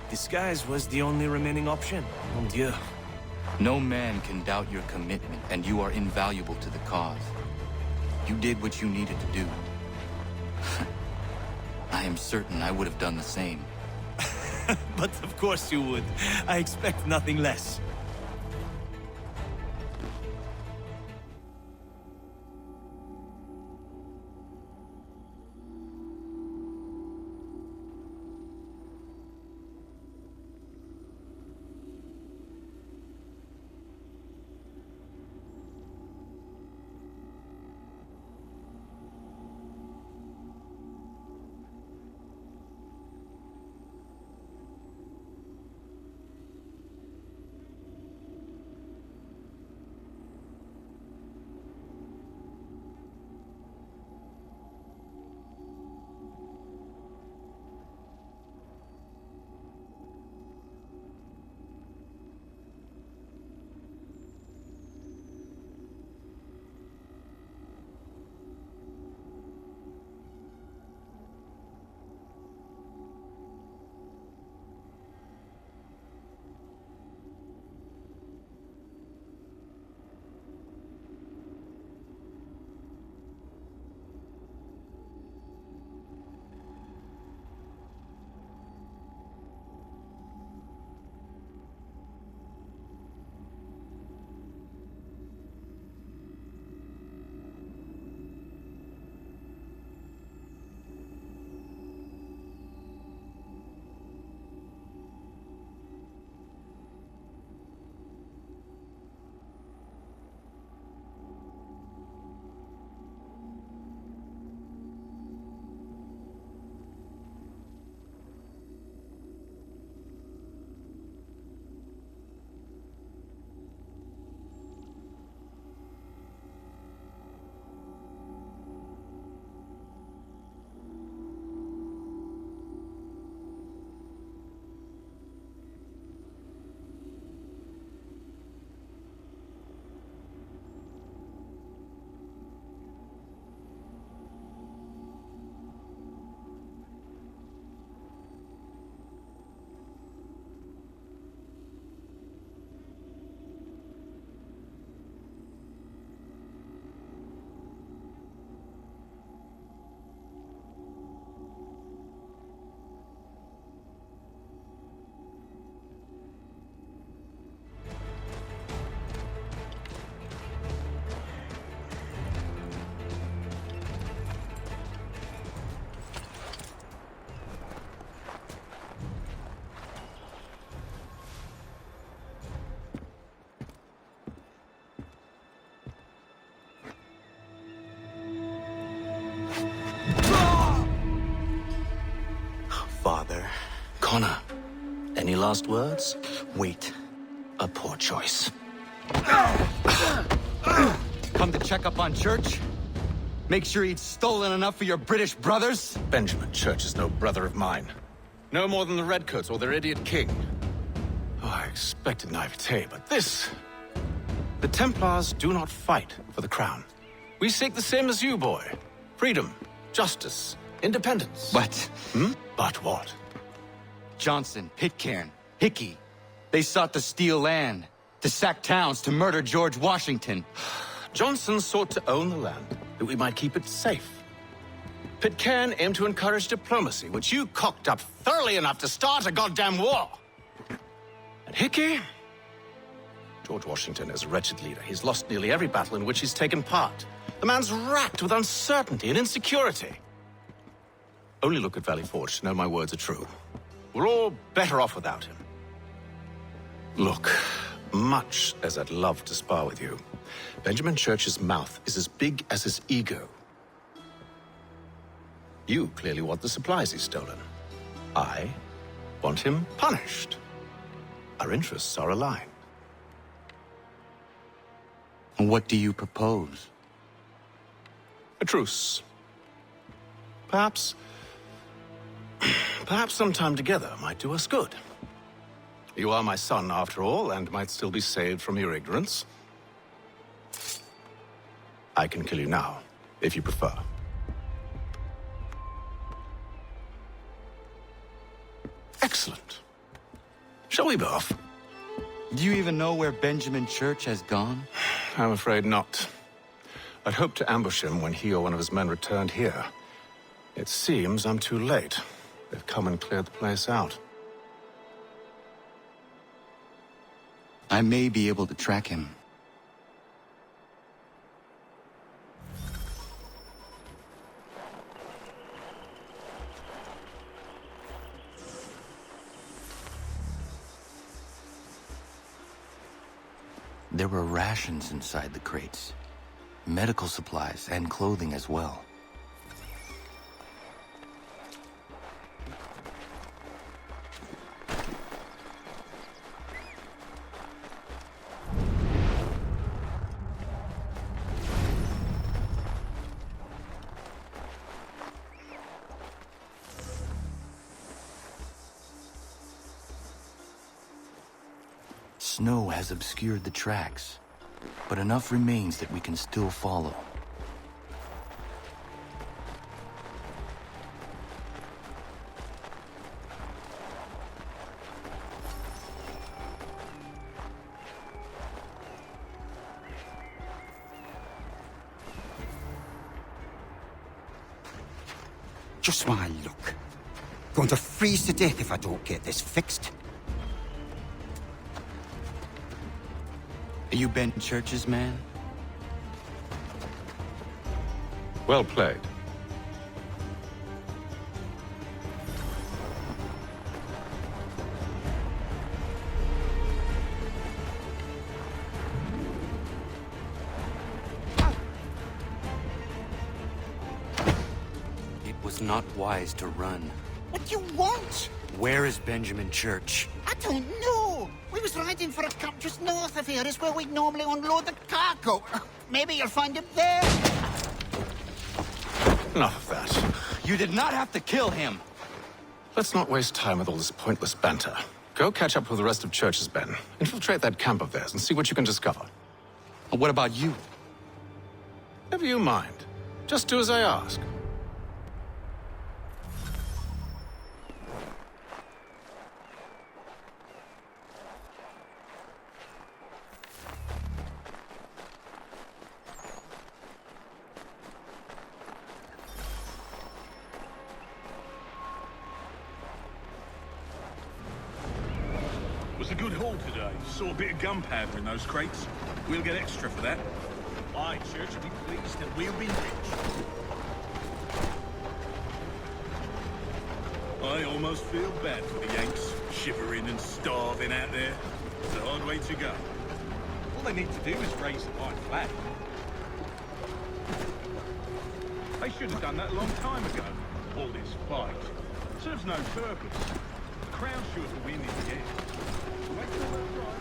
Disguise was the only remaining option, mon Dieu. No man can doubt your commitment, and you are invaluable to the cause. You did what you needed to do. I am certain I would have done the same. But of course you would. I expect nothing less. Father. Connor, any last words? Wait. A poor choice. Come to check up on Church? Make sure he'd stolen enough for your British brothers? Benjamin Church is no brother of mine. No more than the Redcoats or their idiot king. Oh, I expected naivete, but this... The Templars do not fight for the crown. We seek the same as you, boy. Freedom, justice, independence. But... But what? Johnson, Pitcairn, Hickey. They sought to steal land, to sack towns, to murder George Washington. Johnson sought to own the land, that we might keep it safe. Pitcairn aimed to encourage diplomacy, which you cocked up thoroughly enough to start a goddamn war. And Hickey? George Washington is a wretched leader. He's lost nearly every battle in which he's taken part. The man's racked with uncertainty and insecurity. Only look at Valley Forge to know my words are true. We're all better off without him. Look, much as I'd love to spar with you, Benjamin Church's mouth is as big as his ego. You clearly want the supplies he's stolen. I want him punished. Our interests are aligned. What do you propose? A truce. Perhaps some time together might do us good. You are my son, after all, and might still be saved from your ignorance. I can kill you now, if you prefer. Excellent. Shall we be off? Do you even know where Benjamin Church has gone? I'm afraid not. I'd hoped to ambush him when he or one of his men returned here. It seems I'm too late. They've come and cleared the place out. I may be able to track him. There were rations inside the crates. Medical supplies and clothing as well. Snow has obscured the tracks, but enough remains that we can still follow. Just my luck. Going to freeze to death if I don't get this fixed. Are you Ben Church's man? Well played. It was not wise to run. What do you want? Where is Benjamin Church? I don't know. We was riding for a camp just north of here. It's where we'd normally unload the cargo. Maybe you'll find him there. Enough of that. You did not have to kill him. Let's not waste time with all this pointless banter. Go catch up with the rest of Church's men. Infiltrate that camp of theirs and see what you can discover. And what about you? Never you mind. Just do as I ask. Was a good haul today. Saw a bit of gunpowder in those crates. We'll get extra for that. Aye, Church will be pleased and we'll be rich. I almost feel bad for the Yanks, shivering and starving out there. It's a hard way to go. All they need to do is raise the white flag. They should have done that a long time ago. All this fight serves no purpose. The Crown's sure to win in the end. Wait till they're right.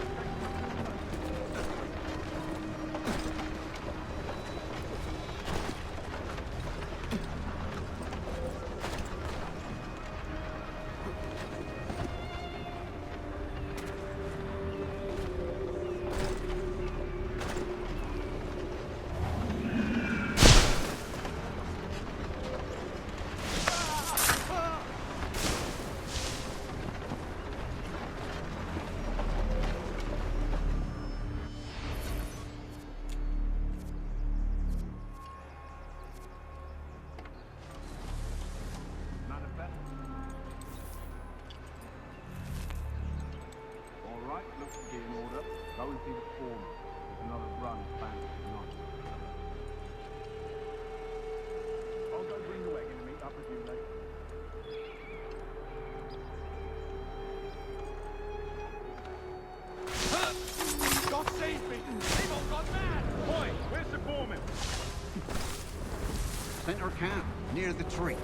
camp, near the tree.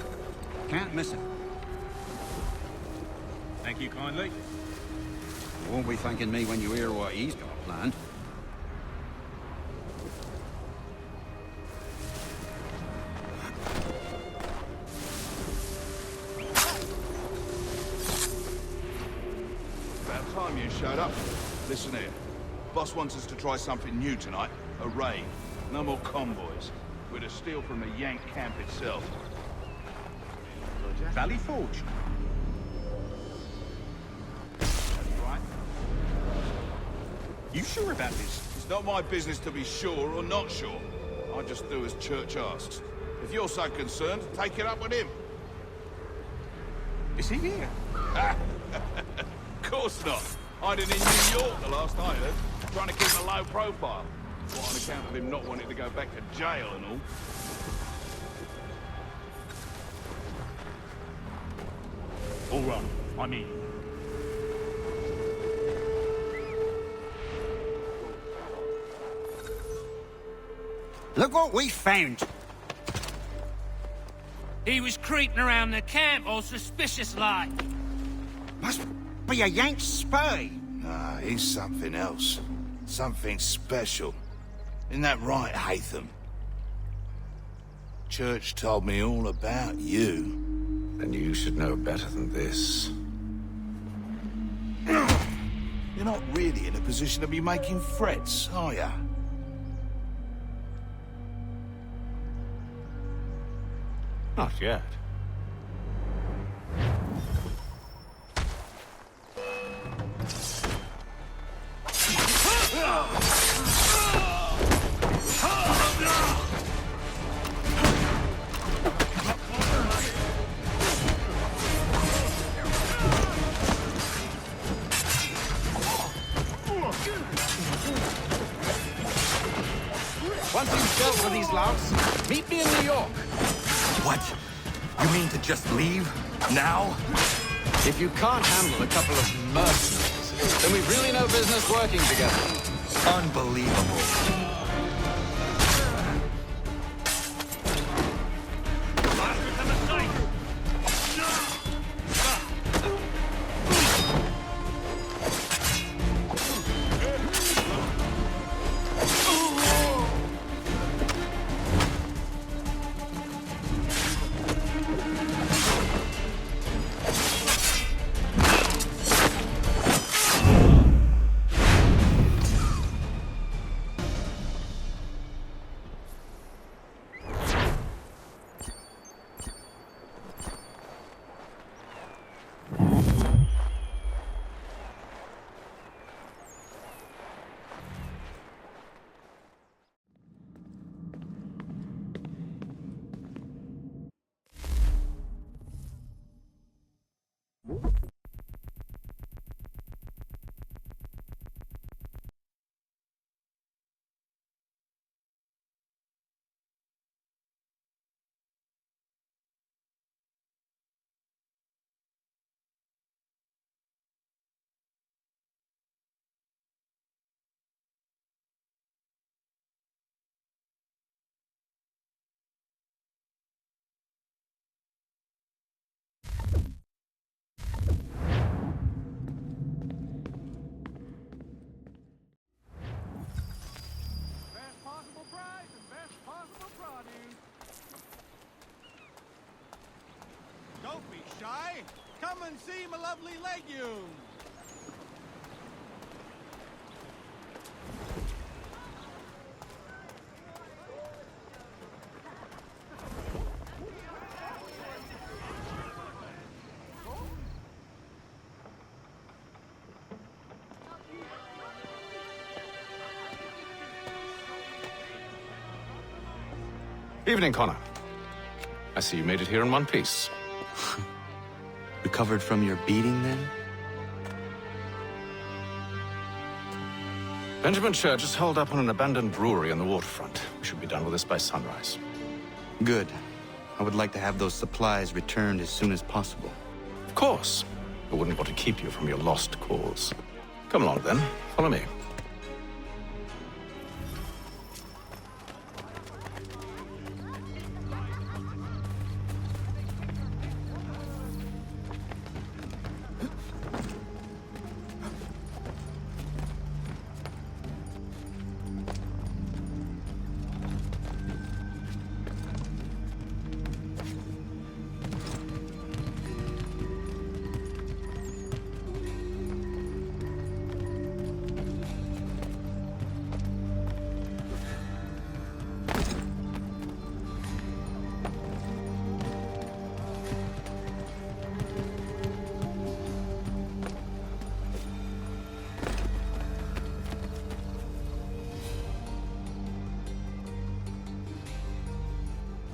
Can't miss it. Thank you kindly. You won't be thanking me when you hear what he's got planned. About time you showed up. Listen here. Boss wants us to try something new tonight. A raid. No more convoys. We're to steal from the Yank camp itself. Valley Forge. Right? You sure about this? It's not my business to be sure or not sure. I just do as Church asks. If you're so concerned, take it up with him. Is he here? Of course not. Hiding in New York the last I heard. Trying to keep a low profile. What, on account of him not wanting to go back to jail and all. All right. I'm in. Look what we found. He was creeping around the camp all suspicious-like. Must be a Yank spy. Nah, he's something else. Something special. Isn't that right, Haytham? Church told me all about you. Then you should know better than this. You're not really in a position to be making threats, are ya? Not yet. Once you've dealt with these louts, meet me in New York. What? You mean to just leave? Now? If you can't handle a couple of mercenaries, then we've really no business working together. Unbelievable. Don't be shy. Come and see my lovely legumes. Evening, Connor. I see you made it here in one piece. Recovered from your beating, then? Benjamin Church is holed up on an abandoned brewery on the waterfront. We should be done with this by sunrise. Good. I would like to have those supplies returned as soon as possible. Of course. I wouldn't want to keep you from your lost cause. Come along, then. Follow me.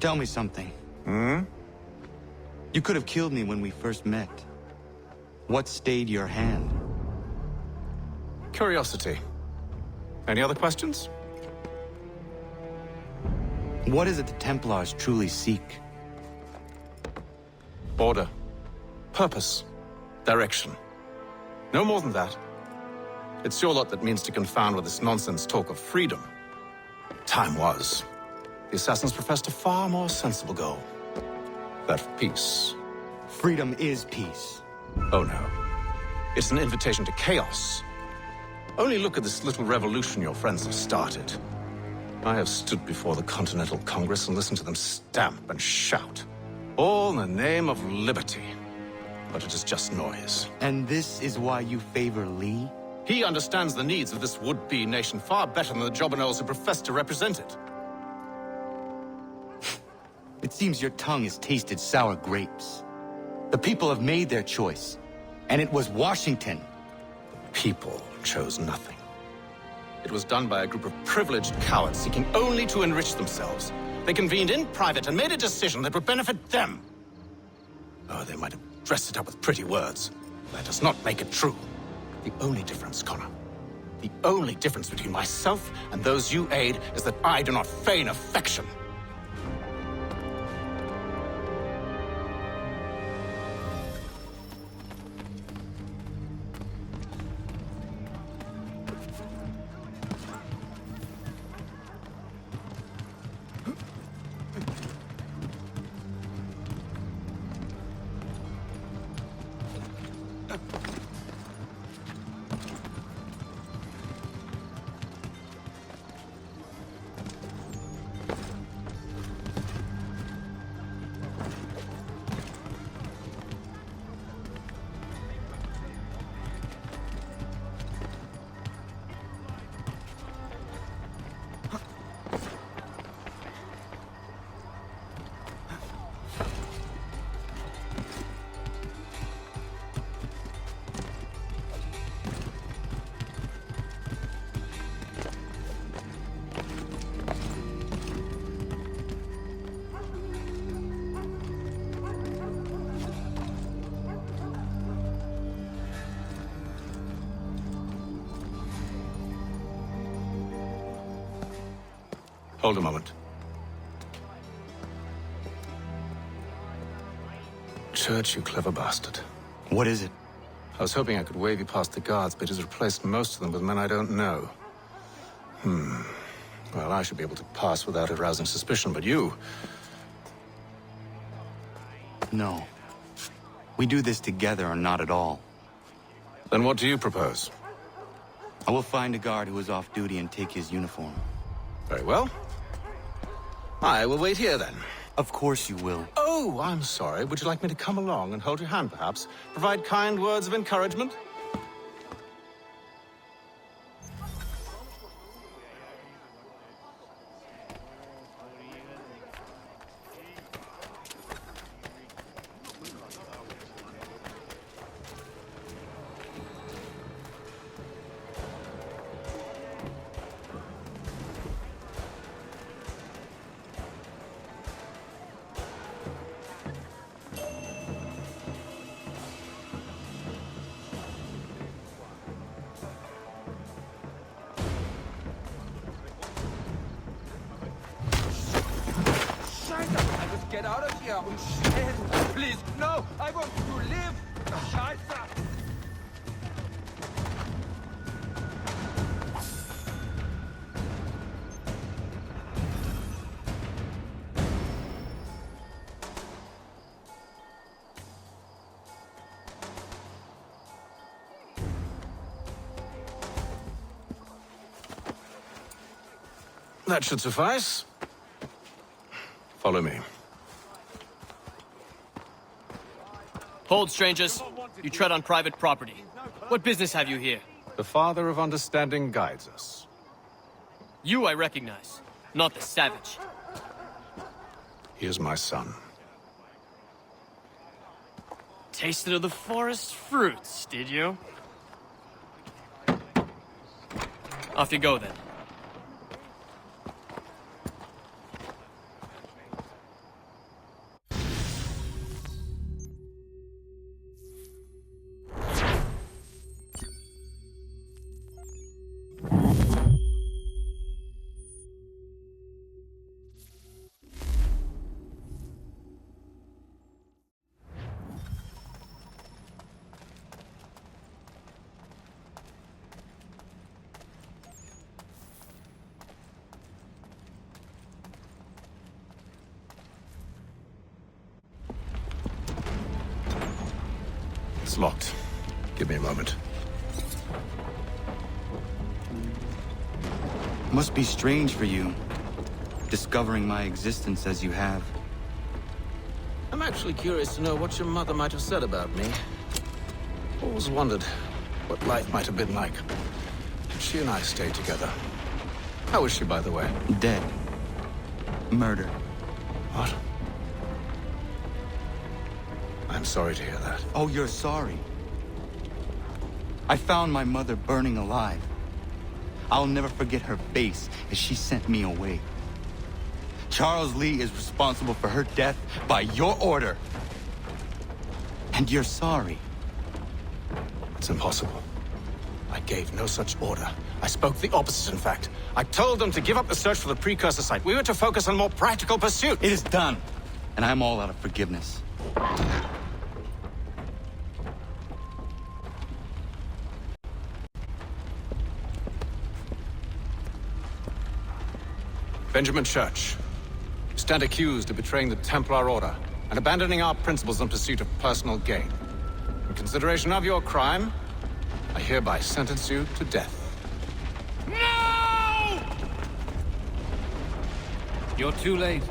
Tell me something. Hmm? You could have killed me when we first met. What stayed your hand? Curiosity. Any other questions? What is it the Templars truly seek? Order. Purpose. Direction. No more than that. It's your lot that means to confound with this nonsense talk of freedom. Time was. The assassins professed a far more sensible goal. That of peace. Freedom is peace. Oh no. It's an invitation to chaos. Only look at this little revolution your friends have started. I have stood before the Continental Congress and listened to them stamp and shout. All in the name of liberty. But it is just noise. And this is why you favor Lee? He understands the needs of this would-be nation far better than the jobberknolls who profess to represent it. It seems your tongue has tasted sour grapes. The people have made their choice, and it was Washington. The people chose nothing. It was done by a group of privileged cowards seeking only to enrich themselves. They convened in private and made a decision that would benefit them. Oh, they might have dressed it up with pretty words. That does not make it true. The only difference, Connor, the only difference between myself and those you aid is that I do not feign affection. Hold a moment. Church, you clever bastard. What is it? I was hoping I could wave you past the guards, but he's replaced most of them with men I don't know. Well, I should be able to pass without arousing suspicion, but you... No. We do this together or not at all. Then what do you propose? I will find a guard who is off duty and take his uniform. Very well. I will wait here, then. Of course you will. Oh, I'm sorry. Would you like me to come along and hold your hand, perhaps? Provide kind words of encouragement? Get out of here und schnell! Please, no! I want to live! Scheiße! That should suffice. Follow me. Hold, strangers. You tread on private property. What business have you here? The Father of Understanding guides us. You I recognize, not the savage. He is my son. Tasted of the forest fruits, did you? Off you go, then. It's locked. Give me a moment. Must be strange for you, discovering my existence as you have. I'm actually curious to know what your mother might have said about me. Always wondered what life might have been like. She and I stayed together. How is she, by the way? Dead. Murdered. What? I'm sorry to hear that. Oh, you're sorry? I found my mother burning alive. I'll never forget her face as she sent me away. Charles Lee is responsible for her death by your order. And you're sorry. It's impossible. I gave no such order. I spoke the opposite, in fact. I told them to give up the search for the precursor site. We were to focus on more practical pursuit. It is done, and I'm all out of forgiveness. Benjamin Church. You stand accused of betraying the Templar Order and abandoning our principles in pursuit of personal gain. In consideration of your crime, I hereby sentence you to death. No! You're too late.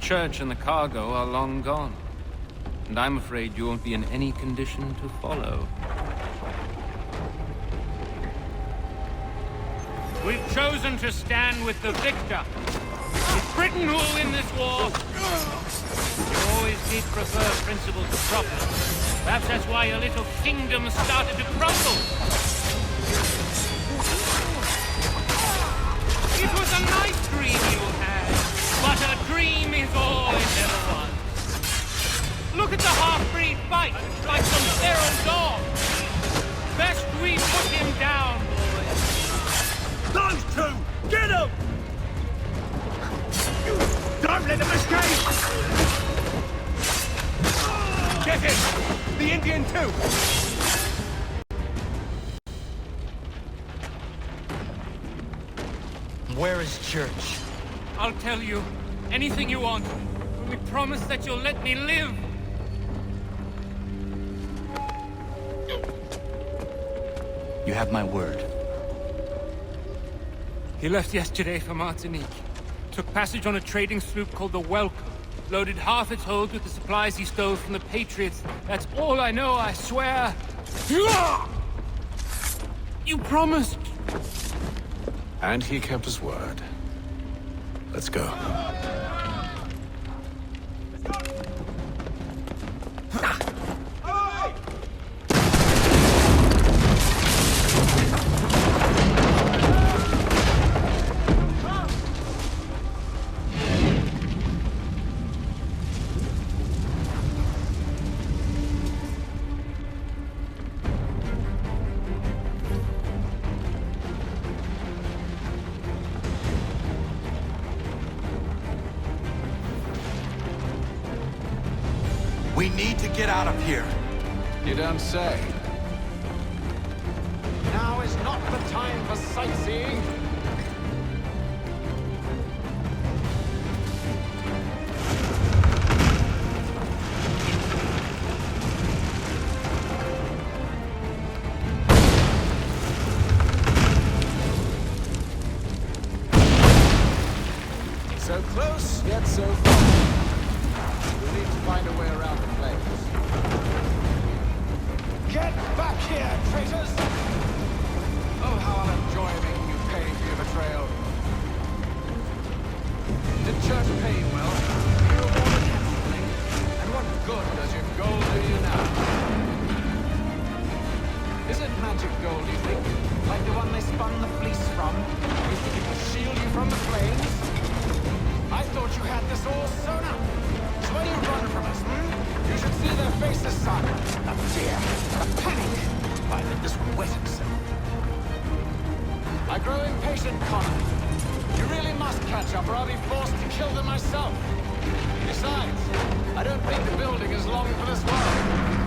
Church and the cargo are long gone. And I'm afraid you won't be in any condition to follow. We've chosen to stand with the victor. It's Britain who will win this war. You always did prefer principles to profit. Perhaps that's why your little kingdom started to crumble. It was a nice dream you had, but a dream is all it ever was. Look at the half-breed fight, like some feral dog. Best we put him down, boys. Those two! Get them! Don't let them escape! Get him! The Indian too! Where is Church? I'll tell you anything you want. Only promise that you'll let me live. You have my word. He left yesterday for Martinique. Took passage on a trading sloop called the Welcome. Loaded half its hold with the supplies he stole from the Patriots. That's all I know, I swear. You promised. And he kept his word. Let's go. We need to get out of here. You don't say. Now is not the time for sightseeing. So close, yet so far. We'll need to find a way around the flames. Get back here, traitors! Oh, how I'll enjoy making you pay for your betrayal. Did Church pay you well? You rewarded handsomely. And what good does your gold do you now? Is it magic gold, you think? Like the one they spun the fleece from? You think it will shield you from the flames? I thought you had this all sewn up. So when you run from us, you should see their faces, son. The fear, the panic. Why did this one wet himself? I grow impatient, Connor. You really must catch up, or I'll be forced to kill them myself. Besides, I don't think the building is long for this world.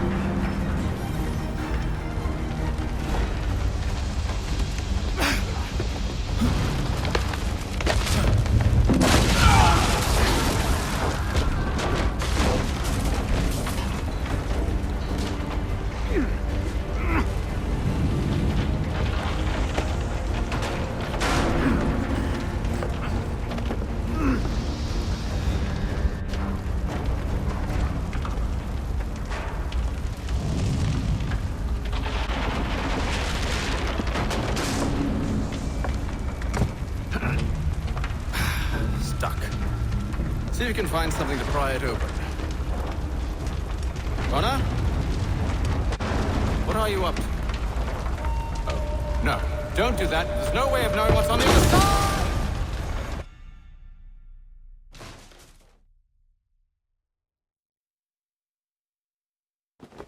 if you can find something to pry it open. Connor? What are you up to? Oh, no. Don't do that. There's no way of knowing what's on the other side!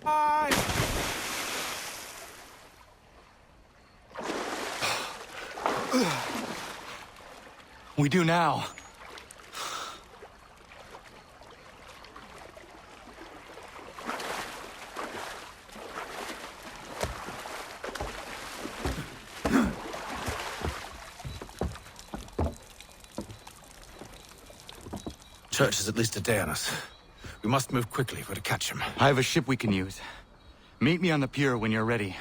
Bye! We do now. Church is at least a day on us. We must move quickly if we're to catch him. I have a ship we can use. Meet me on the pier when you're ready.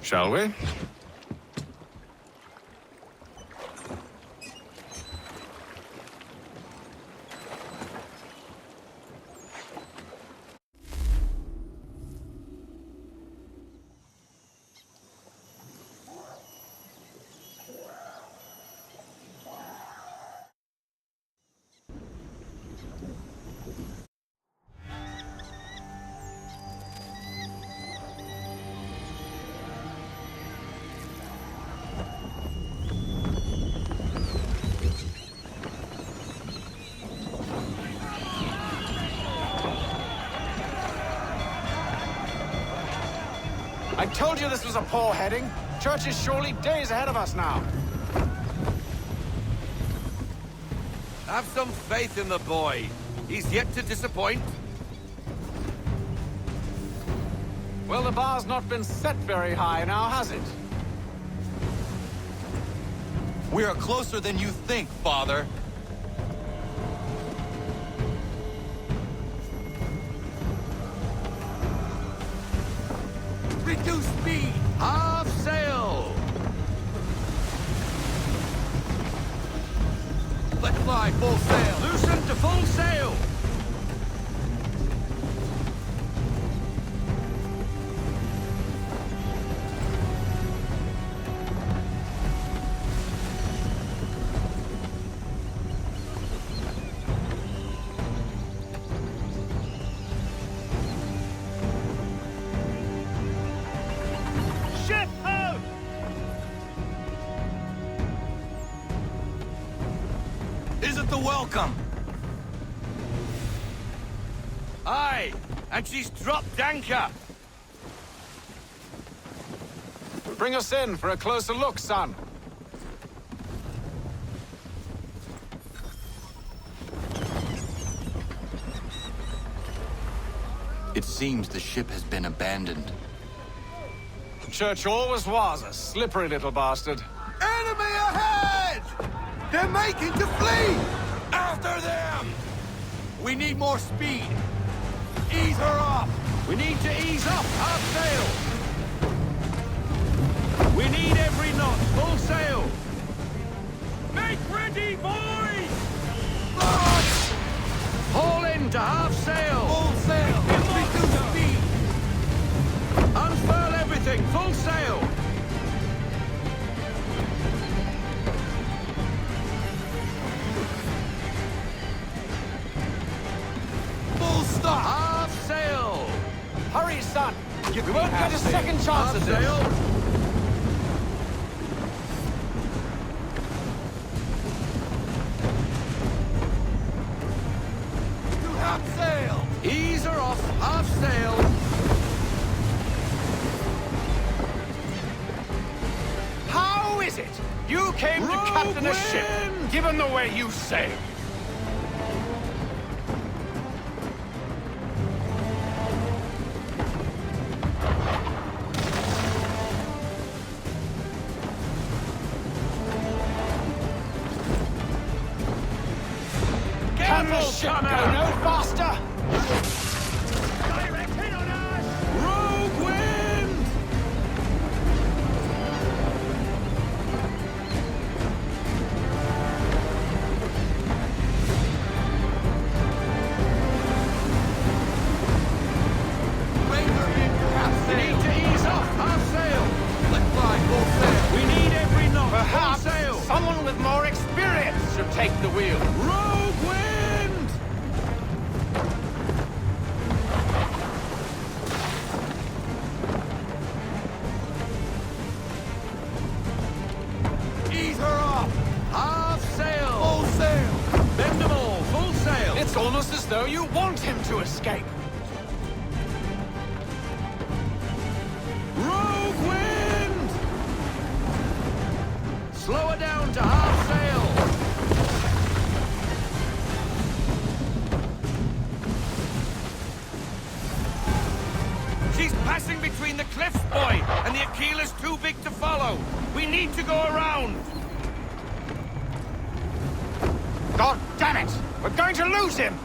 Shall we? I told you this was a poor heading. Church is surely days ahead of us now. Have some faith in the boy. He's yet to disappoint. Well, the bar's not been set very high now, has it? We are closer than you think, Father. Reduce speed! Half sail! Let fly full sail! Loosen to full sail! Welcome. Aye, and she's dropped anchor. Bring us in for a closer look, son. It seems the ship has been abandoned. Church always was a slippery little bastard. Enemy ahead! They're making to flee! After them! We need more speed. Ease her off. We need to ease up. Half sail. We need every knot. Full sail. Make ready, boys! Launch! Haul in to half sail. Full sail. Reduce speed. Unfurl everything. Full sail. Stop! Half sail! Hurry, son! We won't get a second chance at this! Sail. To half sail! Ease her off! Half sail! it? You came to captain a ship, given the way you sailed. Can the ship go no faster? Direct hit on us! Rogue wind! We need to ease off half sail. Let fly full sail. We need every knot. Perhaps someone with more experience should take the wheel. Rogue wind! Ease her off. Half sail. Full sail. Bend them all. Full sail. It's almost as though you want him to escape. Rogue wind! Slow her down to half sail. She's passing between the cliffs, boy, and the keel is too big to follow. We need to go around. God damn it! We're going to lose him!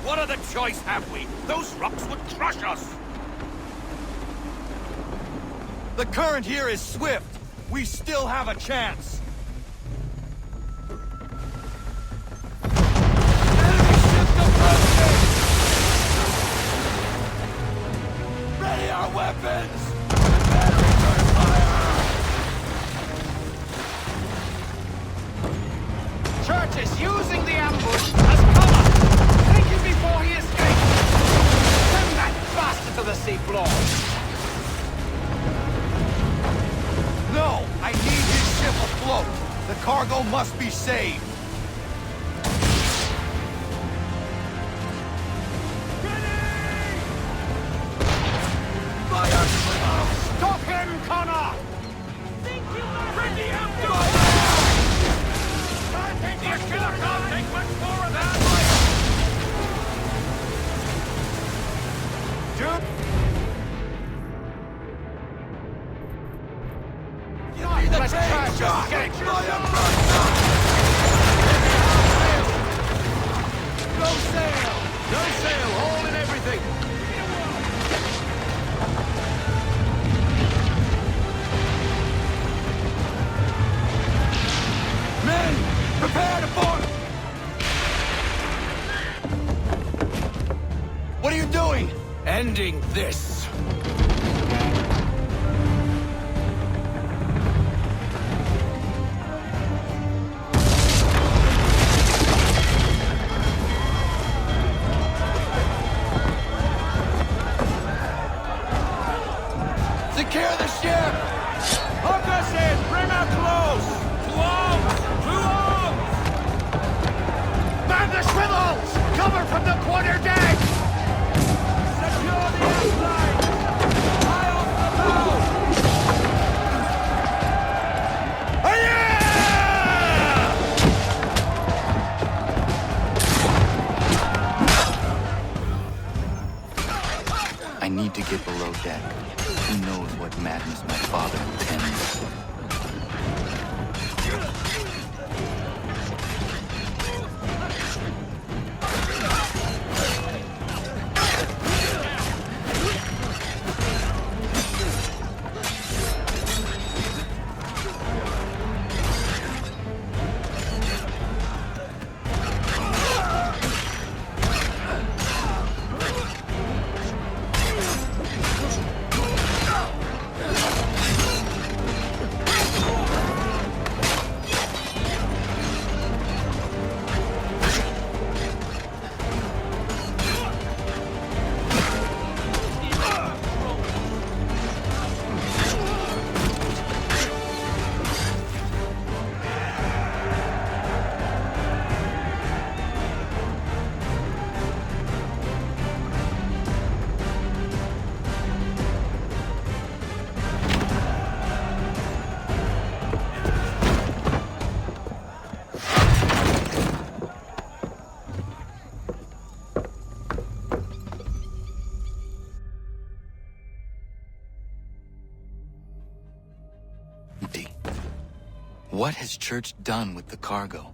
What other choice have we? Those rocks would crush us! The current here is swift. We still have a chance. Enemy ship approaching! Ready our weapons! Batteries are fire! Church is using the ambush as cover! Take him before he escapes! Send that bastard to the seafloor! No! I need his ship afloat! The cargo must be saved! Fire! Stop him, Connor! Bring the ambush! The killer can't take much more of that! Dude! Let's try to escape! No sail! No sail! All in everything! Men! Prepare to board! What are you doing? Ending this! Secure the ship! Hook us in! Bring her close! To arms! To arms! Man the swivels! Cover from the quarter deck! Secure the outline! High off the bow! I need to get below deck. Who knows what madness my father intends? What has Church done with the cargo?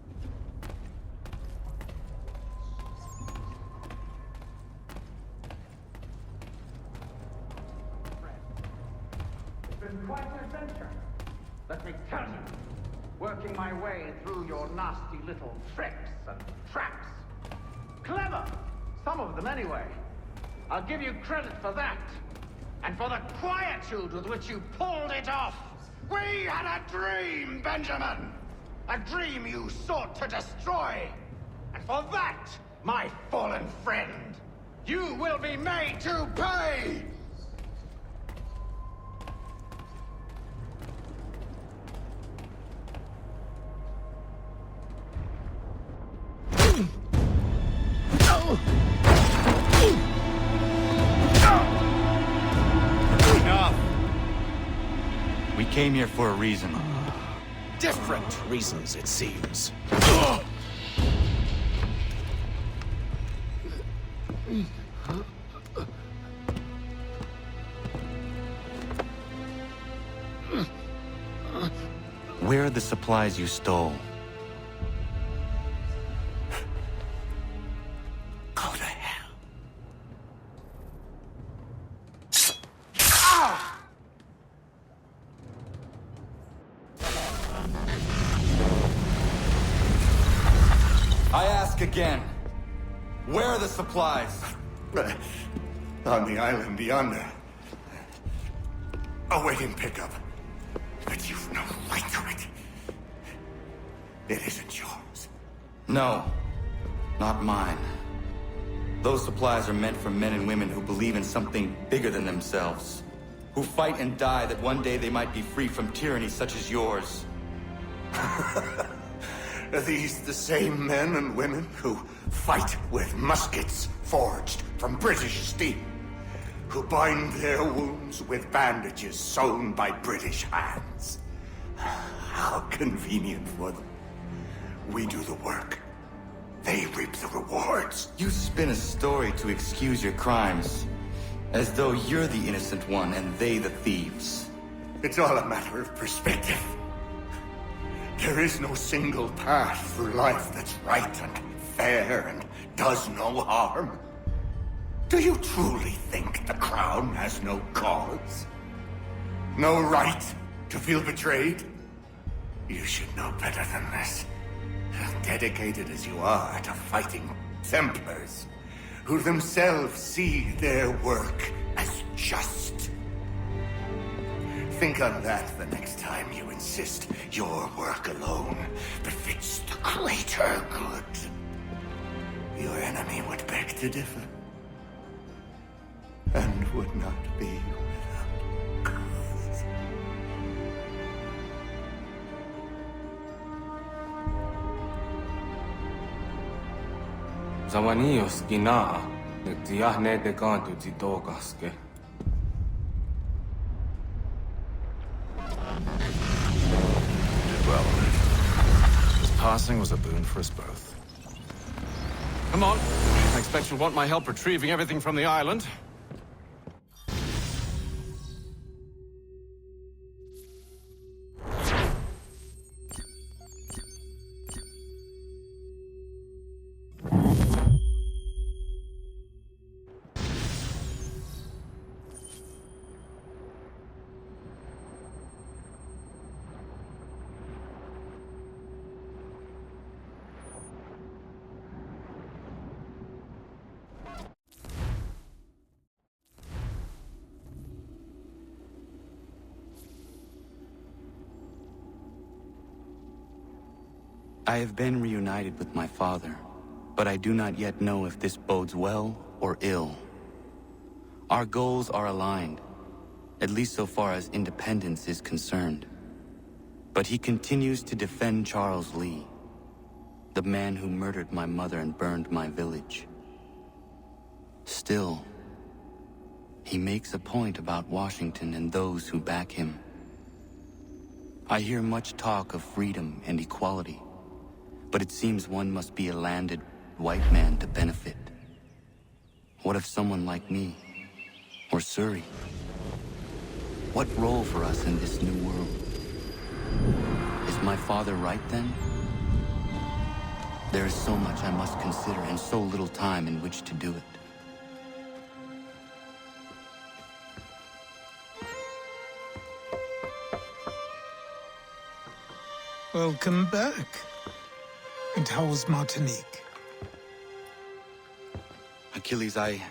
It's been quite an adventure. Let me tell you. Working my way through your nasty little tricks and traps. Clever! Some of them anyway. I'll give you credit for that. And for the quietude with which you pulled it off. We had a dream, Benjamin! A dream you sought to destroy. And for that, my fallen friend, you will be made to pay! Enough! We came here for a reason. Different reasons, it seems. Where are the supplies you stole? Go to hell. I ask again. Where are the supplies? On the island yonder. Awaiting pickup. But you've no right to it. It isn't yours. No. Not mine. Those supplies are meant for men and women who believe in something bigger than themselves. Who fight and die that one day they might be free from tyranny such as yours. Are these the same men and women who fight with muskets forged from British steel? Who bind their wounds with bandages sewn by British hands? How convenient for them. We do the work. They reap the rewards. You spin a story to excuse your crimes. As though you're the innocent one and they the thieves. It's all a matter of perspective. There is no single path through life that's right and fair and does no harm. Do you truly think the Crown has no cause? No right to feel betrayed? You should know better than this. Dedicated as you are to fighting Templars, who themselves see their work as just. Think on that the next time you insist your work alone befits the greater good. Your enemy would beg to differ, and would not be without cause. Zawanios gina nagtiahne de kantu zitokaske. Did well. His passing was a boon for us both. Come on. I expect you'll want my help retrieving everything from the island. I have been reunited with my father, but I do not yet know if this bodes well or ill. Our goals are aligned, at least so far as independence is concerned. But he continues to defend Charles Lee, the man who murdered my mother and burned my village. Still, he makes a point about Washington and those who back him. I hear much talk of freedom and equality, but it seems one must be a landed white man to benefit. What of someone like me? Or Surrey? What role for us in this new world? Is my father right, then? There is so much I must consider and so little time in which to do it. Welcome back. And how was Martinique? Achilles, I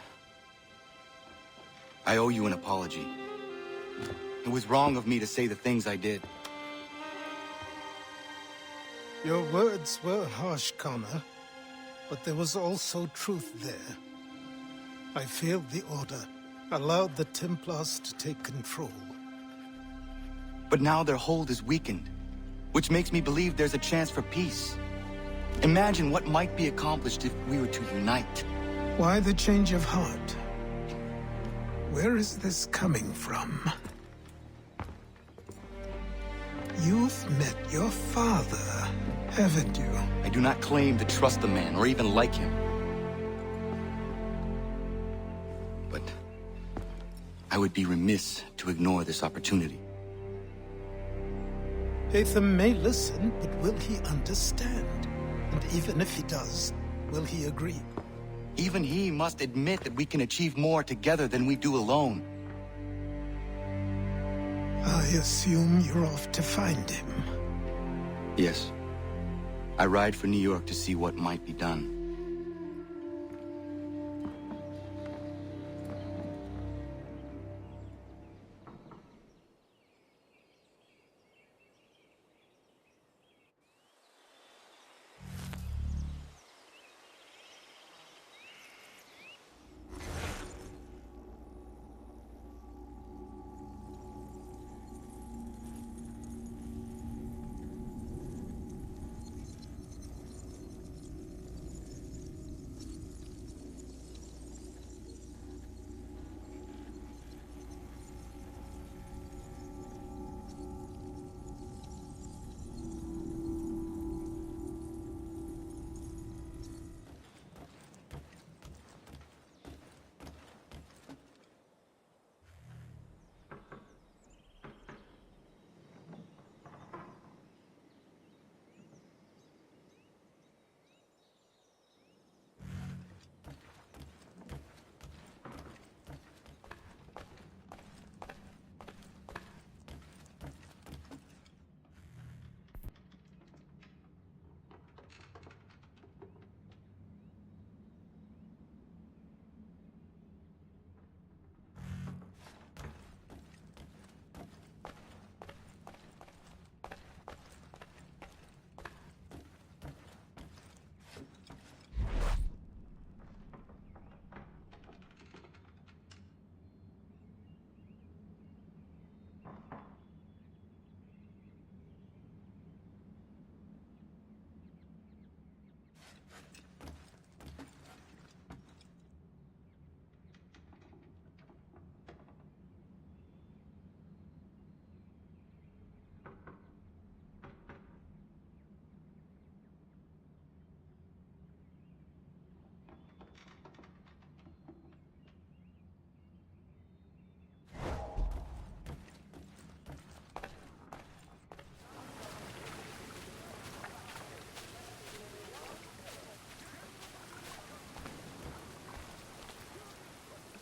owe you an apology. It was wrong of me to say the things I did. Your words were harsh, Connor, but there was also truth there. I failed the Order, allowed the Templars to take control. But now their hold is weakened, which makes me believe there's a chance for peace. Imagine what might be accomplished if we were to unite. Why the change of heart? Where is this coming from? You've met your father, haven't you? I do not claim to trust the man, or even like him. But I would be remiss to ignore this opportunity. Haytham may listen, but will he understand? And even if he does, will he agree? Even he must admit that we can achieve more together than we do alone. I assume you're off to find him. Yes. I ride for New York to see what might be done.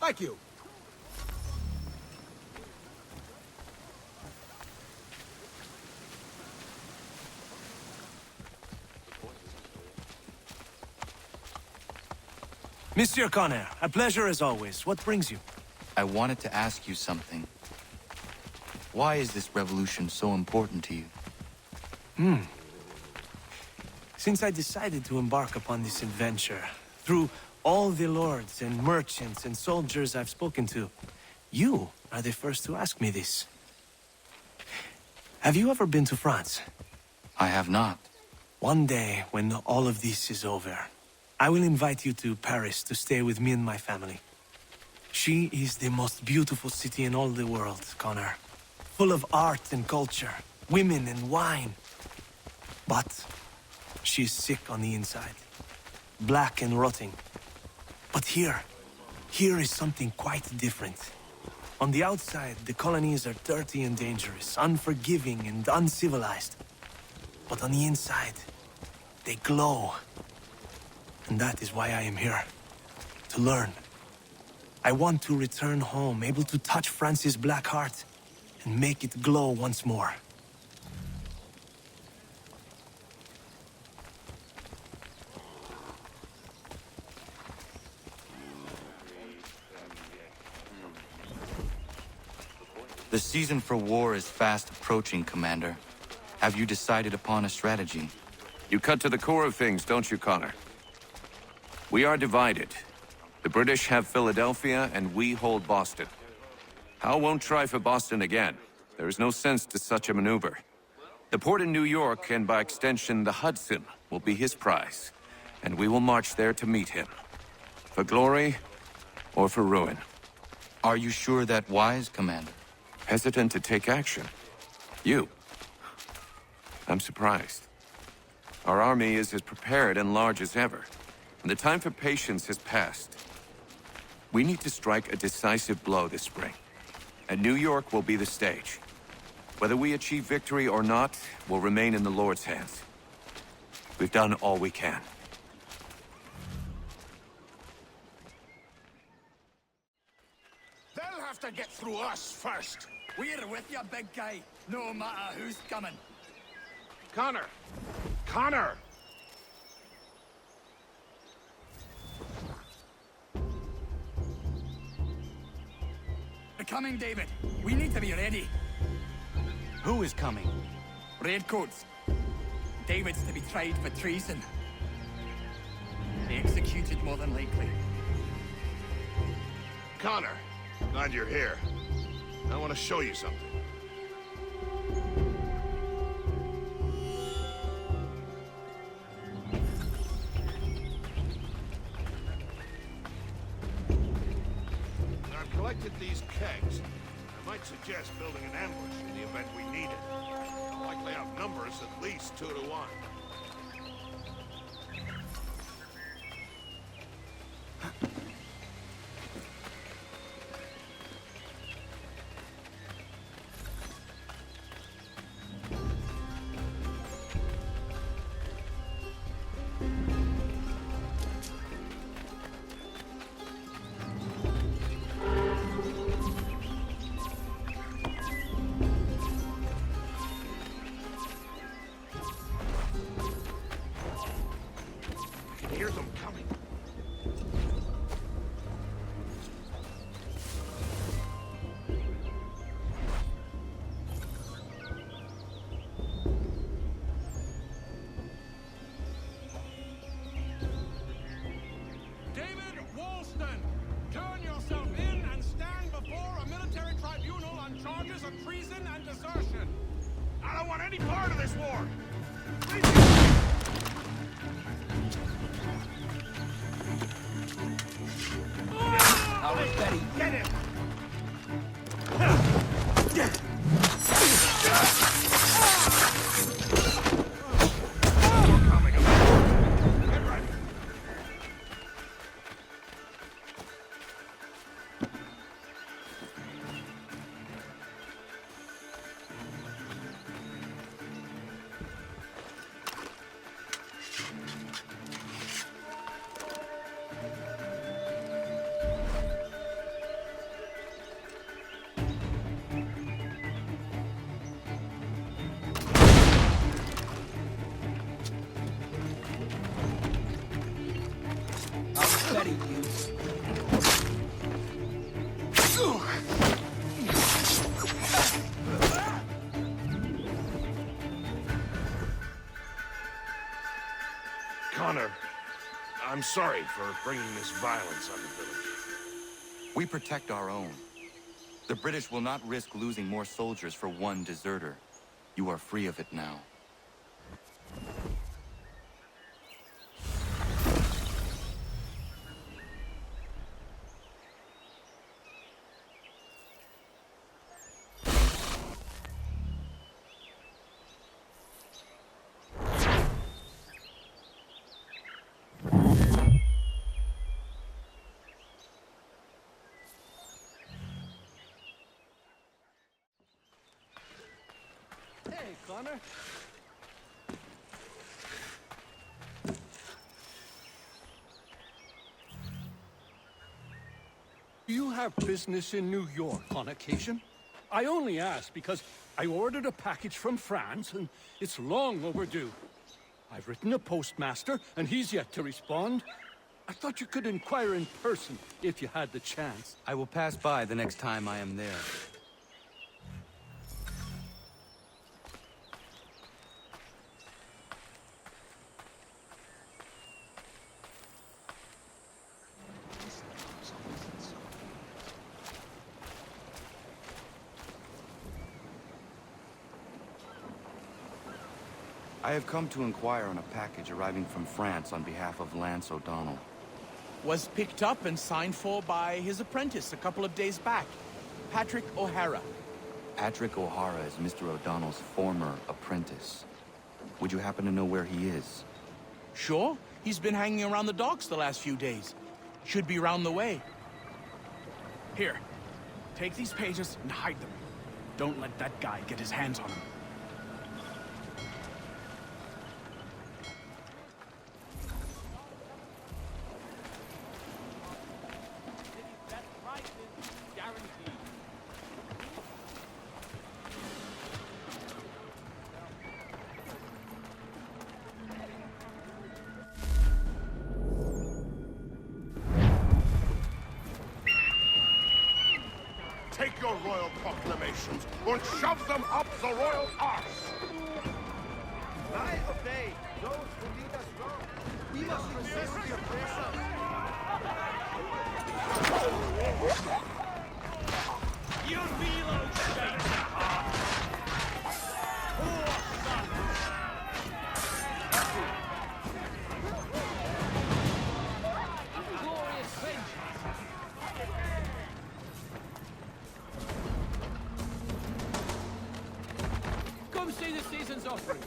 Thank you. Monsieur Connor, a pleasure as always. What brings you? I wanted to ask you something. Why is this revolution so important to you? Since I decided to embark upon this adventure, through all the lords and merchants and soldiers I've spoken to, you are the first to ask me this. Have you ever been to France? I have not. One day, when all of this is over, I will invite you to Paris to stay with me and my family. She is the most beautiful city in all the world, Connor. Full of art and culture, women and wine. But she's sick on the inside. Black and rotting. But here is something quite different. On the outside, the colonies are dirty and dangerous, unforgiving and uncivilized. but on the inside, they glow. And that is why I am here. To learn. I want to return home, able to touch France's black heart, and make it glow once more. The season for war is fast approaching, Commander. Have you decided upon a strategy? You cut to the core of things, don't you, Connor? We are divided. The British have Philadelphia, and we hold Boston. Howe won't try for Boston again. There is no sense to such a maneuver. The port in New York, and by extension the Hudson, will be his prize. And we will march there to meet him. For glory, or for ruin. Are you sure that wise, Commander? Hesitant to take action. You. I'm surprised. Our army is as prepared and large as ever, and the time for patience has passed. We need to strike a decisive blow this spring, and New York will be the stage. Whether we achieve victory or not will remain in the Lord's hands. We've done all we can. They'll have to get through us first. We're with you, big guy, no matter who's coming. Connor! Connor! They're coming, David. We need to be ready. Who is coming? Redcoats. David's to be tried for treason. Executed, more than likely. Connor, glad you're here. I want to show you something. I've collected these kegs. I might suggest building an ambush in the event we need it. I'll likely outnumber us at least 2 to 1. Hear them coming. David Woolston, turn yourself in and stand before a military tribunal on charges of treason and desertion. I don't want any part of this war. I was Betty. Get him! Betty, you. Connor, I'm sorry for bringing this violence on the village. We protect our own. The British will not risk losing more soldiers for one deserter. You are free of it now. Hey, Connor. have business in New York on occasion? I only ask because I ordered a package from France, and it's long overdue. I've written a postmaster, and he's yet to respond. I thought you could inquire in person if you had the chance. I will pass by the next time I am there. I have come to inquire on a package arriving from France on behalf of Lance O'Donnell. Was picked up and signed for by his apprentice a couple of days back, Patrick O'Hara. Patrick O'Hara is Mr. O'Donnell's former apprentice. Would you happen to know where he is? Sure, he's been hanging around the docks the last few days. Should be round the way. Here, take these pages and hide them. Don't let that guy get his hands on them. Take your royal proclamations and shove them up the royal arse! I obey those who lead us wrong. We must resist the oppressor. You reload straight to heart. Poor son. Glorious vengeance. Come see the season's offerings.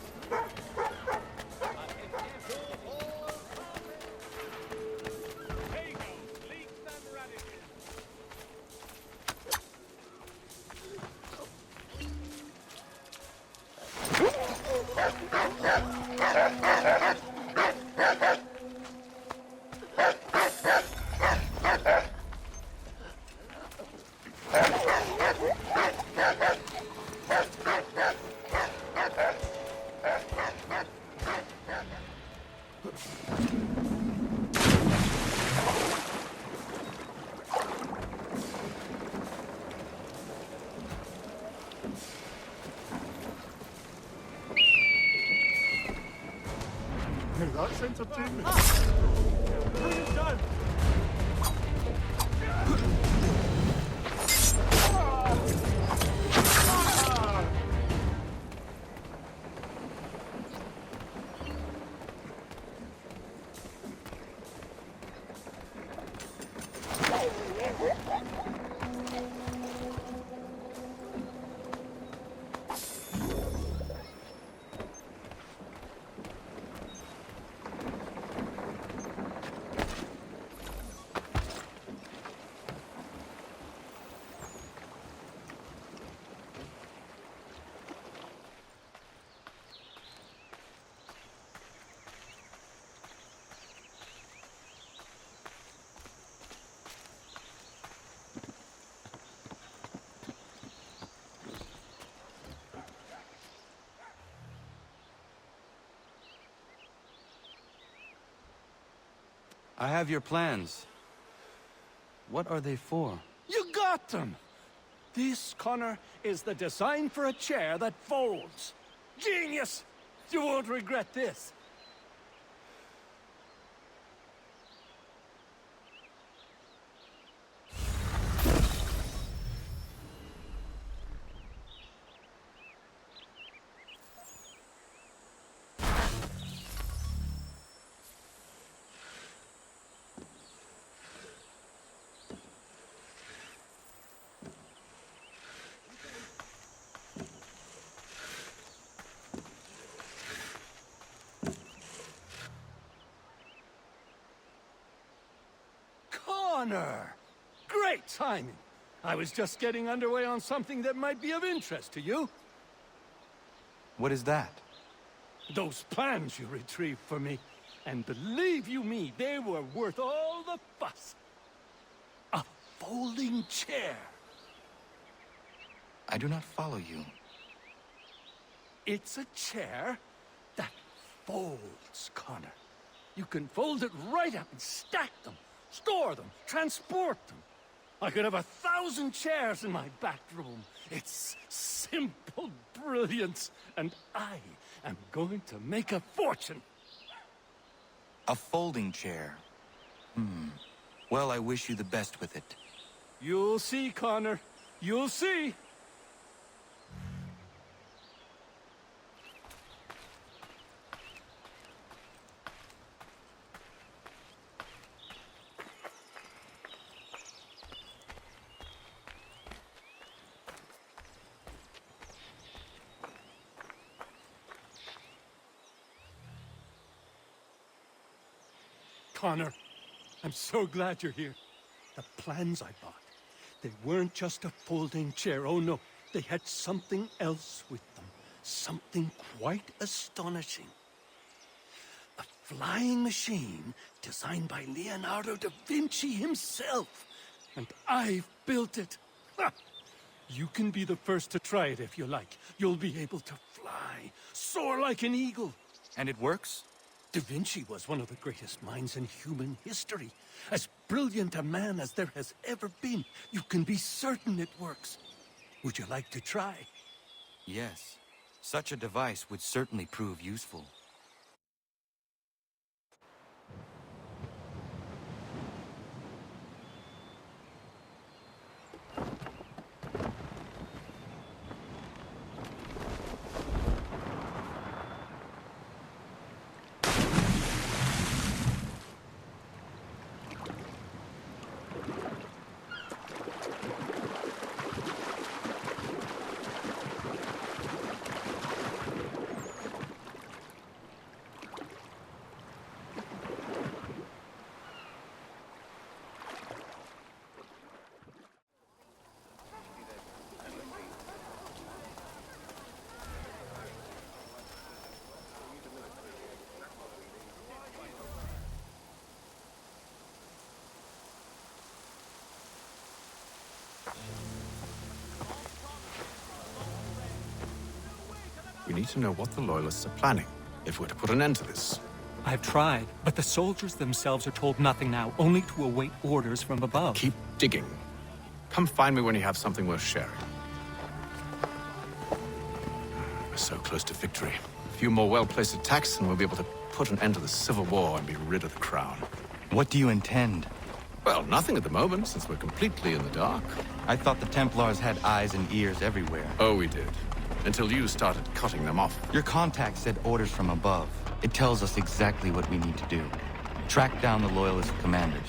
That's entertainment. Done. I have your plans. What are they for? You got them! This, Connor, is the design for a chair that folds. Genius! You won't regret this. Connor! Great timing! I was just getting underway on something that might be of interest to you. What is that? Those plans you retrieved for me. And believe you me, they were worth all the fuss. A folding chair. I do not follow you. It's a chair that folds, Connor. You can fold it right up and stack them, store them, transport them. I could have 1,000 chairs in my back room. It's simple brilliance, and I am going to make a fortune. A folding chair. Well, I wish you the best with it. You'll see, Connor. You'll see. Connor, I'm so glad you're here. The plans I bought, they weren't just a folding chair. Oh no, they had something else with them. Something quite astonishing. A flying machine designed by Leonardo da Vinci himself. And I've built it. Ha! You can be the first to try it if you like. You'll be able to fly, soar like an eagle. And it works? Da Vinci was one of the greatest minds in human history. As brilliant a man as there has ever been. You can be certain it works. Would you like to try? Yes. Such a device would certainly prove useful. We need to know what the Loyalists are planning, if we're to put an end to this. I've tried, but the soldiers themselves are told nothing now, only to await orders from above. Keep digging. Come find me when you have something worth sharing. We're so close to victory. A few more well-placed attacks and we'll be able to put an end to the Civil War and be rid of the crown. What do you intend? Well, nothing at the moment, since we're completely in the dark. I thought the Templars had eyes and ears everywhere. Oh, we did. Until you started cutting them off. Your contact said orders from above. It tells us exactly what we need to do. Track down the Loyalist commanders.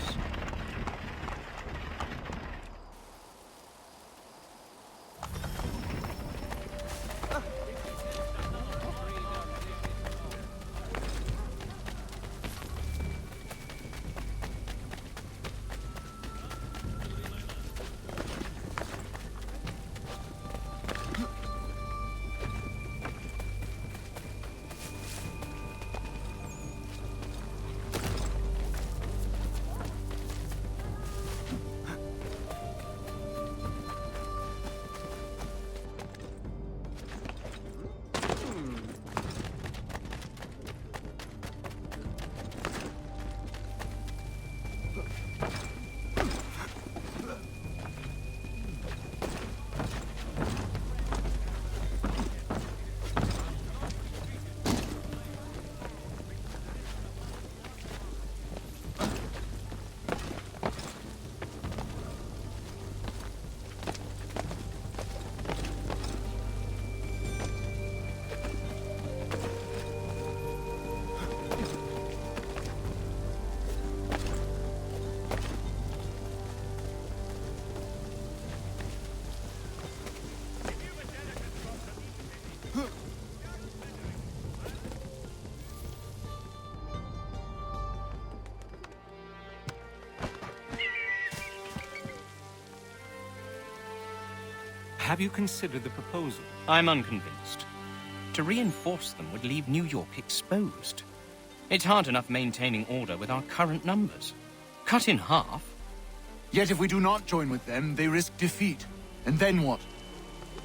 Have you considered the proposal? I'm unconvinced. To reinforce them would leave New York exposed. It's hard enough maintaining order with our current numbers. Cut in half? Yet if we do not join with them, they risk defeat. And then what?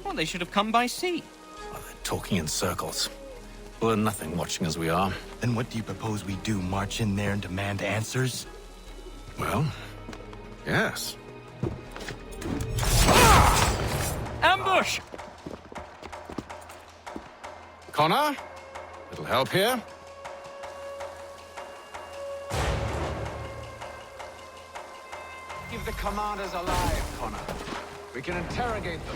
Well, they should have come by sea. Well, they're talking in circles. We'll learn nothing watching as we are. Then what do you propose we do? March in there and demand answers? Well, yes. Ambush! Connor? Little help here? Keep the commanders alive, Connor. We can interrogate them.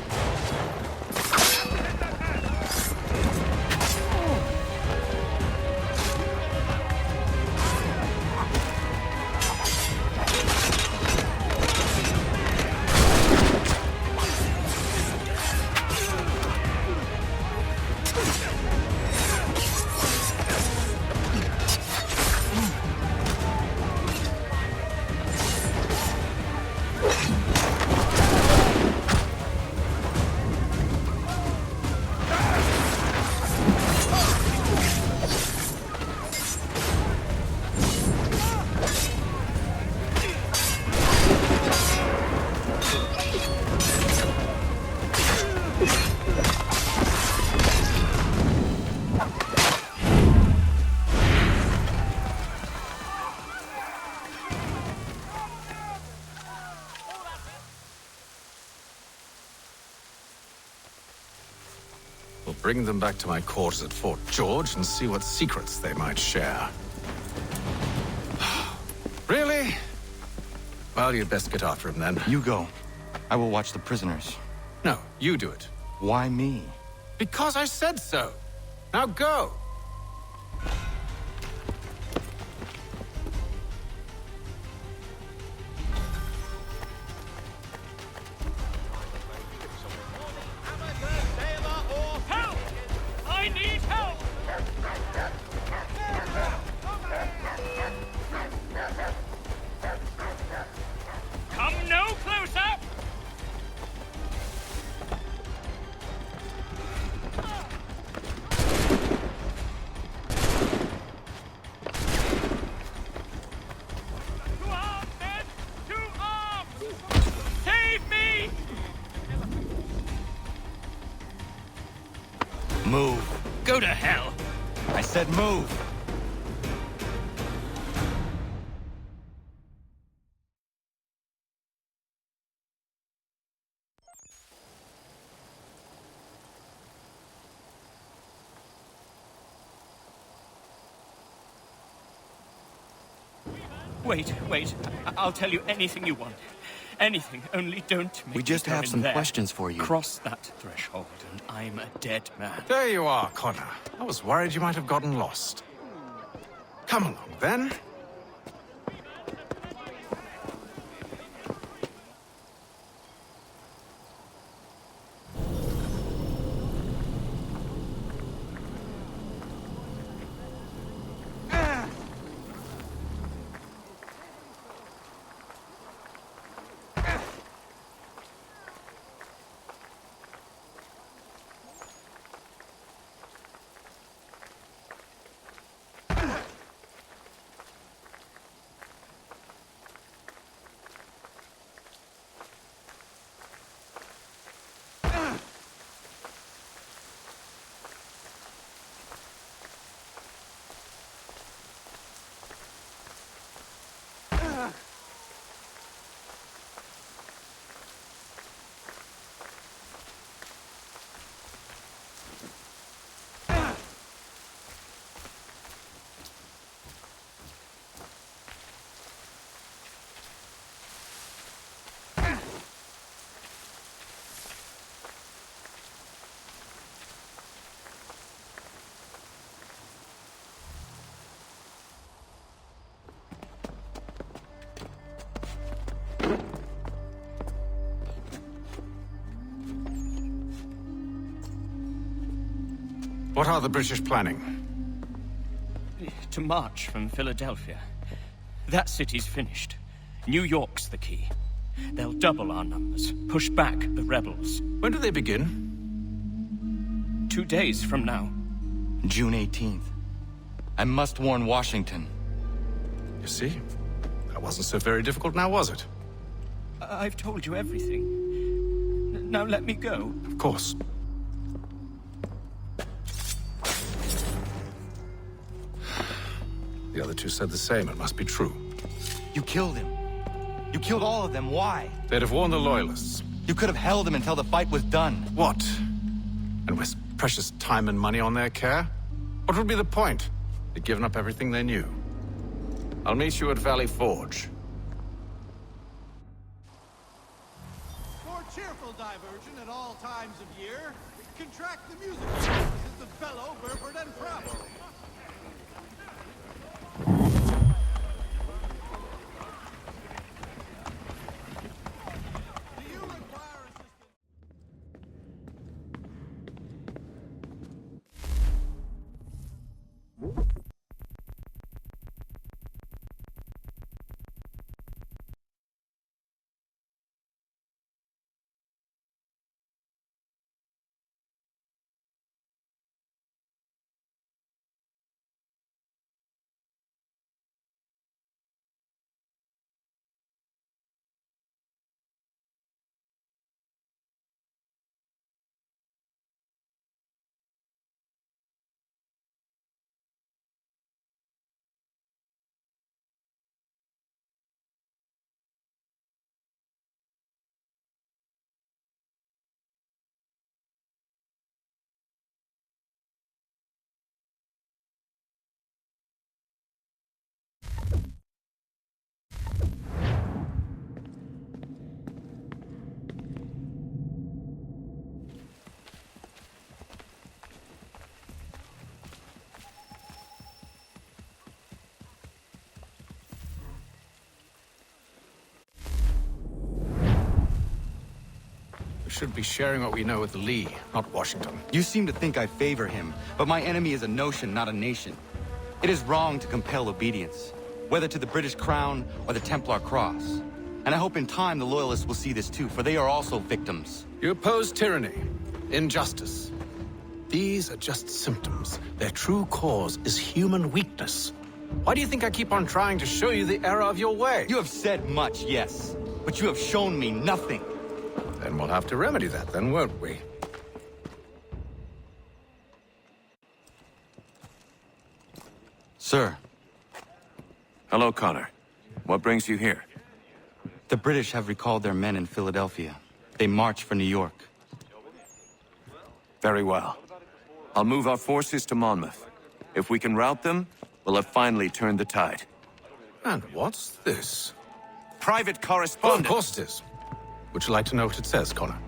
We'll bring them back to my quarters at Fort George and see what secrets they might share. Really? Well, you'd best get after him then. You go. I will watch the prisoners. No, you do it. Why me? Because I said so. Now go. Move. Go to hell. I said move. Wait. I'll tell you anything you want. Anything, only don't make We just me go have in some there. questions for you. Cross that threshold, and I'm a dead man. There you are, Connor. I was worried you might have gotten lost. Come along, then. What are the British planning? To march from Philadelphia. That city's finished. New York's the key. They'll double our numbers, push back the rebels. When do they begin? 2 days from now. June 18th. I must warn Washington. You see? That wasn't so very difficult now, was it? I've told you everything. Now let me go. Of course. The other two said the same. It must be true. You killed him. You killed all of them. Why? They'd have warned the Loyalists. You could have held him until the fight was done. What? And waste precious time and money on their care? What would be the point? They'd given up everything they knew. I'll meet you at Valley Forge. For cheerful diversion at all times of year, contract the music services of Bellow, Burford, and Frabo. Should be sharing what we know with Lee, not Washington. You seem to think I favor him, but my enemy is a notion, not a nation. It is wrong to compel obedience, whether to the British Crown or the Templar Cross. And I hope in time the Loyalists will see this too, for they are also victims. You oppose tyranny, injustice. These are just symptoms. Their true cause is human weakness. Why do you think I keep on trying to show you the error of your way? You have said much, yes, but you have shown me nothing. Then we'll have to remedy that, then, won't we? Sir. Hello, Connor. What brings you here? The British have recalled their men in Philadelphia. They march for New York. Very well. I'll move our forces to Monmouth. If we can rout them, we'll have finally turned the tide. And what's this? Private Oh, correspondence. of course it is. Would you like to know what it says, Connor?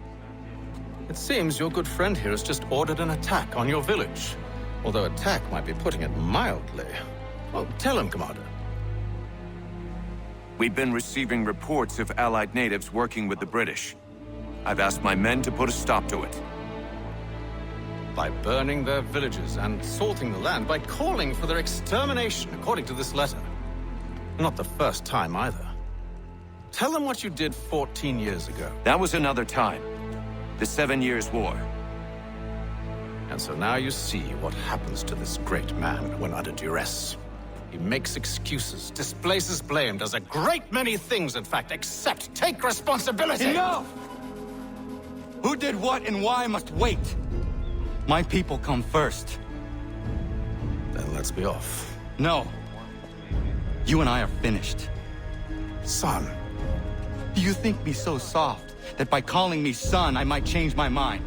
It seems your good friend here has just ordered an attack on your village. Although attack might be putting it mildly. Well, tell him, Commander. We've been receiving reports of Allied natives working with the British. I've asked my men to put a stop to it. By burning their villages and salting the land, by calling for their extermination, according to this letter. Not the first time, either. Tell them what you did 14 years ago. That was another time. The 7 Years' War. And so now you see what happens to this great man when under duress. He makes excuses, displaces blame, does a great many things, in fact, except take responsibility! Enough! Who did what and why must wait. My people come first. Then let's be off. No. You and I are finished. Son. Do you think me so soft that by calling me son, I might change my mind?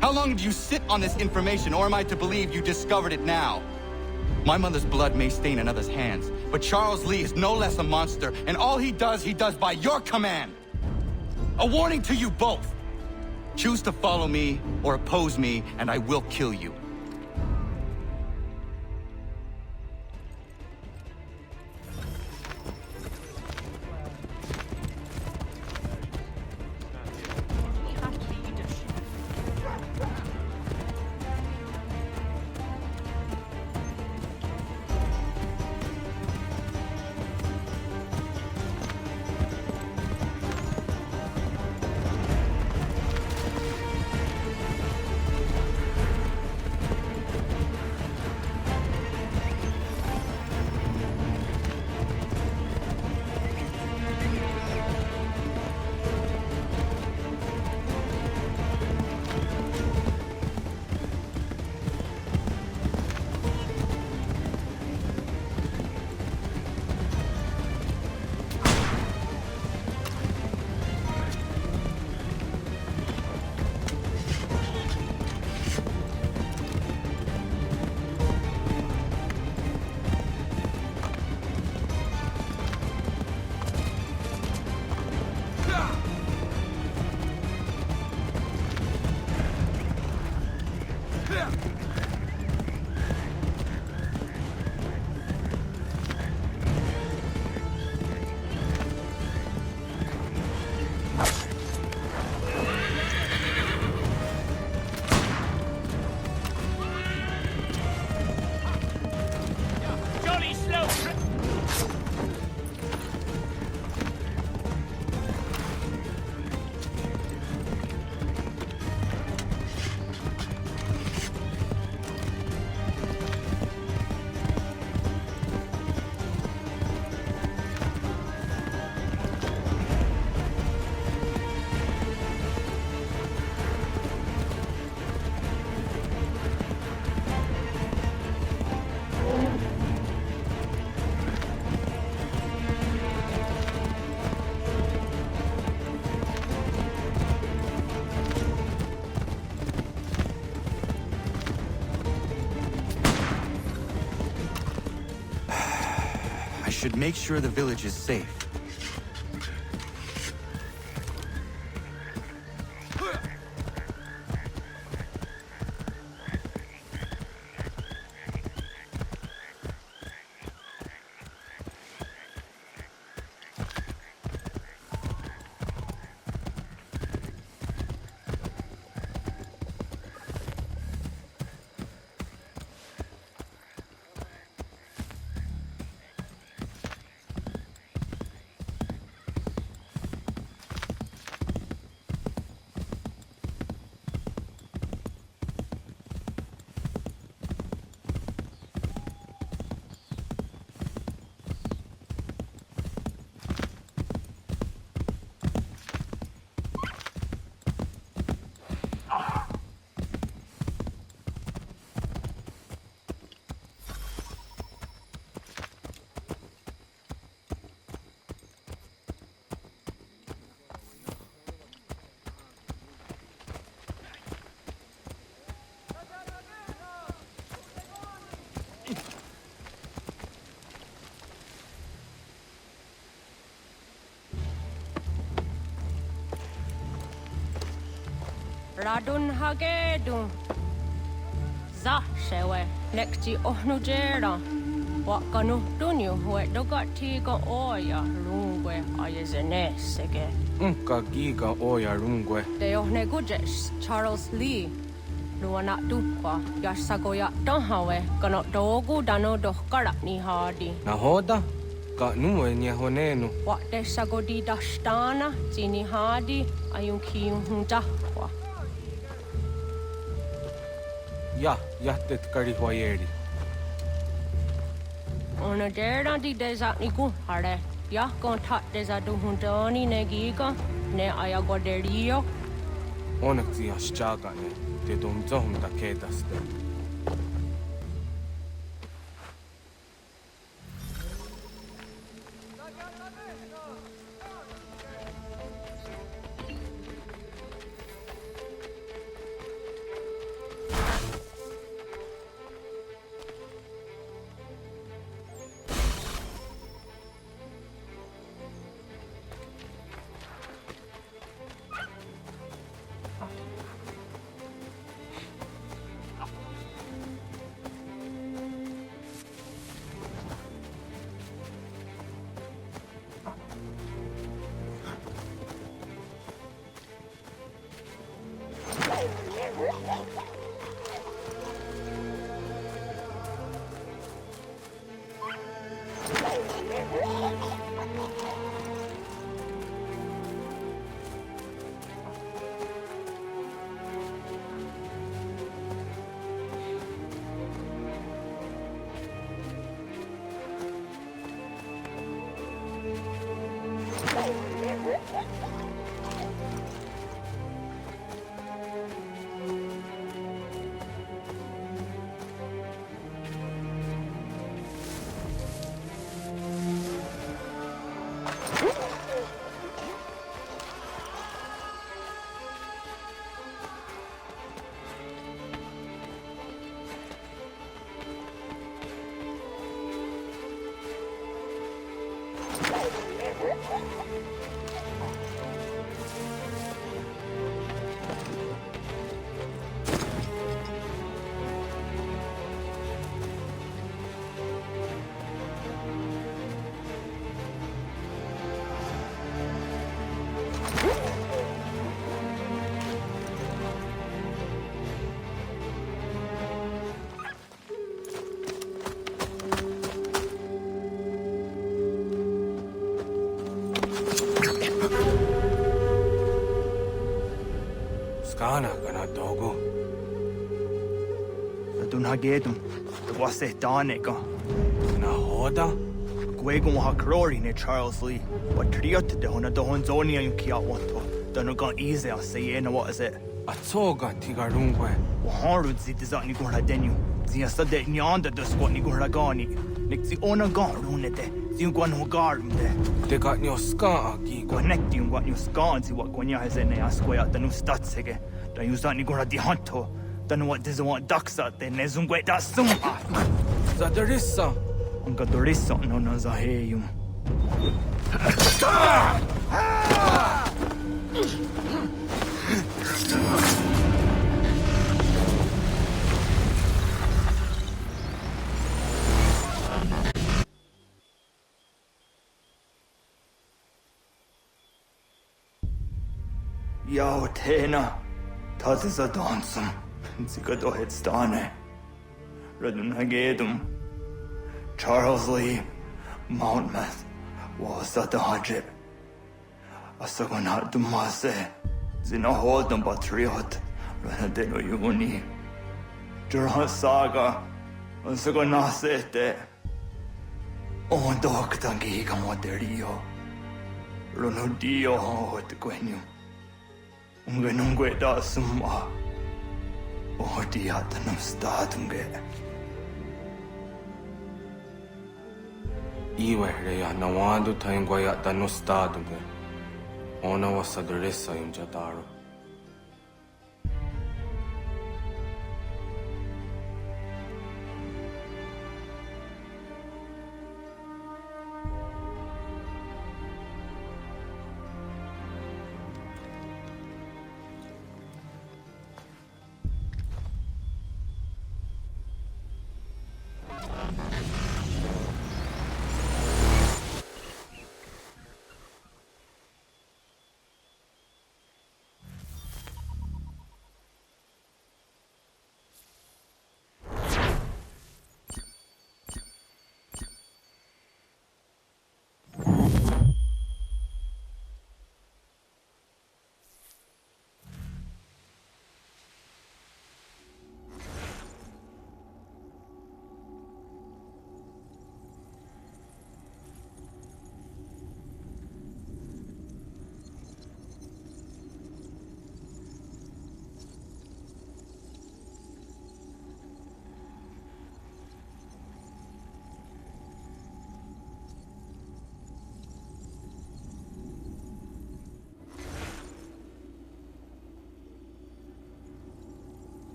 How long did you sit on this information, or am I to believe you discovered it now? My mother's blood may stain another's hands, but Charles Lee is no less a monster, and all he does by your command. A warning to you both. Choose to follow me or oppose me, and I will kill you. should make sure the village is safe. Ratonhnhaké dun. Za shewe nekti ohnujera. Wakanu dunyu hue dogati ga oya rungwe ayezene sege. Unka giga oya rungwe. De ohne gujes Charles Lee. Luana dukwa yasagoya donhawe kano dogu dano dohkara ni hadi. Nahoda? Ka nuwe ni honenu. Wa de sagodi dashtana zini hadi ayunki hundakwa. Ja, jättet kari huajeri. Ona derda di desa ni kuhare. Ja kontat desa duhundani negiga ne ayagoderio. Onneksi jaskagane. Te dom zohunda kedaste. Skana kana dogo. Ratonhnhaké dun. The wase danika. Nahoda. Gwego ha krori ne Charles Lee. What triot de hona do honzoni an kia wanto. Dano gan easy a say na what is it? Atsoga tigarungwe. Waharud zi dizani gora denu. Zi asade nyanda de squat ni gora gani. Nik zi ona garunete. Zi gwan ho garunde. De got nyo ska agi. Connecti gwan nyo ska zi what gwanya hezene asquaya danu statsege. Da yuzani gora di hanto. Dano what dizo want ducks out there nezungwe da sumpa. Zadarissa. Ang kadurisa no na zaheyum. Yao Tena, Tazisa Dansum, Zikadohitstane, Ratonhnhaké, Charles Lee, Mountmouth, Wasatahajib, Asagonat Dumase, Zinahodam Patriot, Ranadeno Yuni, Jurhan Saga, Asagonasete, Ondok Tangiga Moderio, Runudio Hotquenu. Ungenungwe da summa. Odiata no statunge. Iwe ya nawando taingwaya da no statunge. Ona wasadresa imjataro.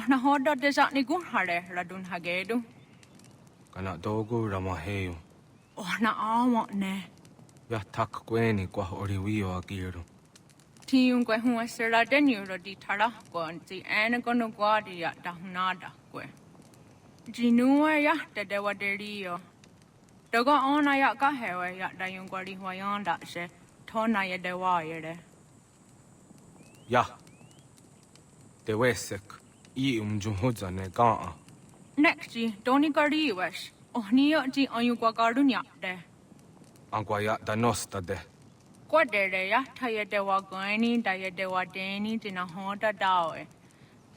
na hoda desa ni gun hare Ratonhnhaké du. Kana dogu ramaheyu. Na awa ne. Ya tak kweni kwa oriwio agiru. Tiun kwe hua sera denyu ro di tara kwa nti ene kono kwa di ya da hunada kwe. Jinua ya da dewa deriyo. Doga ona ya ka hewe ya da yung kwa di hua yanda se tona ya dewa yere. Ya. Dewesek. I umjumhuza ne gaa. Next ji doni kari wesh. Niyo ji ayu kwa karunya de. Angwaya da nosta de. Kwa dere ya taya dewa gani da ya dewa deni dina honda dawe.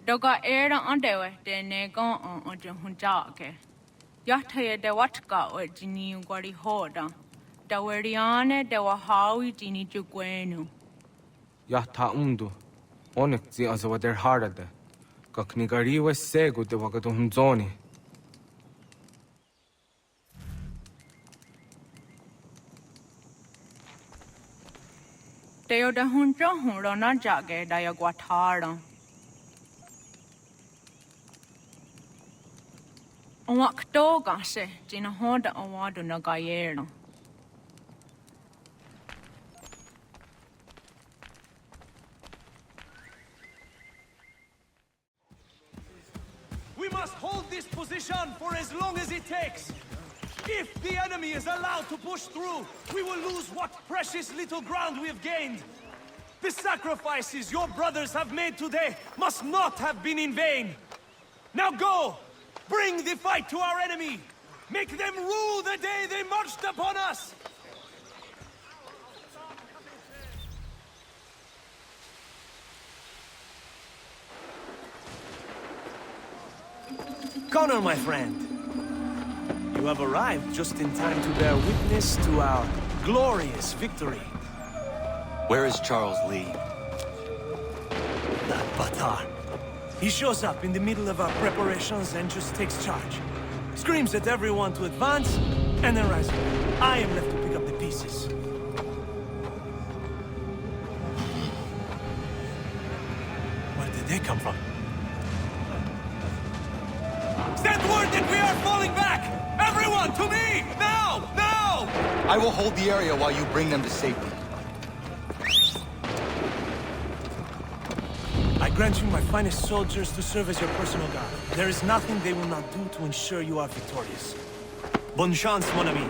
Doga era andewe de ne gon on junhunjake. Ya taya dewa tka o jini gwari hoda. Da weriane dewa hawi jini jugwenu. Ya ta undu. Onik zi azawa der harade. Kaknigariwe segu de wagaduhunzoni. Teo da hunja hunro na jage da ya guatara. Onwak toga se jina hoda onwadu na gayero. We must hold this position for as long as it takes. If the enemy is allowed to push through, we will lose what precious little ground we have gained. The sacrifices your brothers have made today must not have been in vain. Now go! Bring the fight to our enemy! Make them rue the day they marched upon us! Connor, my friend. You have arrived just in time to bear witness to our glorious victory. Where is Charles Lee? That Batar. He shows up in the middle of our preparations and just takes charge. Screams at everyone to advance, and then rises. I am left to pick up the pieces. Where did they come from? Send word that we are falling back! Everyone, to me! Now! Now! I will hold the area while you bring them to safety. I grant you my finest soldiers to serve as your personal guard. There is nothing they will not do to ensure you are victorious. Bonne chance, mon ami.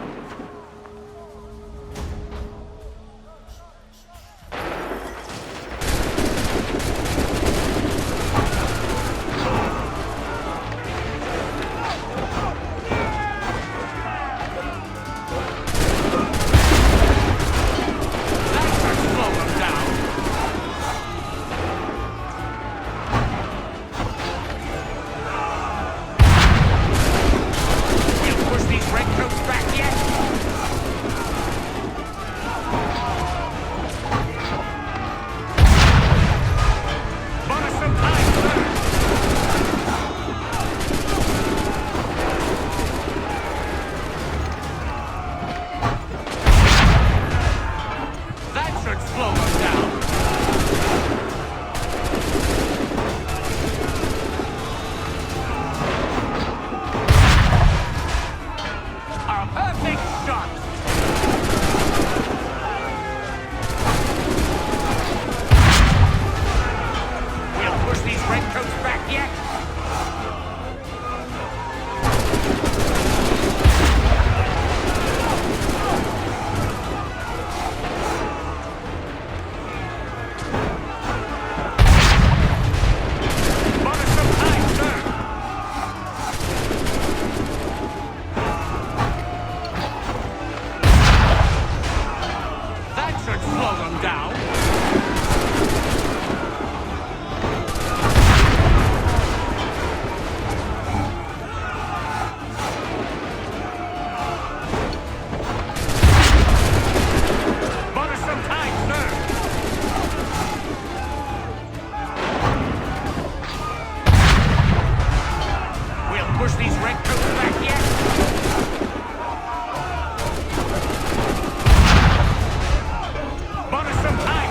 Some time.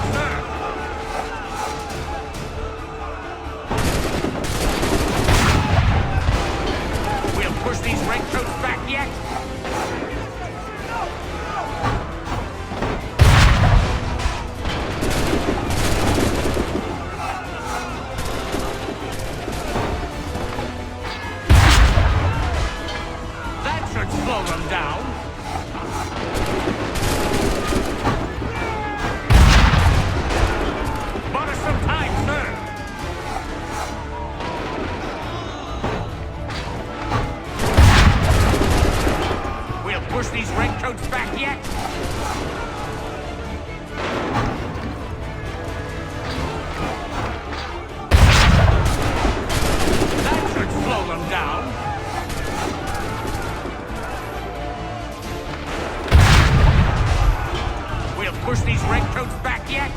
redcoats back yet?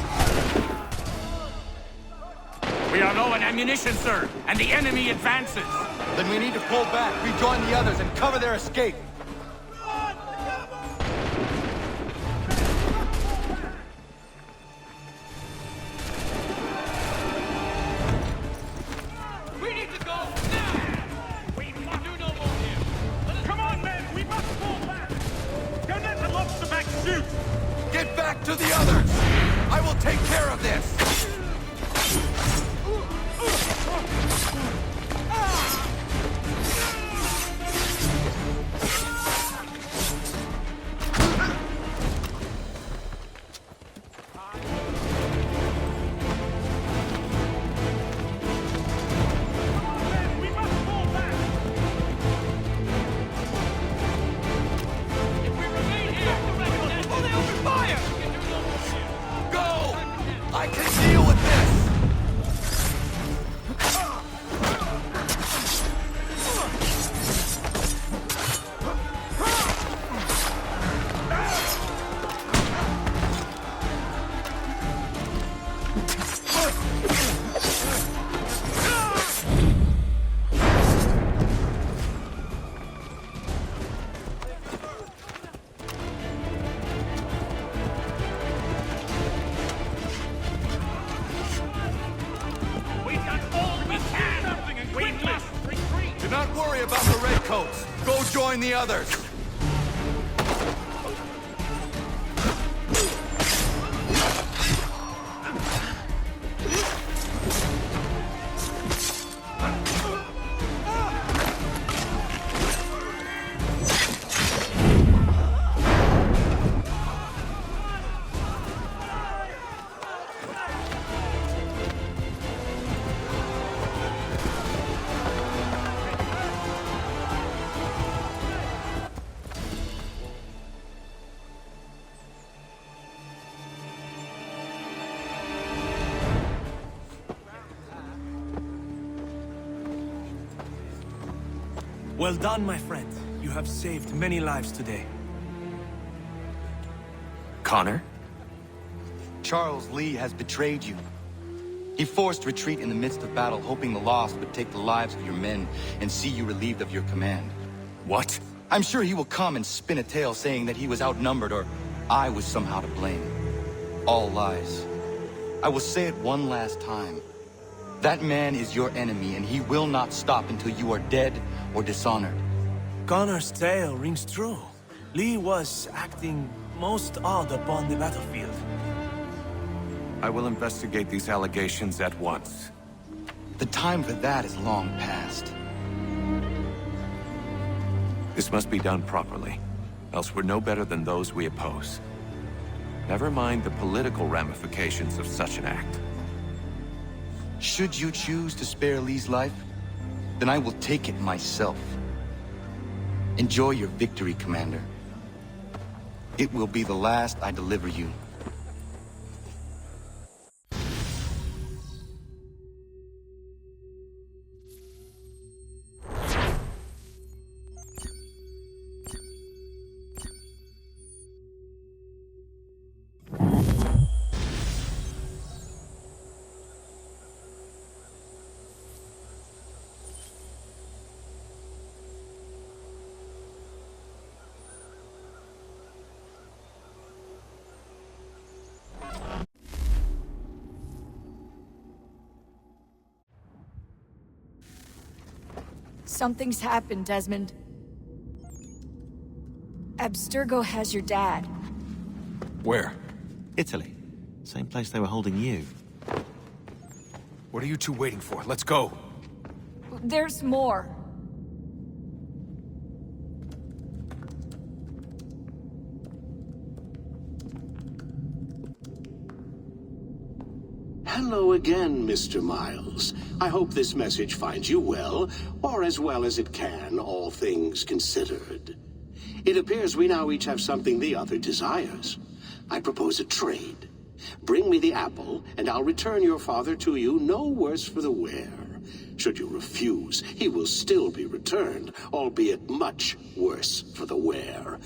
We are low on ammunition, sir, and the enemy advances. Then we need to pull back, rejoin the others, and cover their escape. We need to go now! We must do no more here. Come on, men! We must fall back! Don't let the lobster back shoot! Get back to the others! I will take care of this! Join the others! Well done, my friend. You have saved many lives today. Connor? Charles Lee has betrayed you. He forced retreat in the midst of battle, hoping the loss would take the lives of your men and see you relieved of your command. What? I'm sure he will come and spin a tale saying that he was outnumbered or I was somehow to blame. All lies. I will say it one last time. That man is your enemy, and he will not stop until you are dead or dishonored. Connor's tale rings true. Lee was acting most odd upon the battlefield. I will investigate these allegations at once. The time for that is long past. This must be done properly, else we're no better than those we oppose. Never mind the political ramifications of such an act. Should you choose to spare Lee's life, then I will take it myself. Enjoy your victory, Commander. It will be the last I deliver you. Something's happened, Desmond. Abstergo has your dad. Where? Italy. Same place they were holding you. What are you two waiting for? Let's go. There's more. Hello again, Mr. Miles. I hope this message finds you well, or as well as it can, all things considered. It appears we now each have something the other desires. I propose a trade. Bring me the apple, and I'll return your father to you no worse for the wear. Should you refuse, he will still be returned, albeit much worse for the wear.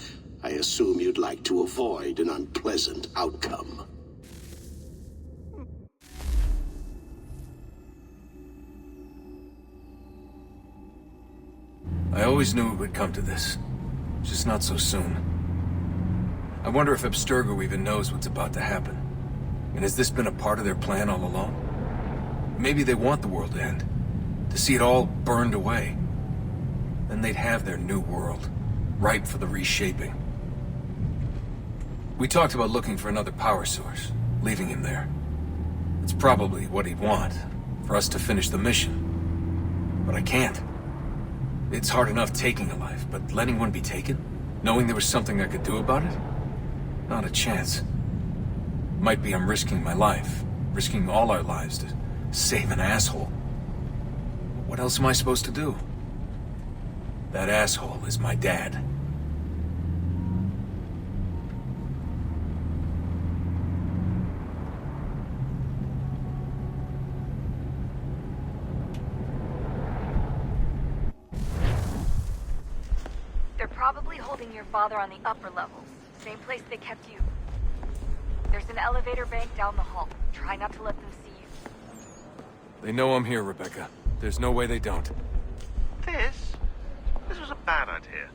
I assume you'd like to avoid an unpleasant outcome. I always knew it would come to this. Just not so soon. I wonder if Abstergo even knows what's about to happen. And has this been a part of their plan all along? Maybe they want the world to end. To see it all burned away. Then they'd have their new world, ripe for the reshaping. We talked about looking for another power source, leaving him there. It's probably what he'd want, for us to finish the mission. But I can't. It's hard enough taking a life, but letting one be taken? Knowing there was something I could do about it? Not a chance. Might be I'm risking my life, risking all our lives to save an asshole. What else am I supposed to do? That asshole is my dad. They're probably holding your father on the upper levels. Same place they kept you. There's an elevator bank down the hall. Try not to let them see you. They know I'm here, Rebecca. There's no way they don't. This was a bad idea.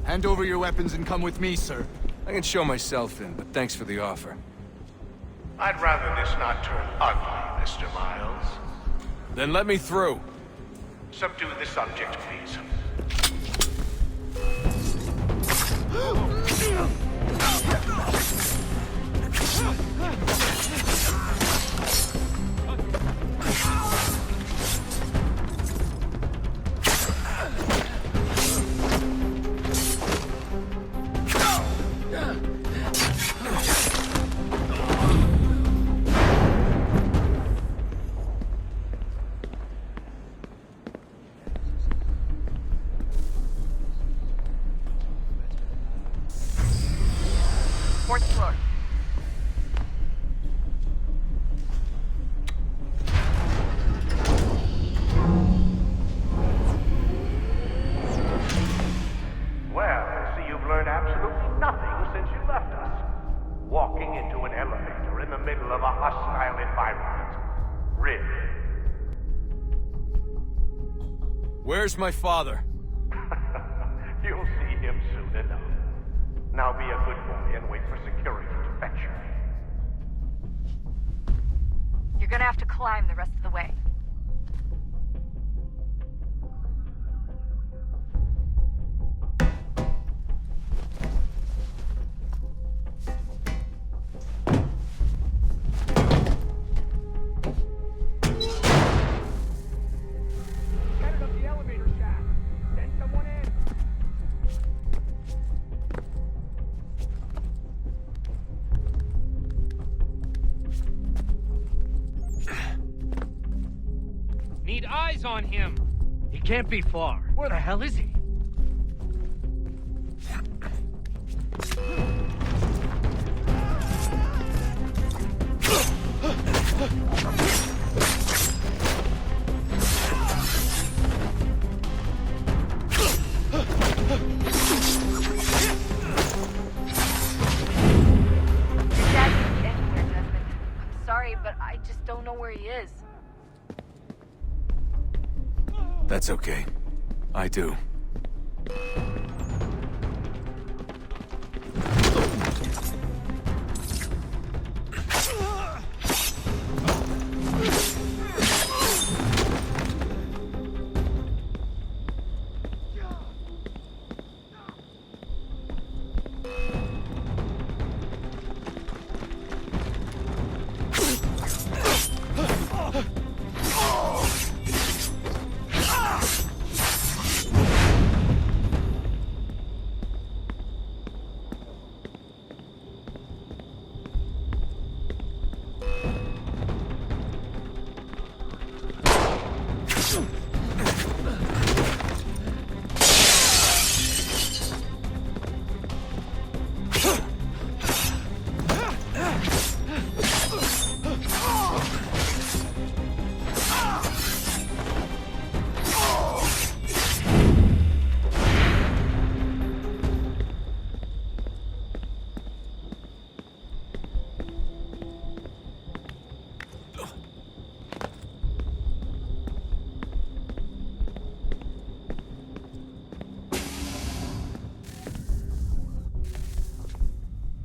Hand over your weapons and come with me, sir. I can show myself in, but thanks for the offer. I'd rather this not turn ugly, Mr. Miles. Then let me through. Subdue the subject, please. Fourth floor. Well, I see you've learned absolutely nothing since you left us. Walking into an elevator in the middle of a hostile environment. Really? Where's my father? You'll see him soon enough. Now be a good boy and wait for security to fetch you. You're gonna have to climb the rest of the way. Headed up the elevator shaft. Send someone in. Need eyes on him. He can't be far. Where the hell is he? Your dad could be anywhere, Desmond. I'm sorry, but I just don't know where he is. That's okay. I do.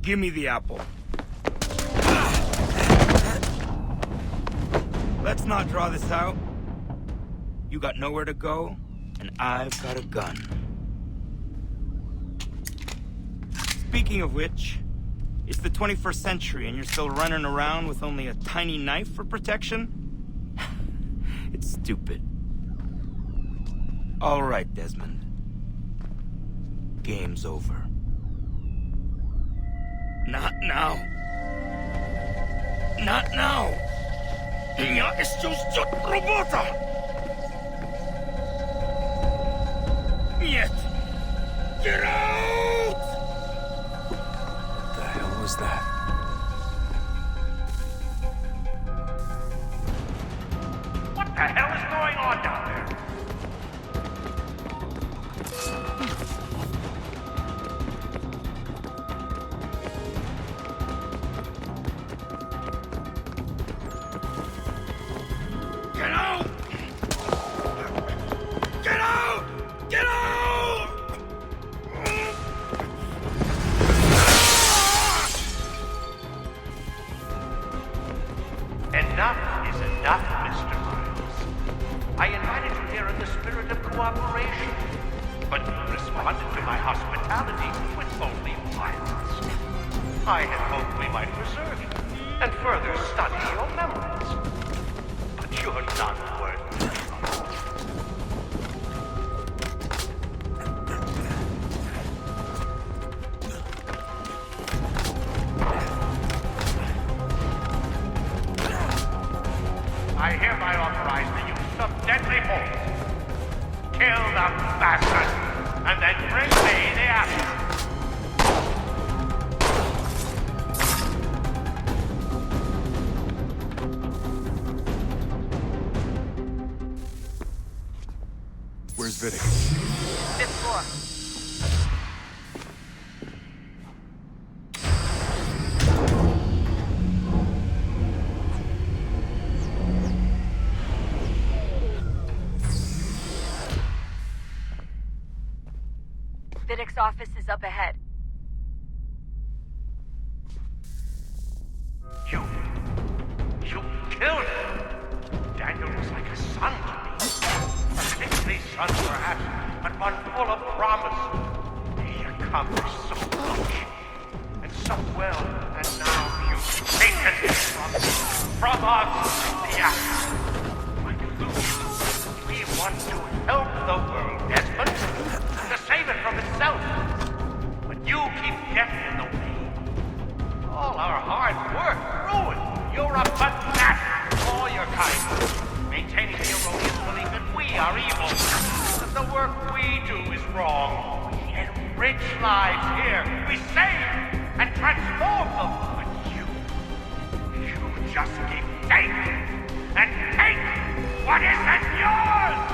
Give me the apple. Let's not draw this out. You got nowhere to go, and I've got a gun. Speaking of which, it's the 21st century and you're still running around with only a tiny knife for protection? It's stupid. All right, Desmond. Game's over. Not now. Not now. Я еще ждет работа. Нет. Get out! What the hell was that? What the hell is going on down there? Get out! Get out! Get out! Enough is enough, Mr. Miles. I invited you here in the spirit of cooperation, but you responded to my hospitality with only violence. I had hoped we might preserve you and further study your memories. But you're not worth it. I hereby authorize the use of deadly force. Kill the bastard, and then bring me the apple. Where's Vidic? Fifth floor. Vidic's office is up ahead. You killed him. Daniel was like a son to me. A kingly son, perhaps, but one full of promise. He accomplished so much and so well, and now you've taken him from us, the act. Like Luke, we want to help the world, Desmond, to save it from itself. But you keep getting in the way. All our hard work ruined. You're a fanatic, all your kind, maintaining the erroneous belief that we are evil, that the work we do is wrong. We enrich lives here. We save and transform them. But you just keep taking and take what isn't yours!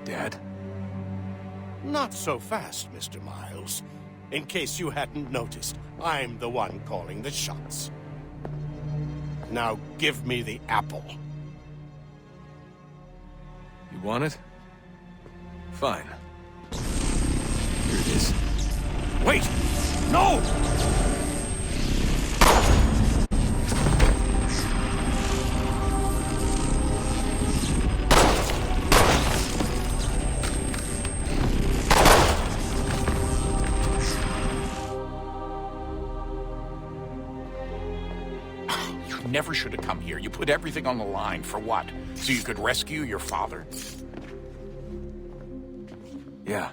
Dad? Not so fast, Mr. Miles. In case you hadn't noticed, I'm the one calling the shots. Now give me the apple. You want it? Fine. Here it is. Wait! No! Never should have come here. You put everything on the line. For what? So you could rescue your father? Yeah.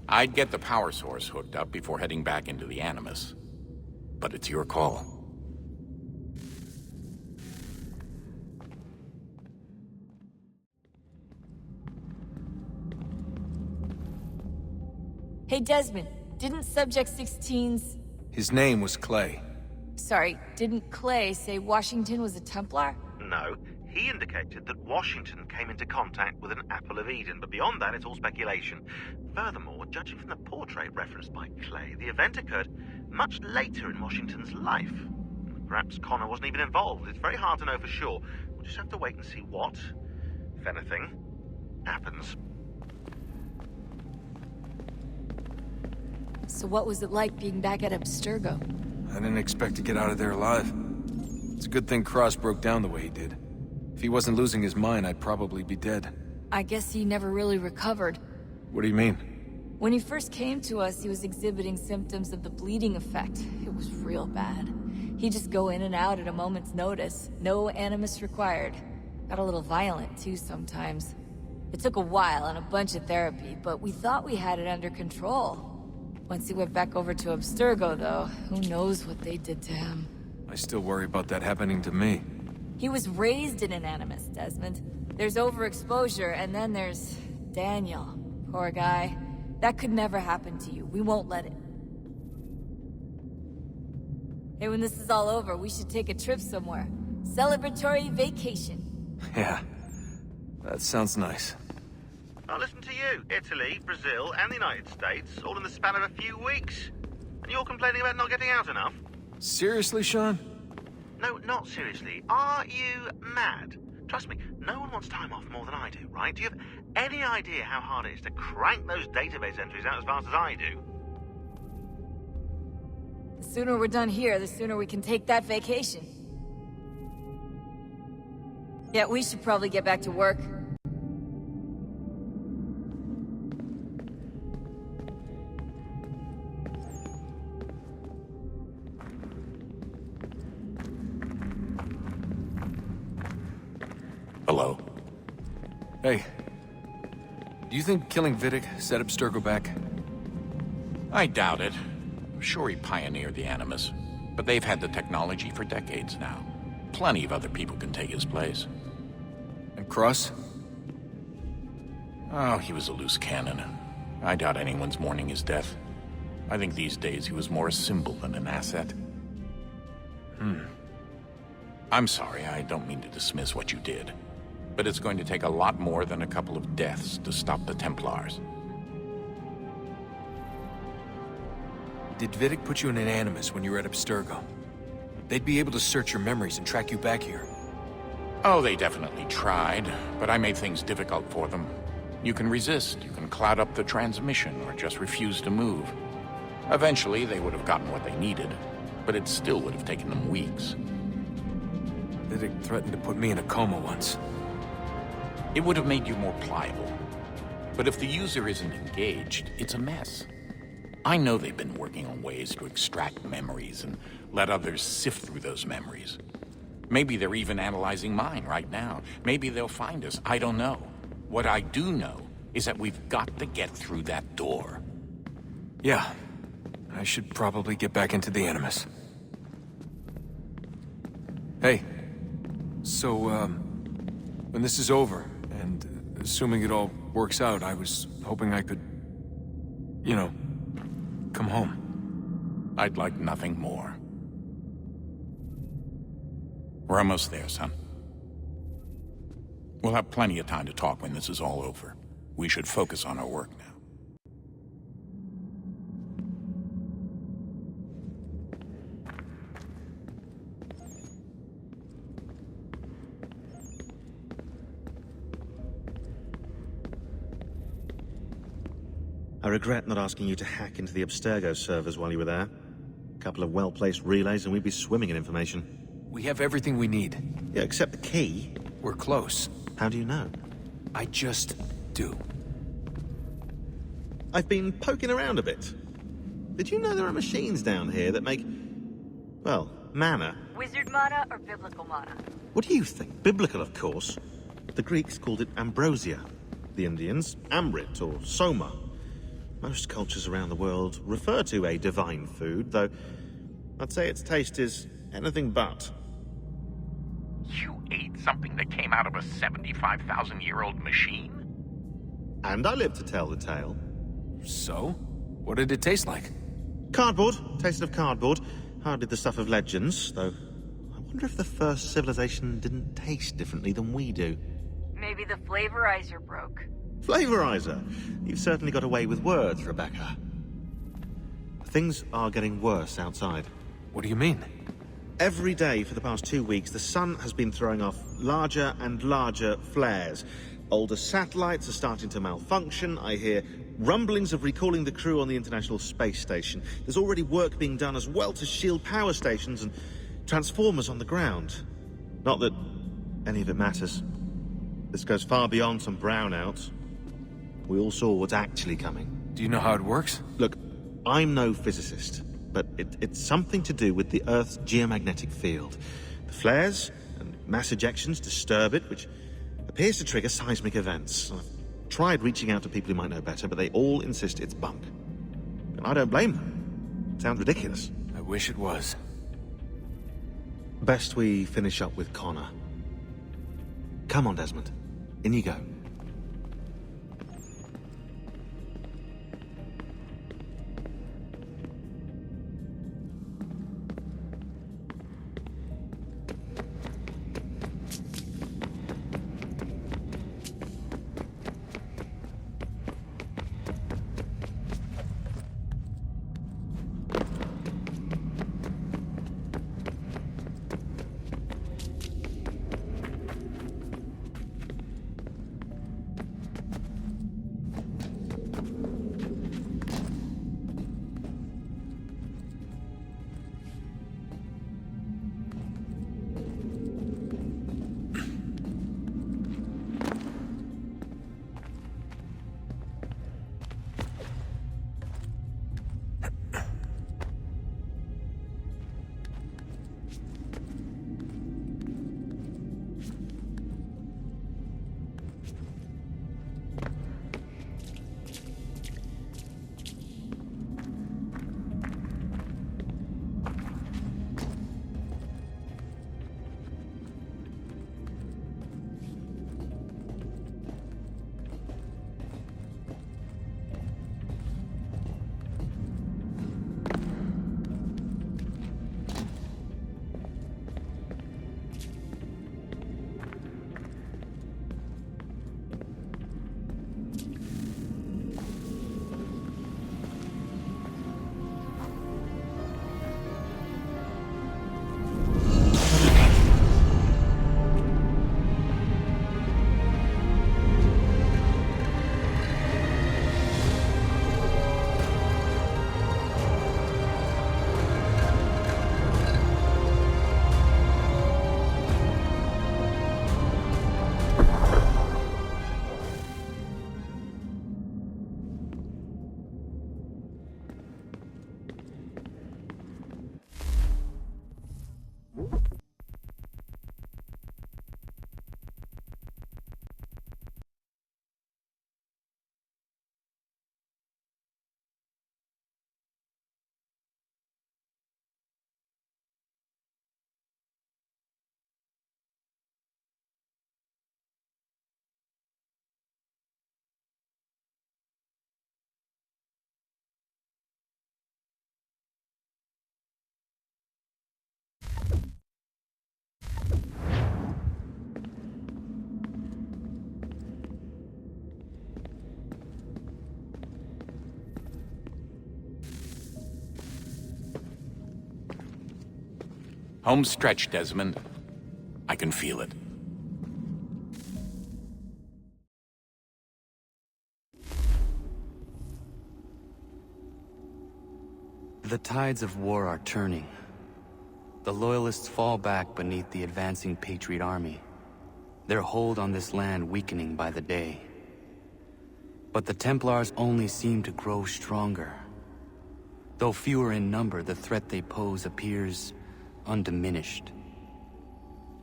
I'd get the power source hooked up before heading back into the Animus. But it's your call. Hey, Desmond, didn't Subject 16's... His name was Clay. Sorry, didn't Clay say Washington was a Templar? No, he indicated that Washington came into contact with an Apple of Eden, but beyond that, it's all speculation. Furthermore, judging from the portrait referenced by Clay, the event occurred much later in Washington's life. Perhaps Connor wasn't even involved. It's very hard to know for sure. We'll just have to wait and see what, if anything, happens. So what was it like being back at Abstergo? I didn't expect to get out of there alive. It's a good thing Cross broke down the way he did. If he wasn't losing his mind, I'd probably be dead. I guess he never really recovered. What do you mean? When he first came to us, he was exhibiting symptoms of the bleeding effect. It was real bad. He'd just go in and out at a moment's notice. No animus required. Got a little violent, too, sometimes. It took a while and a bunch of therapy, but we thought we had it under control. Once he went back over to Abstergo, though, who knows what they did to him. I still worry about that happening to me. He was raised in an animus, Desmond. There's overexposure, and then there's Daniel. Poor guy. That could never happen to you. We won't let it. Hey, when this is all over, we should take a trip somewhere. Celebratory vacation. Yeah. That sounds nice. Now listen to you. Italy, Brazil, and the United States, all in the span of a few weeks. And you're complaining about not getting out enough? Seriously, Sean? No, not seriously. Are you mad? Trust me, no one wants time off more than I do, right? Do you have any idea how hard it is to crank those database entries out as fast as I do? The sooner we're done here, the sooner we can take that vacation. Yeah, we should probably get back to work. Hello? Hey. Do you think killing Vidic set Abstergo back? I doubt it. I'm sure he pioneered the Animus, but they've had the technology for decades now. Plenty of other people can take his place. And Cross? Oh, he was a loose cannon. I doubt anyone's mourning his death. I think these days he was more a symbol than an asset. I'm sorry, I don't mean to dismiss what you did. But it's going to take a lot more than a couple of deaths to stop the Templars. did Vidic put you in an Animus when you were at Abstergo? They'd be able to search your memories and track you back here. Oh, they definitely tried, but I made things difficult for them. You can resist, you can cloud up the transmission, or just refuse to move. Eventually, they would have gotten what they needed, but it still would have taken them weeks. Vidic threatened to put me in a coma once. It would have made you more pliable. But if the user isn't engaged, it's a mess. I know they've been working on ways to extract memories and let others sift through those memories. Maybe they're even analyzing mine right now. Maybe they'll find us. I don't know. What I do know is that we've got to get through that door. Yeah. I should probably get back into the Animus. Hey. So, when this is over, and assuming it all works out, I was hoping I could, you know, come home. I'd like nothing more. We're almost there, son. We'll have plenty of time to talk when this is all over. We should focus on our work now. I regret not asking you to hack into the Abstergo servers while you were there. A couple of well-placed relays and we'd be swimming in information. We have everything we need. Yeah, except the key. We're close. How do you know? I just do. I've been poking around a bit. Did you know there are machines down here that make, well, mana? Wizard mana or biblical mana? What do you think? Biblical, of course. The Greeks called it ambrosia. The Indians, amrit or soma. Most cultures around the world refer to a divine food, though I'd say its taste is anything but. You ate something that came out of a 75,000-year-old machine? And I live to tell the tale. So? What did it taste like? Cardboard. Tasted of cardboard. Hardly the stuff of legends, though I wonder if the first civilization didn't taste differently than we do. Maybe the flavorizer broke. Flavorizer? You've certainly got away with words, Rebecca. Things are getting worse outside. What do you mean? Every day for the past 2 weeks, the sun has been throwing off larger and larger flares. Older satellites are starting to malfunction. I hear rumblings of recalling the crew on the International Space Station. There's already work being done as well to shield power stations and transformers on the ground. Not that any of it matters. This goes far beyond some brownouts. We all saw what's actually coming. Do you know how it works? Look, I'm no physicist, but it's something to do with the Earth's geomagnetic field. The flares and mass ejections disturb it, which appears to trigger seismic events. I've tried reaching out to people who might know better, but they all insist it's bunk. And I don't blame them. It sounds ridiculous. I wish it was. Best we finish up with Connor. Come on, Desmond. In you go. Home stretch, Desmond. I can feel it. The tides of war are turning. The Loyalists fall back beneath the advancing Patriot army, their hold on this land weakening by the day. But the Templars only seem to grow stronger. Though fewer in number, the threat they pose appears undiminished.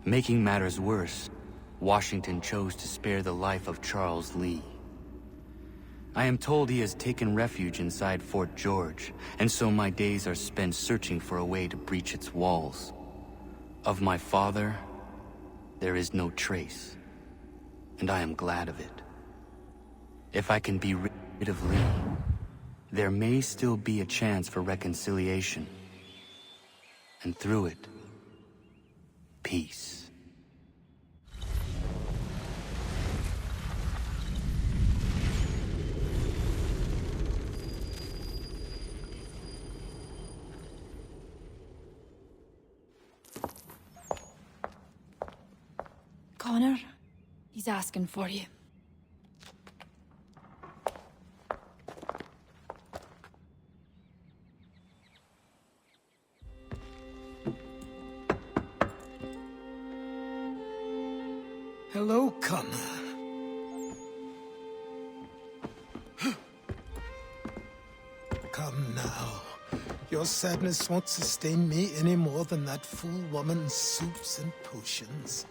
Making matters worse, Washington chose to spare the life of Charles Lee. I am told he has taken refuge inside Fort George, and so my days are spent searching for a way to breach its walls. Of my father, there is no trace, and I am glad of it. If I can be rid of Lee, there may still be a chance for reconciliation. And through it, peace. Connor, he's asking for you. Hello, Connor. Come now. Your sadness won't sustain me any more than that fool woman's soups and potions.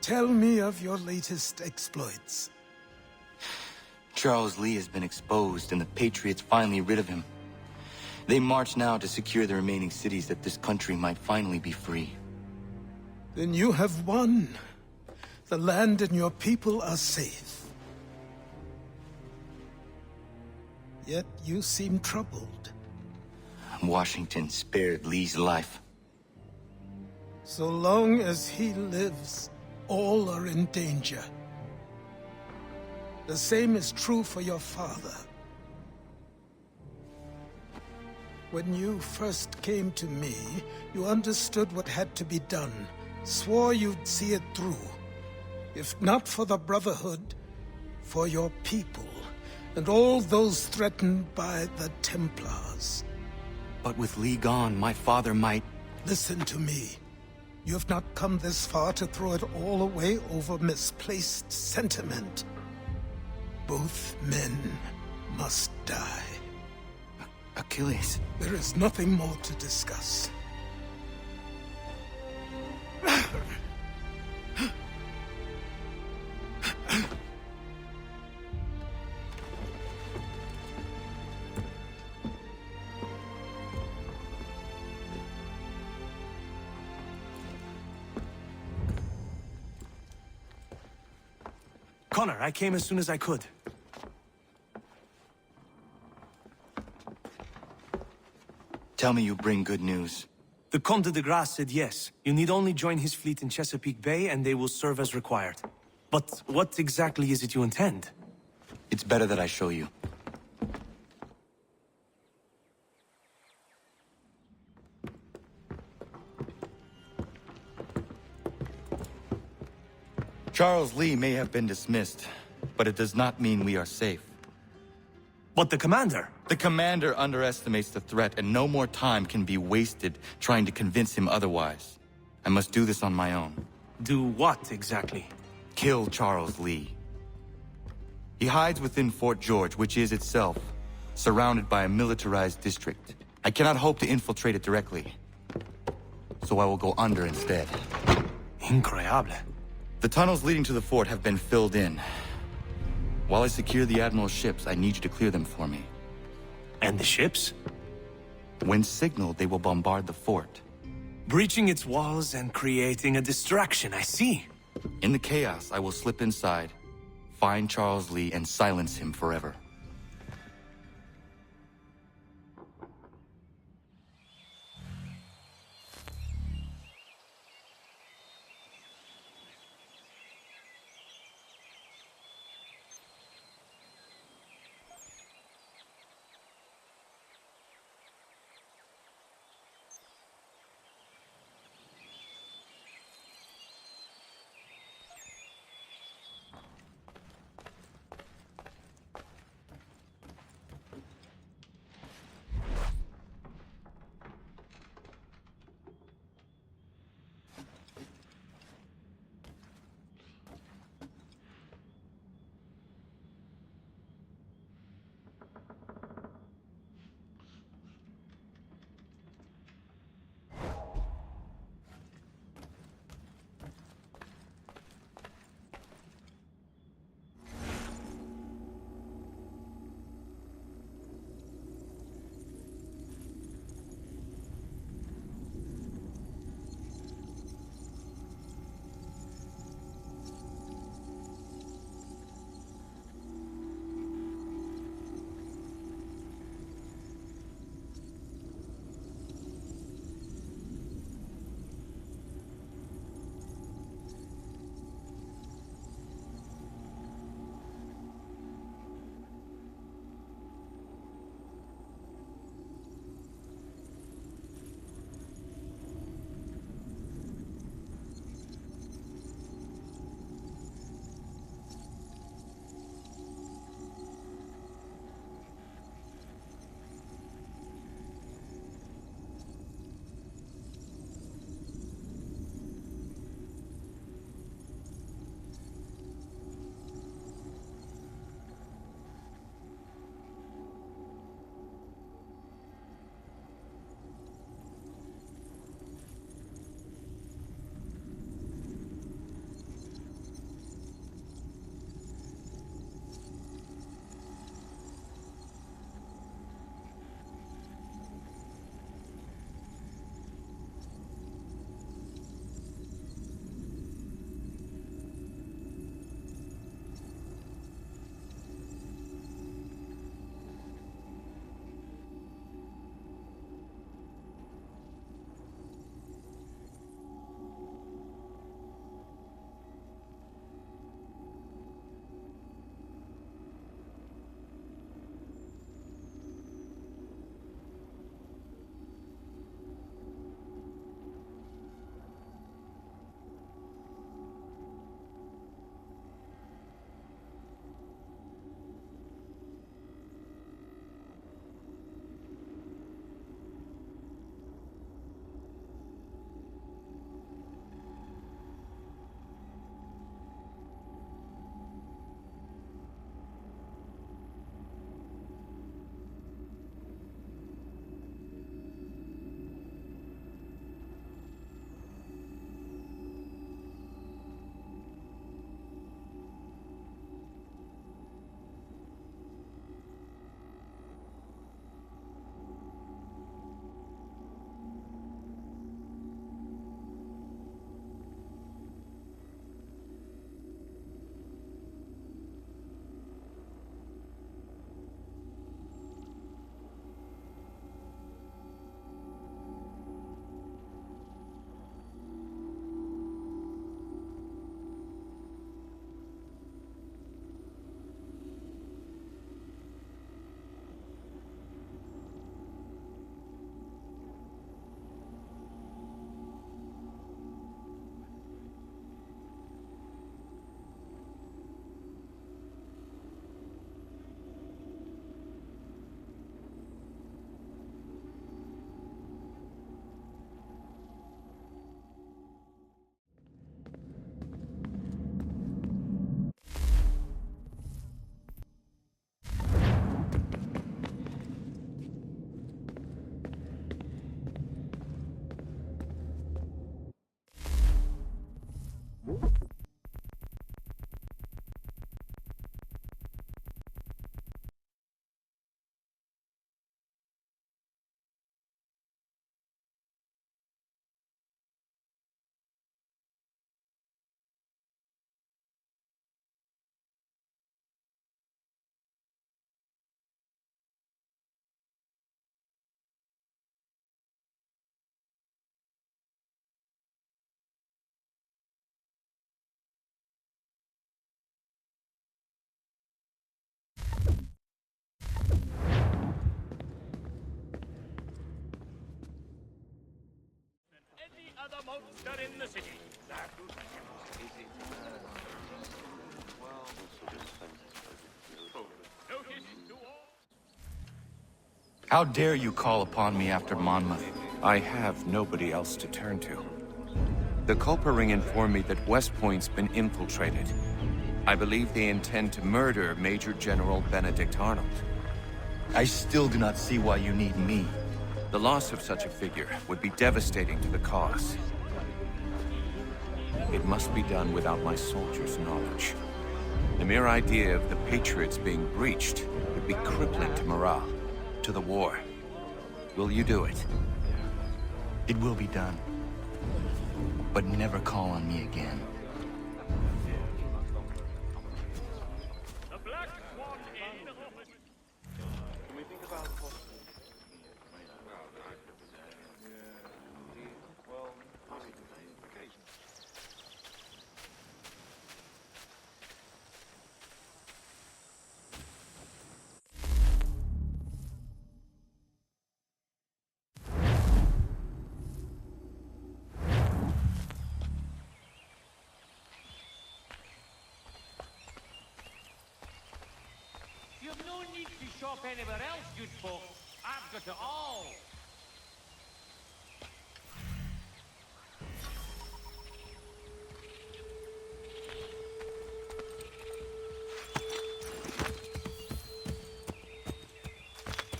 Tell me of your latest exploits. Charles Lee has been exposed, and the Patriots finally rid of him. They march now to secure the remaining cities that this country might finally be free. Then you have won. The land and your people are safe. Yet you seem troubled. Washington spared Lee's life. So long as he lives, all are in danger. The same is true for your father. When you first came to me, you understood what had to be done, swore you'd see it through. If not for the Brotherhood, for your people, and all those threatened by the Templars. But with Lee gone, my father might... Listen to me. You have not come this far to throw it all away over misplaced sentiment. Both men must die. Achilles. There is nothing more to discuss. Connor, I came as soon as I could. Tell me you bring good news. The Comte de Grasse said yes. You need only join his fleet in Chesapeake Bay and they will serve as required. But what exactly is it you intend? It's better that I show you. Charles Lee may have been dismissed, but it does not mean we are safe. But the commander? The commander underestimates the threat, and no more time can be wasted trying to convince him otherwise. I must do this on my own. Do what, exactly? Kill Charles Lee. He hides within Fort George, which is itself surrounded by a militarized district. I cannot hope to infiltrate it directly, so I will go under instead. Incroyable. The tunnels leading to the fort have been filled in. While I secure the Admiral's ships, I need you to clear them for me. And the ships? When signaled, they will bombard the fort. Breaching its walls and creating a distraction, I see. In the chaos, I will slip inside, find Charles Lee, and silence him forever. other monster in the city. How dare you call upon me after Monmouth? I have nobody else to turn to. The Culper Ring informed me that West Point's been infiltrated. I believe they intend to murder Major General Benedict Arnold. I still do not see why you need me. The loss of such a figure would be devastating to the cause. It must be done without my soldiers' knowledge. The mere idea of the Patriots being breached would be crippling to morale, to the war. Will you do it? It will be done. But never call on me again. You've no need to shop anywhere else, good folk. I've got it all.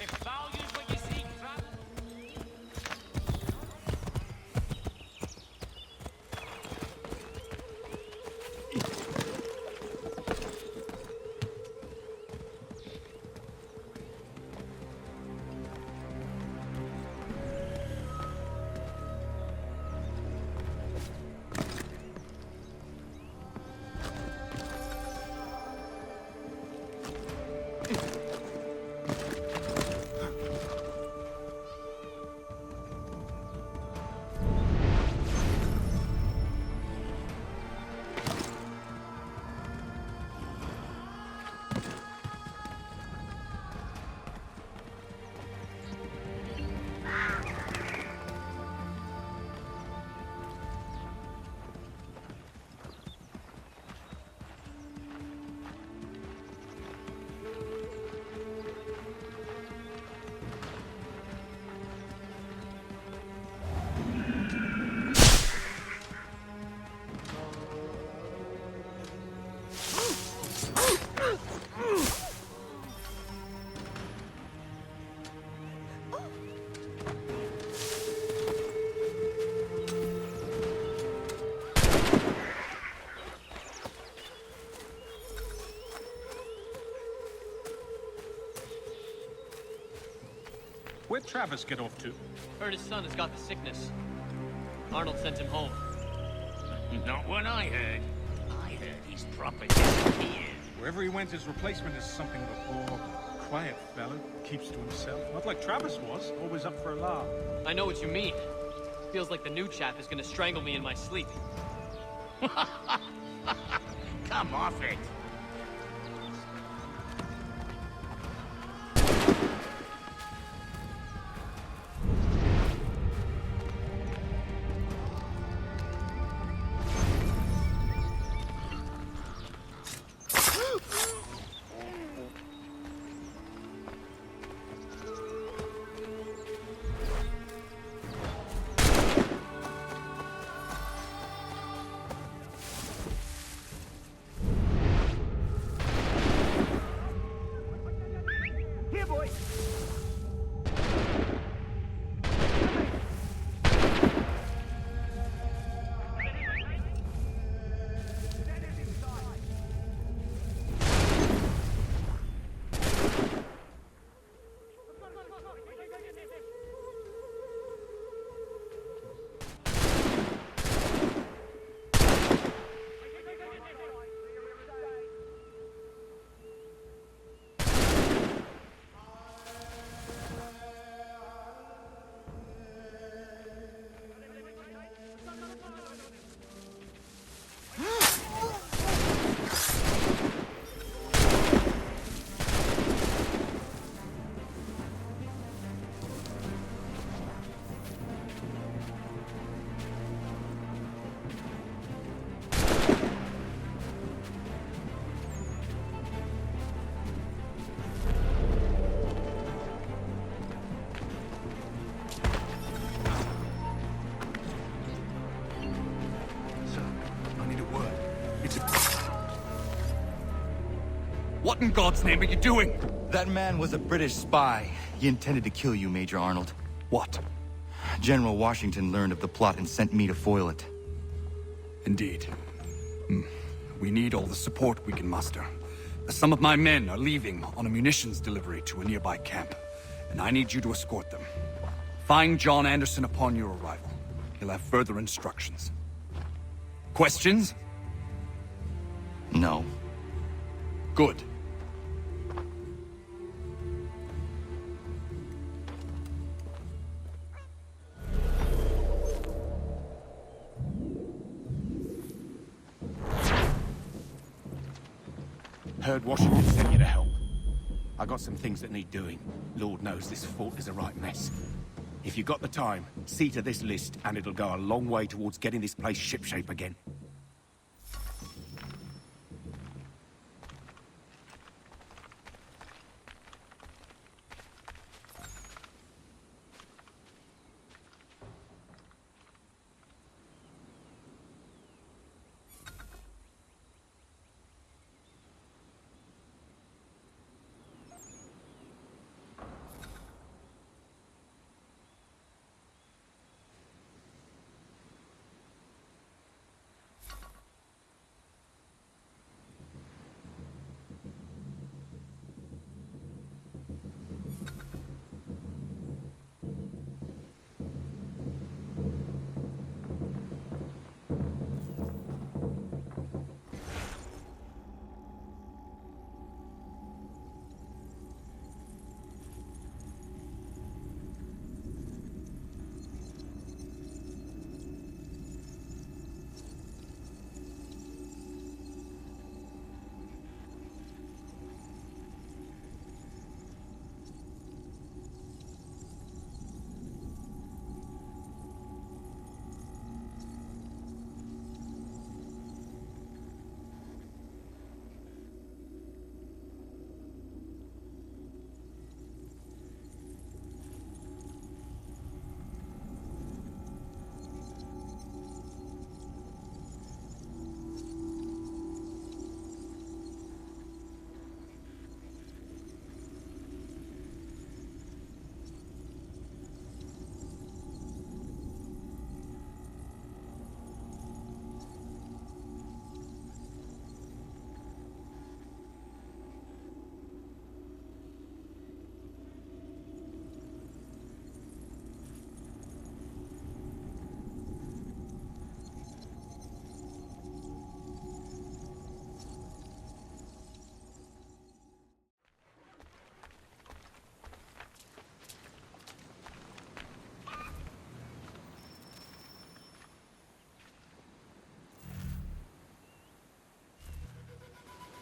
If value's what you seek, travel. Where'd Travis get off to? Heard his son has got the sickness. Arnold sent him home. Not what I heard. I heard he's proper disappeared. Wherever he went, his replacement is something of a poor, quiet fellow. Keeps to himself. Not like Travis was, always up for a laugh. I know what you mean. Feels like the new chap is gonna strangle me in my sleep. Come off it. What in God's name are you doing? That man was a British spy. He intended to kill you, Major Arnold. What? General Washington learned of the plot and sent me to foil it. Indeed. We need all the support we can muster. Some of my men are leaving on a munitions delivery to a nearby camp, and I need you to escort them. Find John Anderson upon your arrival. He'll have further instructions. Questions? No. Good. Heard Washington sent you to help. I got some things that need doing. Lord knows this fort is a right mess. If you got the time, see to this list, and it'll go a long way towards getting this place shipshape again.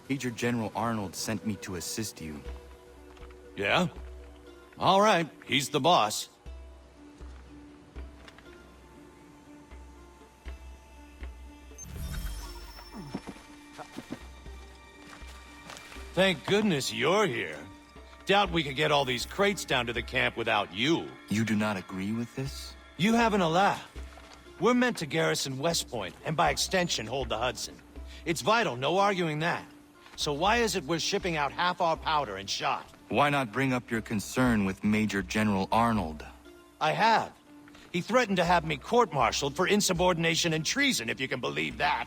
Major General Arnold sent me to assist you. Yeah? All right, he's the boss. Thank goodness you're here. Doubt we could get all these crates down to the camp without you. You do not agree with this? You having a laugh. We're meant to garrison West Point, and by extension hold the Hudson. It's vital, no arguing that. So why is it we're shipping out half our powder and shot? Why not bring up your concern with Major General Arnold? I have. He threatened to have me court-martialed for insubordination and treason, if you can believe that.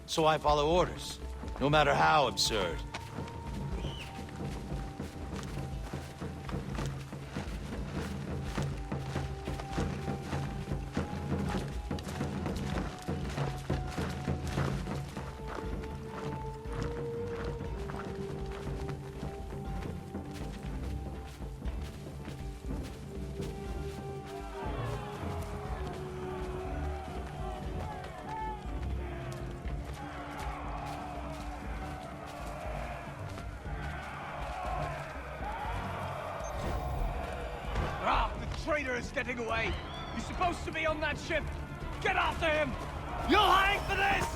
So I follow orders, no matter how absurd. Traitor is getting away. You're supposed to be on that ship. Get after him. You'll hang for this!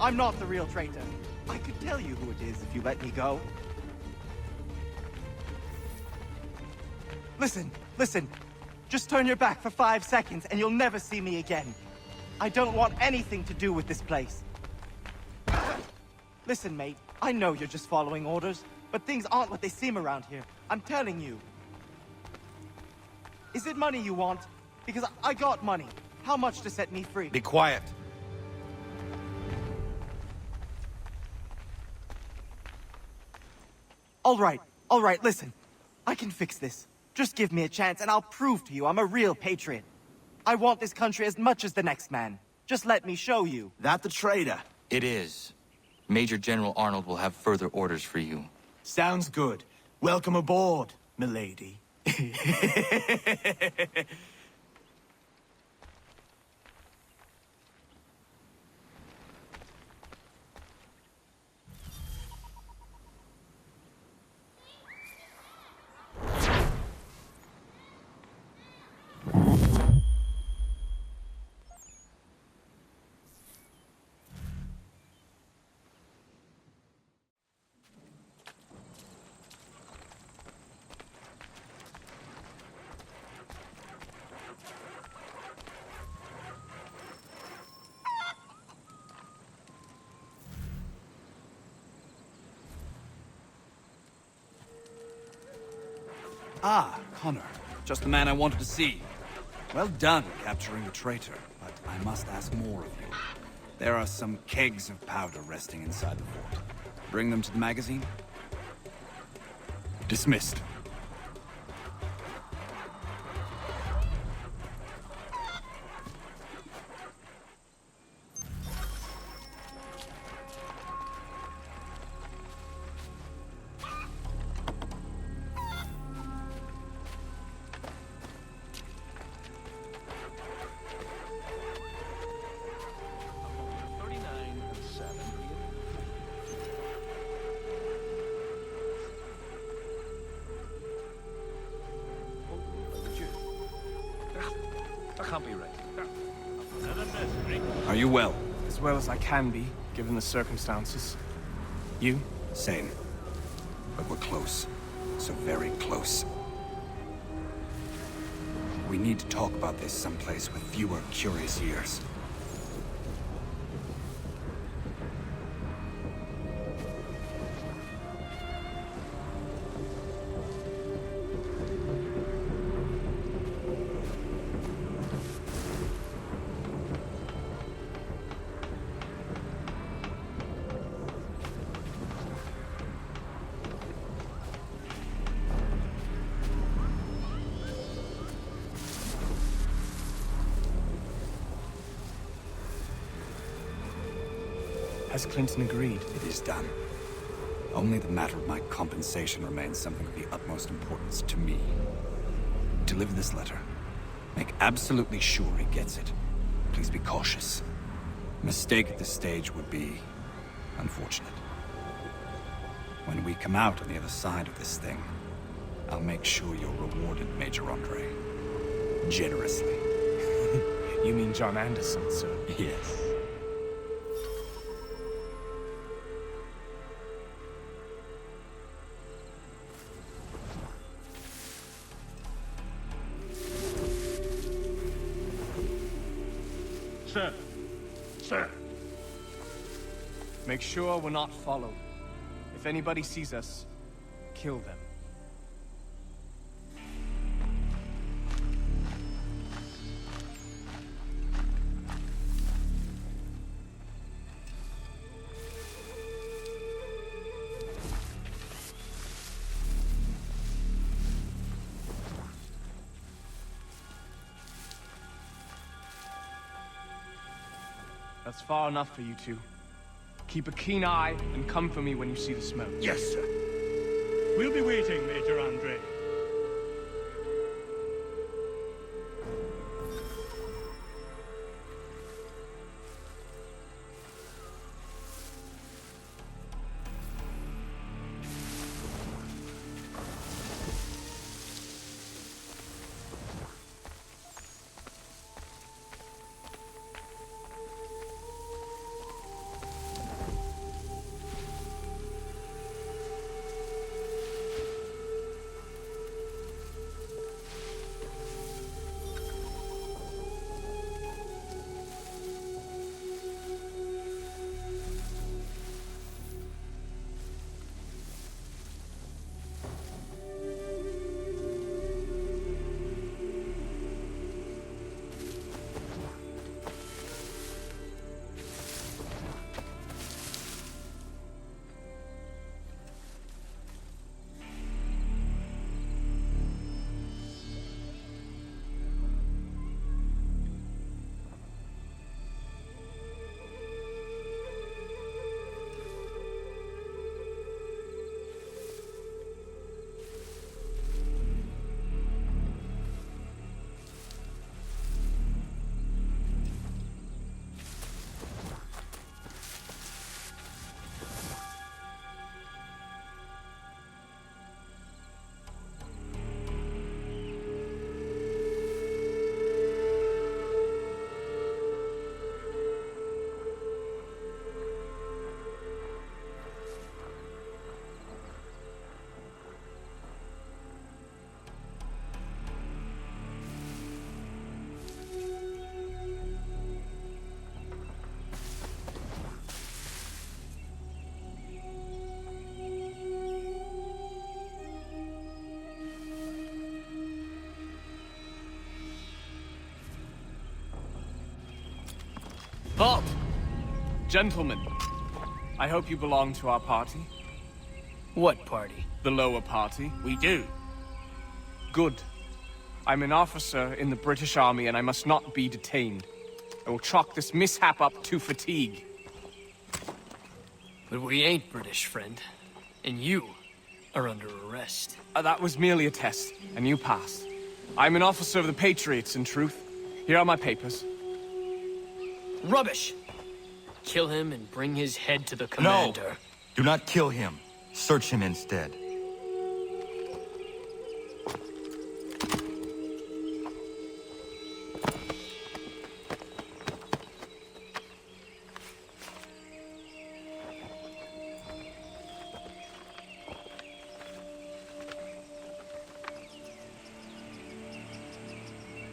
I'm not the real traitor. I could tell you who it is if you let me go. Listen. Just turn your back for 5 seconds and you'll never see me again. I don't want anything to do with this place. Listen, mate, I know you're just following orders, but things aren't what they seem around here. I'm telling you. Is it money you want? Because I got money. How much to set me free? Be quiet. All right, listen. I can fix this. Just give me a chance and I'll prove to you I'm a real patriot. I want this country as much as the next man. Just let me show you. That the traitor? It is. Major General Arnold will have further orders for you. Sounds good. Welcome aboard, milady. Ah, Connor. Just the man I wanted to see. Well done capturing the traitor, but I must ask more of you. There are some kegs of powder resting inside the fort. Bring them to the magazine? Dismissed. Are you well? As well as I can be, given the circumstances. You? Same. But we're close. So very close. We need to talk about this someplace with fewer curious ears. Has Clinton agreed? It is done. Only the matter of my compensation remains something of the utmost importance to me. Deliver this letter. Make absolutely sure he gets it. Please be cautious. A mistake at this stage would be unfortunate. When we come out on the other side of this thing, I'll make sure you're rewarded, Major Andre. Generously. You mean John Anderson, sir? Yes. Sir. Make sure we're not followed. If anybody sees us, kill them. That's far enough for you two. Keep a keen eye and come for me when you see the smoke. Yes, sir. We'll be waiting, Major Andre. Halt! Gentlemen, I hope you belong to our party. What party? The lower party. We do. Good. I'm an officer in the British Army and I must not be detained. I will chalk this mishap up to fatigue. But we ain't British, friend. And you are under arrest. That was merely a test, and you passed. I'm an officer of the Patriots, in truth. Here are my papers. Rubbish! Kill him and bring his head to the commander. No! Do not kill him. Search him instead.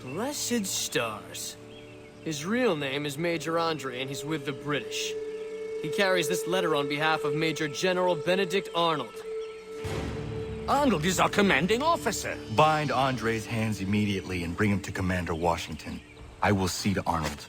Blessed stars. His real name is Major Andre, and he's with the British. He carries this letter on behalf of Major General Benedict Arnold. Arnold is our commanding officer. Bind Andre's hands immediately and bring him to Commander Washington. I will see to Arnold.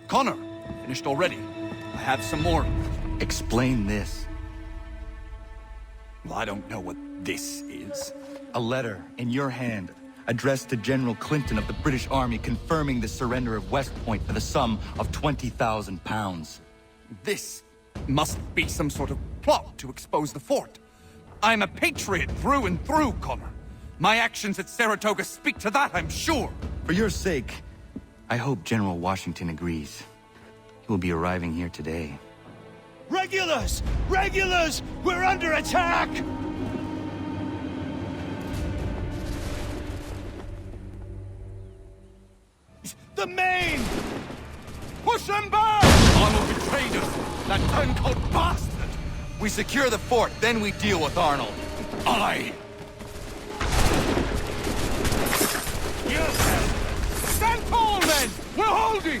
Connor, finished already. I have some more. Explain this. Well, I don't know what this is. A letter in your hand, addressed to General Clinton of the British Army confirming the surrender of West Point for the sum of 20,000 pounds. This must be some sort of plot to expose the fort. I'm a patriot through and through, Connor. My actions at Saratoga speak to that, I'm sure. For your sake, I hope General Washington agrees. He will be arriving here today. Regulars! Regulars! We're under attack! The Maine! Push them back! Arnold betrayed us! That turncoat bastard! We secure the fort, then we deal with Arnold. Aye! Stand tall, men! We're holding!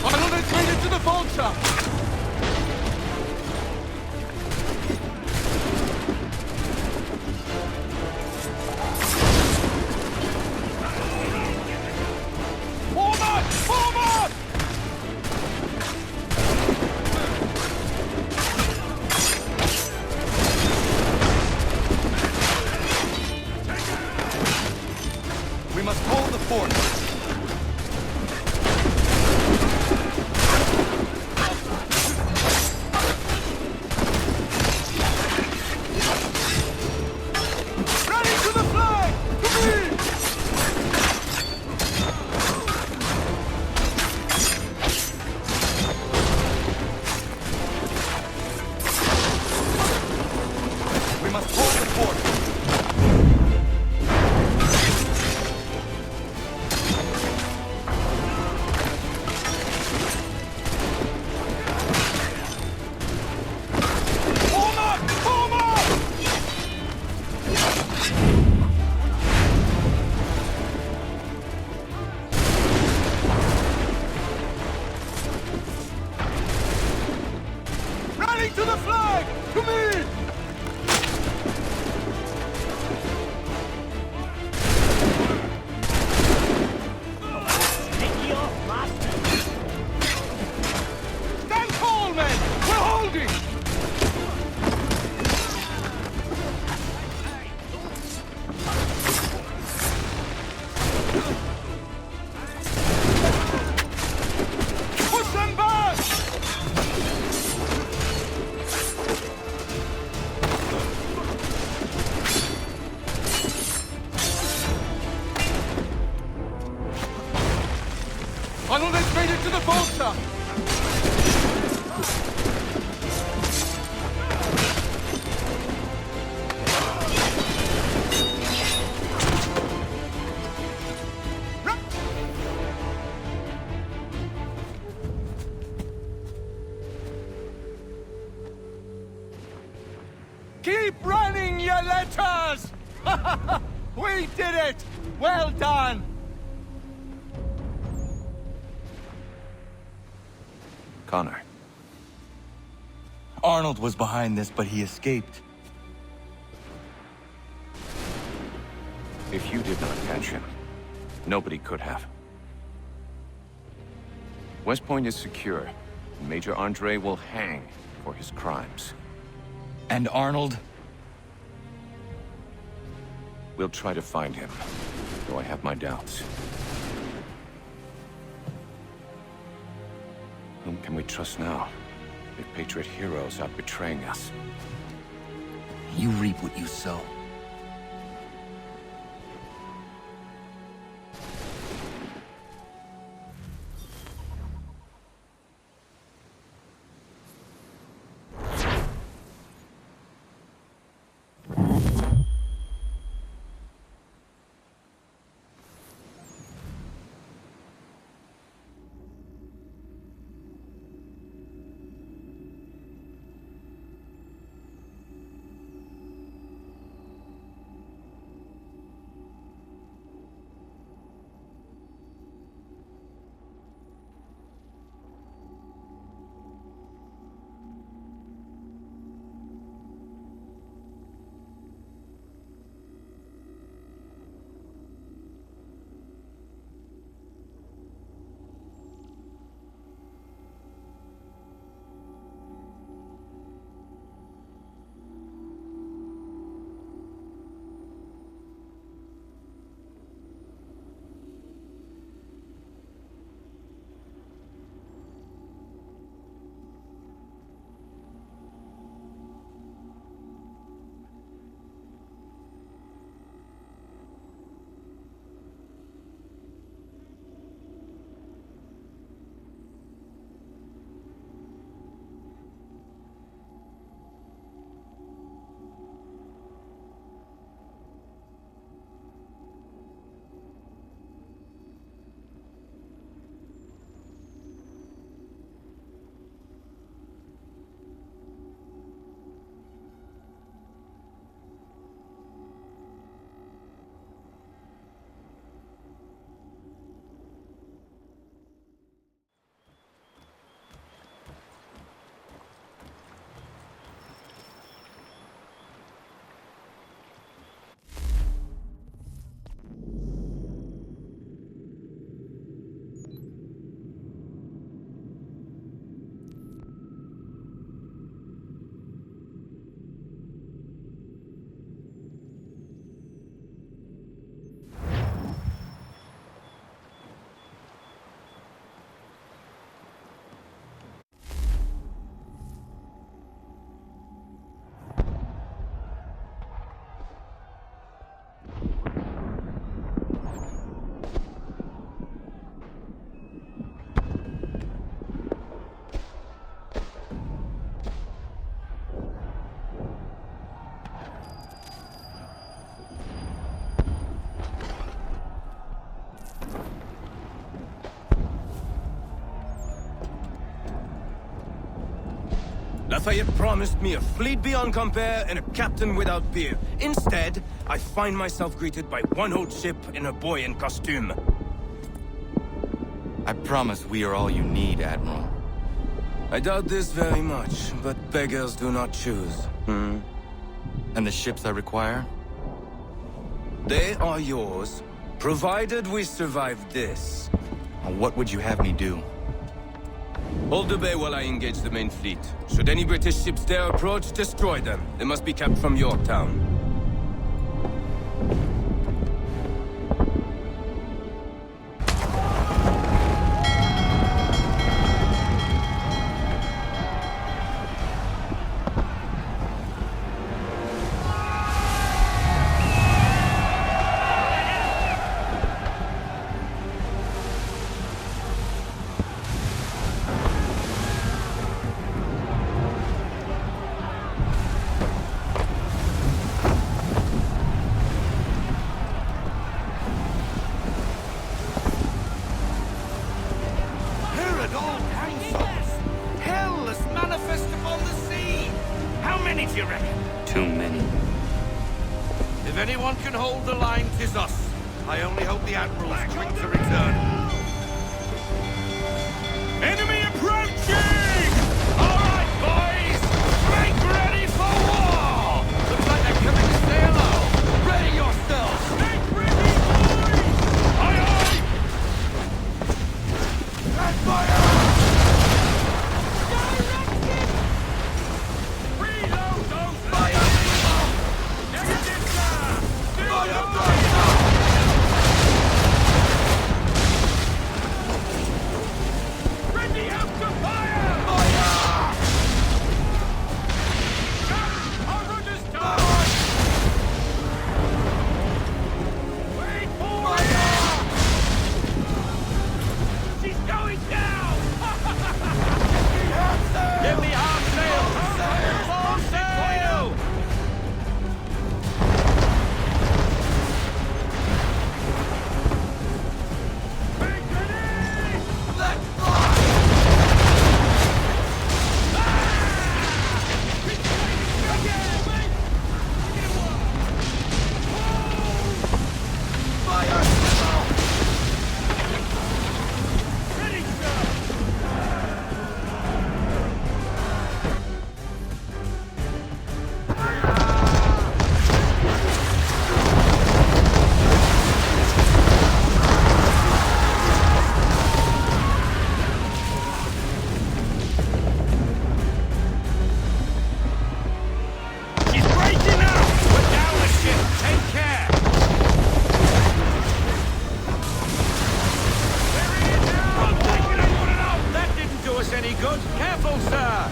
Arnold has made it to the Volta! We must hold the fort. Ready to the flag! To me! We must hold the fort. To the flag! To me! Stand tall, men! We're holding! Push them back! letter! Keep running, you letters! We did it! Well done! Connor. Arnold was behind this, but he escaped. If you did not catch him, nobody could have. West Point is secure. Major Andre will hang for his crimes. And Arnold? We'll try to find him, though I have my doubts. Whom can we trust now? If Patriot heroes are betraying us. You reap what you sow. Lafayette promised me a fleet beyond compare and a captain without peer. Instead, I find myself greeted by one old ship and a boy in costume. I promise we are all you need, Admiral. I doubt this very much, but beggars do not choose. And the ships I require? They are yours, provided we survive this. What would you have me do? Hold the bay while I engage the main fleet. Should any British ships dare approach, destroy them. They must be kept from Yorktown. How many do you reckon? Too many. If anyone can hold the line, 'tis us. I only hope the Admiral's quick to return. Enemy approaching! All right, boys! Make ready for war! Looks like they're coming to say hello. Ready yourselves! Make ready, boys! Aye, aye! And fire! Reload those fire! Negative, sir! Ready out to fire! Fire! Our rudder's down! Wait for it! She's going down! Give me half sail! Full sail! Make ready! Let's fly! Fire! Ready, sir! She's breaking out! We're down a ship! Take care! I'm taking it, put it out! That didn't do us any good! Careful, sir!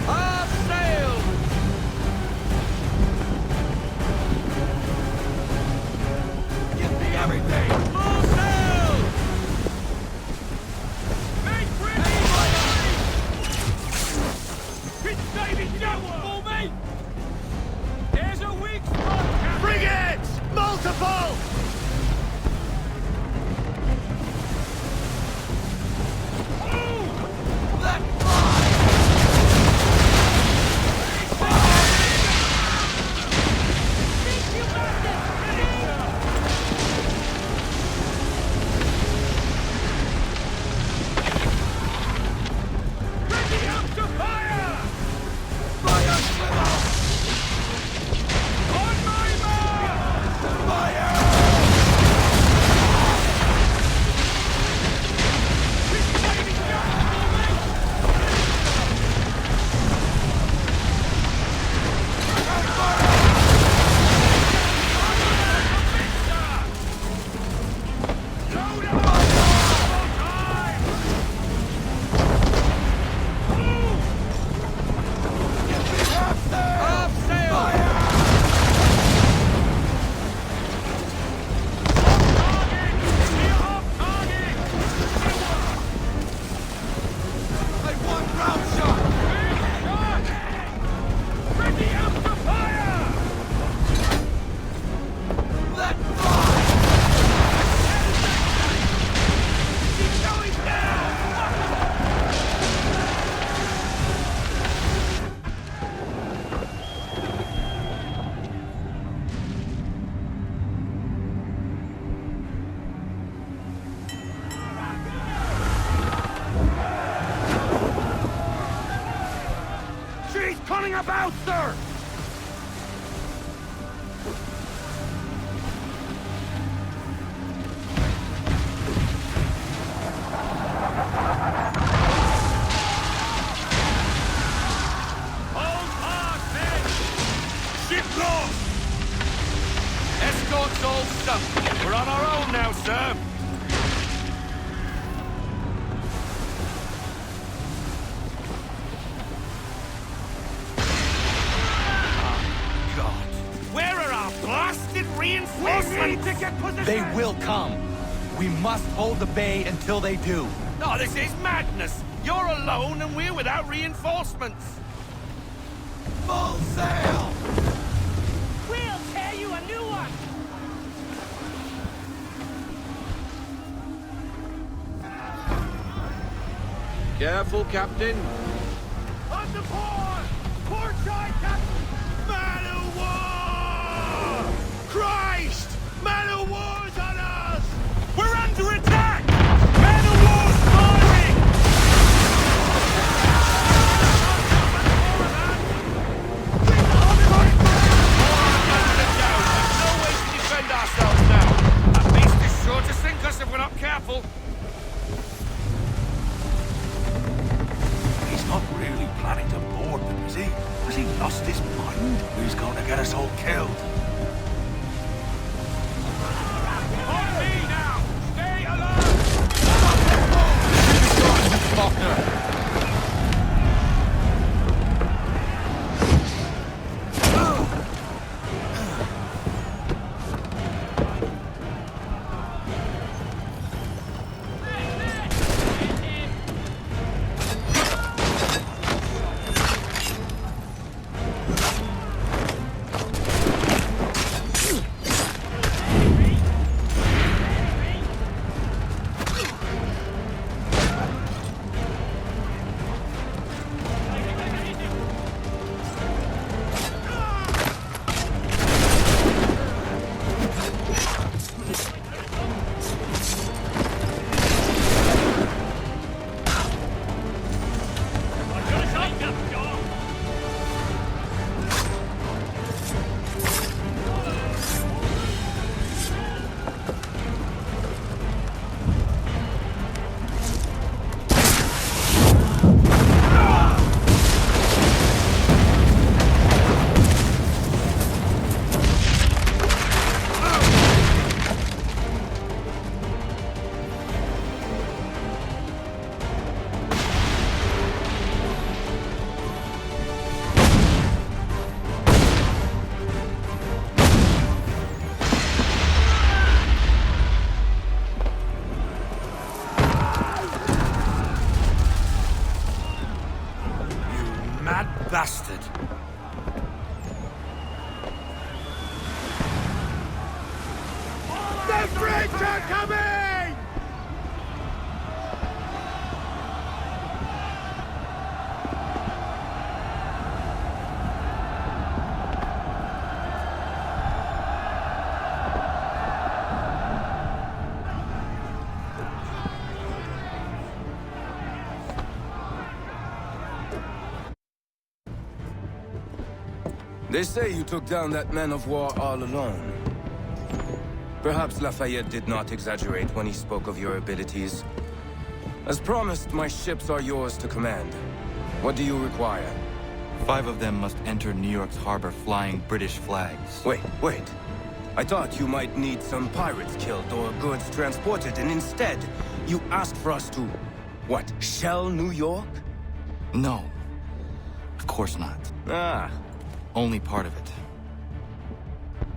Half sail! Give me everything! Full sail! Make ready! It's David Jones for me! There's a weak spot, Captain! Frigates! Multiple! Let fly! Ready out to fire! Fire swivel! On my mark! Fire! It's David Jones for me! Load up! Time! Half sail! Like one round shot! Ready out to fire! Let fly! He's going down! She's coming about, sir! Hold hard, men! Ship lost! Escort's all sunk. We're on our own now, sir. reinforcements! to get position! They will come. We must hold the bay until they do. No, this is madness! You're alone and we're without reinforcements! Full sail! We'll tear you a new one! Careful, Captain. On the port! Port side, Captain! Man of war! Christ! Man of war's on us! We're under attack! Man of war's firing! There's no way to defend ourselves now! That beast is sure to sink us if we're not careful! Not really planning to board them, is he? Has he lost his mind? He's going to get us all killed. On me now! Stay alert! Faulkner! Bastard! The French are coming! They say you took down that man of war all alone. Perhaps Lafayette did not exaggerate when he spoke of your abilities. As promised, my ships are yours to command. What do you require? 5 of them must enter New York's harbor flying British flags. Wait. I thought you might need some pirates killed or goods transported, and instead, you asked for us to... what, shell New York? No. Of course not. Ah. Only part of it.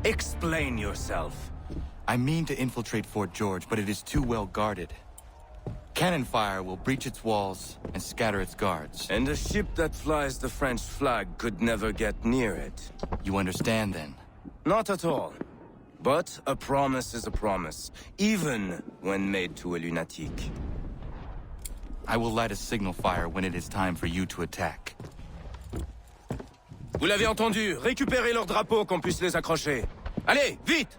Explain yourself. I mean to infiltrate Fort George, but it is too well guarded. Cannon fire will breach its walls and scatter its guards. And a ship that flies the French flag could never get near it. You understand, then? Not at all. But a promise is a promise, even when made to a lunatic. I will light a signal fire when it is time for you to attack. Vous l'avez entendu, récupérez leurs drapeaux qu'on puisse les accrocher. Allez, vite!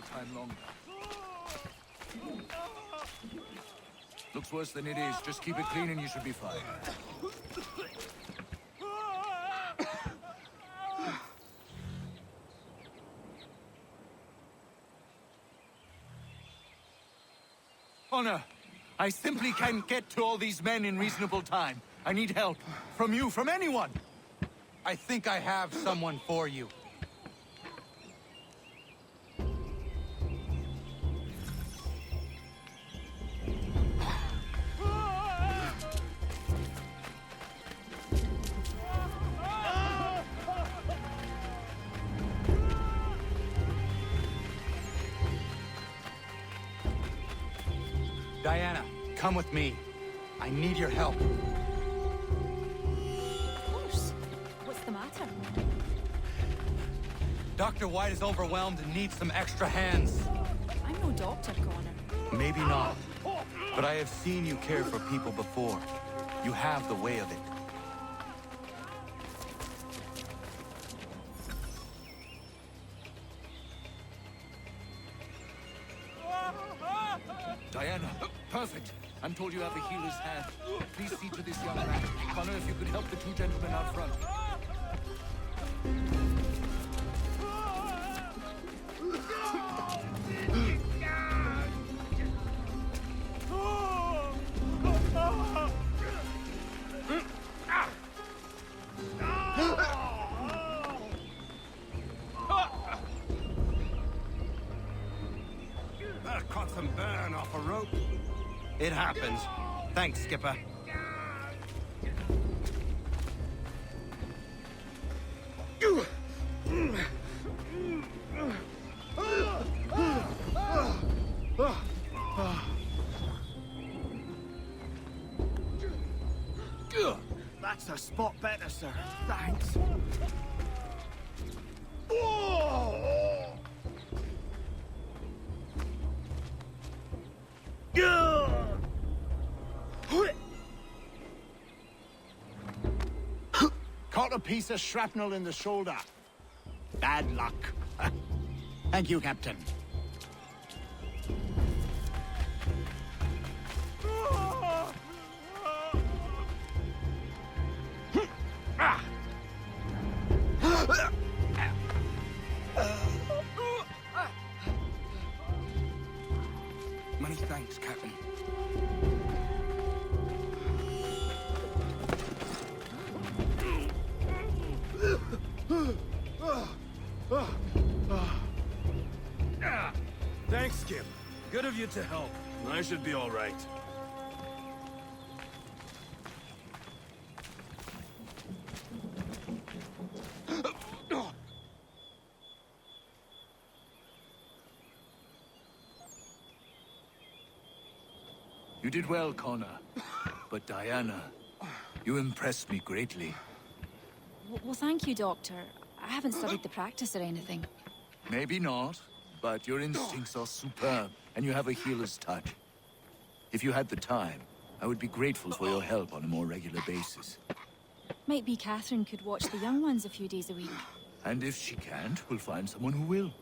time longer. Looks worse than it is. Just keep it clean and you should be fine. Connor, I simply can't get to all these men in reasonable time. I need help. From you, from anyone. I think I have someone for you. Diana, come with me. I need your help. Of course. What's the matter? Dr. White is overwhelmed and needs some extra hands. I'm no doctor, Connor. Maybe not. But I have seen you care for people before. You have the way of it. Diana, perfect. I'm told you have a healer's hand. Please see to this young man. Connor, if you could help the two gentlemen out front. That caught some burn off a rope. It happens. Thanks, Skipper. That's a spot better, sir. Thanks. Caught a piece of shrapnel in the shoulder. Bad luck. Thank you, Captain. Many thanks, Captain. Thanks, Skip. Good of you to help. I should be all right. You did well, Connor. But Diana, you impressed me greatly. Well, thank you, Doctor. I haven't studied the practice or anything. Maybe not, but your instincts are superb, and you have a healer's touch. If you had the time, I would be grateful for your help on a more regular basis. Might be Catherine could watch the young ones a few days a week. And if she can't, we'll find someone who will.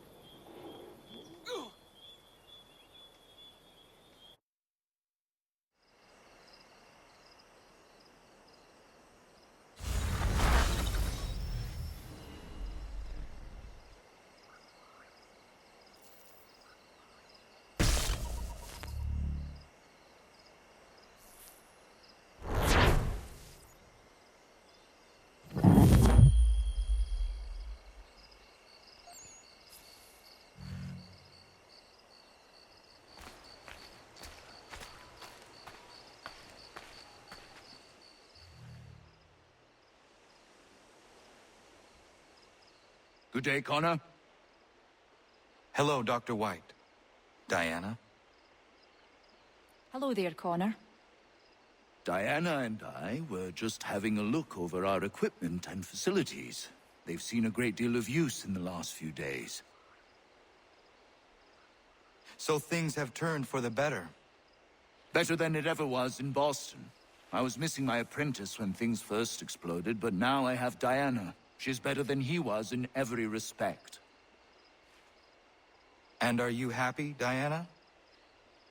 Good day, Connor. Hello, Dr. White. Diana? Hello there, Connor. Diana and I were just having a look over our equipment and facilities. They've seen a great deal of use in the last few days. So things have turned for the better. Better than it ever was in Boston. I was missing my apprentice when things first exploded, but now I have Diana. She's better than he was in every respect. And are you happy, Diana?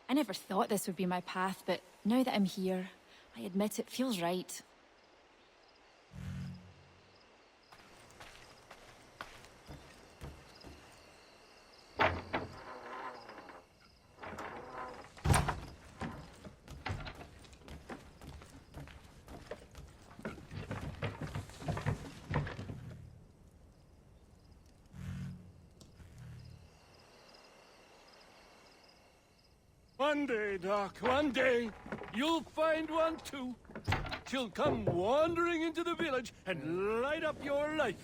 I never thought this would be my path, but now that I'm here, I admit it feels right. One day, Doc, one day, you'll find one too. She'll come wandering into the village and light up your life.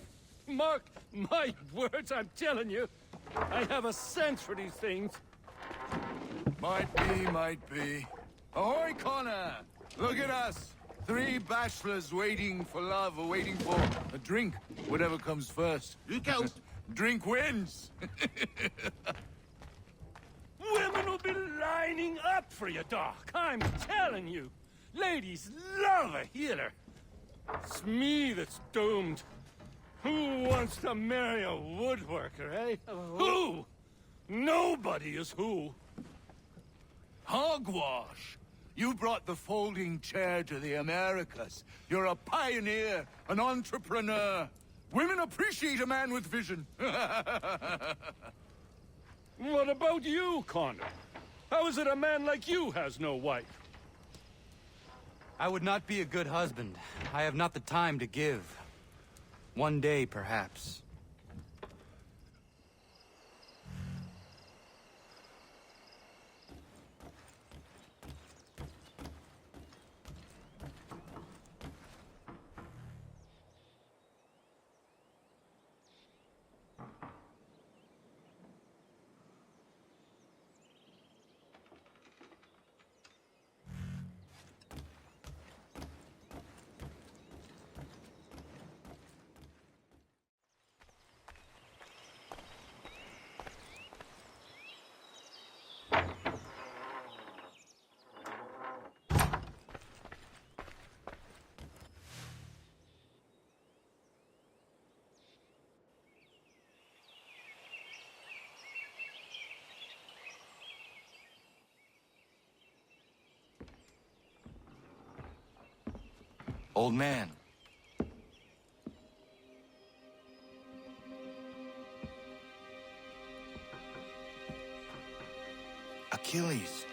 Mark my words, I'm telling you. I have a sense for these things. Might be. Ahoy, Connor! Look at us. 3 bachelors waiting for love, or waiting for a drink. Whatever comes first. Look out! Drink wins! Women will be lining up for you, Doc. I'm telling you. Ladies love a healer. It's me that's doomed. Who wants to marry a woodworker, eh? Who? Nobody is who. Hogwash! You brought the folding chair to the Americas. You're a pioneer, an entrepreneur. Women appreciate a man with vision. What about you, Connor? How is it a man like you has no wife? I would not be a good husband. I have not the time to give. One day, perhaps. Old man. Achilles.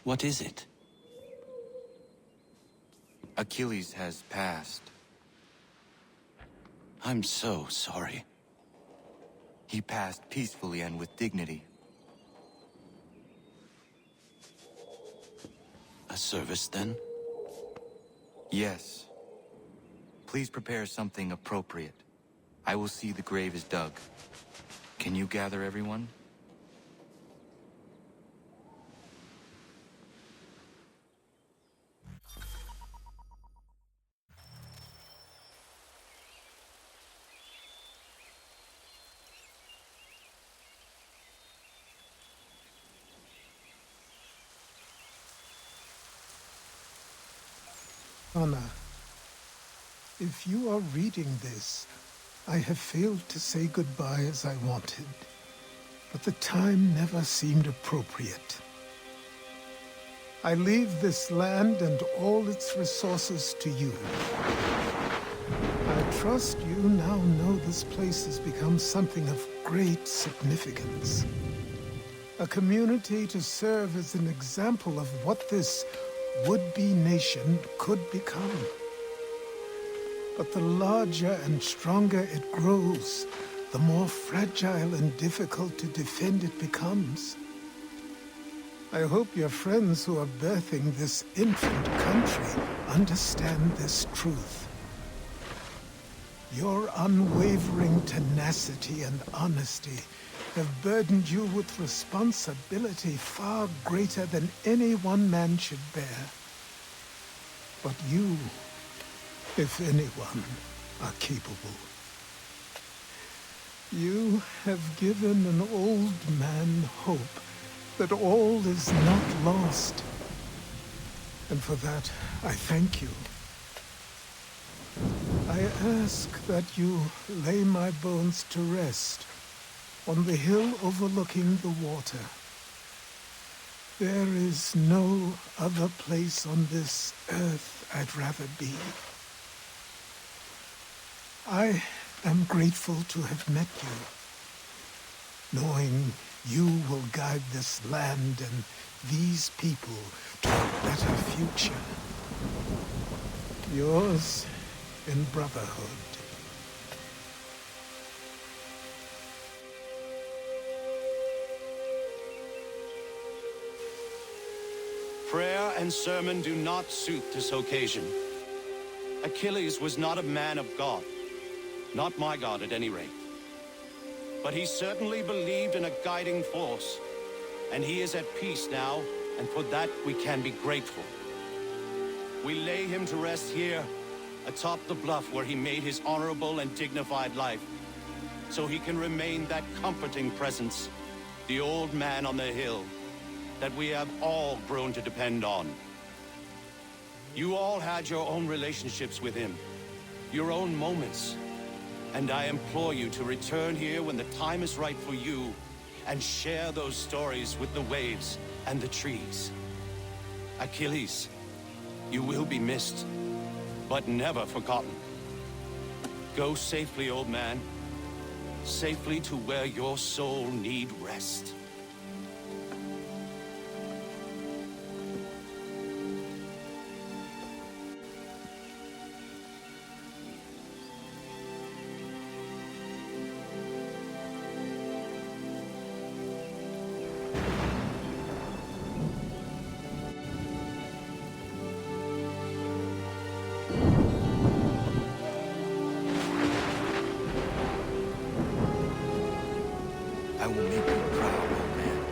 What is it? Achilles has passed. I'm so sorry. He passed peacefully and with dignity. A service, then? Yes. Please prepare something appropriate. I will see the grave is dug. Can you gather everyone? Anna, if you are reading this, I have failed to say goodbye as I wanted. but the time never seemed appropriate. I leave this land and all its resources to you. I trust you now know this place has become something of great significance. A community to serve as an example of what this would-be nation could become. But the larger and stronger it grows, the more fragile and difficult to defend it becomes. I hope your friends who are birthing this infant country understand this truth. Your unwavering tenacity and honesty have burdened you with responsibility far greater than any one man should bear. But you, if anyone, are capable. You have given an old man hope that all is not lost. And for that, I thank you. I ask that you lay my bones to rest on the hill overlooking the water. There is no other place on this earth I'd rather be. I am grateful to have met you, knowing you will guide this land and these people to a better future. Yours in brotherhood. Prayer and sermon do not suit this occasion. Achilles was not a man of God. Not my God, at any rate. But he certainly believed in a guiding force. And he is at peace now, and for that we can be grateful. We lay him to rest here, atop the bluff where he made his honorable and dignified life, so he can remain that comforting presence, the old man on the hill, that we have all grown to depend on. You all had your own relationships with him, your own moments, and I implore you to return here when the time is right for you and share those stories with the waves and the trees. Achilles, you will be missed, but never forgotten. Go safely, old man. Safely to where your soul need rest. I will make you proud, old man.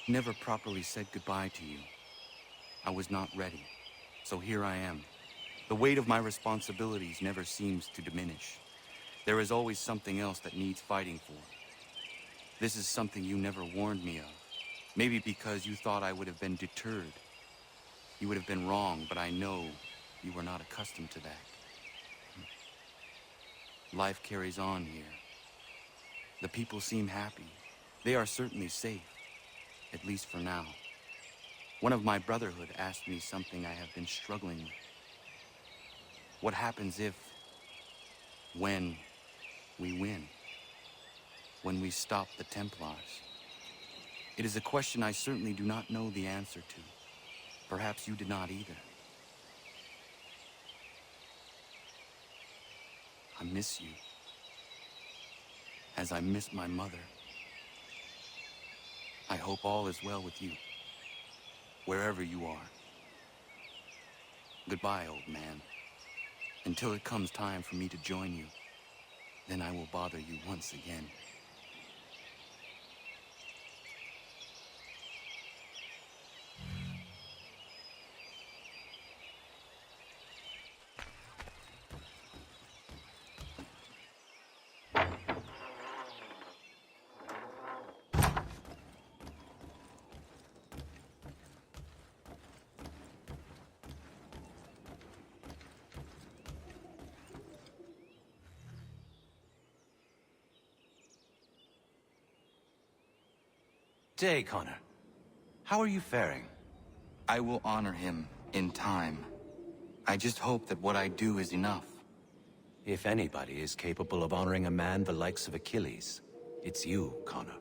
Never properly said goodbye to you. I was not ready, so here I am. The weight of my responsibilities never seems to diminish. There is always something else that needs fighting for. This is something you never warned me of. Maybe because you thought I would have been deterred. You would have been wrong, but I know you were not accustomed to that. Life carries on here. The people seem happy. They are certainly safe, at least for now. One of my brotherhood asked me something I have been struggling with. What happens if, when we win? When we stop the Templars? It is a question I certainly do not know the answer to. Perhaps you did not either. I miss you, as I miss my mother. I hope all is well with you, wherever you are. Goodbye, old man. Until it comes time for me to join you, then I will bother you once again. Day, Connor. How are you faring? I will honor him in time. I just hope that what I do is enough. If anybody is capable of honoring a man the likes of Achilles, it's you, Connor.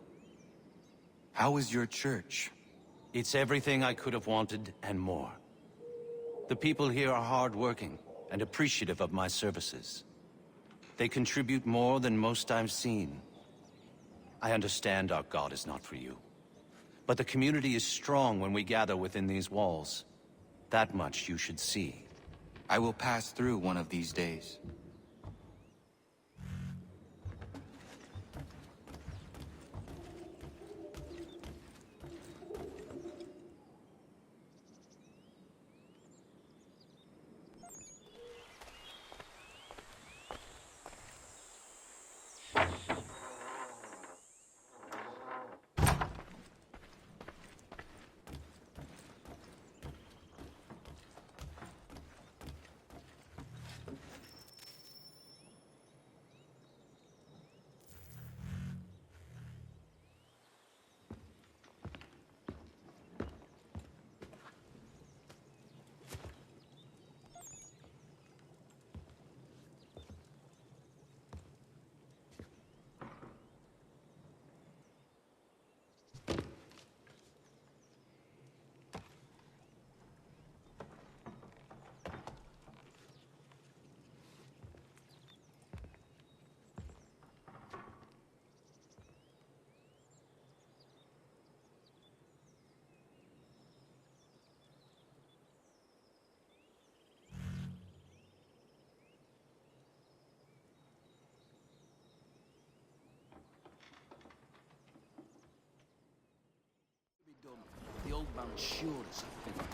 How is your church? It's everything I could have wanted and more. The people here are hard-working and appreciative of my services. They contribute more than most I've seen. I understand our God is not for you. But the community is strong when we gather within these walls. That much you should see. I will pass through one of these days. The old man assured us of it.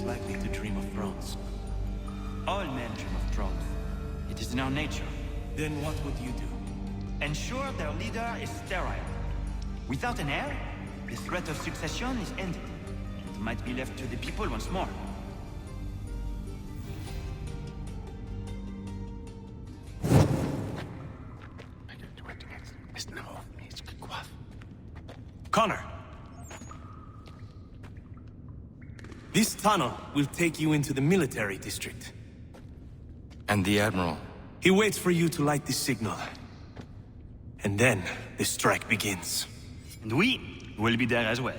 Likely to dream of thrones. All men dream of thrones. It is in our nature. Then what would you do? Ensure their leader is sterile. Without an heir, the threat of succession is ended. It might be left to the people once more. Connor! This tunnel will take you into the military district. And the Admiral? He waits for you to light the signal. And then, the strike begins. And we will be there as well.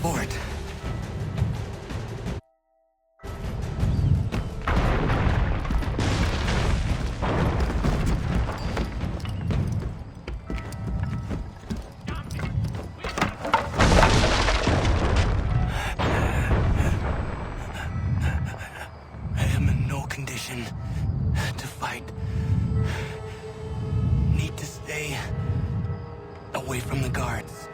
for it. I am in no condition to fight. Need to stay away from the guards.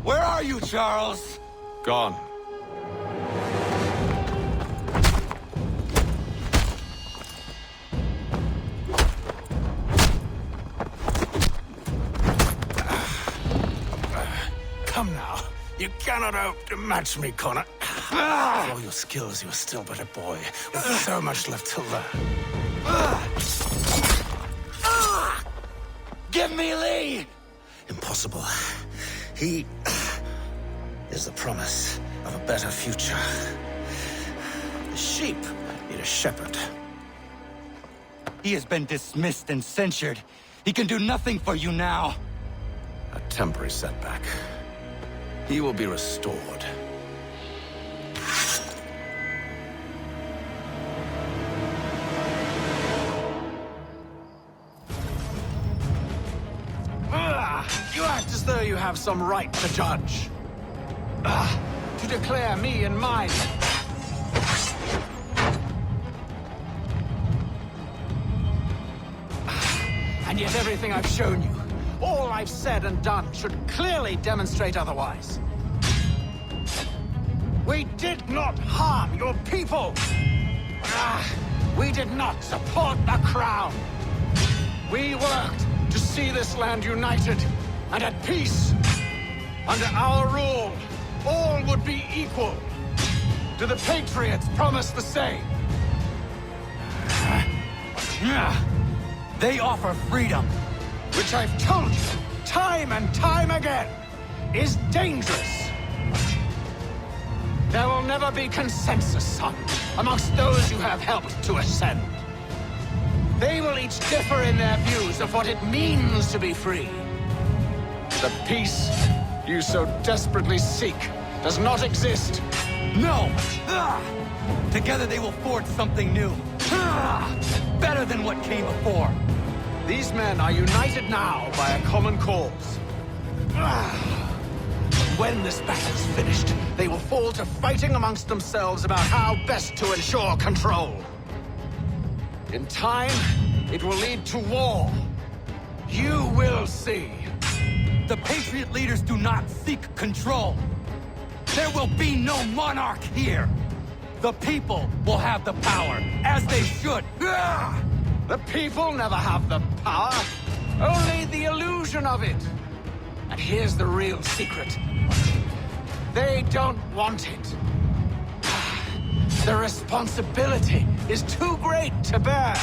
Where are you, Charles? Gone. Come now. You cannot hope to match me, Connor. With all your skills, you are still but a boy, with so much left to learn. Give me Lee! Impossible. He is the promise of a better future. The sheep need a shepherd. He has been dismissed and censured. He can do nothing for you now. A temporary setback. He will be restored. You act as though you have some right to judge. To declare me and mine. And yet everything I've shown you, all I've said and done, should clearly demonstrate otherwise. We did not harm your people. We did not support the crown. We worked to see this land united and at peace. Under our rule, all would be equal. Do the Patriots promise the same? They offer freedom. Which I've told you, time and time again, is dangerous. There will never be consensus, son, amongst those you have helped to ascend. They will each differ in their views of what it means to be free. The peace you so desperately seek does not exist. No! Together they will forge something new. Better than what came before. These men are united now by a common cause. When this battle is finished, they will fall to fighting amongst themselves about how best to ensure control. In time, it will lead to war. You will see. The Patriot leaders do not seek control. There will be no monarch here. The people will have the power, as they should. The people never have the power, only the illusion of it. And here's the real secret. They don't want it. The responsibility is too great to bear.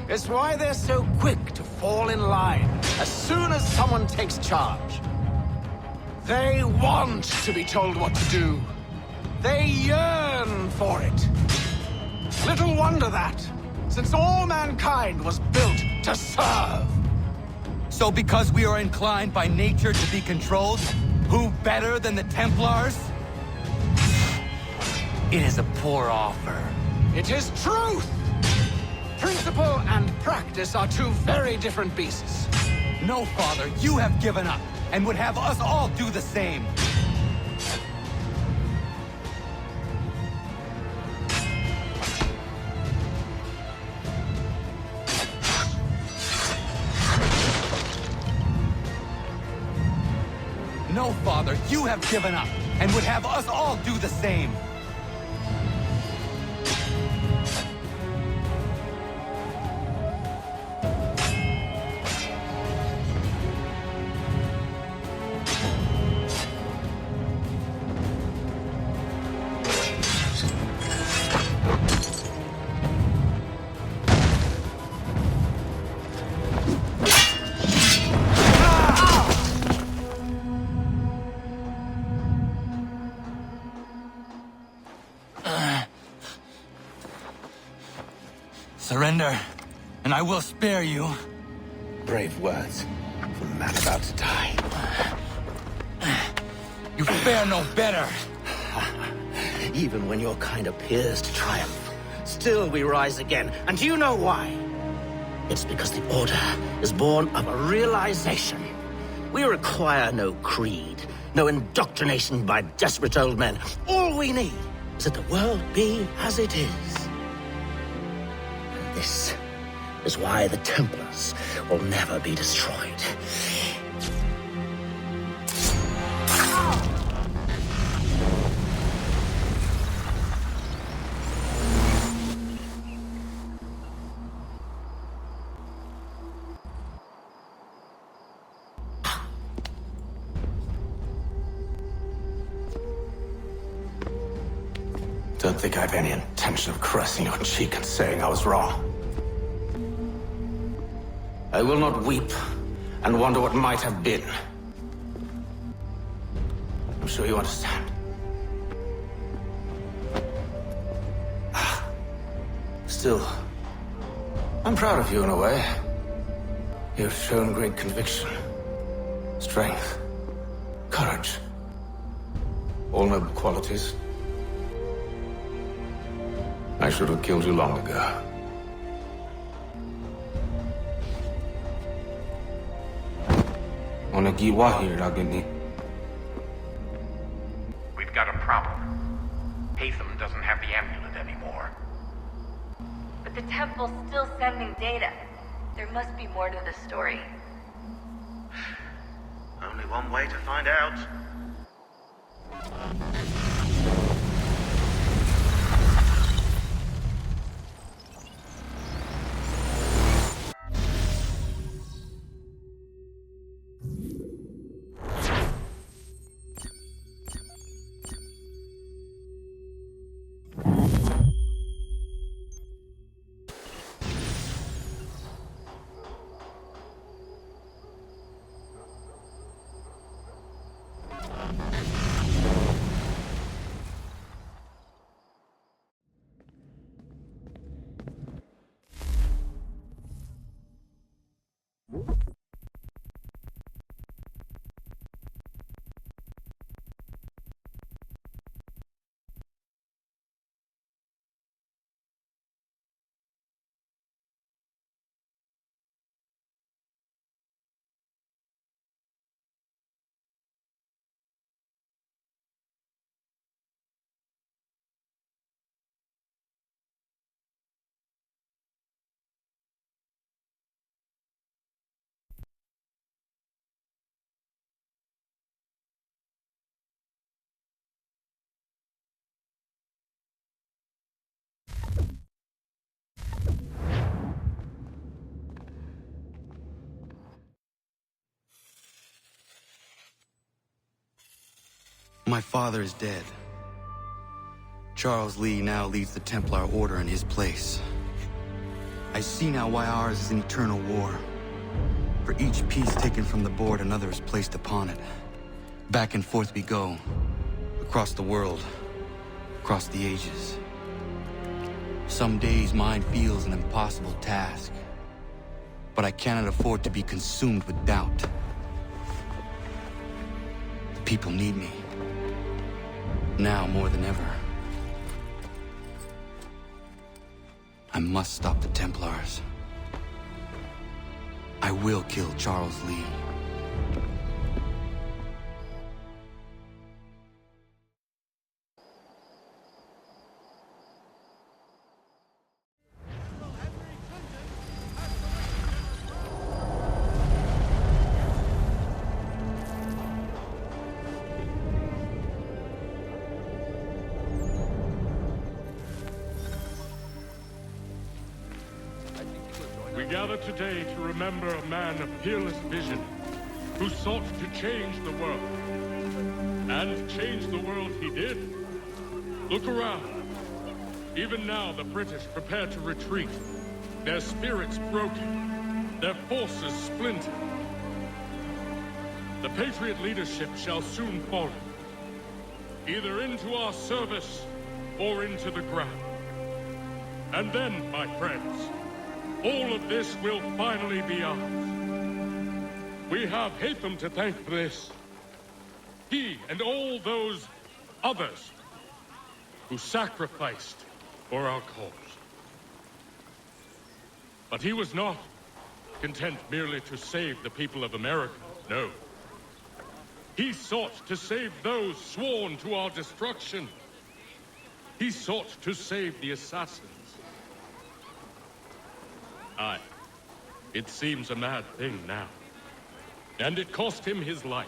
It's why they're so quick to fall in line as soon as someone takes charge. They want to be told what to do. They yearn for it. Little wonder that, since all mankind was built to serve. So because we are inclined by nature to be controlled, who better than the Templars? It is a poor offer. It is truth! Principle and practice are two very different beasts. No, Father, you have given up, and would have us all do the same. No, Father, you have given up, and would have us all do the same. Surrender, and I will spare you. Brave words from a man about to die. You fare no better. Even when your kind appears to triumph, still we rise again. And do you know why? It's because the Order is born of a realization. We require no creed, no indoctrination by desperate old men. All we need is that the world be as it is. And this is why the Templars will never be destroyed. Don't think I have any intention of caressing your cheek and saying I was wrong. I will not weep and wonder what might have been. I'm sure you understand. Still, I'm proud of you in a way. You've shown great conviction, strength, courage. All noble qualities. I should have killed you long ago. We've got a problem. Haytham doesn't have the amulet anymore. But the temple's still sending data. There must be more to the story. Only one way to find out. My father is dead. Charles Lee now leads the Templar Order in his place. I see now why ours is an eternal war. For each piece taken from the board, another is placed upon it. Back and forth we go. Across the world. Across the ages. Some days mine feels an impossible task. But I cannot afford to be consumed with doubt. The people need me. Now more than ever. I must stop the Templars. I will kill Charles Lee. We gather today to remember a man of peerless vision who sought to change the world. And change the world he did. Look around. Even now the British prepare to retreat. Their spirits broken. Their forces splintered. The Patriot leadership shall soon fall. Either into our service or into the ground. And then, my friends, all of this will finally be ours. We have Haytham to thank for this. He and all those others who sacrificed for our cause. But he was not content merely to save the people of America, no. He sought to save those sworn to our destruction. He sought to save the assassins. Aye, it seems a mad thing now. And it cost him his life.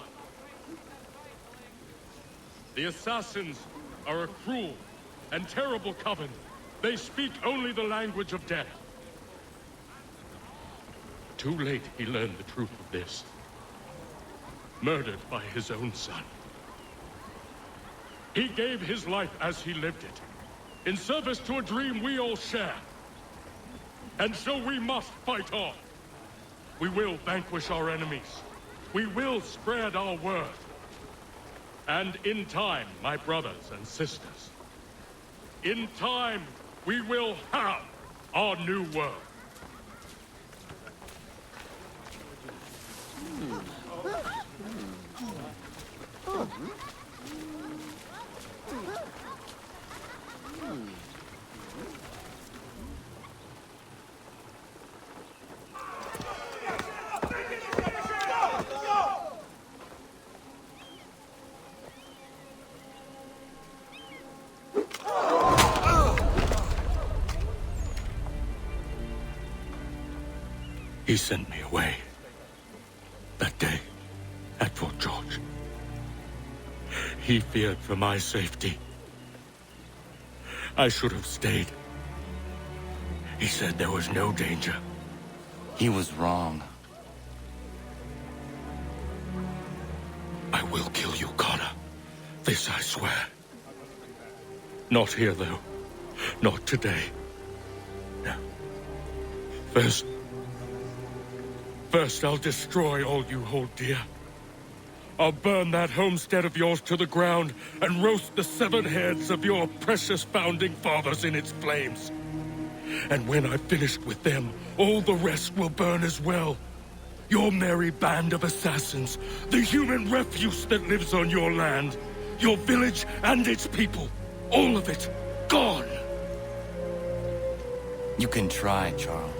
The assassins are a cruel and terrible coven. They speak only the language of death. Too late he learned the truth of this. Murdered by his own son. He gave his life as he lived it, in service to a dream we all share. And so we must fight on. We will vanquish our enemies. We will spread our word. And in time, my brothers and sisters, in time, we will have our new world. He sent me away. That day, at Fort George. He feared for my safety. I should have stayed. He said there was no danger. He was wrong. I will kill you, Connor. This I swear. Not here, though. Not today. No. First, I'll destroy all you hold dear. I'll burn that homestead of yours to the ground and roast the severed heads of your precious founding fathers in its flames. And when I've finished with them, all the rest will burn as well. Your merry band of assassins, the human refuse that lives on your land, your village and its people, all of it, gone. You can try, Charles.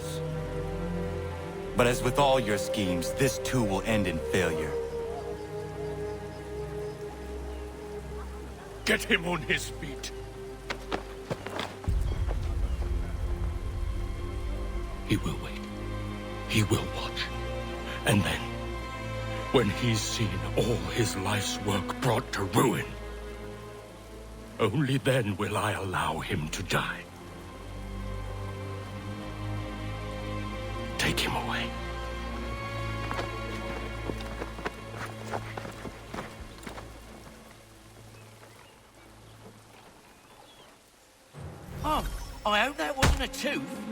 But as with all your schemes, this too will end in failure. Get him on his feet. He will wait. He will watch. And then, when he's seen all his life's work brought to ruin, only then will I allow him to die. Take him away. Oh, I hope that wasn't a tooth.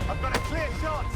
I've got a clear shot!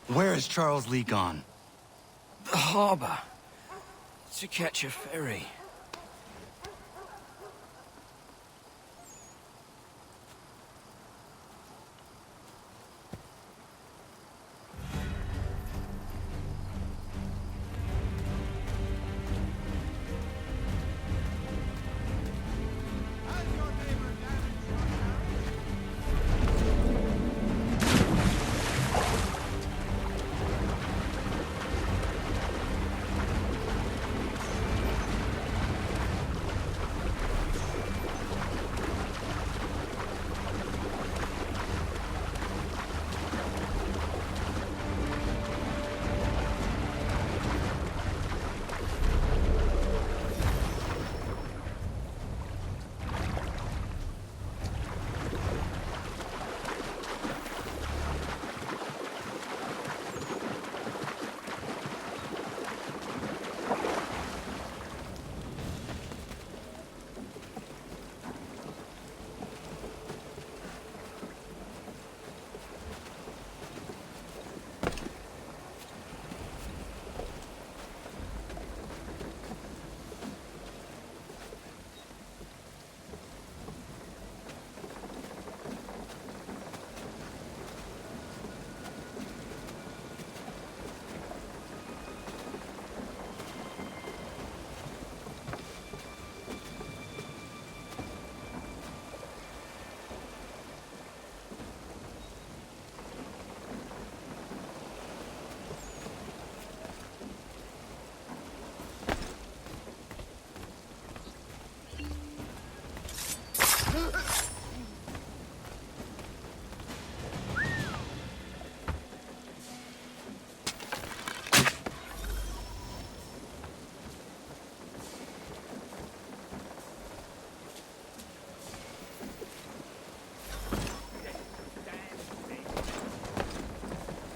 Where is Charles Lee gone? The harbor. to catch a ferry.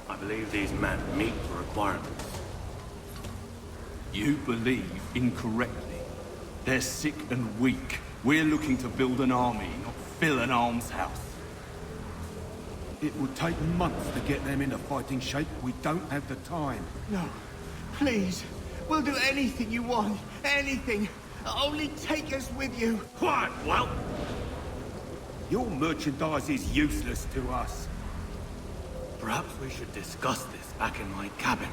I believe these men meet the requirements. You believe incorrectly. They're sick and weak. We're looking to build an army, not fill an almshouse. It would take months to get them into fighting shape. We don't have the time. No. Please. We'll do anything you want. Anything. Only take us with you. Quiet, well. Your merchandise is useless to us. Perhaps we should discuss this back in my cabin.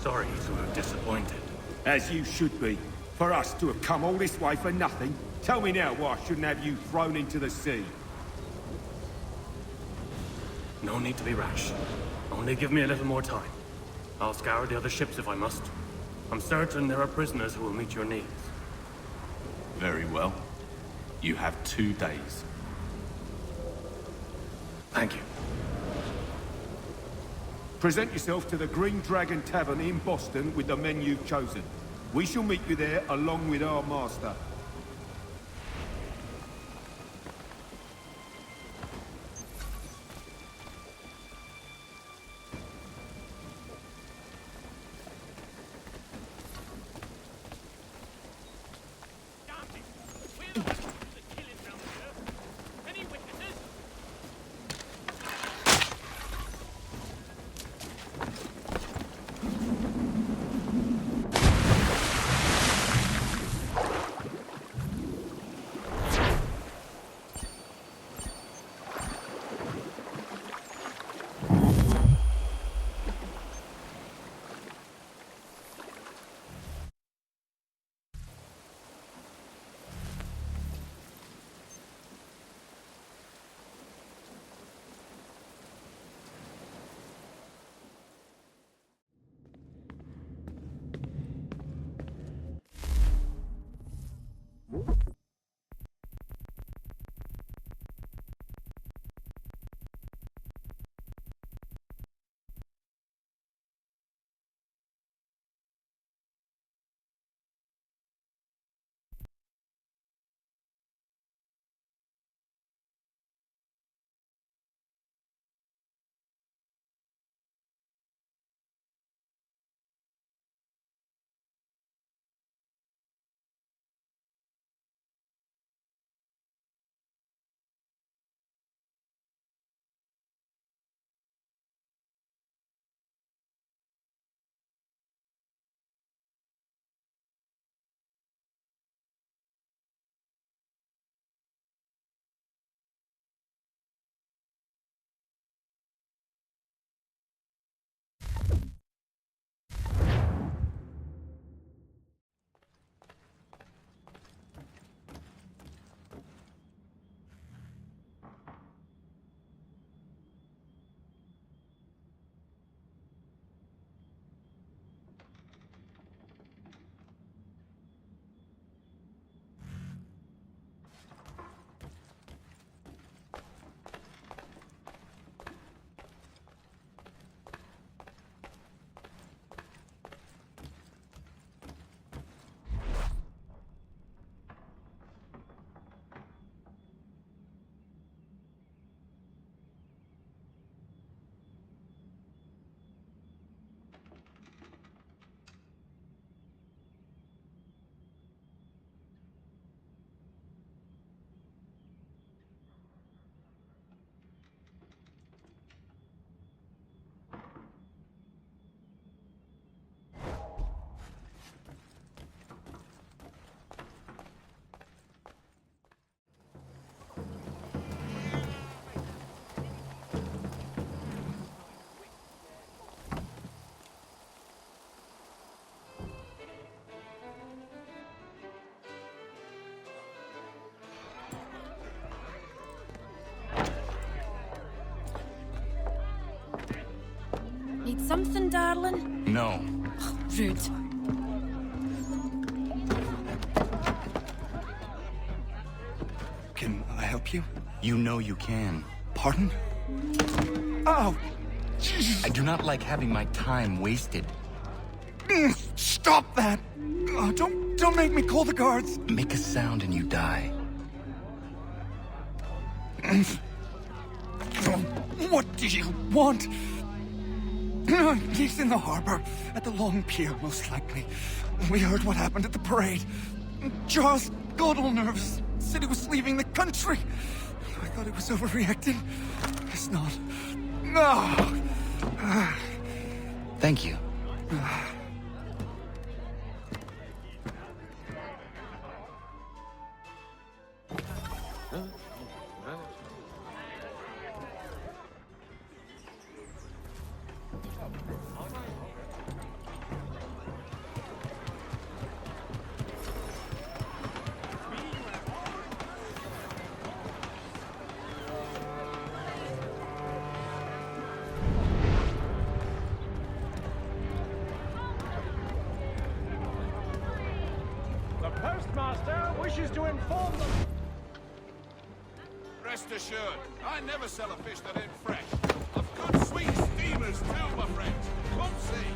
Sorry to have disappointed. As you should be. For us to have come all this way for nothing. Tell me now why I shouldn't have you thrown into the sea. No need to be rash. Only give me a little more time. I'll scour the other ships if I must. I'm certain there are prisoners who will meet your needs. Very well. You have 2 days. Thank you. Present yourself to the Green Dragon Tavern in Boston with the men you've chosen. We shall meet you there along with our master. Need something, darling? No. Oh, rude. Can I help you? You know you can. Pardon? Oh! I do not like having my time wasted. Stop that! Don't make me call the guards! Make a sound and you die. What do you want? He's in the harbor, at the Long Pier, most likely. We heard what happened at the parade. Charles got all nervous, said he was leaving the country. I thought he was overreacting. It's not. No! Thank you. Master wishes to inform them. Rest assured, I never sell a fish that ain't fresh. Of good sweet steamers too, my friends. Come see.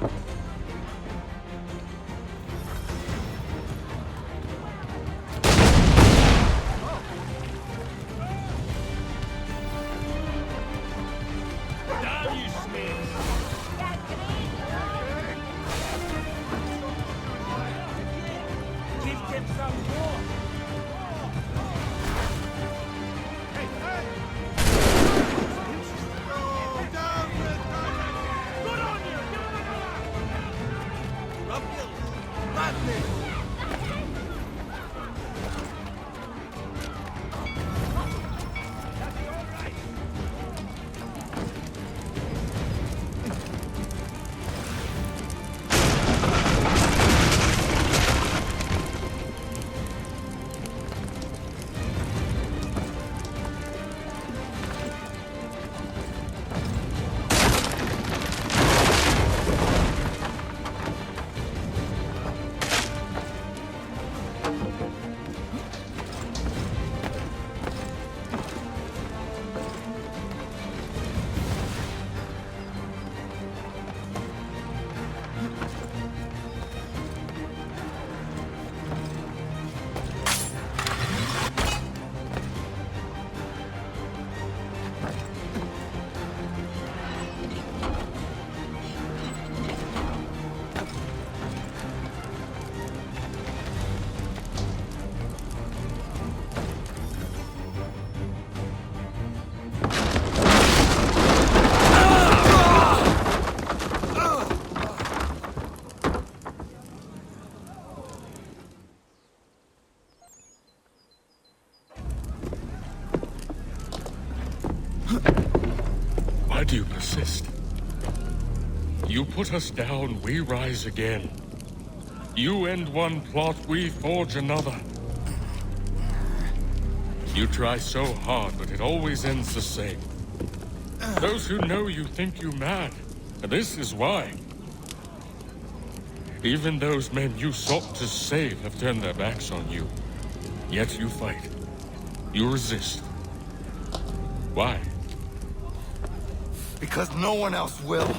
Down, you Smiths! Give them some more! Hey, hey! Go down, good on you! Give him another! Rub you! Madness! Why do you persist? You put us down, we rise again. You end one plot, we forge another. You try so hard, but it always ends the same. Those who know you think you mad, and this is why. Even those men you sought to save have turned their backs on you. Yet you fight. You resist. Why? Because no one else will.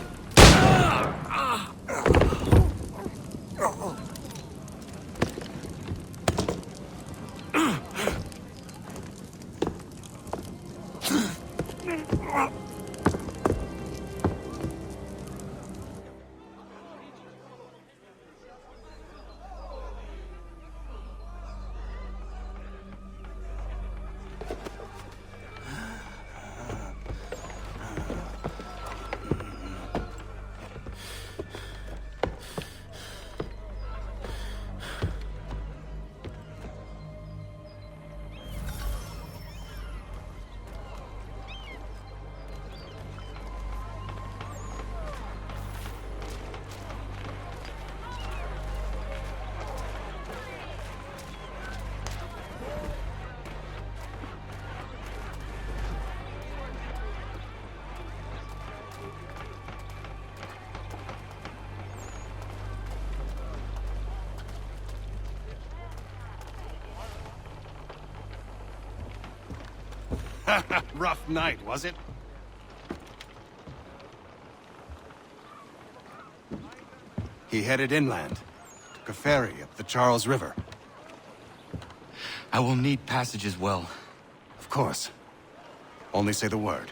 Rough night, was it? He headed inland. Took a ferry up the Charles River. I will need passage as well. Of course. Only say the word.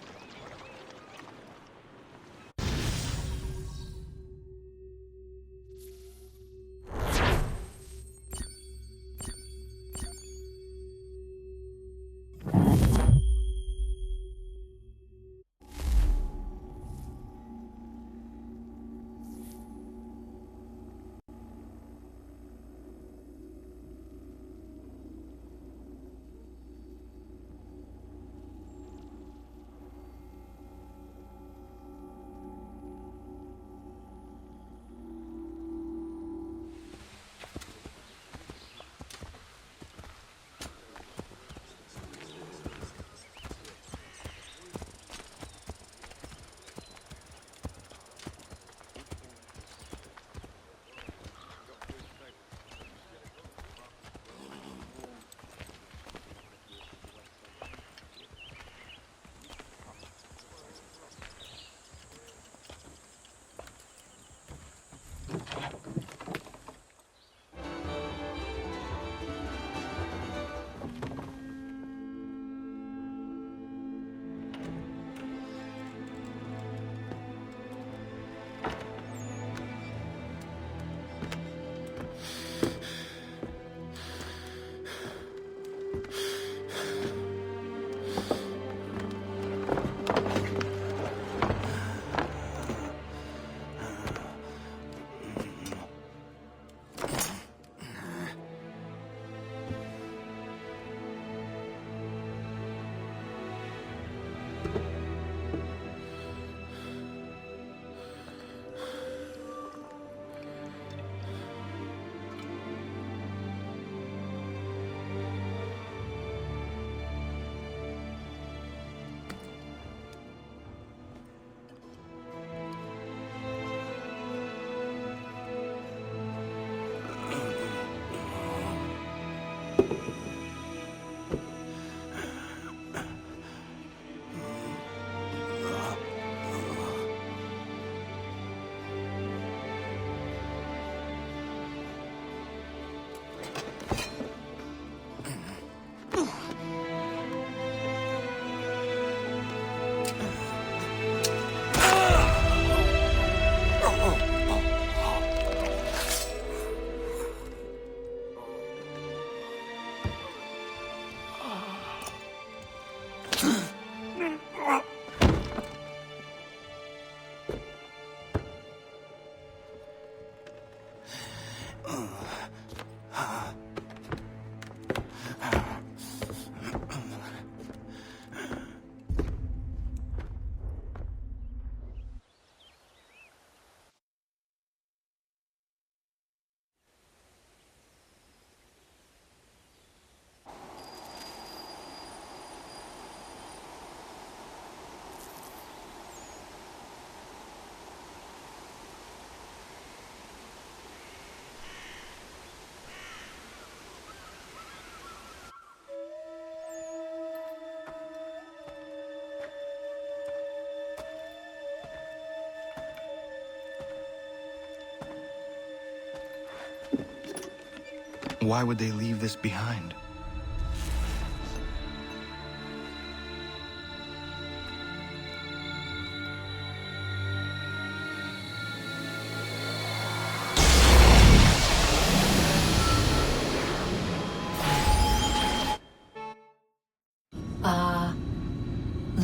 Why would they leave this behind?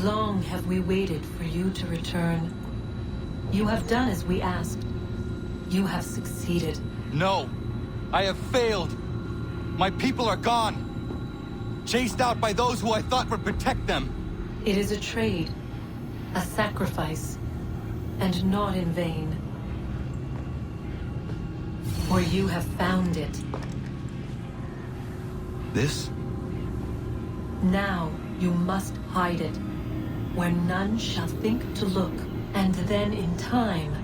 Long have we waited for you to return. You have done as we asked. You have succeeded. No! I have failed! My people are gone! Chased out by those who I thought would protect them! It is a trade, a sacrifice, and not in vain. For you have found it. This? Now you must hide it, where none shall think to look, and then in time,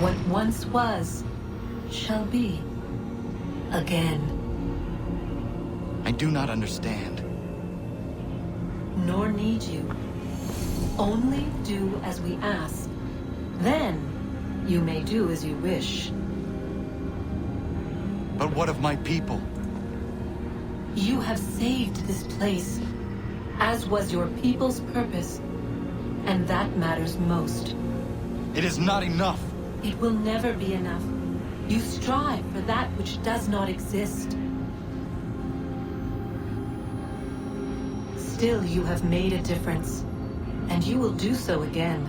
what once was, shall be, again. I do not understand. Nor need you. Only do as we ask. Then, you may do as you wish. But what of my people? You have saved this place, as was your people's purpose, and that matters most. It is not enough. It will never be enough. You strive for that which does not exist. Still, you have made a difference, and you will do so again.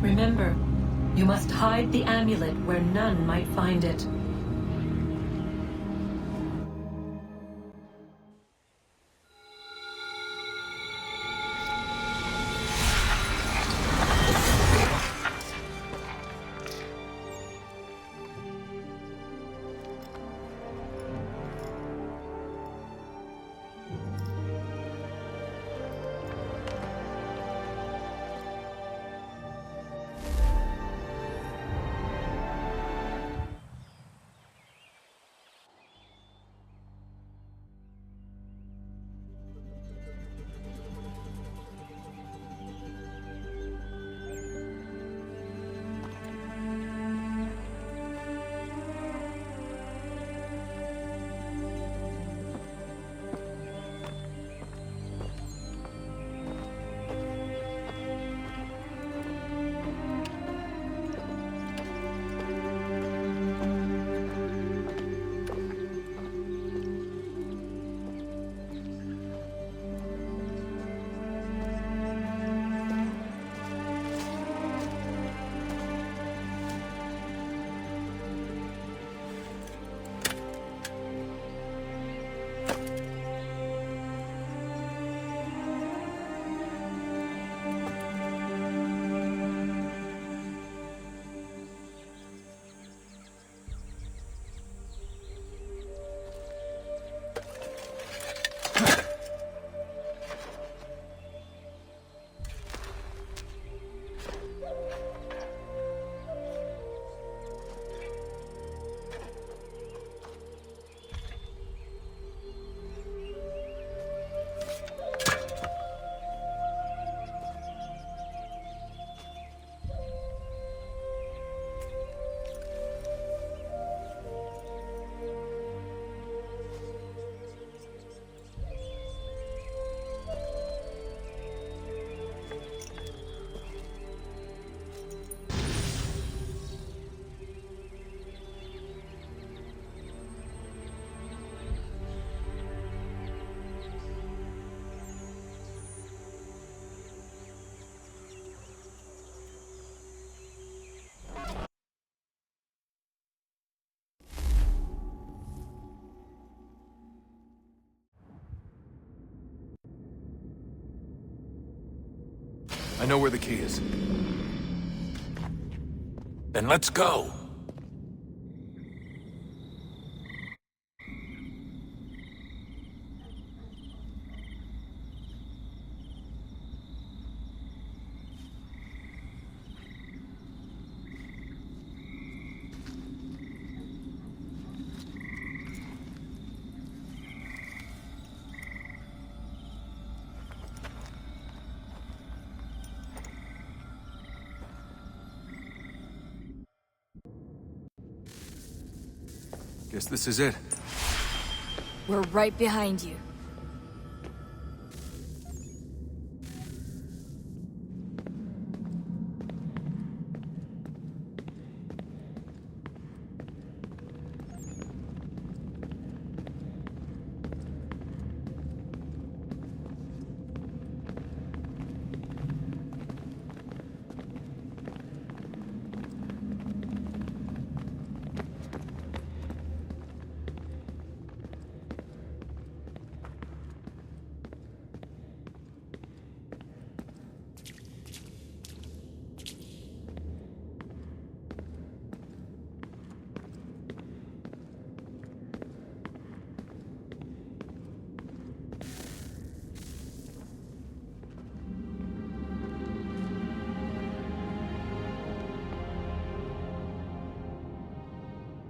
Remember, you must hide the amulet where none might find it. I know where the key is. Then let's go. Guess this is it. We're right behind you.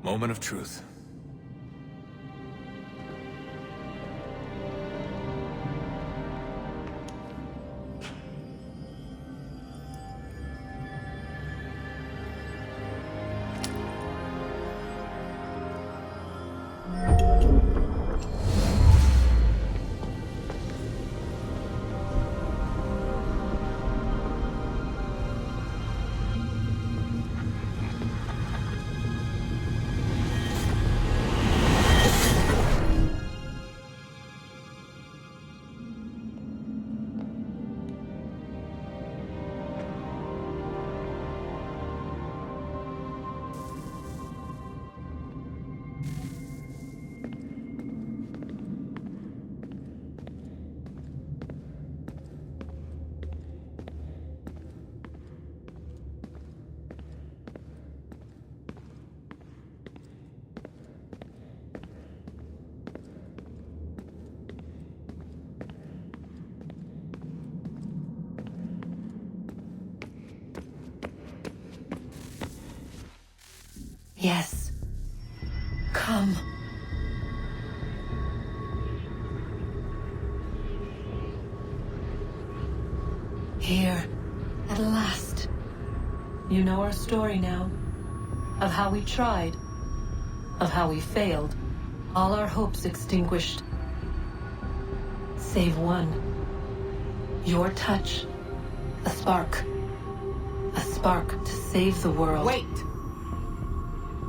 Moment of truth. Yes. Come. Here, at last. You know our story now. Of how we tried. Of how we failed. All our hopes extinguished. Save one. Your touch. A spark. A spark to save the world. Wait!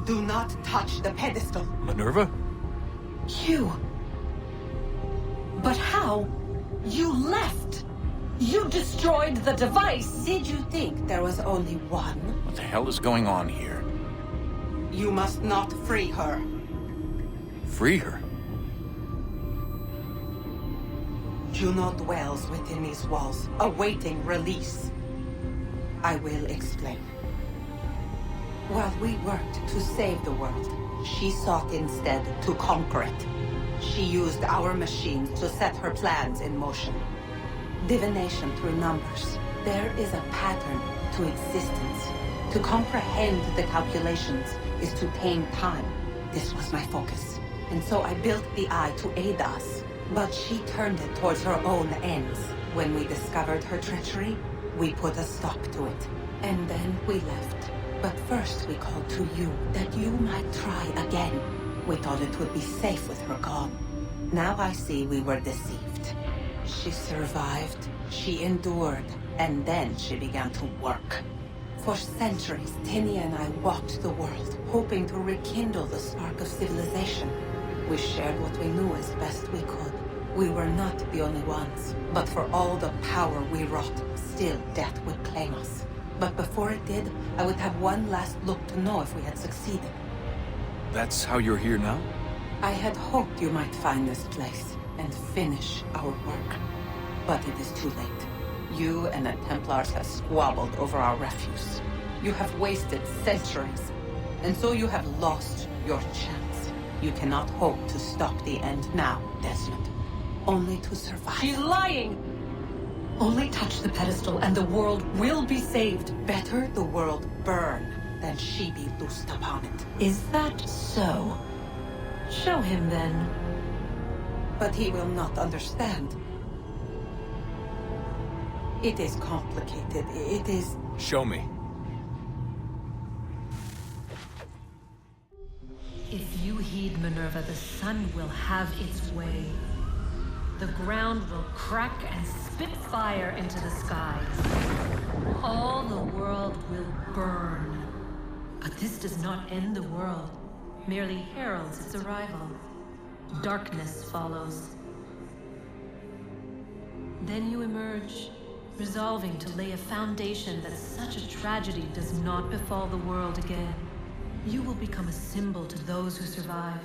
Do not touch the pedestal. Minerva? You. But how? You left. You destroyed the device. Did you think there was only one? What the hell is going on here? You must not free her. Free her? Juno dwells within these walls, awaiting release. I will explain. While we worked to save the world, she sought instead to conquer it. She used our machines to set her plans in motion. Divination through numbers. There is a pattern to existence. To comprehend the calculations is to tame time. This was my focus. And so I built the eye to aid us. But she turned it towards her own ends. When we discovered her treachery, we put a stop to it. And then we left. But first we called to you, that you might try again. We thought it would be safe with her gone. Now I see we were deceived. She survived, she endured, and then she began to work. For centuries, Tinny and I walked the world, hoping to rekindle the spark of civilization. We shared what we knew as best we could. We were not the only ones, but for all the power we wrought, still death would claim us. But before it did, I would have one last look to know if we had succeeded. That's how you're here now? I had hoped you might find this place and finish our work. But it is too late. You and the Templars have squabbled over our refuse. You have wasted centuries, and so you have lost your chance. You cannot hope to stop the end now, Desmond. Only to survive. She's lying! Only touch the pedestal and the world will be saved. Better the world burn than she be loosed upon it. Is that so? Show him then. But he will not understand. It is complicated. It is... Show me. If you heed Minerva, the sun will have its way. The ground will crack and spit fire into the skies. All the world will burn. But this does not end the world, merely heralds its arrival. Darkness follows. Then you emerge, resolving to lay a foundation that such a tragedy does not befall the world again. You will become a symbol to those who survive.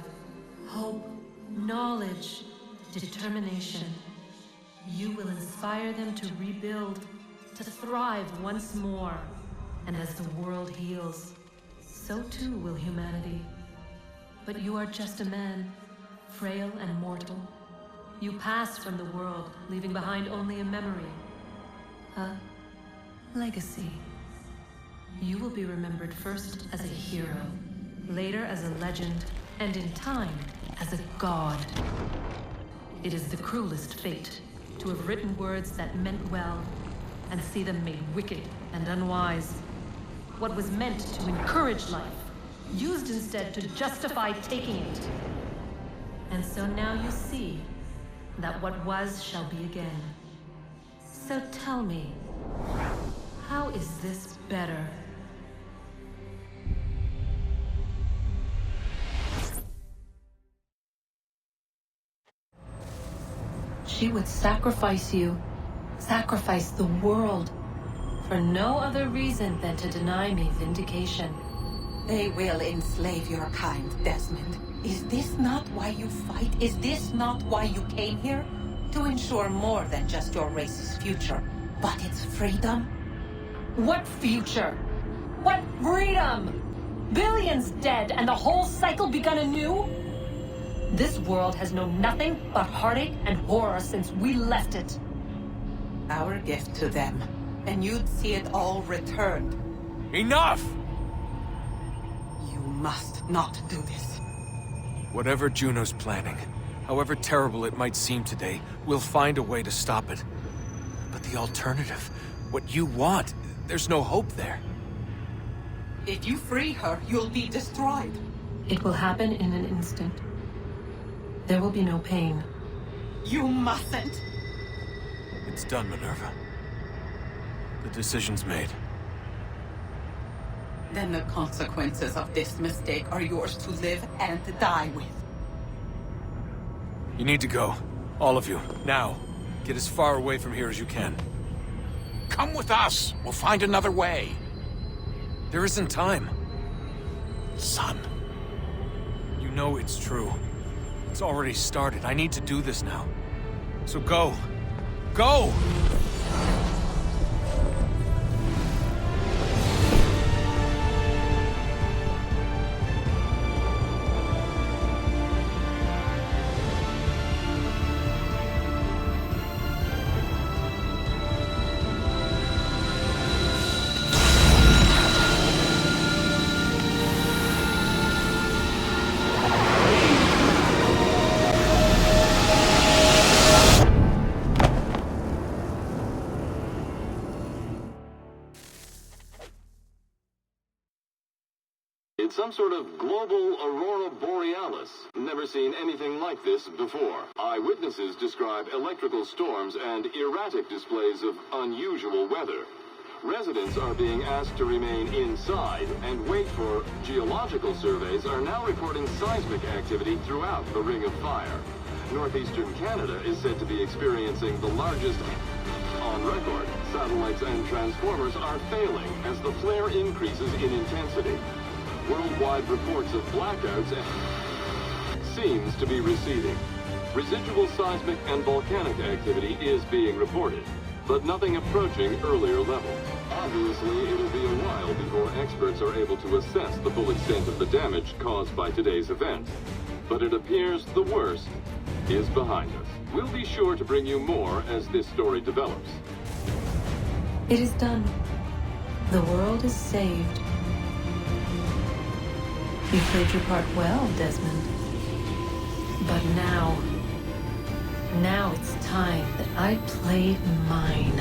Hope, knowledge, determination. You will inspire them to rebuild, to thrive once more. And as the world heals, so too will humanity. But you are just a man, frail and mortal. You pass from the world, leaving behind only a memory. A legacy. You will be remembered first as a hero, later as a legend, and in time, as a god. It is the cruelest fate, to have written words that meant well, and see them made wicked and unwise. What was meant to encourage life, used instead to justify taking it. And so now you see that what was shall be again. So tell me, how is this better? She would sacrifice you, sacrifice the world, for no other reason than to deny me vindication. They will enslave your kind, Desmond. Is this not why you fight? Is this not why you came here? To ensure more than just your race's future, but its freedom? What future? What freedom? Billions dead and the whole cycle begun anew? This world has known nothing but heartache and horror since we left it. Our gift to them, and you'd see it all returned. Enough! You must not do this. Whatever Juno's planning, however terrible it might seem today, we'll find a way to stop it. But the alternative, what you want, there's no hope there. If you free her, you'll be destroyed. It will happen in an instant. There will be no pain. You mustn't. It's done, Minerva. The decision's made. Then the consequences of this mistake are yours to live and die with. You need to go. All of you. Now. Get as far away from here as you can. Come with us. We'll find another way. There isn't time. Son. You know it's true. It's already started. I need to do this now. So go. Go! It's some sort of global aurora borealis. Never seen anything like this before. Eyewitnesses describe electrical storms and erratic displays of unusual weather. Residents are being asked to remain inside and wait for geological surveys are now reporting seismic activity throughout the Ring of Fire. Northeastern Canada is said to be experiencing the largest on record. Satellites and transformers are failing as the flare increases in intensity. Worldwide reports of blackouts seems to be receding. Residual seismic and volcanic activity is being reported, but nothing approaching earlier levels. Obviously, it'll be a while before experts are able to assess the full extent of the damage caused by today's event. But it appears the worst is behind us. We'll be sure to bring you more as this story develops. It is done. The world is saved. You played your part well, Desmond. But now it's time that I played mine.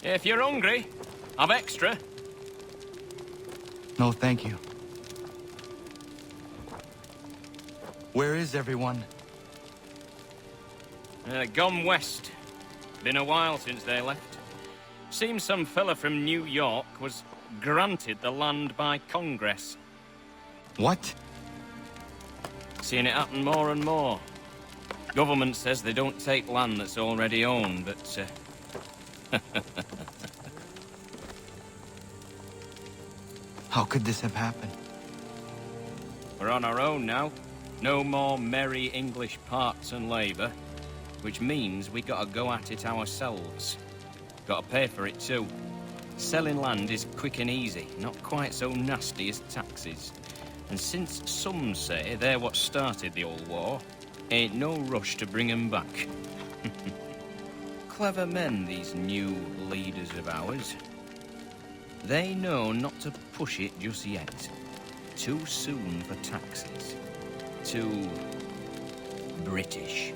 If you're hungry, I've extra. No, thank you. Where is everyone? Gone west. Been a while since they left. Seems some fella from New York was granted the land by Congress. What? Seeing it happen more and more. Government says they don't take land that's already owned, but... How could this have happened? We're on our own now. No more merry English parts and labour. Which means we gotta go at it ourselves. Gotta pay for it too. Selling land is quick and easy, not quite so nasty as taxes. And since some say they're what started the old war, ain't no rush to bring 'em back. Clever men, these new leaders of ours. They know not to push it just yet. Too soon for taxes. Too British.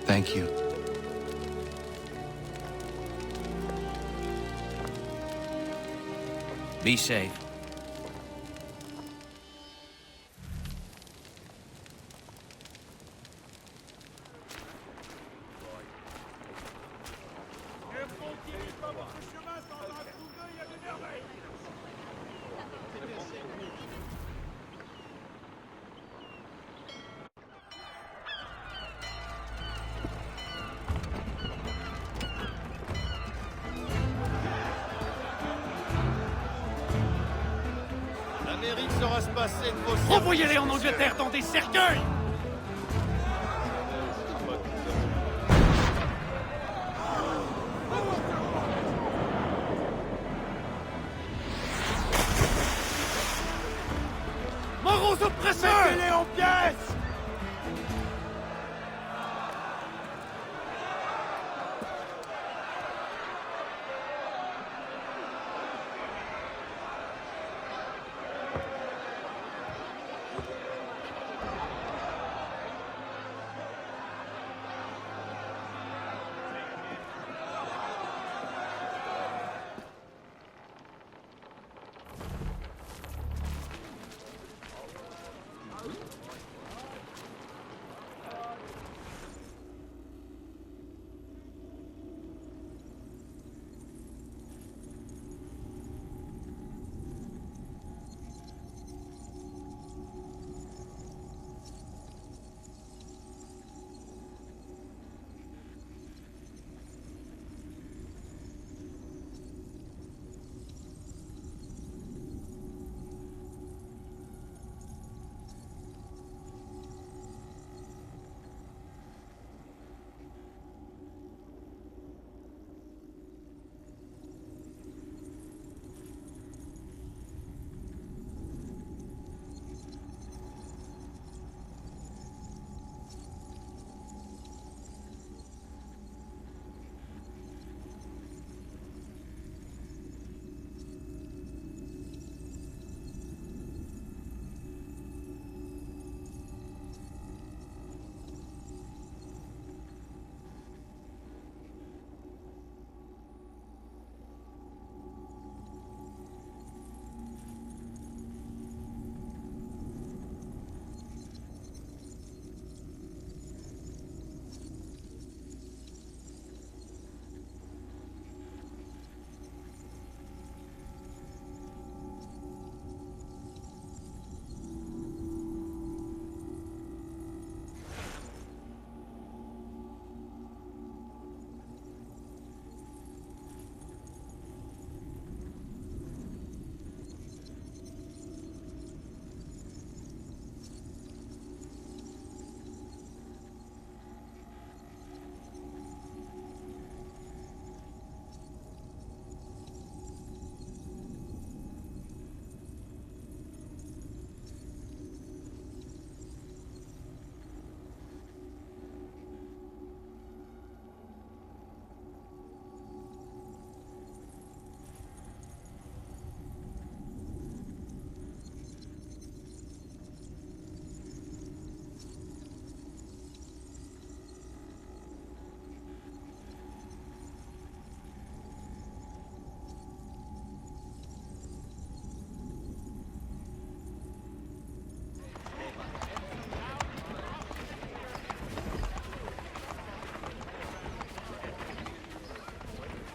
Thank you. Be safe. Envoyez-les en Angleterre dans des cercueils! Mort aux oppresseurs! Mettez-les en pièces!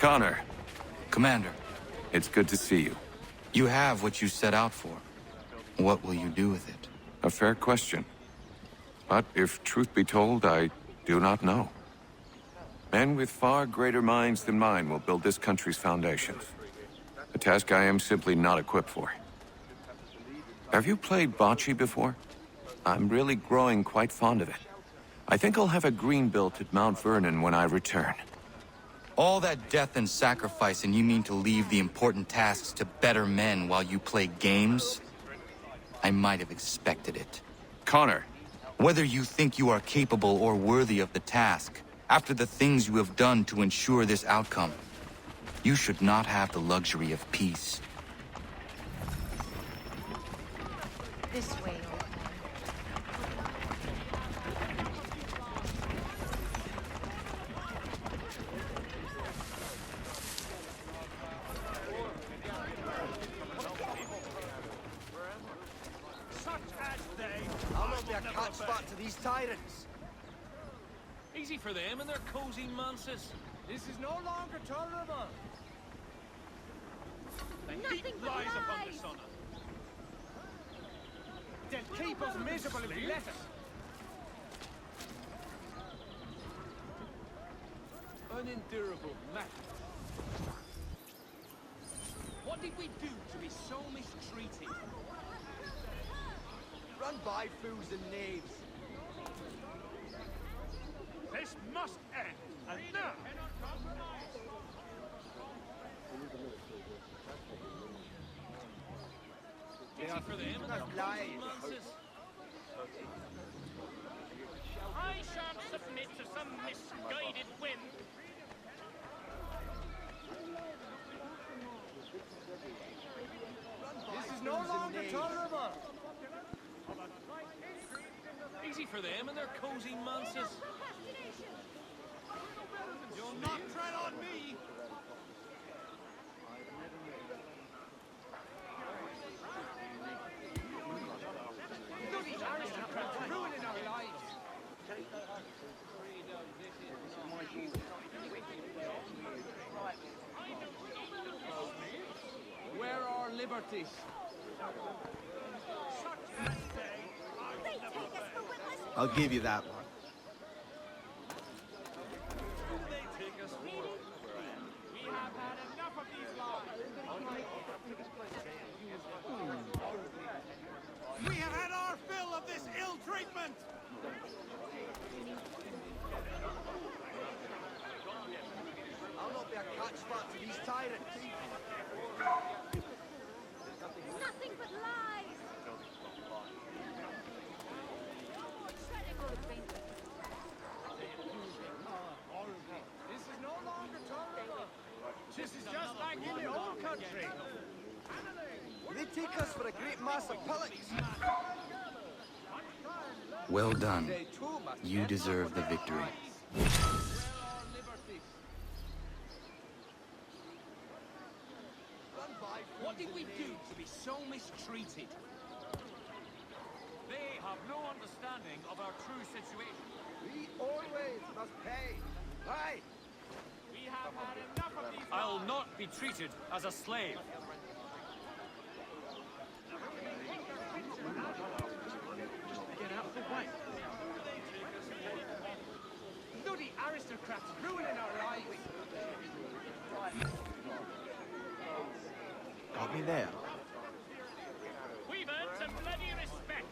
Connor. Commander. It's good to see you. You have what you set out for. What will you do with it? A fair question. But if truth be told, I do not know. Men with far greater minds than mine will build this country's foundations. A task I am simply not equipped for. Have you played bocce before? I'm really growing quite fond of it. I think I'll have a green built at Mount Vernon when I return. All that death and sacrifice, and you mean to leave the important tasks to better men while you play games? I might have expected it. Connor. Whether you think you are capable or worthy of the task, after the things you have done to ensure this outcome, you should not have the luxury of peace. This way, old man. I'll not be a catch spot to these tyrants. Easy for them and their cozy manses. This is no longer tolerable. The heat lies upon the sun. They'll keep us miserable if we let it. Unendurable madness. What did we do to be so mistreated? Run by fools and knaves. This must end, and now. Easy for them and their cozy manses. I shan't submit to some misguided whim. This is no longer tolerable. Easy for them and their cozy manses. You'll not tread on me. Bloody aristocrats ruining our lives. Where are liberties? I'll give you that one. We have had our fill of this ill treatment. I'll not be a catch spot to these tyrants. Nothing but lies! This is no longer tolerable. This is just like in the old country. They take us for a great mass of pellets. Well done. You deserve the victory. What did we do to be so mistreated? They have no understanding of our true situation. We always must pay. Aye. We have had enough of these. I'll not be treated as a slave. Get out of the way. Bloody aristocrats ruining our lives. Got me there. We've earned some bloody respect.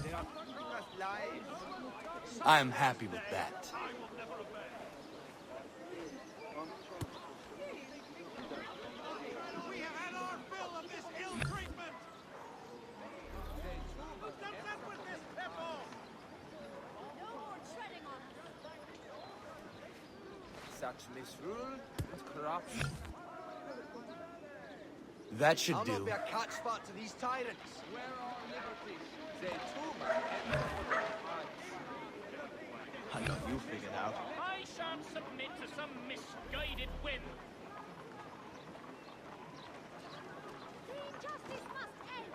They are keeping us lives. I am happy with that. We have had our fill of this ill treatment. Don't mess with this people. No more treading on us. Such misrule and corruption. That should I'll do. not be a catch spot to these tyrants. Where are liberties? They too must end. I got you figured out. I shan't submit to some misguided whim. The injustice must end.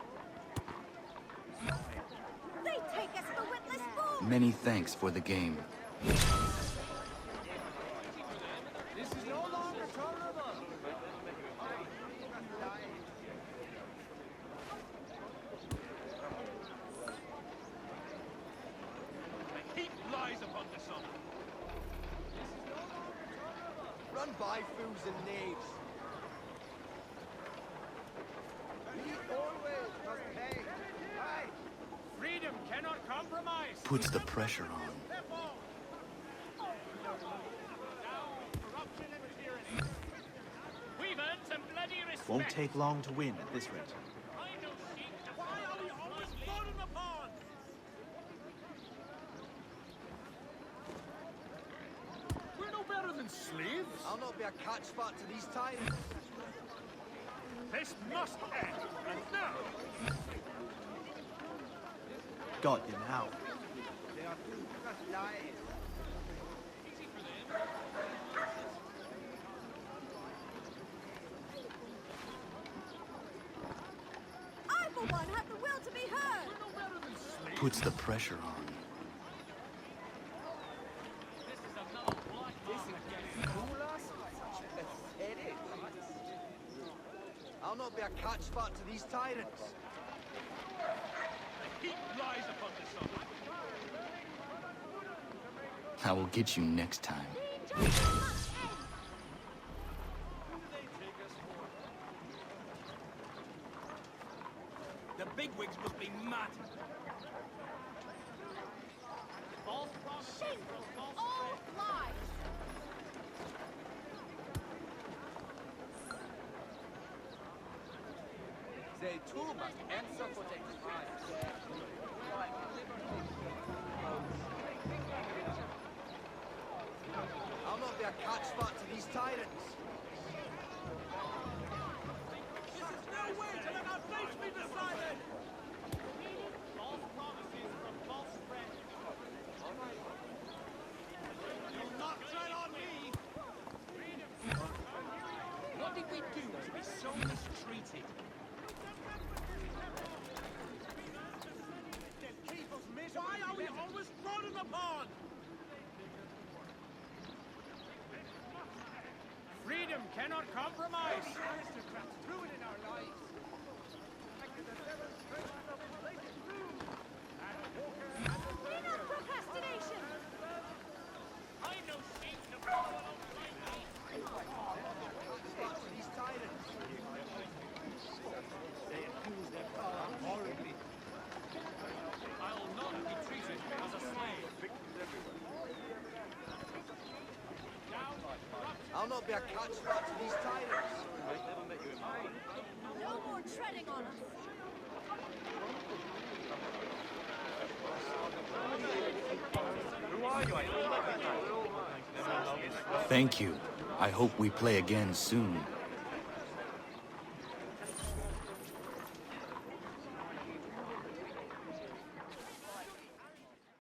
Many thanks for the game. This is no longer tolerable. A heap lies upon the sun. This is no longer tolerable. Run by fools and knaves. We always must pay. Aye. Freedom cannot compromise. Puts the pressure on. We've earned some bloody respect. Won't take long to win at this rate. Why are we always floating upon? We're no better than slaves. I'll not be a catch fat to these tyrants. This must end. And now. Got you now. They are too just lies. I, for one, have the will to be heard. Puts the pressure on. I'll not be a catch fat to these tyrants. A heap lies upon the sun. I will get you next time. The bigwigs must be mad. Shameful, all lies. They too must answer for their crimes. I'll not be a catch fat to these tyrants. This is no way to let our fates be decided. False promises from false friends. You'll not tread on me. What did we do to be so mistreated? Why are we always trodden upon? Freedom cannot compromise. Aristocrats ruining our lives. Enough procrastination. I know sheep to follow alongside me. These tyrants. They abuse their power horribly. I'll not be treated as a slave. I'll not be a catch fat to these tyrants. No more treading on us. Who are you? Thank you. I hope we play again soon.